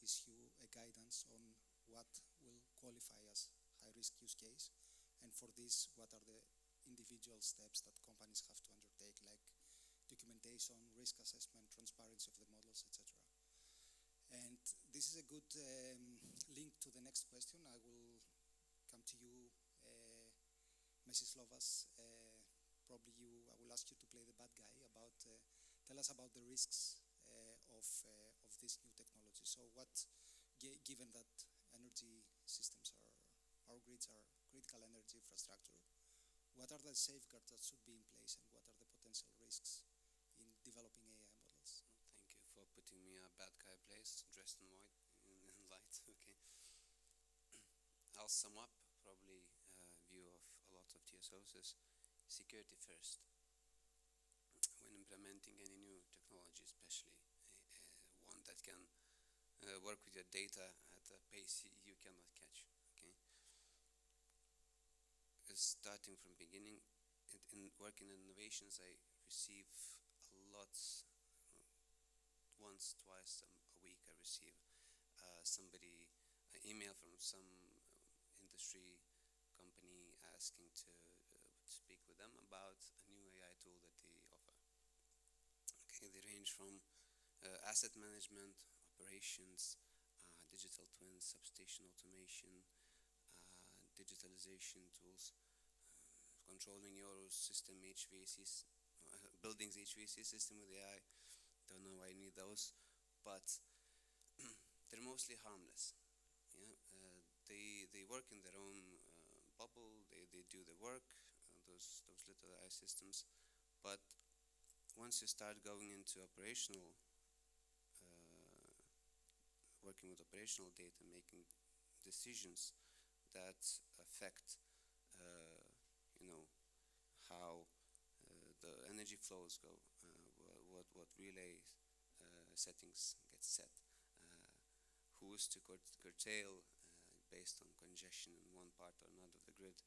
issue a guidance on what will qualify as high-risk use case, and for this, what are the individual steps that companies have to undertake, like documentation, risk assessment, transparency of the models, etc. And this is a good link to the next question. I will come to you, Mrs. Lovas. Probably I will ask you to play the bad guy about, tell us about the risks of this new technology. So what, given that energy systems our grids are critical energy infrastructure, what are the safeguards that should be in place, and what are the potential risks in developing AI models? Thank you for putting me a bad guy place, dressed in white, in light. Okay. I'll sum up probably view of a lot of TSOs is security first. When implementing any new technology, especially one that can work with your data at a pace you cannot catch. Okay. Starting from beginning, in working in innovations, I receive a lot. Once, twice a week, I receive somebody an email from some industry company asking to speak with them about a new AI tool that they offer. Okay, they range from asset management, operations, digital twins, substation automation, digitalization tools, controlling your system HVAC, buildings HVAC system with AI. Don't know why I need those, but they're mostly harmless. Yeah, they work in their own bubble. They do the work. Those little AI systems, but once you start going into operational, working with operational data, making decisions that affect, how the energy flows go, what relay settings get set, who is to curtail based on congestion in one part or another of the grid.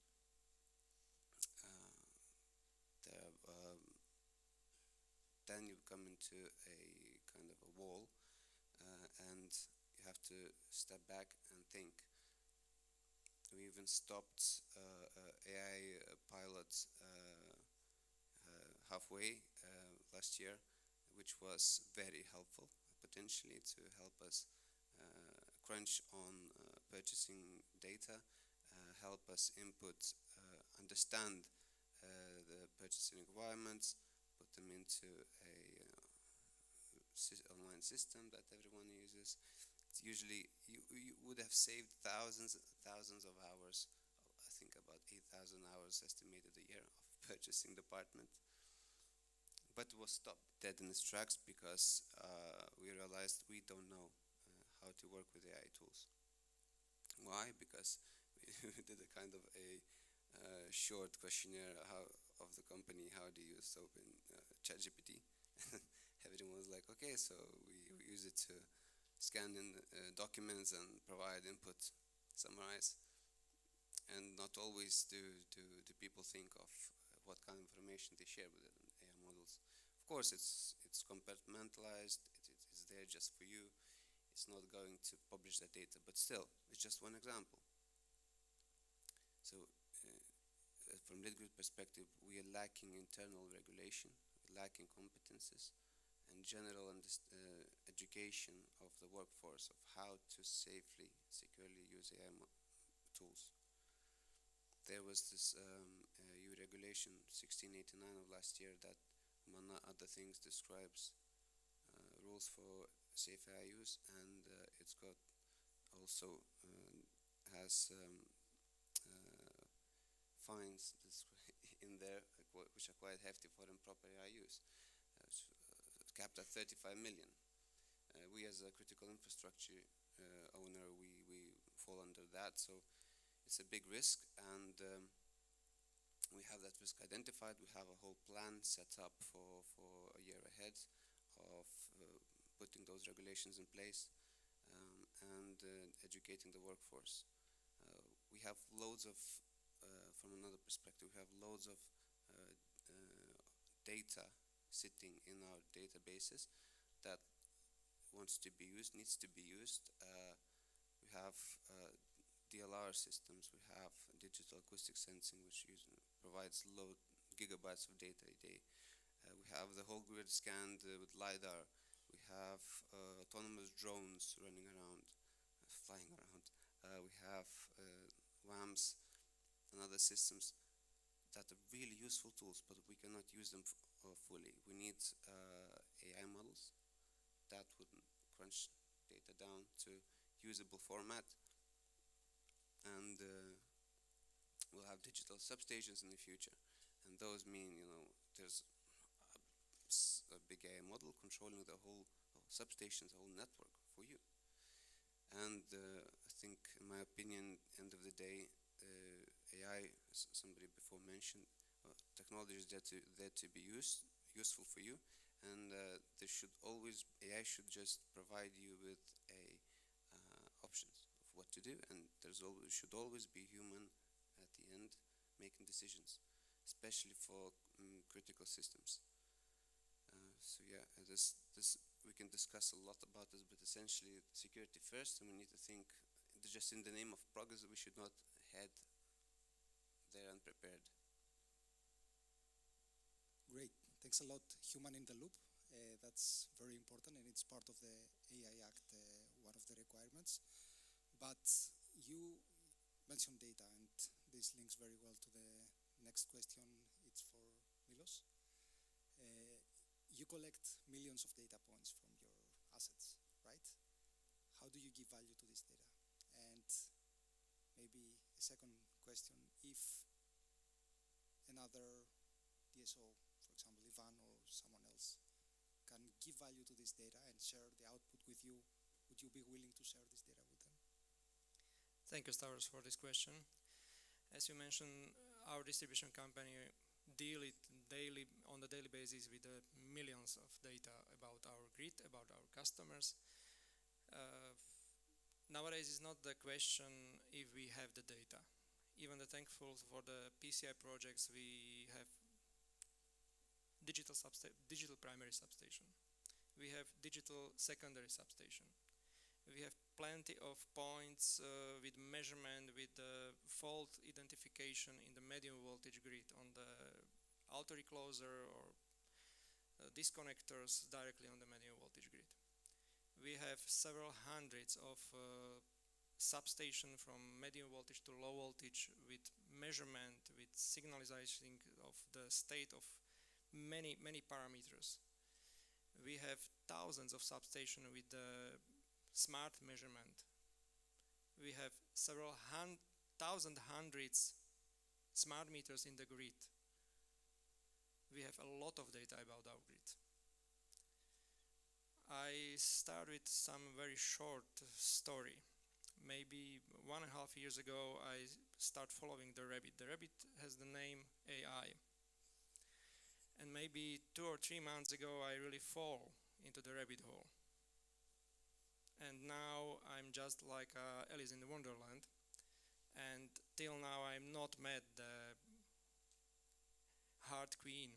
Then you come into a kind of a wall, and you have to step back and think. We even stopped AI pilots halfway last year, which was very helpful, potentially to help us crunch on purchasing data, help us input, understand the purchasing requirements, put them into a online system that everyone uses. It's usually, you would have saved thousands of hours. I think about 8,000 hours estimated a year of purchasing department. But it was stopped dead in its tracks because we realized we don't know how to work with AI tools. Why? Because we did a kind of a short questionnaire of the company, how do you use open ChatGPT? everyone was like, okay, so we use it to scan in documents and provide input, summarize. And not always do people think of what kind of information they share with the AI models. Of course, it's compartmentalized, it's there just for you. It's not going to publish that data, but still, it's just one example. So from LitGrid perspective, we are lacking internal regulation, lacking competences, and general education of the workforce of how to safely, securely use AI tools. There was this EU regulation 1689 of last year that, among other things, describes rules for safe AI use, and it's got also has fines in there which are quite hefty for improper AI use, capped at 35 million. We as a critical infrastructure owner, we fall under that, so it's a big risk, and we have that risk identified. We have a whole plan set up for a year ahead of putting those regulations in place and educating the workforce. We have loads of, from another perspective, we have loads of data sitting in our databases that wants to be used, needs to be used. We have DLR systems, we have digital acoustic sensing, which provides low gigabytes of data a day. We have the whole grid scanned with LiDAR. We have autonomous drones running around, flying around. We have WAMs and other systems that are really useful tools, but we cannot use them fully. We need AI models that would crunch data down to usable format, and we'll have digital substations in the future, and those mean, there's a big AI model controlling the whole substations, the whole network for you. And I think, in my opinion, end of the day, AI, as somebody before mentioned, technology is there to be useful for you, and there should always, AI should just provide you with options of what to do, and should always be human at the end making decisions, especially for critical systems. So yeah, we can discuss a lot about this, but essentially security first, and we need to think just in the name of progress we should not head there unprepared. Great, thanks a lot. Human in the loop, that's very important, and it's part of the AI Act, one of the requirements. But you mentioned data, and this links very well to the next question. It's for Milos. You collect millions of data points from your assets, right? How do you give value to this data? And maybe a second question, if another d.o.o, for example, Ivan or someone else, can give value to this data and share the output with you, would you be willing to share this data with them? Thank you, Stavros, for this question. As you mentioned, our distribution company deal on a daily basis with millions of data about our grid, about our customers. Nowadays, it's not the question if we have the data. Even thankful for the PCI projects, we have digital primary substation. We have digital secondary substation. We have plenty of points with measurement, with fault identification in the medium voltage grid on the outer recloser or disconnectors directly on the medium voltage grid. We have several hundreds of substations from medium voltage to low voltage with measurement, with signalization of the state of many parameters. We have thousands of substations with smart measurement. We have several hundreds smart meters in the grid. We have a lot of data about our grid. I start with some very short story. Maybe 1.5 years ago, I start following the rabbit. The rabbit has the name AI. And maybe 2 or 3 months ago, I really fall into the rabbit hole. And now I'm just like Alice in the Wonderland. And till now I'm not met the heart queen.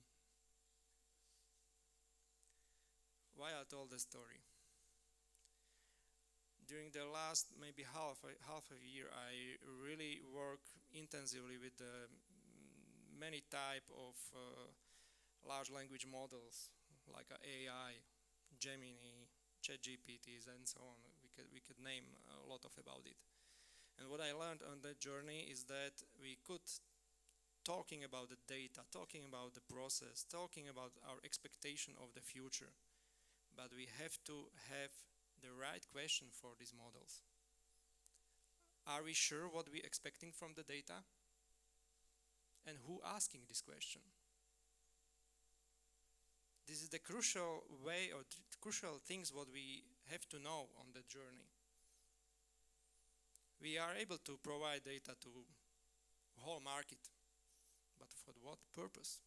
Why I told the story? During the last maybe half a year, I really work intensively with the many type of large language models like AI, Gemini, ChatGPTs, and so on. We could name a lot of about it. And what I learned on that journey is that we could talking about the data, talking about the process, talking about our expectation of the future, but we have to have the right question for these models. Are we sure what we're expecting from the data? And who asking this question? This is the crucial way or crucial things what we have to know on the journey. We are able to provide data to whole market, but for what purpose?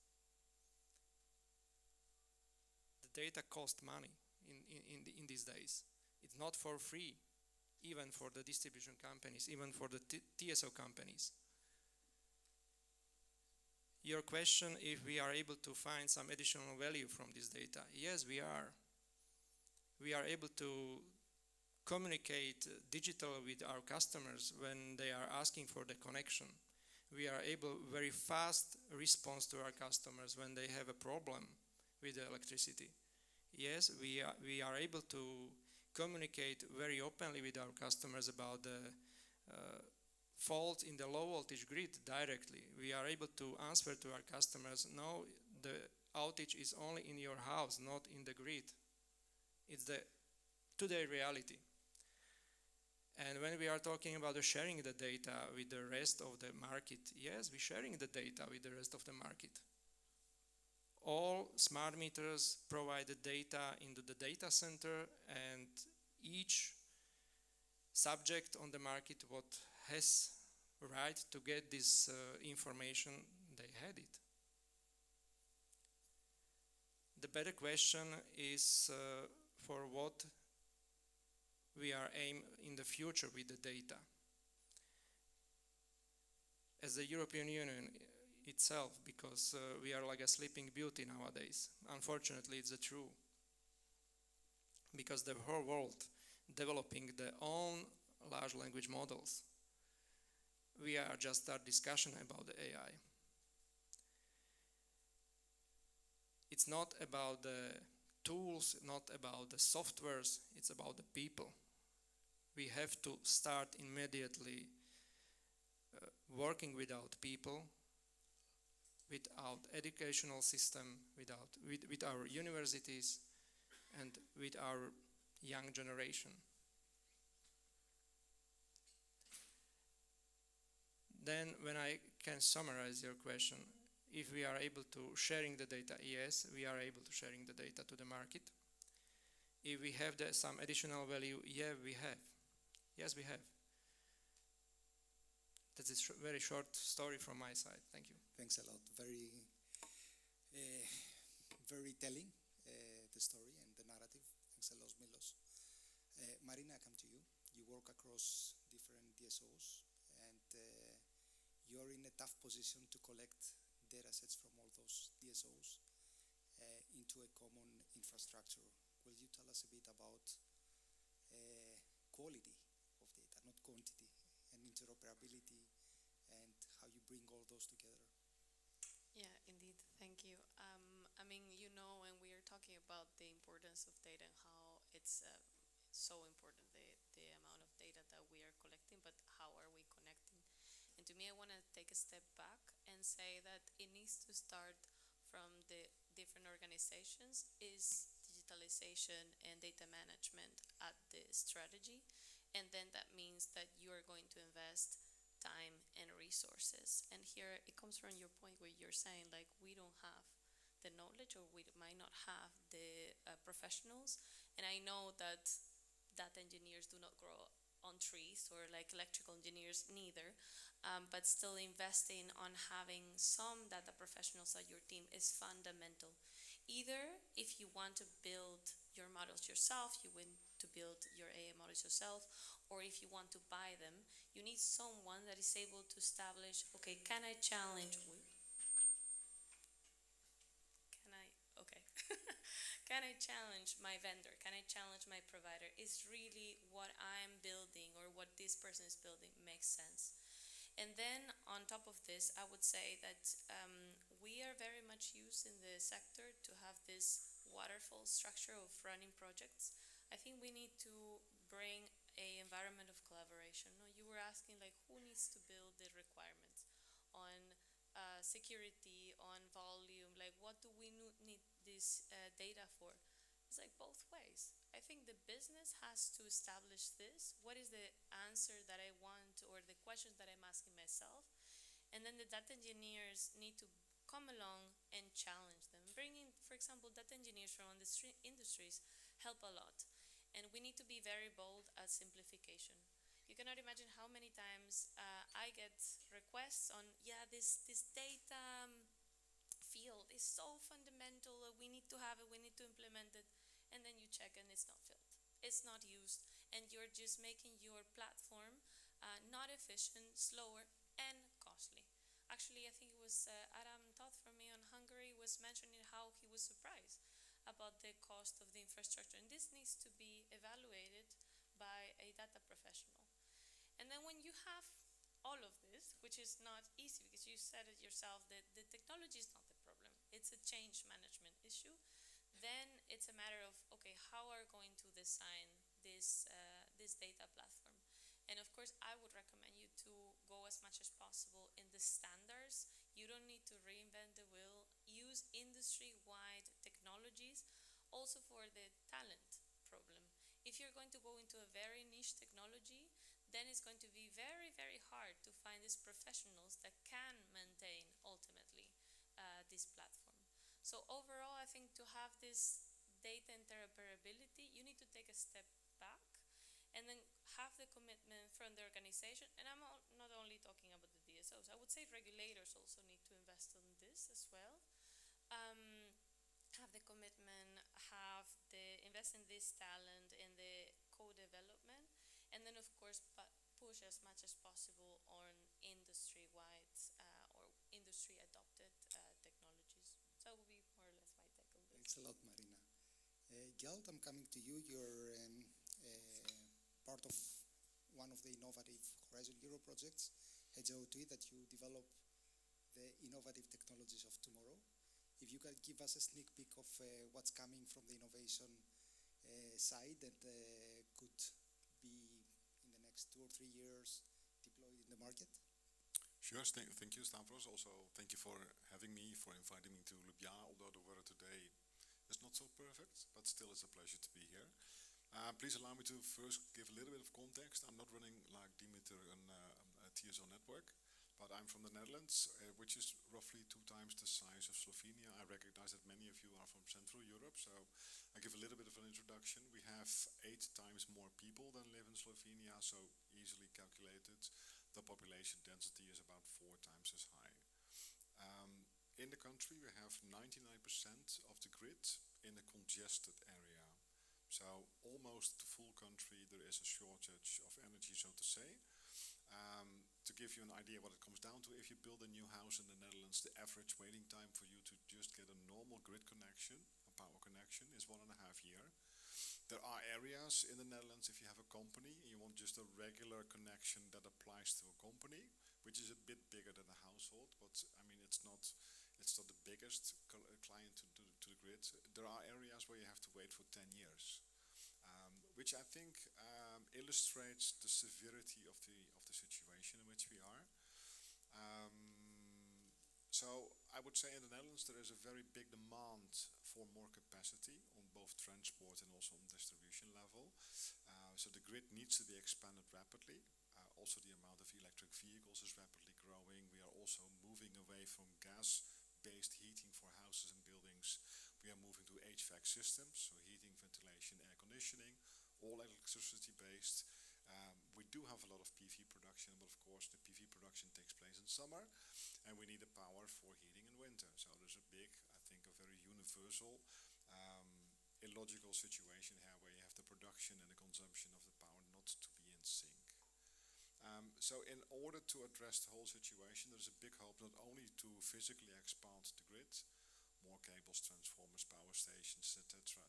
The data cost money in these days. It's not for free, even for the distribution companies, even for the TSO companies. Your question, if we are able to find some additional value from this data, yes, we are. We are able to communicate digital with our customers when they are asking for the connection. We are able very fast response to our customers when they have a problem with the electricity. Yes, we are able to communicate very openly with our customers about the fault in the low voltage grid directly. We are able to answer to our customers, no, the outage is only in your house, not in the grid. It's the today reality. And when we are talking about sharing the data with the rest of the market, yes, we're sharing the data with the rest of the market. All smart meters provide the data into the data center, and each subject on the market what has right to get this information, they had it. The better question is for what we are aim in the future with the data. As the European Union itself, because we are like a sleeping beauty nowadays. Unfortunately, it's true. Because the whole world developing their own large language models. We are just start discussion about the AI. It's not about the tools, not about the softwares, it's about the people. We have to start immediately working without people, without educational system, with our universities, and with our young generation. Then when I can summarize your question, if we are able to sharing the data, yes, we are able to sharing the data to the market. If we have some additional value, yeah, we have. Yes, we have. That's a very short story from my side. Thank you. Thanks a lot. Very telling, the story and the narrative. Thanks a lot, Milos. Marina, I come to you. You work across different DSOs, and you're in a tough position to collect data sets from all those DSOs into a common infrastructure. Will you tell us a bit about quality of data, not quantity, and interoperability, and how you bring all those together? Yeah, indeed. Thank you. I mean, you know, when we are talking about the importance of data and how it's so important, the amount of data that we are collecting, but how are we connecting? And to me, I want to take a step back and say that it needs to start from the different organizations is digitalization and data management at the strategy. And then that means that you are going to invest time and resources. And here it comes from your point where you're saying like we don't have the knowledge, or we might not have the professionals. And I know that data engineers do not grow on trees, or like electrical engineers neither, but still investing on having some data professionals at your team is fundamental. Either if you want to build your models yourself, you want to build your AI models yourself, or if you want to buy them, you need someone that is able to establish, okay, can I challenge, okay, can I challenge my vendor? Can I challenge my provider? Is really what I'm building or what this person is building makes sense? And then on top of this, I would say that we are very much used in the sector to have this waterfall structure of running projects. I think we need to bring a environment of collaboration. No, you were asking like who needs to build the requirements on security, on volume, like what do we need this data for? It's like both ways. I think the business has to establish this. What is the answer that I want or the questions that I'm asking myself? And then the data engineers need to come along and challenge them. Bringing, for example, data engineers from industries help a lot. And we need to be very bold at simplification. You cannot imagine how many times I get requests on, yeah, this data field is so fundamental, we need to have it, we need to implement it, and then you check and it's not filled. It's not used, and you're just making your platform not efficient, slower, and costly. Actually, I think it was Adam Toth from me on Hungary was mentioning how he was surprised about the cost of the infrastructure, and this needs to be evaluated by a data professional. And then when you have all of this, which is not easy because you said it yourself that the technology is not the problem, it's a change management issue, then it's a matter of, okay, how are we going to design this data platform? And of course, I would recommend you to go as much as possible in the standards. You don't need to reinvent the wheel. Use industry-wide technologies also for the talent problem. If you're going to go into a very niche technology, then it's going to be very, very hard to find these professionals that can maintain ultimately this platform. So overall, I think to have this data interoperability, you need to take a step back and then have the commitment from the organization. And I'm not only talking about the DSOs. I would say regulators also need to invest in this as well. Have the commitment, invest in this talent, in the co-development, and then of course push as much as possible on industry-wide or industry-adopted technologies. So that would be more or less my take on this. Thanks a lot, Marina. Gelt, I'm coming to you. You're part of one of the innovative Horizon Europe projects, d.o.o, that you develop the innovative technologies of tomorrow. If you could give us a sneak peek of what's coming from the innovation side that could be in the next 2 or 3 years deployed in the market? Sure, thank you, Stavros. Also, thank you for having me, for inviting me to Ljubljana, although the weather today is not so perfect, but still it's a pleasure to be here. Please allow me to first give a little bit of context. I'm not running, like Dimitri, a TSO network, but I'm from the Netherlands, which is roughly 2 times the size of Slovenia. I recognize that many of you are from Central Europe, so I give a little bit of an introduction. We have 8 times more people than live in Slovenia, so easily calculated. The population density is about 4 times as high. In the country, we have 99% of the grid in a congested area. So almost the full country, there is a shortage of energy, so to say. To give you an idea what it comes down to, if you build a new house in the Netherlands, the average waiting time for you to just get a normal grid connection, a power connection, is 1.5 years. There are areas in the Netherlands, if you have a company, and you want just a regular connection that applies to a company, which is a bit bigger than a household, but I mean, it's not the biggest client to the grid. There are areas where you have to wait for 10 years, which I think illustrates the severity of the situation in which we are. So I would say in the Netherlands there is a very big demand for more capacity on both transport and also on distribution level. So the grid needs to be expanded rapidly. Also the amount of electric vehicles is rapidly growing. We are also moving away from gas-based heating for houses and buildings. We are moving to HVAC systems, so heating, ventilation, air conditioning, all electricity-based. We do have a lot of PV production, but of course the PV production takes place in summer, and we need the power for heating in winter. So there's a big, I think, a very universal illogical situation here where you have the production and the consumption of the power not to be in sync. So in order to address the whole situation, there's a big hope not only to physically expand the grid, more cables, transformers, power stations, etc.,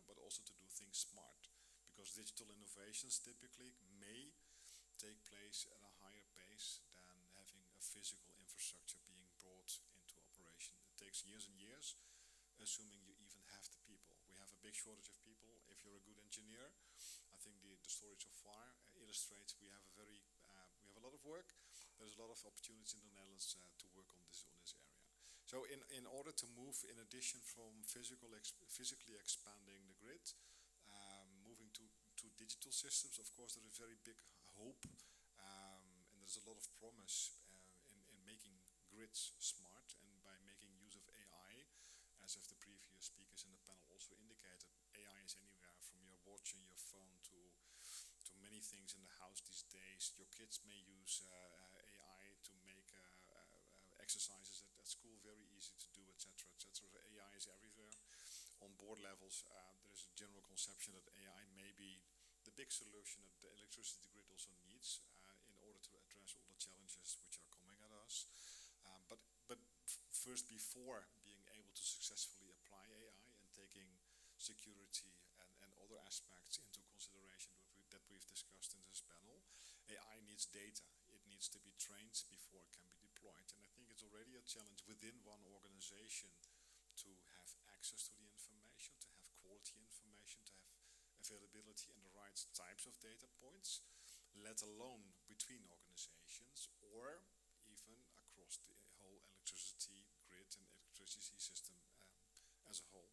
but also to do things smart. Because digital innovations typically may take place at a higher pace than having a physical infrastructure being brought into operation. It takes years and years, assuming you even have the people. We have a big shortage of people. If you're a good engineer, I think the story so far illustrates we have a lot of work. There's a lot of opportunities in the Netherlands to work on this area. So in order to move, in addition from physically expanding the grid, moving to digital systems, of course, there is very big hope, and there's a lot of promise in making grids smart, and by making use of AI, as of the previous speakers in the panel also indicated, AI is anywhere from your watch and your phone to many things in the house these days. Your kids may use AI to make exercises at school very easy to do, etc., etc. So AI is everywhere. On board levels, there is a general conception that AI may be the big solution that the electricity grid also needs in order to address all the challenges which are coming at us. But first, before being able to successfully apply AI and taking security and other aspects into consideration that we've discussed in this panel, AI needs data. It needs to be trained before it can be deployed. And I think it's already a challenge within one organization to have access to the information, to have quality information, to have availability and the right types of data points, let alone between organizations or even across the whole electricity grid and electricity system as a whole.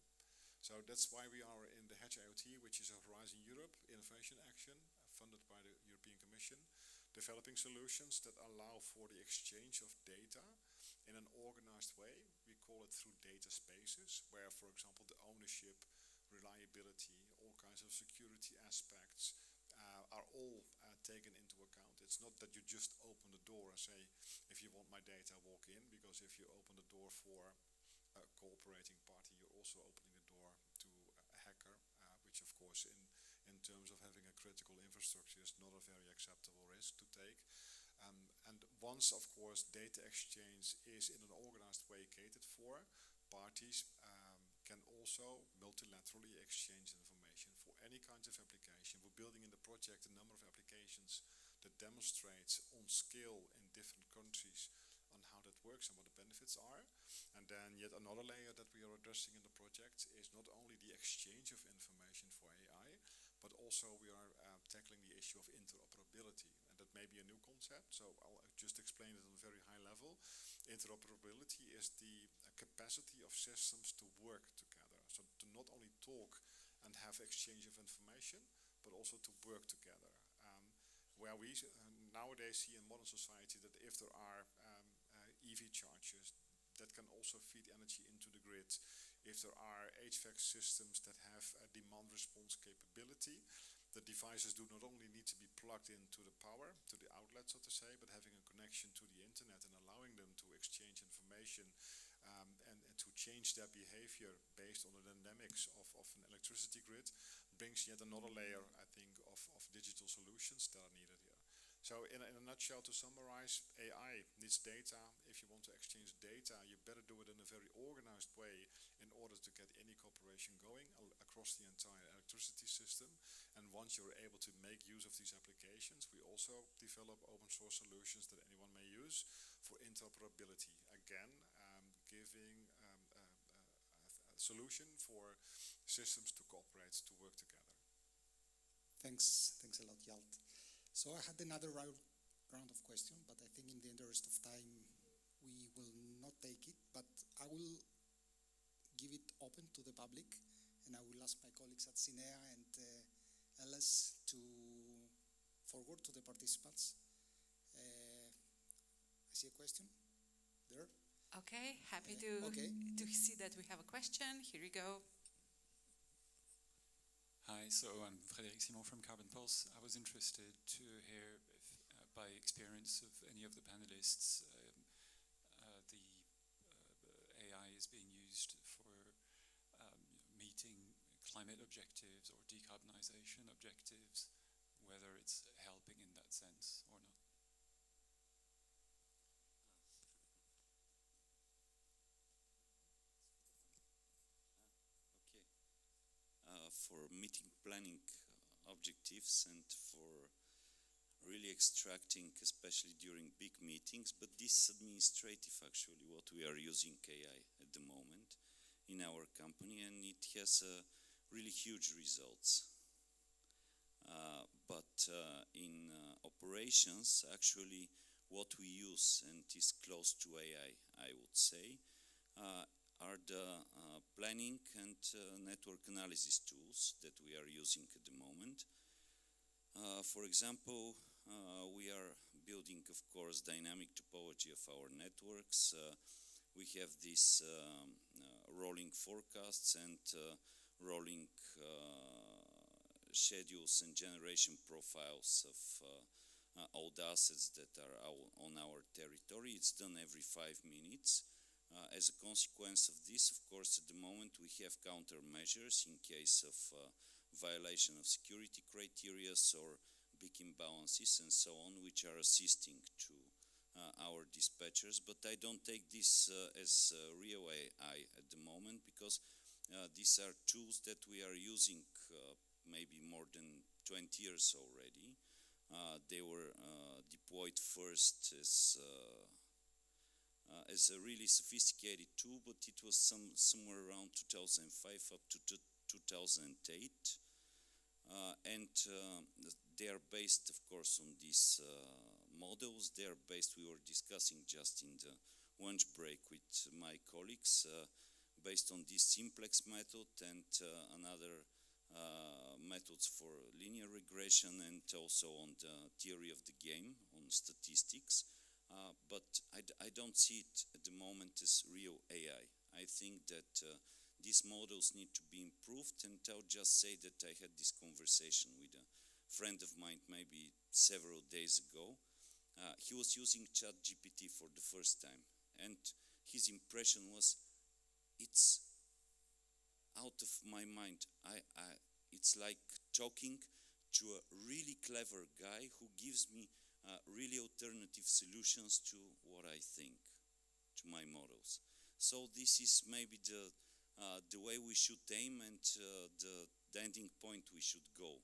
So that's why we are in the Hedge IoT, which is a Horizon Europe innovation action funded by the European Commission, developing solutions that allow for the exchange of data in an organized way. We call it through data spaces, where, for example, the ownership, reliability, all kinds of security aspects are all taken into account. It's not that you just open the door and say, if you want my data, walk in, because if you open the door for a cooperating party, you're also opening the door to a hacker, which of course in terms of having a critical infrastructure is not a very acceptable risk to take. And once, of course, data exchange is in an organized way catered for, parties can also multilaterally exchange information for any kind of application. We're building in the project a number of applications that demonstrates on scale in different countries on how that works and what the benefits are. And then yet another layer that we are addressing in the project is not only the exchange of information for AI, but also we are tackling the issue of interoperability. And that may be a new concept, so I'll just explain it on a very high level. Interoperability is the capacity of systems to work together. So to not only talk and have exchange of information, but also to work together. Where we nowadays see in modern society that if there are EV chargers that can also feed energy into the grid, if there are HVAC systems that have a demand response capability, the devices do not only need to be plugged into the power, to the outlet, so to say, but having a connection to the internet and allowing them to exchange information and to change their behavior based on the dynamics of an electricity grid brings yet another layer, I think, of digital solutions that are needed here. So in a nutshell, to summarize, AI needs data. If you want to exchange data, you better do it in a very organized way in order to get any cooperation going across the entire electricity system. And once you're able to make use of these applications, we also develop open source solutions that anyone may use for interoperability. Again, giving a solution for systems to cooperate, to work together. Thanks a lot, Yalt. So I had another round of questions, but I think in the interest of time, we will not take it, but I will give it open to the public, and I will ask my colleagues at CINEA and LS to forward to the participants. I see a question there. Okay, happy to see that we have a question. Here you go. Hi, so I'm Frédéric Simon from Carbon Pulse. I was interested to hear if, by experience of any of the panelists, the AI is being used for meeting climate climate objectives or decarbonization objectives, whether it's helping in that sense or not. For meeting planning objectives and for really extracting, especially during big meetings, but this administrative actually what we are using AI at the moment in our company, and it has really huge results. But in operations, actually what we use and is close to AI, I would say, are the planning and network analysis tools that we are using at the moment. For example, we are building, of course, dynamic topology of our networks. We have these rolling forecasts and rolling schedules and generation profiles of all the assets that are on our territory. It's done every 5 minutes. As a consequence of this, of course, at the moment we have countermeasures in case of violation of security criteria or big imbalances and so on, which are assisting to our dispatchers. But I don't take this as real AI at the moment, because these are tools that we are using maybe more than 20 years already. They were deployed first as a really sophisticated tool, but it was somewhere around 2005 up to 2008. And they are based, of course, on these models. They are based, we were discussing just in the lunch break with my colleagues, based on this simplex method and another methods for linear regression, and also on the theory of the game, on statistics. But I don't see it at the moment as real AI. I think that these models need to be improved, and I'll just say that I had this conversation with a friend of mine maybe several days ago. He was using ChatGPT for the first time, and his impression was, it's out of my mind. It's like talking to a really clever guy who gives me really alternative solutions to what I think, to my models. So this is maybe the way we should aim, and the ending point we should go.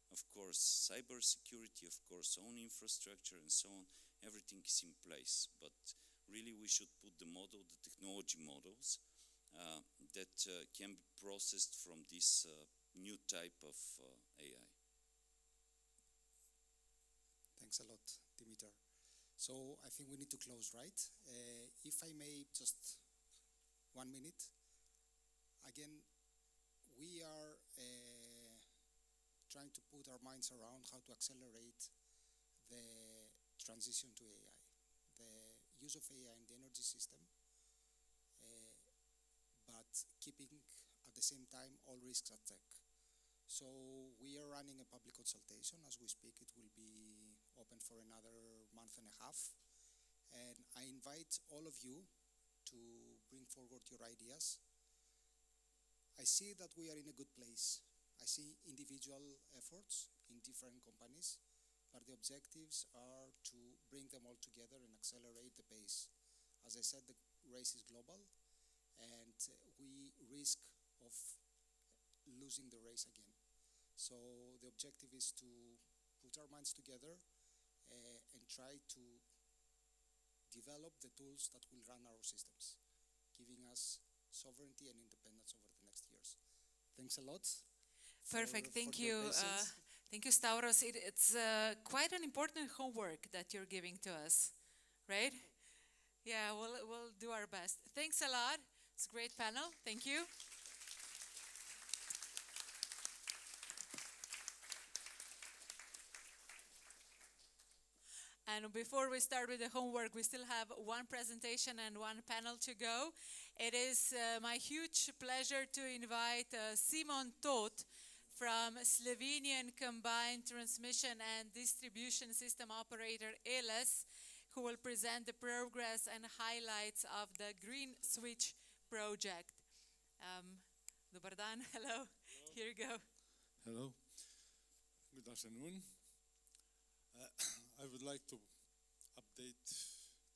Of course, cybersecurity, of course, own infrastructure and so on, everything is in place. But really we should put the technology models that can be processed from this new type of AI. Thanks a lot, Dimitar. So I think we need to close, right? If I may, just 1 minute. Again, we are trying to put our minds around how to accelerate the transition to AI, the use of AI in the energy system, but keeping at the same time all risks at check. So we are running a public consultation as we speak. It will be open for another month and a half. And I invite all of you to bring forward your ideas. I see that we are in a good place. I see individual efforts in different companies, but the objectives are to bring them all together and accelerate the pace. As I said, the race is global, and we risk of losing the race again. So the objective is to put our minds together and try to develop the tools that will run our systems, giving us sovereignty and independence over the next years. Thanks a lot. Perfect. Thank you. Thank you, Stavros. It's quite an important homework that you're giving to us, right? Yeah, we'll do our best. Thanks a lot. It's a great panel. Thank you. And before we start with the homework, we still have one presentation and one panel to go. It is my huge pleasure to invite Simon Todt from Slovenian Combined Transmission and Distribution System Operator ELES, who will present the progress and highlights of the Green Switch project. Dobar dan, hello. Here you go. Hello. Good afternoon. I would like to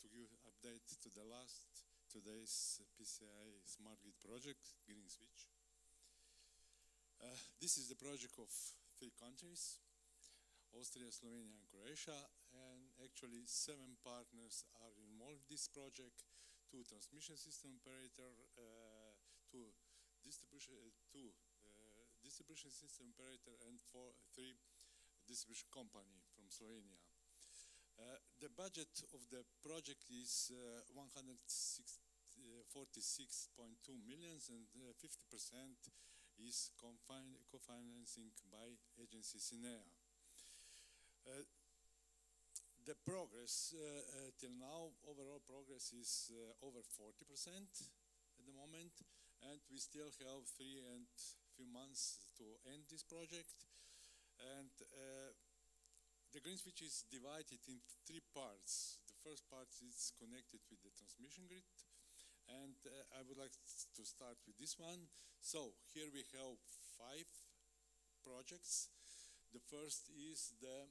give update to the last today's PCI Smart Grid project, Green Switch. This is the project of 3 countries, Austria, Slovenia, and Croatia, and actually 7 partners are involved in this project: 2 transmission system operator, 2 distribution system operator, and 3 distribution company from Slovenia. The budget of the project is 146.2 million, and 50% is co-financing by agency SINEA. The progress till now, overall progress is over 40% at the moment, and we still have 3 and few months to end this project. And the green switch is divided in 3 parts. The first part is connected with the transmission grid, and I would like to start with this one. So here we have 5 projects. The first is the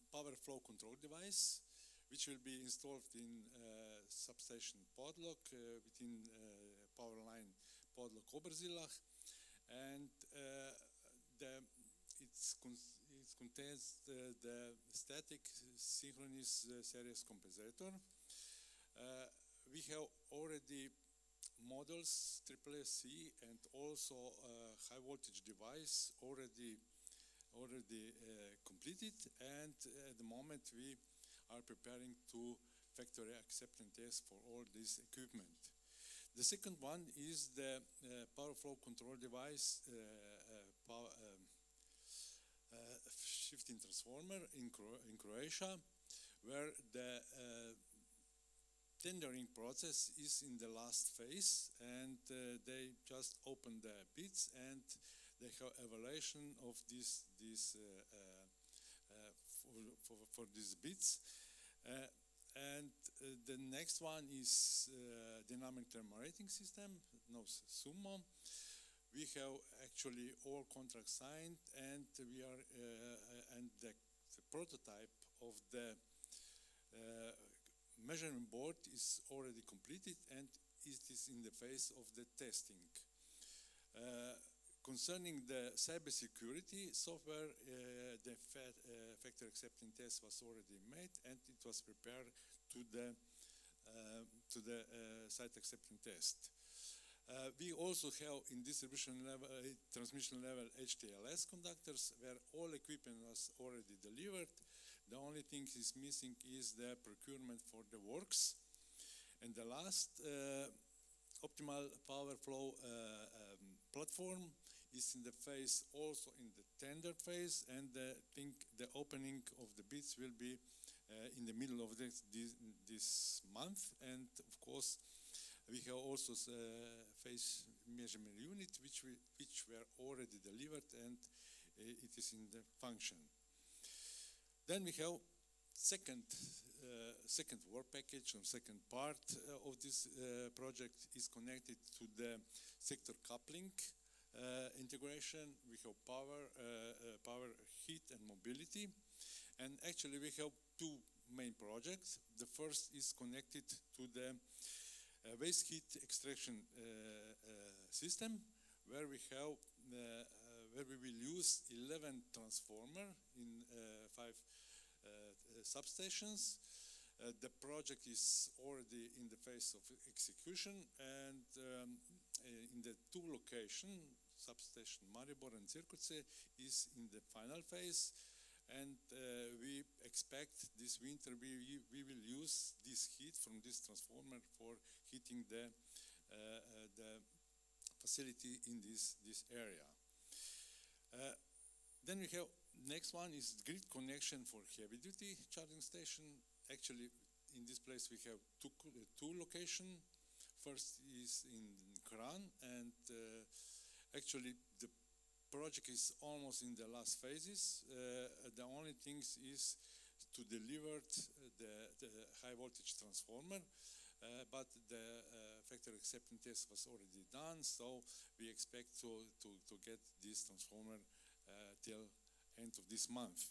power flow control device, which will be installed in substation Podlog within power line Podlog-Oberzillach, and it contains the static synchronous series compensator. We have already models AAAC and also high voltage device already completed, and at the moment we are preparing to factory acceptance test for all this equipment. The second one is the power flow control device shifting transformer in Croatia, where the tendering process is in the last phase, and they just opened the bids and they have evaluation of this for these bids. And the next one is dynamic thermal-rating system, known as SUMO. We have actually all contracts signed, and we are and the prototype of the measurement board is already completed, and it is in the phase of the testing. Concerning the cybersecurity software, the factory acceptance test was already made, and it was prepared to the site acceptance test. We also have in distribution level, transmission level HTLS conductors, where all equipment was already delivered. The only thing is missing is the procurement for the works. And the last optimal power flow platform is in the phase, also in the tender phase, and I think the opening of the bids will be in the middle of this month. And of course, we have also phase measurement unit, which were already delivered, and it is in the function. Then we have second work package, and second part of this project is connected to the sector coupling integration. We have power, heat, and mobility. And actually we have 2 main projects. The first is connected to the waste heat extraction system, where we have where we will use 11 transformers in 5 substations. The project is already in the phase of execution, and in the 2 locations, substation Maribor and Circuce, is in the final phase. And we expect this winter we will use this heat from this transformer for heating the facility in this area. Then we have next one is grid connection for heavy duty charging station. Actually, in this place we have two locations. First is in Kran, and actually the project is almost in the last phases. The only thing is to deliver the high voltage transformer. but the factory acceptance test was already done, so we expect to get this transformer till end of this month.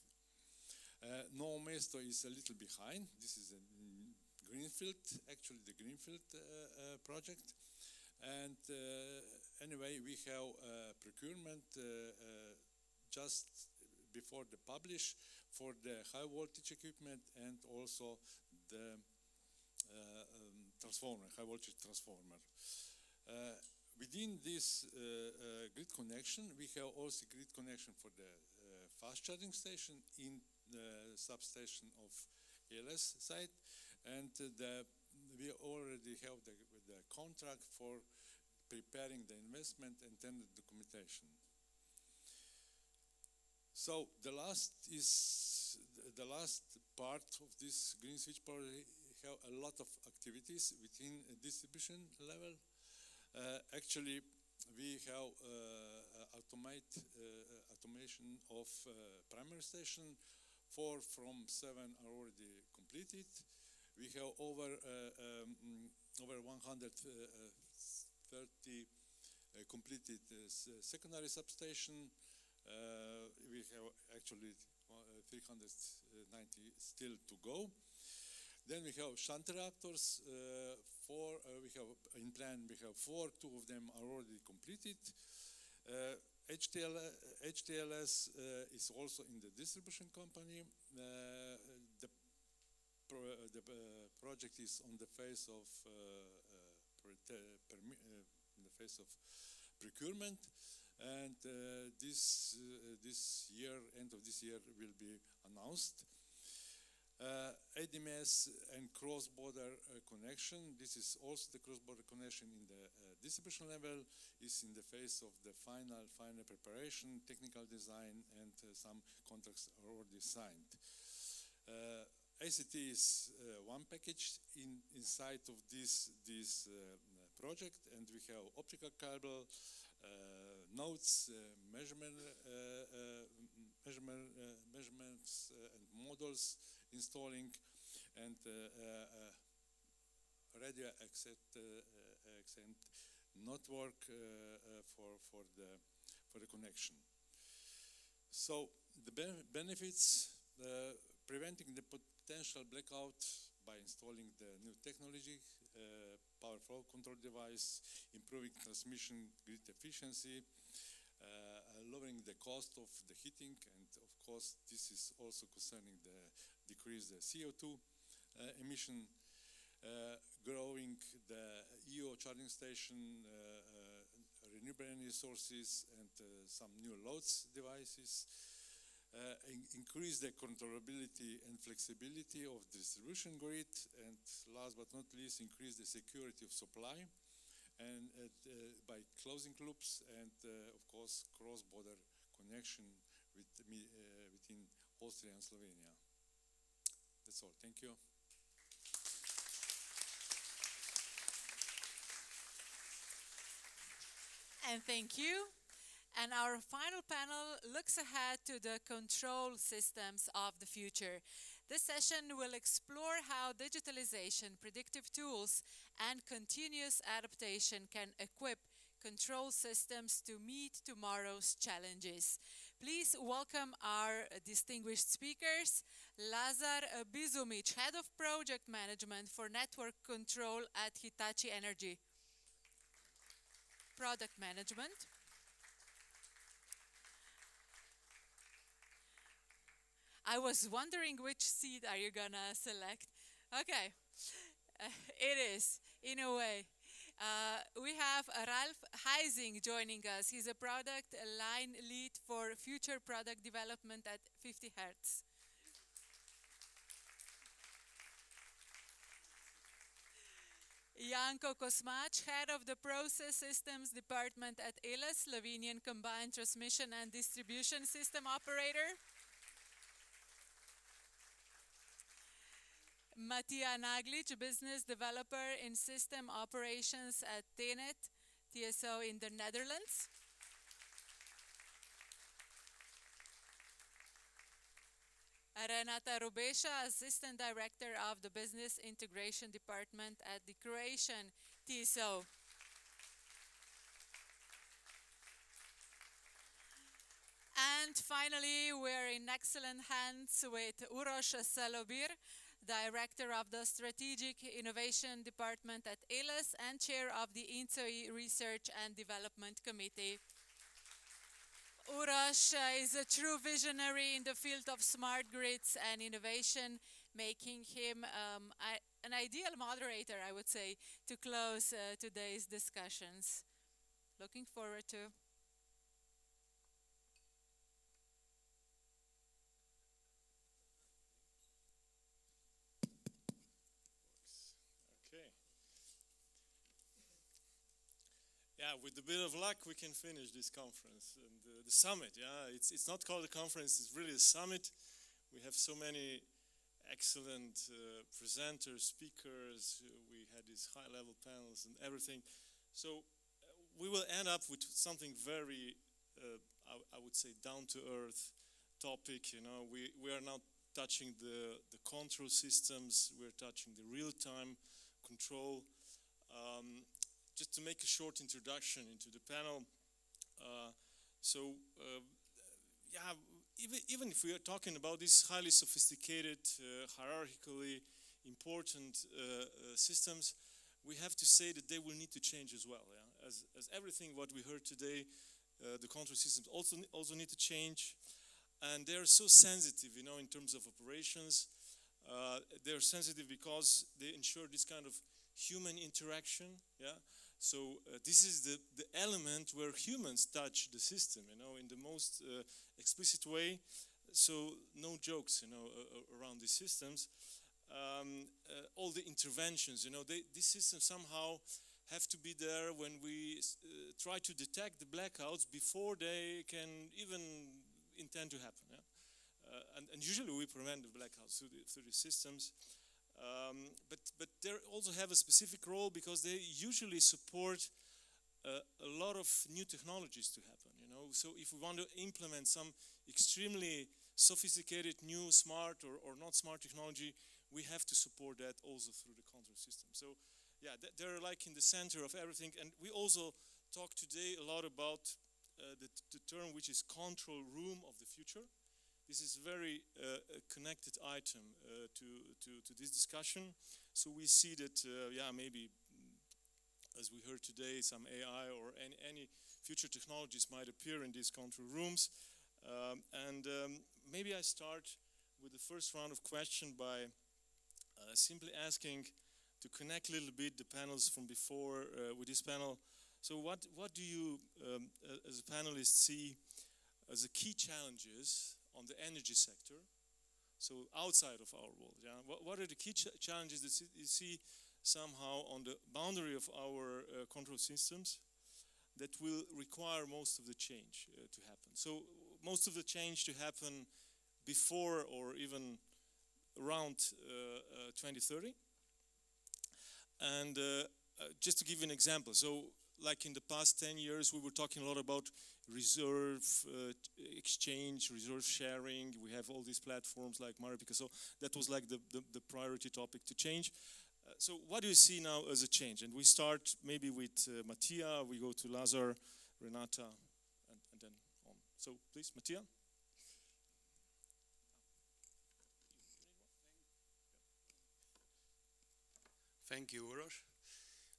Novo Mesto is a little behind. This is a greenfield, actually the greenfield project. And anyway, we have procurement just before the publish for the high voltage equipment and also the transformer, high voltage transformer. Within this grid connection, we have also grid connection for the fast charging station in the substation of ALS site, and we already have the contract for preparing the investment and tender documentation. So the last part of this green switch project have a lot of activities within a distribution level. Actually, we have automation of primary station. 4 from 7 are already completed. We have over 130 completed secondary substation. We have actually 390 still to go. Then we have shunt reactors. We have in plan. We have 4. 2 of them are already completed. HTLS is also in the distribution company. The project is on the phase of procurement, and this year, end of this year, will be announced. ADMS and cross-border connection. This is also the cross-border connection in the distribution level, is in the phase of the final preparation, technical design, and some contracts are already signed. ACT is one package inside of this project, and we have optical cable, nodes, measurements and models installing, and radio accept network for the connection. So the benefits: preventing the potential blackout by installing the new technology, power flow control device, improving transmission grid efficiency, lowering the cost of the heating, and of course this is also concerning the decrease the CO2 emission, growing the e.o. charging station, renewable energy sources, and some new loads devices, increase the controllability and flexibility of distribution grid, and last but not least, increase the security of supply, and by closing loops, and of course cross-border connection within Austria and Slovenia. That's all. Thank you. And thank you. And our final panel looks ahead to the control systems of the future. This session will explore how digitalization, predictive tools, and continuous adaptation can equip control systems to meet tomorrow's challenges. Please welcome our distinguished speakers. Lazar Bizumic, Head of Project Management for Network Control at Hitachi Energy. Product Management. I was wondering which seat are you gonna select. Okay, it is, in a way. We have Ralf Heising joining us. He's a product line lead for future product development at 50 Hertz. Janko Kosmac, Head of the Process Systems Department at ILS, Slovenian Combined Transmission and Distribution System Operator. Matija Naglic, Business Developer in System Operations at TENET, d.o.o. in the Netherlands. Renata Rubesha, Assistant Director of the Business Integration Department at the Croatian d.o.o. And finally, we're in excellent hands with Uroš Salobir, Director of the Strategic Innovation Department at ELIS and Chair of the INSOE Research and Development Committee. Uroš is a true visionary in the field of smart grids and innovation, making him an ideal moderator, I would say, to close today's discussions. Looking forward to. Okay. Yeah, with a bit of luck, we can finish this conference and the summit. Yeah, it's not called a conference; it's really a summit. We have so many excellent presenters, speakers. We had these high-level panels and everything. So we will end up with something very, I would say, down-to-earth topic. You know, we are now touching the control systems. We're touching the real-time control. Just to make a short introduction into the panel. Yeah, even if we are talking about these highly sophisticated, hierarchically important systems, we have to say that they will need to change as well. Yeah? As everything what we heard today, the control systems also need to change, and they are so sensitive, you know, in terms of operations. They're sensitive because they ensure this kind of human interaction. Yeah. So this is the element where humans touch the system, you know, in the most explicit way. So no jokes, you know, around these systems. All the interventions, you know, these systems somehow have to be there when we try to detect the blackouts before they can even intend to happen. Yeah? And usually we prevent the blackouts through the systems. But they also have a specific role because they usually support a lot of new technologies to happen, you know. So if we want to implement some extremely sophisticated new smart or not smart technology, we have to support that also through the control system. So yeah, they're like in the center of everything. And we also talk today a lot about the term which is control room of the future. This is a very connected item to this discussion. So we see that, yeah, maybe, as we heard today, some AI or any future technologies might appear in these control rooms. Maybe I start with the first round of questions by simply asking to connect a little bit the panels from before with this panel. So what do you, as a panelist, see as the key challenges on the energy sector, so outside of our world? Yeah? What are the key challenges that you see somehow on the boundary of our control systems that will require most of the change to happen? So most of the change to happen before or even around 2030. And just to give you an example, so like in the past 10 years, we were talking a lot about reserve exchange, reserve sharing. We have all these platforms like Maripica. So that was like the priority topic to change. So what do you see now as a change? And we start maybe with Mattia, we go to Lazar, Renata, and then on. So please, Mattia. Thank you, Uroš.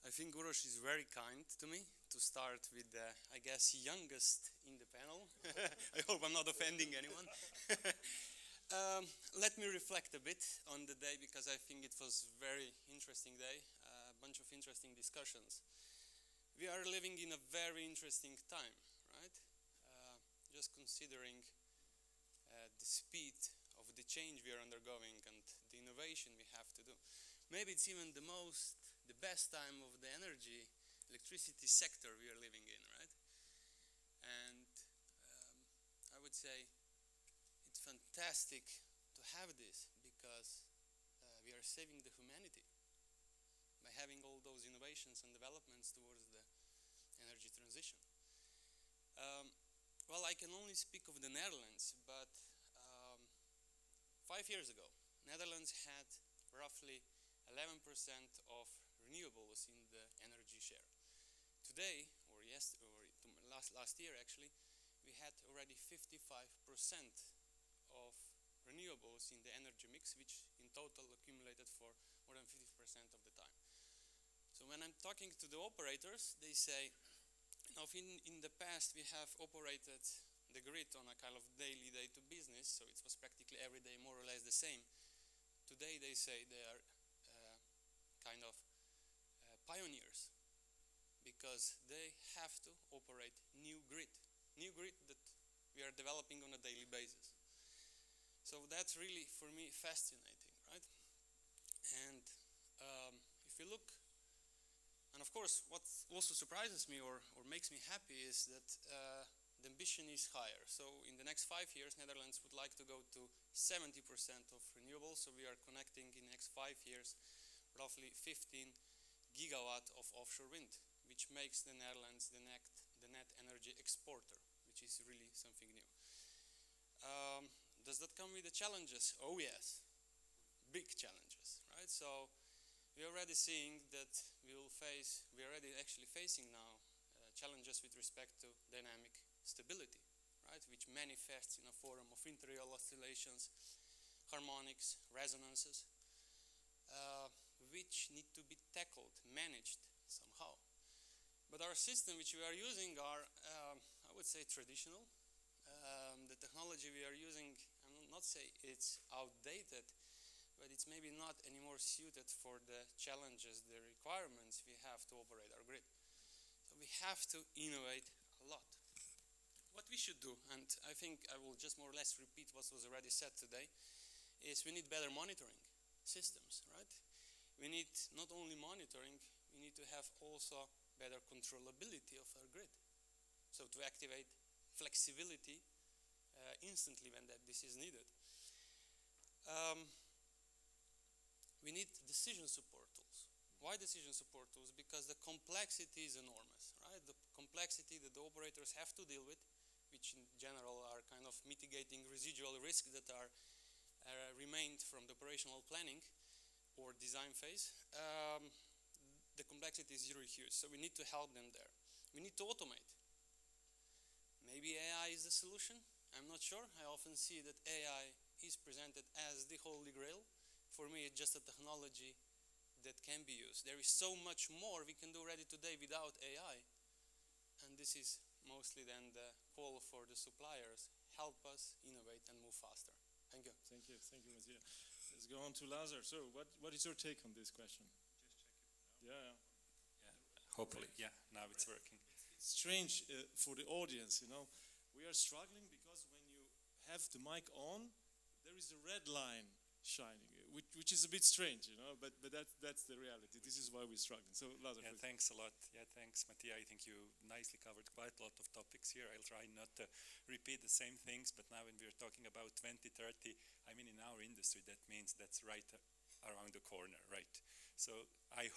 I think Uroš is very kind to me to start with the, I guess, youngest in the panel. I hope I'm not offending anyone. Let me reflect a bit on the day because I think it was a very interesting day, a bunch of interesting discussions. We are living in a very interesting time, right? Just considering the speed of the change we are undergoing and the innovation we have to do. Maybe it's even the best time of the electricity sector we are living in, right? And I would say it's fantastic to have this because we are saving the humanity by having all those innovations and developments towards the energy transition. Well, I can only speak of the Netherlands, but 5 years ago, Netherlands had roughly 11% of renewables in the energy share. Today, or last year actually, we had already 55% of renewables in the energy mix, which in total accumulated for more than 50% of the time. So when I'm talking to the operators, they say, in the past we have operated the grid on a kind of daily day-to business, so it was practically every day more or less the same. Today they say they are kind of pioneers, because they have to operate new grid that we are developing on a daily basis. So that's really, for me, fascinating, right? And if you look, and of course, what also surprises me or makes me happy is that the ambition is higher. So in the next 5 years, Netherlands would like to go to 70% of renewables. So we are connecting in the next 5 years roughly 15 gigawatt of offshore wind, which makes the Netherlands the net energy exporter, which is really something new. Does that come with the challenges? Oh yes, big challenges, right? So we're already seeing that we're already actually facing now challenges with respect to dynamic stability, right? Which manifests in a form of interior oscillations, harmonics, resonances, which need to be tackled, managed somehow. But our system which we are using are, I would say, traditional. The technology we are using, I will not say it's outdated, but it's maybe not anymore suited for the challenges, the requirements we have to operate our grid. So we have to innovate a lot. What we should do, and I think I will just more or less repeat what was already said today, is we need better monitoring systems, right? We need not only monitoring, we need to have also better controllability of our grid. So to activate flexibility instantly when this is needed. We need decision support tools. Why decision support tools? Because the complexity is enormous, right? The complexity that the operators have to deal with, which in general are kind of mitigating residual risks that are remained from the operational planning or design phase. The complexity is really huge, so we need to help them there. We need to automate. Maybe AI is the solution. I'm not sure. I often see that AI is presented as the holy grail. For me, it's just a technology that can be used. There is so much more we can do already today without AI. And this is mostly then the call for the suppliers. Help us innovate and move faster. Thank you. Thank you, Mattia. Let's go on to Lazar. So what is your take on this question? Yeah. Hopefully, yeah, now it's working. It's strange for the audience, you know. We are struggling because when you have the mic on, there is a red line shining, which is a bit strange, you know, but that's the reality. This is why we're struggling. So, Lazar. Yeah, thanks a lot. Yeah, thanks, Mattia. I think you nicely covered quite a lot of topics here. I'll try not to repeat the same things, but now when we're talking about 2030, I mean, in our industry, that means that's right around the corner, right? So I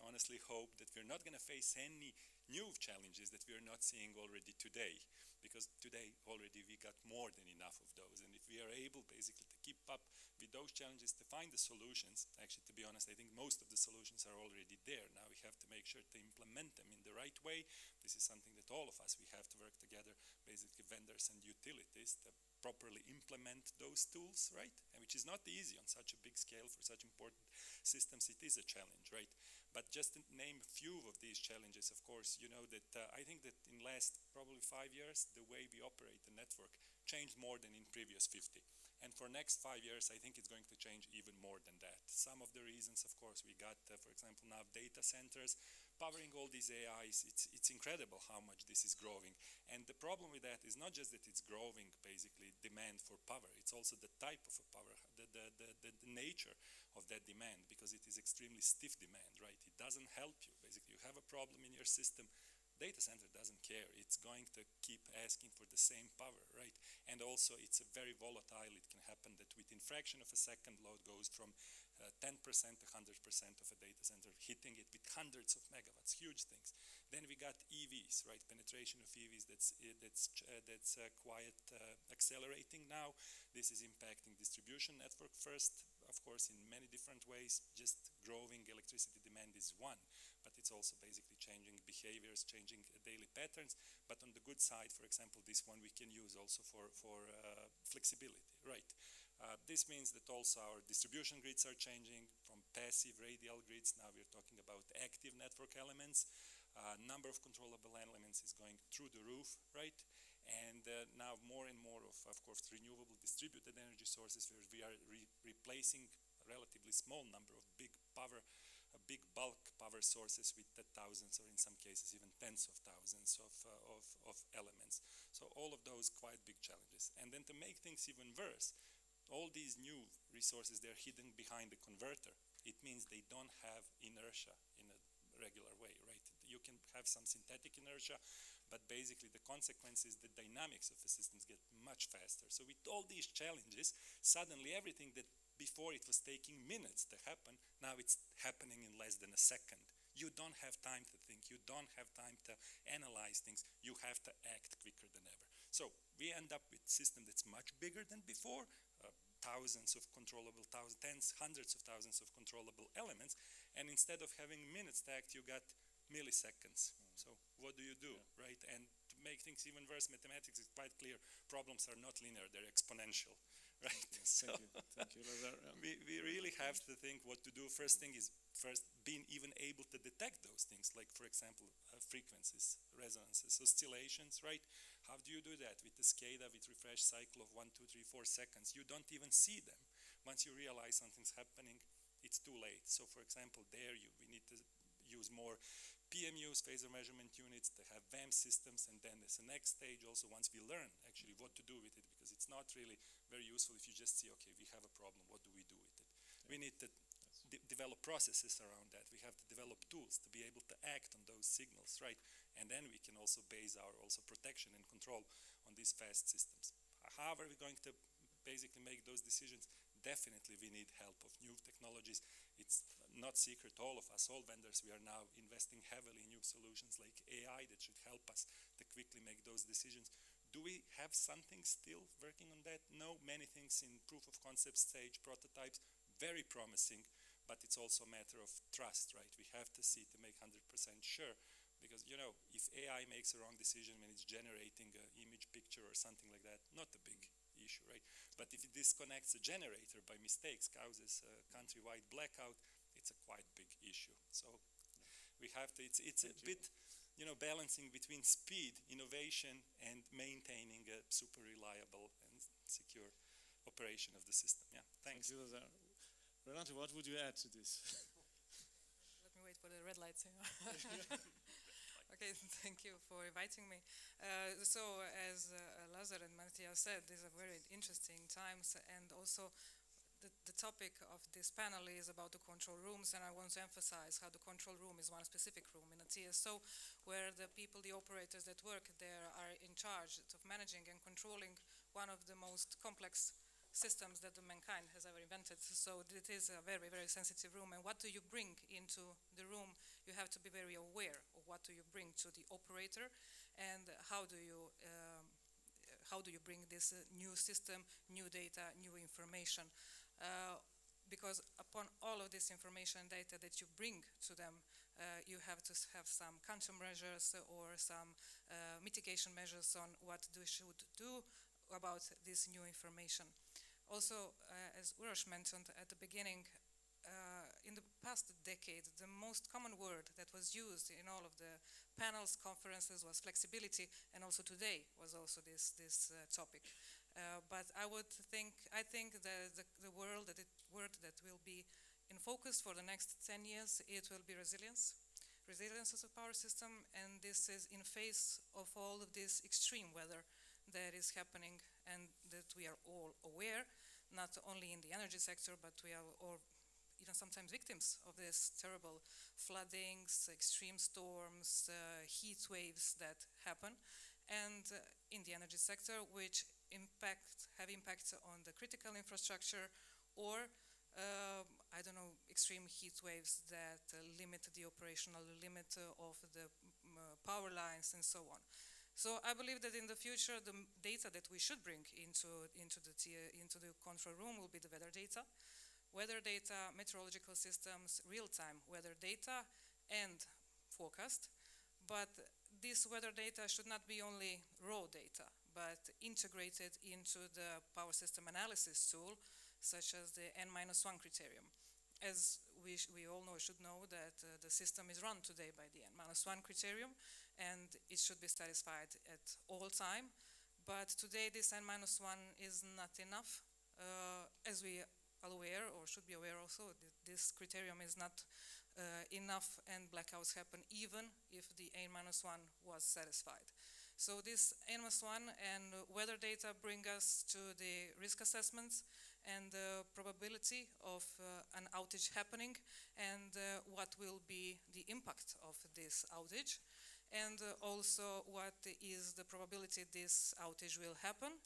honestly hope that we're not going to face any new challenges that we're not seeing already today, because today already we got more than enough of those. And if we are able basically to keep up with those challenges, to find the solutions, actually, to be honest, I think most of the solutions are already there. Now we have to make sure to implement them in the right way. This is something that all of us, we have to work together, basically vendors and utilities, to properly implement those tools, right? And which is not easy on such a big scale for such important systems. It is a challenge, right? But just to name a few of these challenges, of course, you know that I think that in last probably 5 years, the way we operate the network changed more than in previous 50. And for next 5 years, I think it's going to change even more than that. Some of the reasons, of course, we got, for example, now data centers powering all these AIs. It's incredible how much this is growing. And the problem with that is not just that it's growing, basically, demand for power. It's also the type of a power, the nature of that demand, because it is extremely stiff demand, right? It doesn't help you. Basically, you have a problem in your system. Data center doesn't care. It's going to keep asking for the same power, right? And also, it's a very volatile. It can happen that within fraction of a second, load goes from 10% to 100% of a data center, hitting it with hundreds of megawatts, huge things. Then we got EVs, right? Penetration of EVs that's quite accelerating now. This is impacting distribution network first, of course, in many different ways. Just growing electricity demand is one, but it's also basically changing behaviors, changing daily patterns. But on the good side, for example, this one we can use also for flexibility, right? This means that also our distribution grids are changing from passive radial grids. Now we're talking about active network elements. Number of controllable elements is going through the roof, right? And now more and more of course, renewable distributed energy sources where we are replacing a relatively small number of big bulk power sources with the thousands, or in some cases even tens of thousands of elements. So all of those quite big challenges. And then to make things even worse, all these new resources, they're hidden behind the converter. It means they don't have inertia in a regular way, right? You can have some synthetic inertia, but basically the consequence is the dynamics of the systems get much faster. So with all these challenges, suddenly everything that before it was taking minutes to happen, now it's happening in less than a second. You don't have time to think. You don't have time to analyze things. You have to act quicker than ever. So we end up with a system that's much bigger than before, thousands of controllable, tens, hundreds of thousands of controllable elements, and instead of having minutes to act, you got milliseconds. So what do you do, right? And to make things even worse, mathematics is quite clear. Problems are not linear, they're exponential, right? So Thank you, Lazar. we really have to think what to do. First thing is being even able to detect those things, like for example, frequencies, resonances, oscillations, right? How do you do that? With the SCADA, with refresh cycle of 1, 2, 3, 4 seconds, you don't even see them. Once you realize something's happening, it's too late. So for example, there we need to use more PMUs, phasor measurement units, to have VAM systems, and then as the next stage also, once we learn actually what to do with it, because it's not really very useful if you just see, okay, we have a problem, what do we do with it? We need to develop processes around that. We have to develop tools to be able to act on those signals, right? And then we can also base our protection and control on these fast systems. How are we going to basically make those decisions? Definitely we need help of new technologies. It's not secret, all of us, all vendors, we are now investing heavily in new solutions like AI that should help us to quickly make those decisions. Do we have something still working on that? No, many things in proof of concept stage, prototypes, very promising, but it's also a matter of trust, right? We have to see to make 100% sure, because, you know, if AI makes a wrong decision when it's generating an image picture or something like that, not a big issue, right? But if it disconnects a generator by mistakes, causes a countrywide blackout, it's a quite big issue. So we have to, it's a bit, you know, balancing between speed, innovation, and maintaining a super reliable and secure operation of the system. Yeah, thanks. Thank you, Lazar. Renate, what would you add to this? Let me wait for the red lights. Okay, thank you for inviting me. So, as Lazar and Matthias said, these are very interesting times, and also the topic of this panel is about the control rooms, and I want to emphasize how the control room is one specific room in a TSO, where the people, the operators that work there are in charge of managing and controlling one of the most complex systems that the mankind has ever invented. So it is a very, very sensitive room. And what do you bring into the room? You have to be very aware of what do you bring to the operator, and how do you bring this new system, new data, new information. Because upon all of this information data that you bring to them, you have to have some countermeasures or some mitigation measures on what they should do about this new information. Also, as Uroš mentioned at the beginning, in the past decade, the most common word that was used in all of the panels, conferences, was flexibility, and also today was also this topic. But I think that the word that will be in focus for the next 10 years, it will be resilience. Resilience as a power system, and this is in face of all of this extreme weather that is happening and that we are all aware, not only in the energy sector, but we are all even sometimes victims of this terrible floodings, extreme storms, heat waves that happen, and in the energy sector, which have impacts on the critical infrastructure, or I don't know, extreme heat waves that limit the operational limit of the power lines and so on. So I believe that in the future, the data that we should bring into the control room will be the weather data, meteorological systems, real-time weather data, and forecast. But this weather data should not be only raw data, but integrated into the power system analysis tool, such as the N-1 criterion. As we all should know that the system is run today by the N-1 criterion, and it should be satisfied at all time. But today this N-1 is not enough. As we are aware, or should be aware also, this criterion is not enough, and blackouts happen even if the N-1 was satisfied. So this N-1 and weather data bring us to the risk assessments and the probability of an outage happening, and what will be the impact of this outage, and also what is the probability this outage will happen.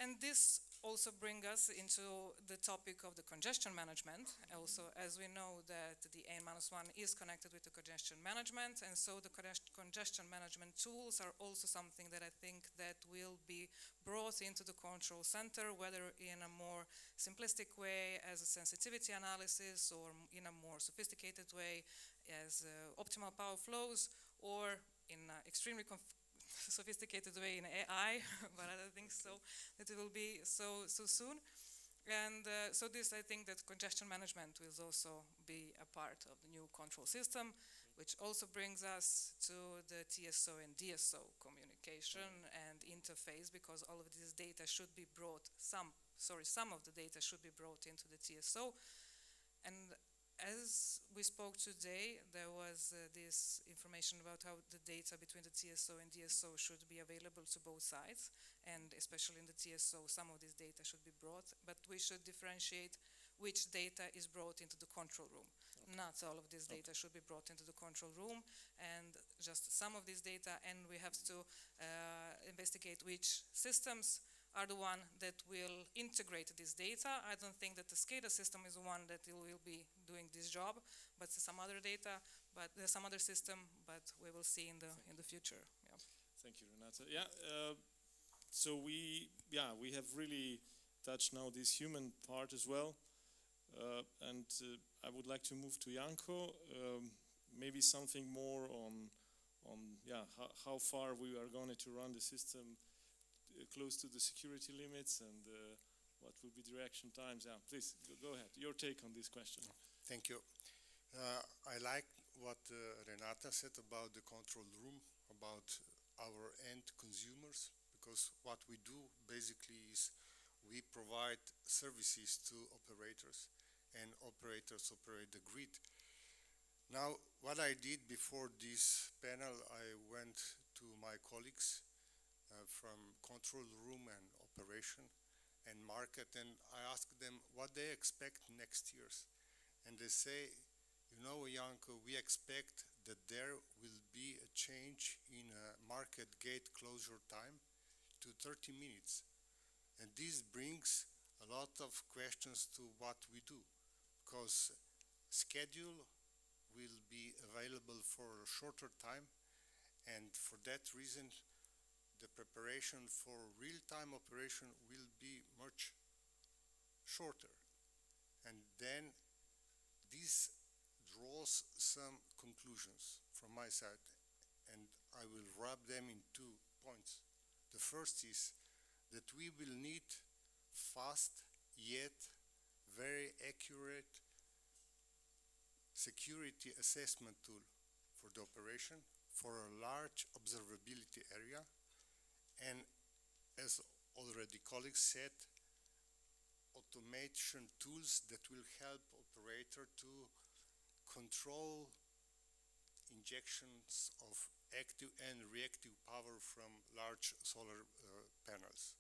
And this also brings us into the topic of the congestion management. Also, as we know that the N-1 is connected with the congestion management, and so the congestion management tools are also something that I think that will be brought into the control center, whether in a more simplistic way as a sensitivity analysis, or in a more sophisticated way as optimal power flows, or in an extremely sophisticated way in AI, but I don't think so that it will be so soon. And so this, I think that congestion management will also be a part of the new control system, which also brings us to the TSO and d.o.o communication and interface, because all of this data should be brought, some of the data should be brought into the TSO. And as we spoke today, there was this information about how the data between the TSO and d.o.o should be available to both sides, and especially in the TSO, some of this data should be brought, but we should differentiate which data is brought into the control room. Okay. Not all of this data should be brought into the control room, and just some of this data, and we have to investigate which systems are the one that will integrate this data. I don't think that the SCADA system is the one that will be doing this job, but some other data, but there's some other system, but we will see in the future. Yeah. Thank you, Renata. Yeah. So we have really touched now this human part as well, and I would like to move to Janko. Maybe something more on how far we are going to run the system close to the security limits, and what will be the reaction times. Yeah, please, go ahead. Your take on this question. Thank you. I like what Renata said about the control room, about our end consumers, because what we do basically is we provide services to operators, and operators operate the grid. Now, what I did before this panel, I went to my colleagues from control room and operation and market, and I asked them what they expect next years. And they say, you know, Janko, we expect that there will be a change in market gate closure time to 30 minutes. And this brings a lot of questions to what we do, because schedule will be available for a shorter time, and for that reason the preparation for real-time operation will be much shorter. And then this draws some conclusions from my side, and I will wrap them in 2 points. The first is that we will need fast yet very accurate security assessment tool for the operation for a large observability area. And as already colleagues said, automation tools that will help operator to control injections of active and reactive power from large solar plants.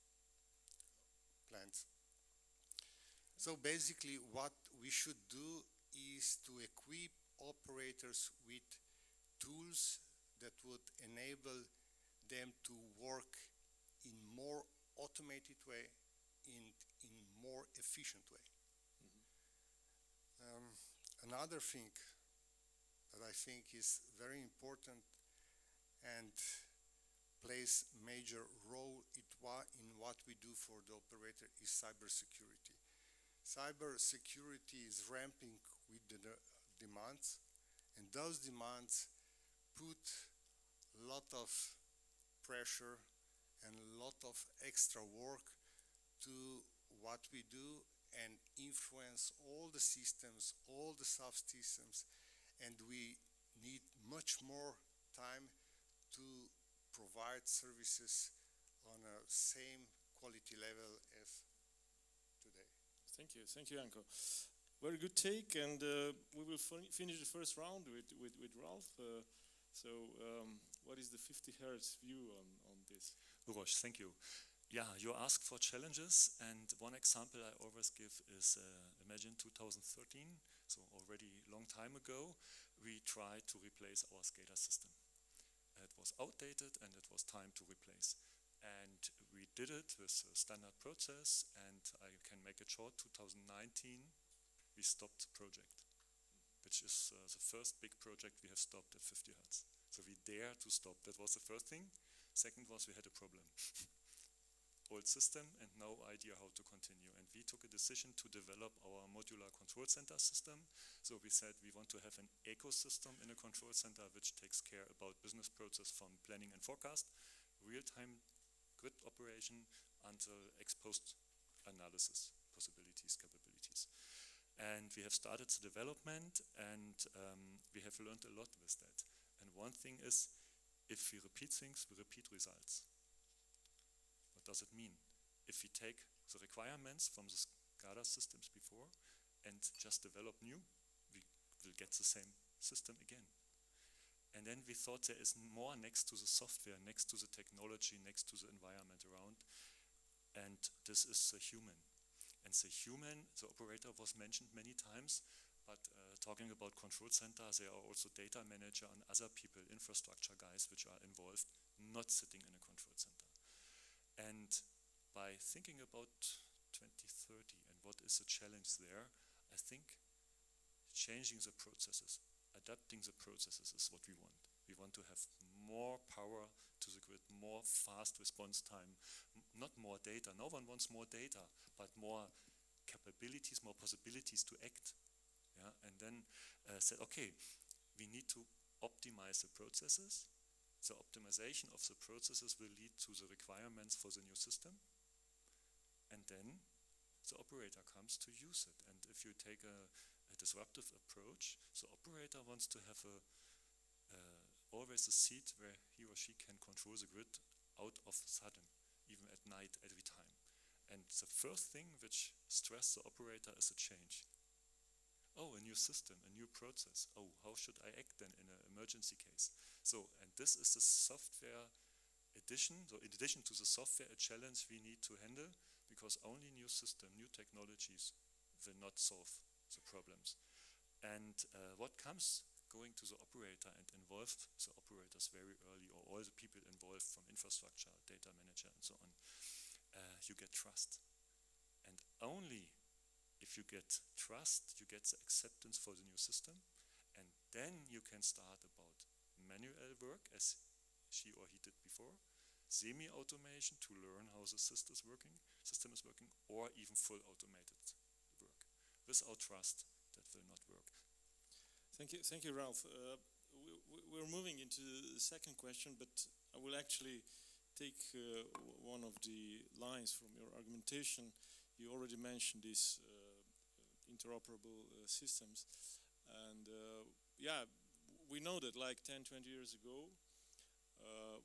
So basically what we should do is to equip operators with tools that would enable them to work in more automated way, in more efficient way. Another thing that I think is very important and plays major role in what we do for the operator is cybersecurity. Cybersecurity is ramping with the demands, and those demands put a lot of pressure and a lot of extra work to what we do and influence all the systems, all the subsystems, and we need much more time to provide services on a same quality level as today. Thank you, Anko. Very good take, and we will finish the first round with Ralph. What is the 50 Hertz view on this? Uroš, thank you. Yeah, you asked for challenges, and one example I always give is imagine 2013, so already a long time ago, we tried to replace our SCADA system. It was outdated and it was time to replace. And we did it with a standard process, and I can make it short, 2019, we stopped the project, which is the first big project we have stopped at 50 Hertz. So we dare to stop. That was the first thing. Second was we had a problem. Old system and no idea how to continue. And we took a decision to develop our modular control center system. So we said we want to have an ecosystem in a control center which takes care about business process from planning and forecast, real-time grid operation until ex-post analysis, possibilities, capabilities. And we have started the development, and we have learned a lot with that. And one thing is, if we repeat things, we repeat results. What does it mean? If we take the requirements from the SCADA systems before and just develop new, we will get the same system again. And then we thought there is more next to the software, next to the technology, next to the environment around. And this is the human. And the human, the operator was mentioned many times, but talking about control center, there are also data manager and other people, infrastructure guys, which are involved, not sitting in a control center. And by thinking about 2030 and what is the challenge there, I think changing the processes, adapting the processes is what we want. We want to have more power to the grid, more fast response time, not more data. No one wants more data, but more capabilities, more possibilities to act. Yeah? And then said, okay, we need to optimize the processes. The optimization of the processes will lead to the requirements for the new system. And then the operator comes to use it. And if you take a disruptive approach, the operator wants to have always a seat where he or she can control the grid out of sudden, even at night, every time. And the first thing which stresses the operator is a change. Oh, a new system, a new process. Oh, how should I act then in an emergency case? So, and this is the software addition. So in addition to the software, a challenge we need to handle, because only new system, new technologies will not solve the problems. And what comes going to the operator and involve the operators very early, or all the people involved from infrastructure, data manager and so on, you get trust. And only if you get trust, you get the acceptance for the new system, and then you can start about manual work as she or he did before, semi-automation to learn how the system is working, or even full automated work. Without trust, that will not work. Thank you, Ralph. We're moving into the second question, but I will actually take one of the lines from your argumentation. You already mentioned these interoperable systems, and yeah, we know that like 10, 20 years ago,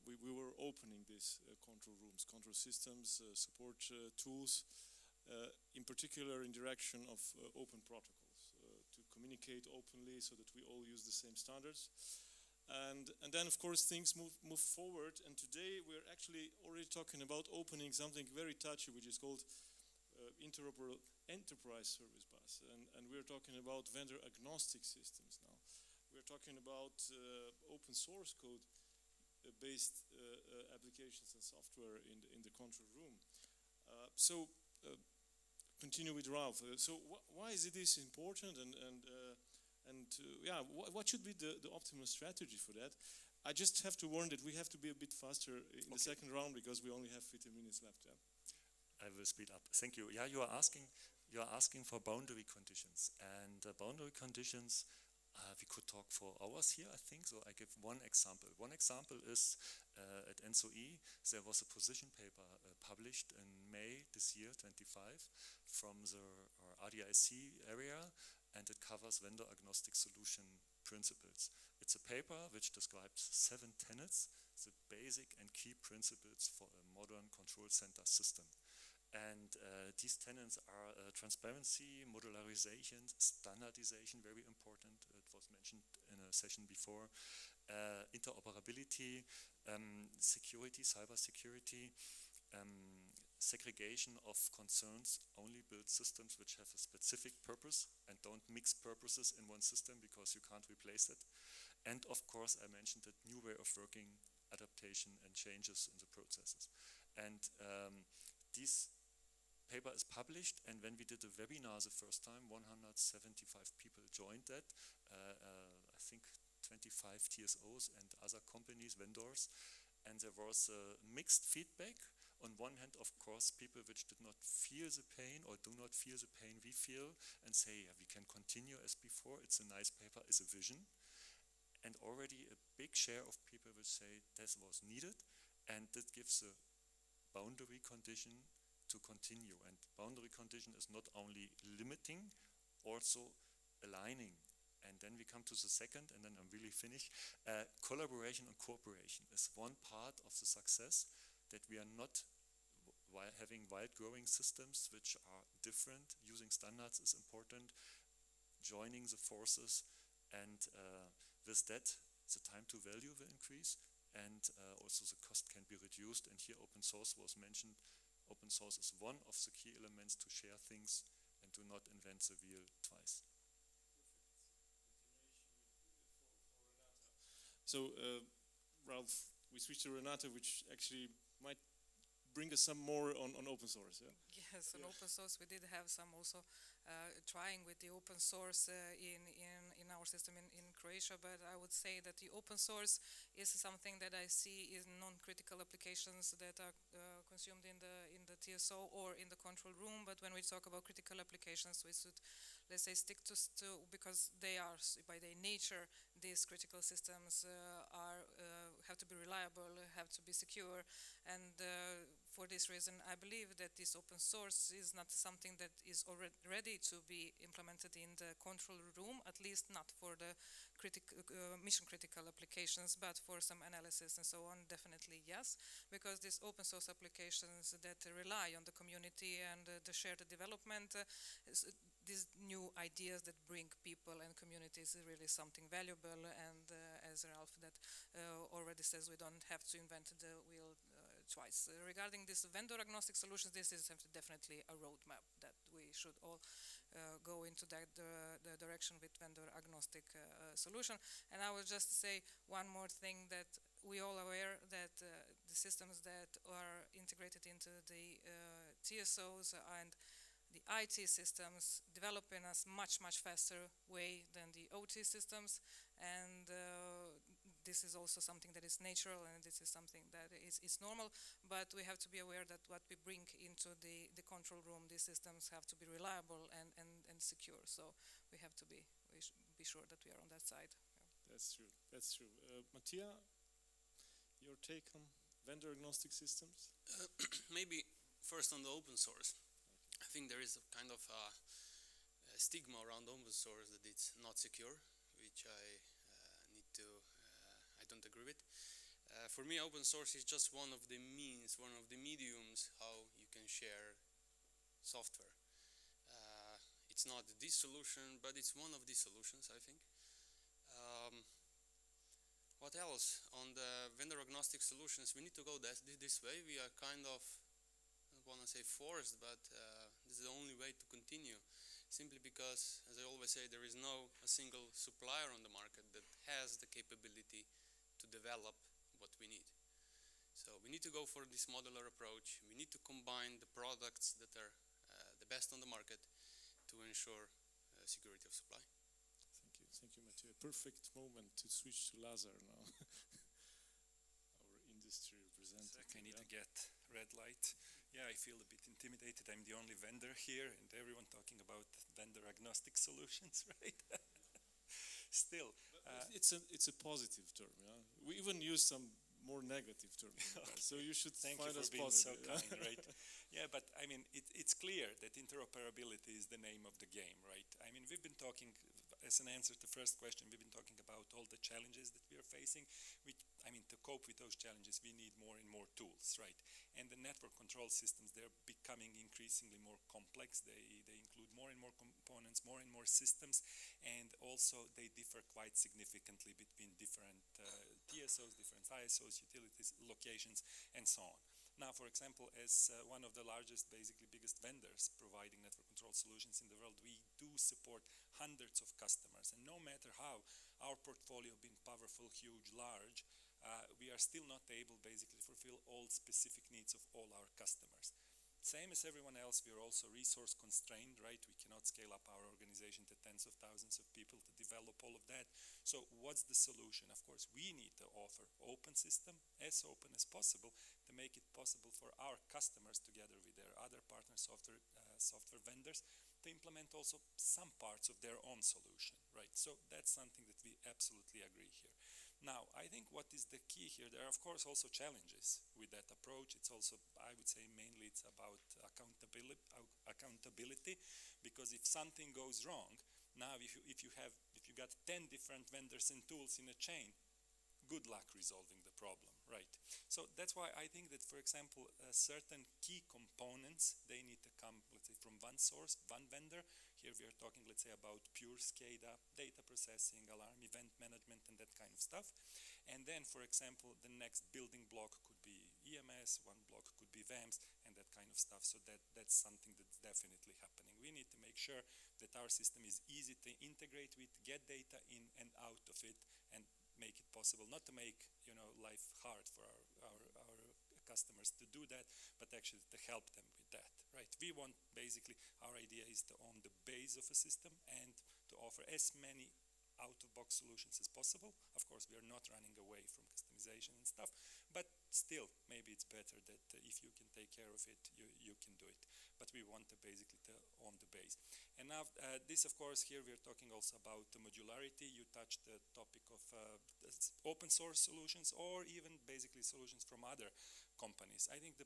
we were opening these control rooms, control systems, support tools, in particular in direction of open protocols, to communicate openly so that we all use the same standards. And then, of course, things move forward, and today we're actually already talking about opening something very touchy, which is called interoperable enterprise service bus, and we're talking about vendor agnostic systems now. We're talking about open source code based applications and software in the control room. So continue with Ralph. So why is this important, and yeah, what should be the optimal strategy for that? I just have to warn that we have to be a bit faster in the second round because we only have 15 minutes left. Yeah. I will speed up. Thank you. Yeah, you are asking for boundary conditions, and boundary conditions. We could talk for hours here, I think. So I give one example. One example is at NSOE, there was a position paper published in May this year, 25, from the RDIC area, and it covers vendor agnostic solution principles. It's a paper which describes 7 tenets, the basic and key principles for a modern control center system. And these tenets are transparency, modularization, standardization, very important. It was mentioned in a session before. Interoperability, security, cyber security, segregation of concerns, only build systems which have a specific purpose and don't mix purposes in one system because you can't replace it. And of course, I mentioned that new way of working, adaptation and changes in the processes. And this paper is published, and when we did a webinar the first time, 175 people joined that. I think 25 TSOs and other companies, vendors, and there was mixed feedback. On one hand, of course, people which did not feel the pain or do not feel the pain we feel and say, yeah, we can continue as before, it's a nice paper, it's a vision. And already a big share of people will say this was needed, and that gives a boundary condition to continue. And boundary condition is not only limiting, also aligning. And then we come to the second, and then I'm really finished. Collaboration and cooperation is one part of the success, that we are not having wild growing systems which are different. Using standards is important, joining the forces, and with that, the time to value will increase, and also the cost can be reduced. And here open source was mentioned. Open source is one of the key elements to share things and to not invent the wheel twice. So, Ralph, we switched to Renata, which actually might bring us some more on open source. Yeah? Yes, on open source we did have some also trying with the open source in our system in Croatia, but I would say that the open source is something that I see in non-critical applications that are consumed in the TSO or in the control room. But when we talk about critical applications, we should, let's say, stick to because they are by their nature, these critical systems have to be reliable, have to be secure, and for this reason, I believe that this open source is not something that is already ready to be implemented in the control room, at least not for the mission-critical applications, but for some analysis and so on, definitely yes, because these open source applications that rely on the community and the shared development, these new ideas that bring people and communities is really something valuable, and as Ralph that already says, we don't have to invent the wheel twice. Regarding this vendor agnostic solutions, this is definitely a roadmap that we should all go into the direction with vendor agnostic solution. And I will just say one more thing, that we all aware that the systems that are integrated into the TSOs and the IT systems develop in a much faster way than the OT systems, and this is also something that is natural, and this is something that is normal, but we have to be aware that what we bring into the control room, these systems have to be reliable and secure, so we have to be sure that we are on that side. Yeah. That's true. Mattia, your take on vendor agnostic systems? Maybe first on the open source. I think there is a kind of a stigma around open source that it's not secure, which I don't agree with. For me, open source is just one of the means, one of the mediums how you can share software. It's not the solution, but it's one of the solutions, I think. What else? On the vendor agnostic solutions, we need to go this way. We are kind of, I don't want to say forced, but this is the only way to continue. Simply because, as I always say, there is no a single supplier on the market that has the capability to develop what we need. So we need to go for this modular approach. We need to combine the products that the best on the market to ensure security of supply. Thank you, Mathieu. Perfect moment to switch to Lazar now. Our industry representative. I need to get red light. Yeah, I feel a bit intimidated. I'm the only vendor here, and everyone talking about vendor agnostic solutions, right? Still, it's a positive term. Yeah? We even use some more negative terms. Okay. So you should thank find you for us being positive. so kind, right? Yeah, but I mean, it's clear that interoperability is the name of the game, right? I mean, we've been talking, as an answer to the first question, we've been talking about all the challenges that we are facing. I mean, to cope with those challenges, we need more and more tools, right? And the network control systems, they're becoming increasingly more complex. They include more and more components, more and more systems, and also they differ quite significantly between different DSOs, different ISOs, utilities, locations, and so on. Now, for example, as one of the largest, basically biggest vendors providing network control solutions in the world, we do support hundreds of customers. And no matter how our portfolio being powerful, huge, large, we are still not able basically to fulfill all specific needs of all our customers. Same as everyone else, we are also resource constrained, right? We cannot scale up our organization to tens of thousands of people to develop all of that. So what's the solution? Of course, we need to offer open system, as open as possible, to make it possible for our customers, together with their other partner software vendors, to implement also some parts of their own solution, right? So that's something that we absolutely agree here. Now, I think what is the key here, there are of course also challenges with that approach. It's also, I would say, mainly it's about accountability, because if something goes wrong, now if you got 10 different vendors and tools in a chain, good luck resolving the problem, right? So that's why I think that, for example, certain key components, they need to come, let's say, from one source, one vendor. Here we are talking, let's say, about pure SCADA, data processing, alarm event management, and that kind of stuff. And then, for example, the next building block could be EMS, one block could be VAMs, and that kind of stuff. So that's something that's definitely happening. We need to make sure that our system is easy to integrate with, get data in and out of it, and make it possible, not to make life hard for our customers to do that, but actually to help them with that, right? We want, basically, our idea is to own the base of a system and to offer as many out-of-box solutions as possible. Of course, we are not running away from customization and stuff, but still, maybe it's better that if you can take care of it, you can do it. But we want to basically to own the base. And now, this, of course, here we're talking also about the modularity. You touched the topic of open source solutions, or even basically solutions from other companies. I think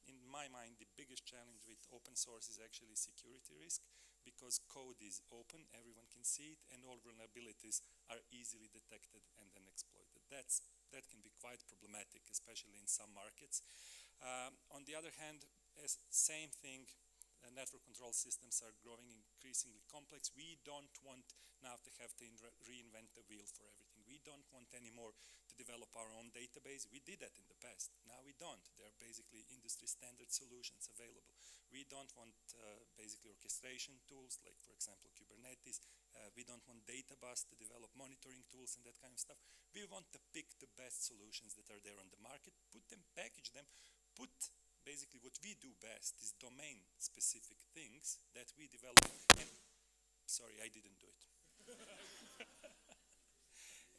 in my mind, the biggest challenge with open source is actually security risk, because code is open, everyone can see it, and all vulnerabilities are easily detected and then exploited. That can be quite problematic, especially in some markets. On the other hand, same thing, network control systems are growing increasingly complex. We don't want now to have to reinvent the wheel for everything. We don't want anymore to develop our own database. We did that in the past. Now we don't. There are basically industry standard solutions available. We don't want basically orchestration tools, like, for example, Kubernetes. We don't want data bus to develop monitoring tools and that kind of stuff. We want to pick the best solutions that are there on the market, put them, package them, put basically what we do best is domain-specific things that we develop. And, sorry, I didn't do it.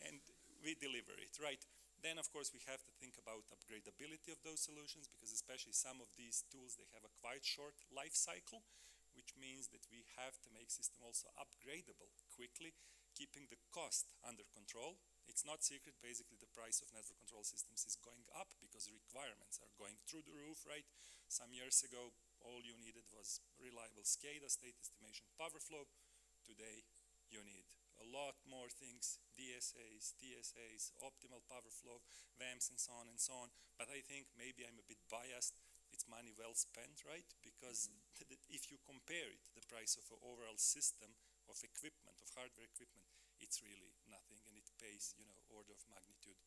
And we deliver it, right? Then, of course, we have to think about upgradability of those solutions, because especially some of these tools, they have a quite short life cycle, which means that we have to make system also upgradable quickly, keeping the cost under control. It's not secret, basically the price of network control systems is going up because requirements are going through the roof, right? Some years ago, all you needed was reliable SCADA, state estimation, power flow. Today, you need a lot more things, DSAs, TSAs, optimal power flow, VAMs, and so on and so on. But I think maybe I'm a bit biased. It's money well spent, right? Because if you compare it, the price of an overall system of equipment, of hardware equipment, it's really nothing, and it pays, order of magnitude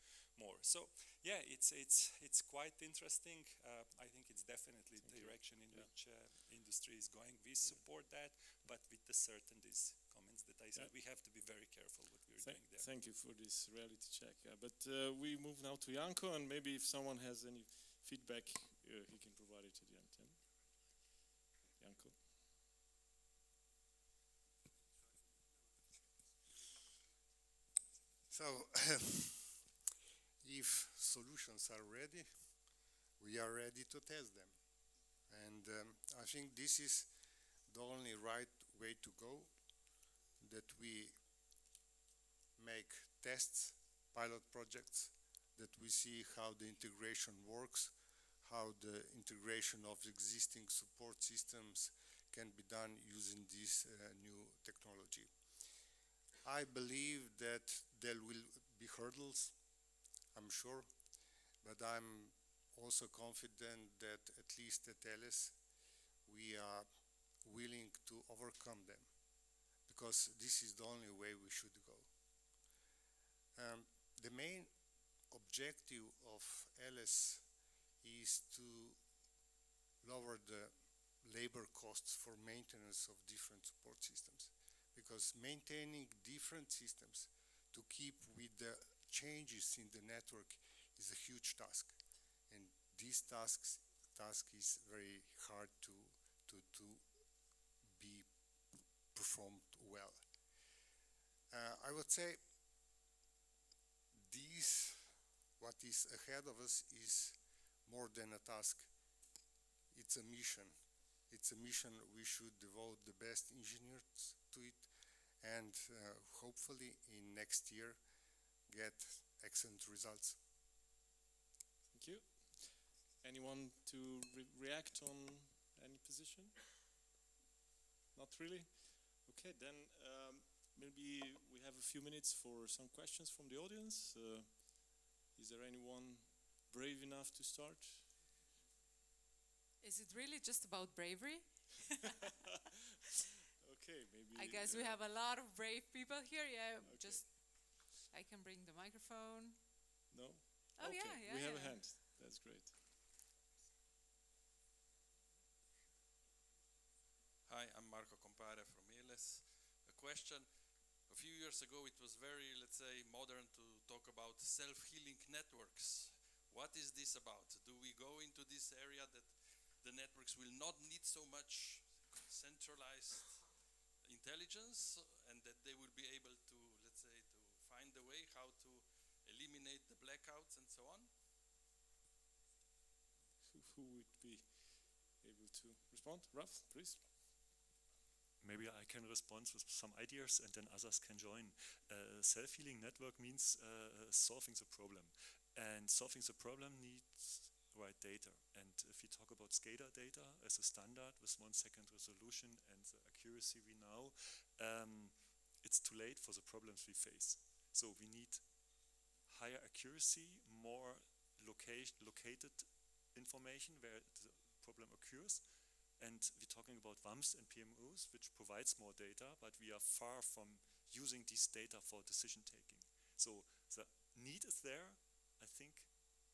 more. So, yeah, it's quite interesting. I think it's definitely the direction in which industry is going. We support that, but with the certain these comments that I said, we have to be very careful what we're doing there. Thank you for this reality check. But we move now to Janko, and maybe if someone has any feedback, he can provide it at the end. Janko. So, if solutions are ready, we are ready to test them. And I think this is the only right way to go, that we make tests, pilot projects, that we see how the integration works, how the integration of existing support systems can be done using this new technology. I believe that there will be hurdles, I'm sure, but I'm also confident that at least at Alice, we are willing to overcome them, because this is the only way we should go. The main objective of Alice is to lower the labor costs for maintenance of different support systems, because maintaining different systems to keep with the changes in the network is a huge task, and this task is very hard to be performed well. I would say what is ahead of us is more than a task. It's a mission. It's a mission we should devote the best engineers to it, and hopefully in next year get excellent results. Thank you. Anyone to react on any position? Not really? Okay, then maybe we have a few minutes for some questions from the audience. Is there anyone brave enough to start? Is it really just about bravery? Okay, maybe. I guess we have a lot of brave people here. Yeah, okay. Just I can bring the microphone. No? Oh, okay. yeah. We have a hand. That's great. Hi, I'm Marco Compare from ILS. A question. A few years ago, it was very, let's say, modern to talk about self-healing networks. What is this about? Do we go into this area that the networks will not need so much centralized intelligence, and that they will be able to, let's say, to find a way how to eliminate the blackouts and so on? Who would be able to respond? Ralph, please. Maybe I can respond with some ideas and then others can join. Self-healing network means solving the problem. And solving the problem needs right data. And if we talk about SCADA data as a standard with 1 second resolution and the accuracy we know, it's too late for the problems we face. So we need higher accuracy, more located information where the problem occurs. And we're talking about WAMs and PMOs, which provides more data, but we are far from using this data for decision taking. So the need is there. I think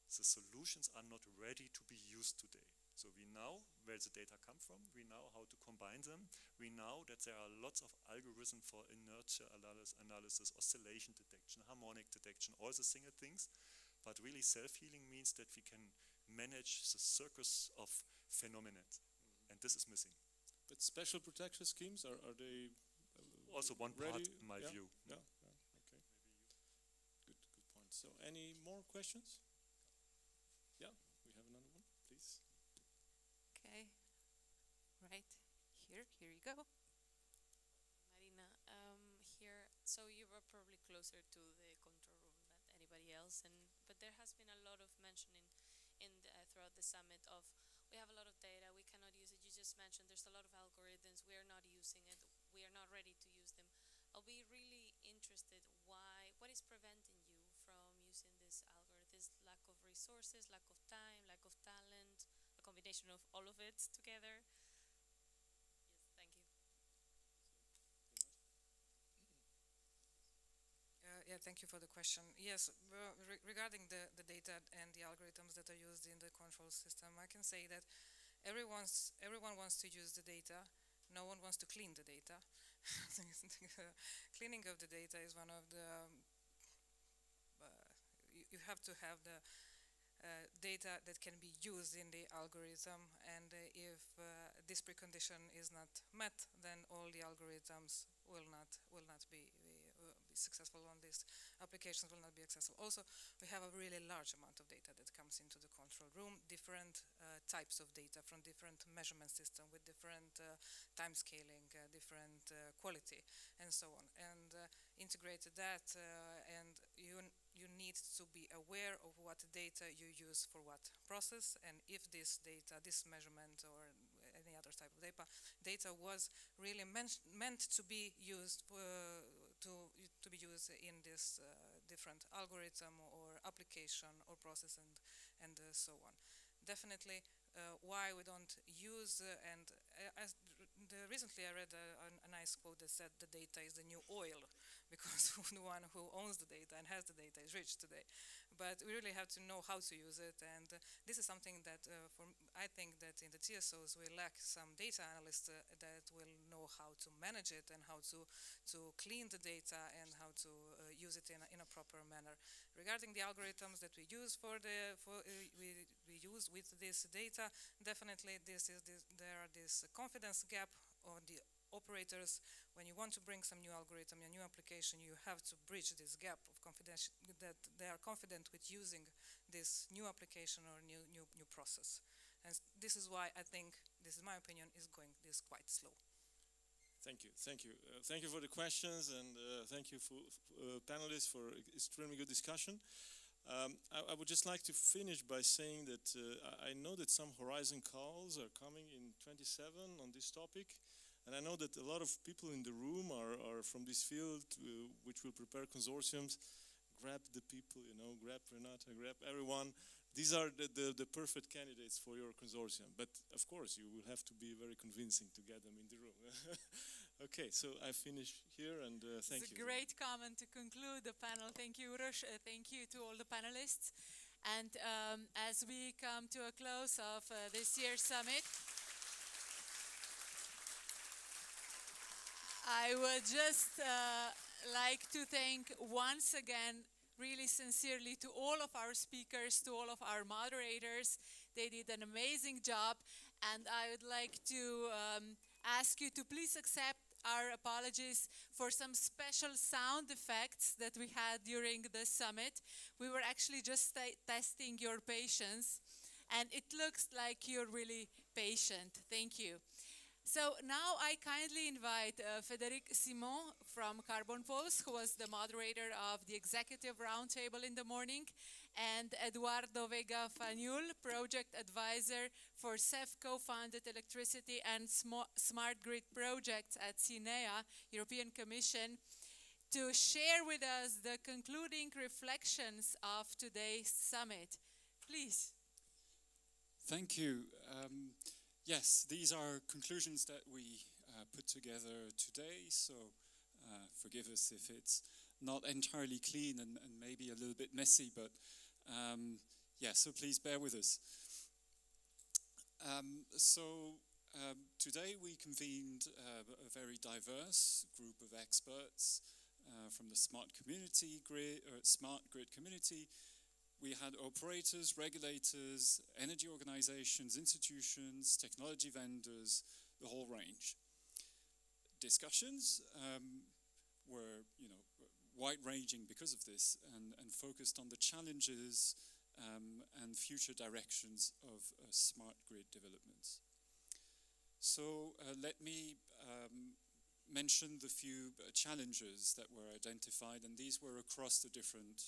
the solutions are not ready to be used today. So we know where the data come from. We know how to combine them. We know that there are lots of algorithms for inertia analysis, oscillation detection, harmonic detection, all the single things. But really self-healing means that we can manage the circus of phenomena. And this is missing. But special protection schemes, are they also one ready? part in my view? Yeah, okay. Good point. So any more questions? Yeah, we have another one, please. Okay, right here you go. Marina, here, so you were probably closer to the control room than anybody else, but there has been a lot of mentioning throughout the summit of, we have a lot of data, we cannot use it. You just mentioned there's a lot of algorithms, we are not using it, we are not ready to use them. I'll be really interested, what is preventing you from using these algorithms? Lack of resources, lack of time, lack of talent, a combination of all of it together? Yes, thank you. Yeah, thank you for the question. Yes, regarding the data and the algorithms that are used in the control system, I can say that everyone wants to use the data. No one wants to clean the data. Cleaning of the data is one of the, you have to have the data that can be used in the algorithm, and if this precondition is not met, then all the algorithms will not be successful on this. Applications will not be accessible. Also, we have a really large amount of data that comes into the control room, different types of data from different measurement systems with different time scaling, different quality, and so on. And integrated that, and you need to be aware of what data you use for what process, and if this data, this measurement or any other type of data was really meant to be used to be used in this different algorithm or application or process, and so on. Definitely, why we don't use recently I read a nice quote that said the data is the new oil, because the one who owns the data and has the data is rich today. But we really have to know how to use it, and this is something that I think that in the TSOs we lack some data analysts that will know how to manage it and how to clean the data and how to use it in a proper manner. Regarding the algorithms that we use we use with this data, definitely there are this confidence gap on the operators. When you want to bring some new algorithm, a new application, you have to bridge this gap of confidence, that they are confident with using this new application or new process. And this is why I think, this is my opinion, is going this quite slow. Thank you. Thank you for the questions, and thank you for panelists for extremely good discussion. I would just like to finish by saying that I know that some Horizon calls are coming in 27 on this topic, and I know that a lot of people in the room are from this field, which will prepare consortiums. Grab the people, grab Renata, grab everyone. These are the perfect candidates for your consortium. But of course, you will have to be very convincing to get them in the room. Okay, so I finish here, and thank you. It's a great comment to conclude the panel. Thank you, Uroš. Thank you to all the panelists. And as we come to a close of this year's summit, I would just like to thank once again, really sincerely, to all of our speakers, to all of our moderators. They did an amazing job, and I would like to ask you to please accept our apologies for some special sound effects that we had during the summit. We were actually just testing your patience, and it looks like you're really patient. Thank you. So now I kindly invite Frédéric Simon from Carbon Pulse, who was the moderator of the Executive Roundtable in the morning, and Eduardo Vega Fanul, Project Advisor for CEF-co-funded electricity and smart grid projects at CINEA, European Commission, to share with us the concluding reflections of today's summit. Please. Thank you. Yes, these are conclusions that we put together today, so forgive us if it's not entirely clean and maybe a little bit messy, but yeah, so please bear with us. Today we convened a very diverse group of experts from the smart grid community. We had operators, regulators, energy organizations, institutions, technology vendors, the whole range. Discussions were, wide-ranging because of this, and focused on the challenges and future directions of smart grid developments. So let me mention the few challenges that were identified, and these were across the different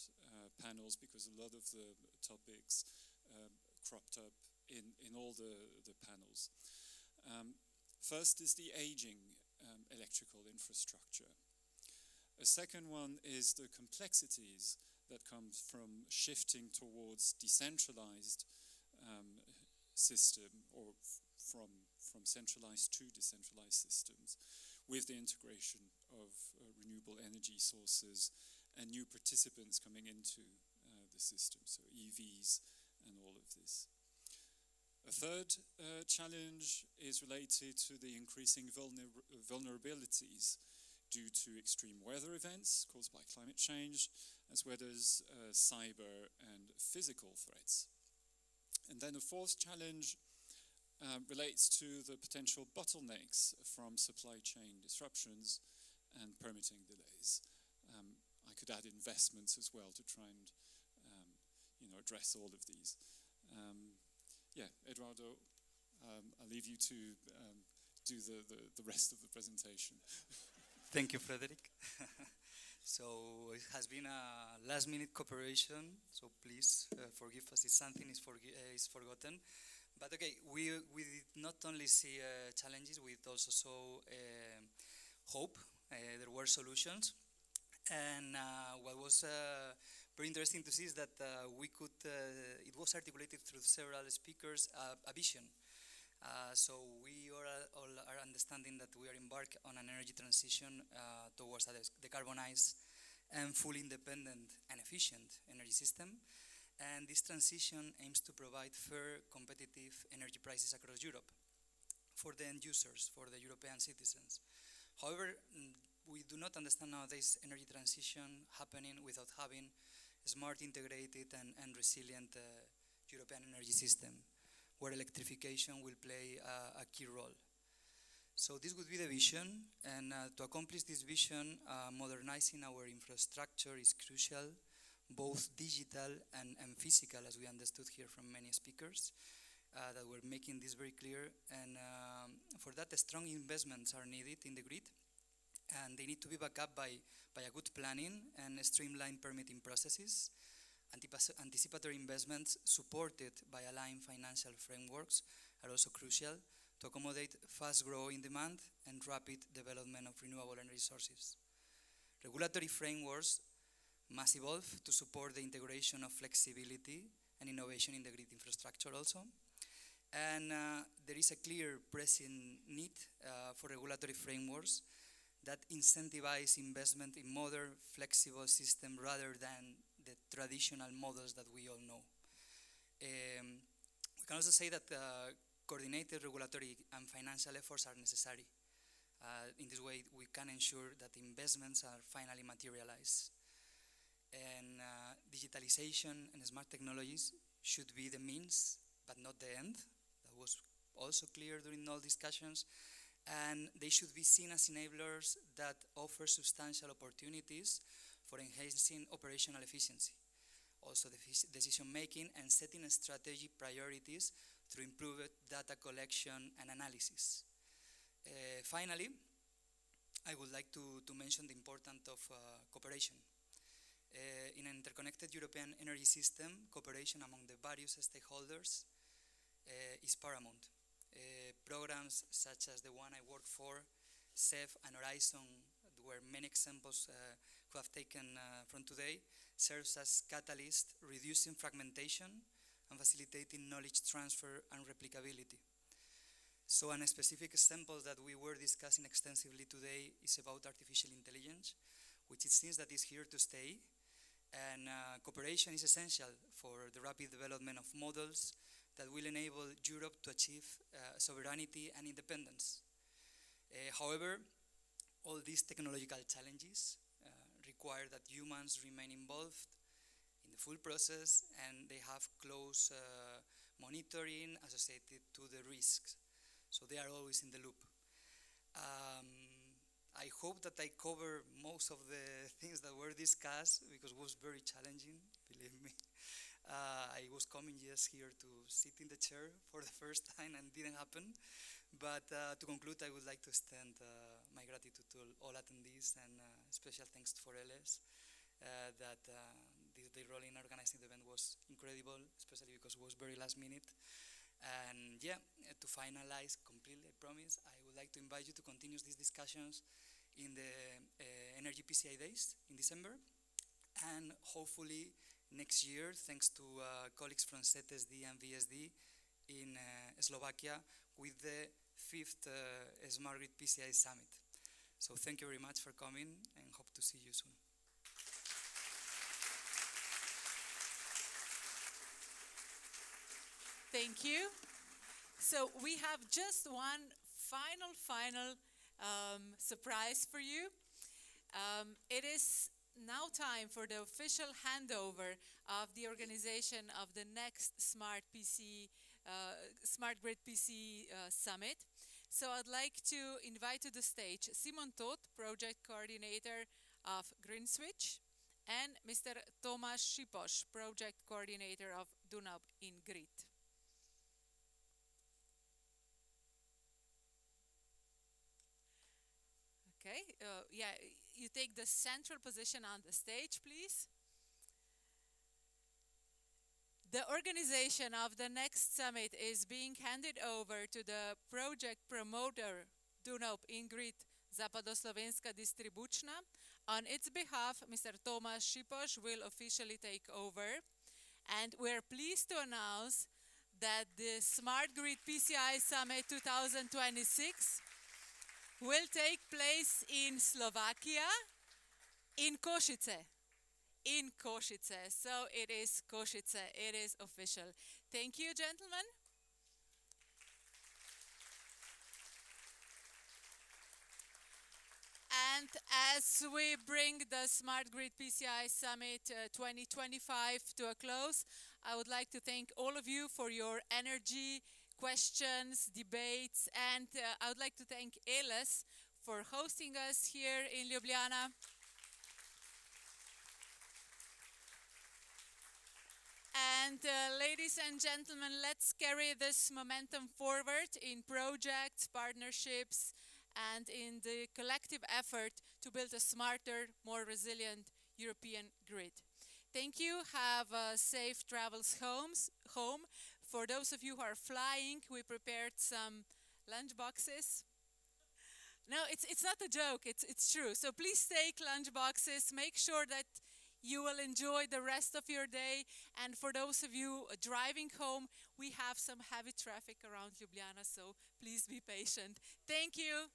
panels, because a lot of the topics cropped up in all the panels. First is the aging electrical infrastructure. A second one is the complexities that come from shifting towards decentralized system, or from centralized to decentralized systems, with the integration of renewable energy sources and new participants coming into the system, so EVs and all of this. A third challenge is related to the increasing vulnerabilities due to extreme weather events caused by climate change, as well as cyber and physical threats. And then a fourth challenge relates to the potential bottlenecks from supply chain disruptions and permitting delays. I could add investments as well to try and address all of these. Yeah, Eduardo, I'll leave you to do the rest of the presentation. Thank you, Frederick. So it has been a last-minute cooperation, so please forgive us if something is forgotten. But okay, we did not only see challenges, we also saw hope. There were solutions. And what was very interesting to see is that it was articulated through several speakers, a vision. So we all are understanding that we are embarked on an energy transition towards a decarbonized and fully independent and efficient energy system. And this transition aims to provide fair, competitive energy prices across Europe for the end users, for the European citizens. However, we do not understand nowadays energy transition happening without having a smart, integrated, and resilient European energy system, where electrification will play a key role. So this would be the vision, and to accomplish this vision, modernizing our infrastructure is crucial, both digital and physical, as we understood here from many speakers that were making this very clear. And for that, strong investments are needed in the grid, and they need to be backed up by a good planning and streamlined permitting processes, anticipatory investments supported by aligned financial frameworks are also crucial to accommodate fast growing demand and rapid development of renewable energy sources. Regulatory frameworks must evolve to support the integration of flexibility and innovation in the grid infrastructure also. And there is a clear pressing need for regulatory frameworks that incentivize investment in modern, flexible systems rather than the traditional models that we all know. We can also say that coordinated regulatory and financial efforts are necessary. In this way, we can ensure that investments are finally materialized. And digitalization and smart technologies should be the means, but not the end. That was also clear during all discussions. And they should be seen as enablers that offer substantial opportunities for enhancing operational efficiency, also the decision-making and setting strategic priorities through improved data collection and analysis. Finally, I would like to mention the importance of cooperation. In an interconnected European energy system, cooperation among the various stakeholders is paramount. Programs such as the one I work for, CEF and Horizon, where many examples who have taken from today, serves as catalyst, reducing fragmentation and facilitating knowledge transfer and replicability. So a specific example that we were discussing extensively today is about artificial intelligence, which it seems that is here to stay. And cooperation is essential for the rapid development of models that will enable Europe to achieve sovereignty and independence. However, all these technological challenges require that humans remain involved in the full process, and they have close monitoring associated to the risks. So they are always in the loop. I hope that I cover most of the things that were discussed, because it was very challenging, believe me. I was coming just here to sit in the chair for the first time, and it didn't happen. But to conclude, I would like to extend my gratitude to all attendees, and special thanks for LS, that the role in organizing the event was incredible, especially because it was very last minute. And yeah, to finalize completely, I promise, I would like to invite you to continue these discussions in the Energy PCI Days in December, and hopefully next year, thanks to colleagues from ZSD and VSD in Slovakia, with the 5th Smart Grid PCI Summit. So thank you very much for coming, and hope to see you soon. Thank you. So we have just one final surprise for you. It is now time for the official handover of the organization of the next Smart Grid PC Summit. So I'd like to invite to the stage Simon Todt, Project Coordinator of GreenSwitch, and Mr. Tomasz Sipos, Project Coordinator of d.o.o in Grid. Okay, yeah, you take the central position on the stage, please. The organization of the next summit is being handed over to the project promoter d.o.o in Grid Zapadoslovenska Distribučna. On its behalf, Mr. Tomasz Sipos will officially take over. And we're pleased to announce that the Smart Grid PCI Summit 2026 will take place in Slovakia, in Košice. In Košice. So it is Košice. It is official. Thank you, gentlemen. And as we bring the Smart Grid PCI Summit 2025 to a close, I would like to thank all of you for your energy, questions, debates, and I would like to thank Eles for hosting us here in Ljubljana. And ladies and gentlemen, let's carry this momentum forward in projects, partnerships, and in the collective effort to build a smarter, more resilient European grid. Thank you. Have safe travels home. For those of you who are flying, we prepared some lunch boxes. No, it's not a joke. It's true. So please take lunch boxes. Make sure that you will enjoy the rest of your day. And for those of you driving home, we have some heavy traffic around Ljubljana, so please be patient. Thank you.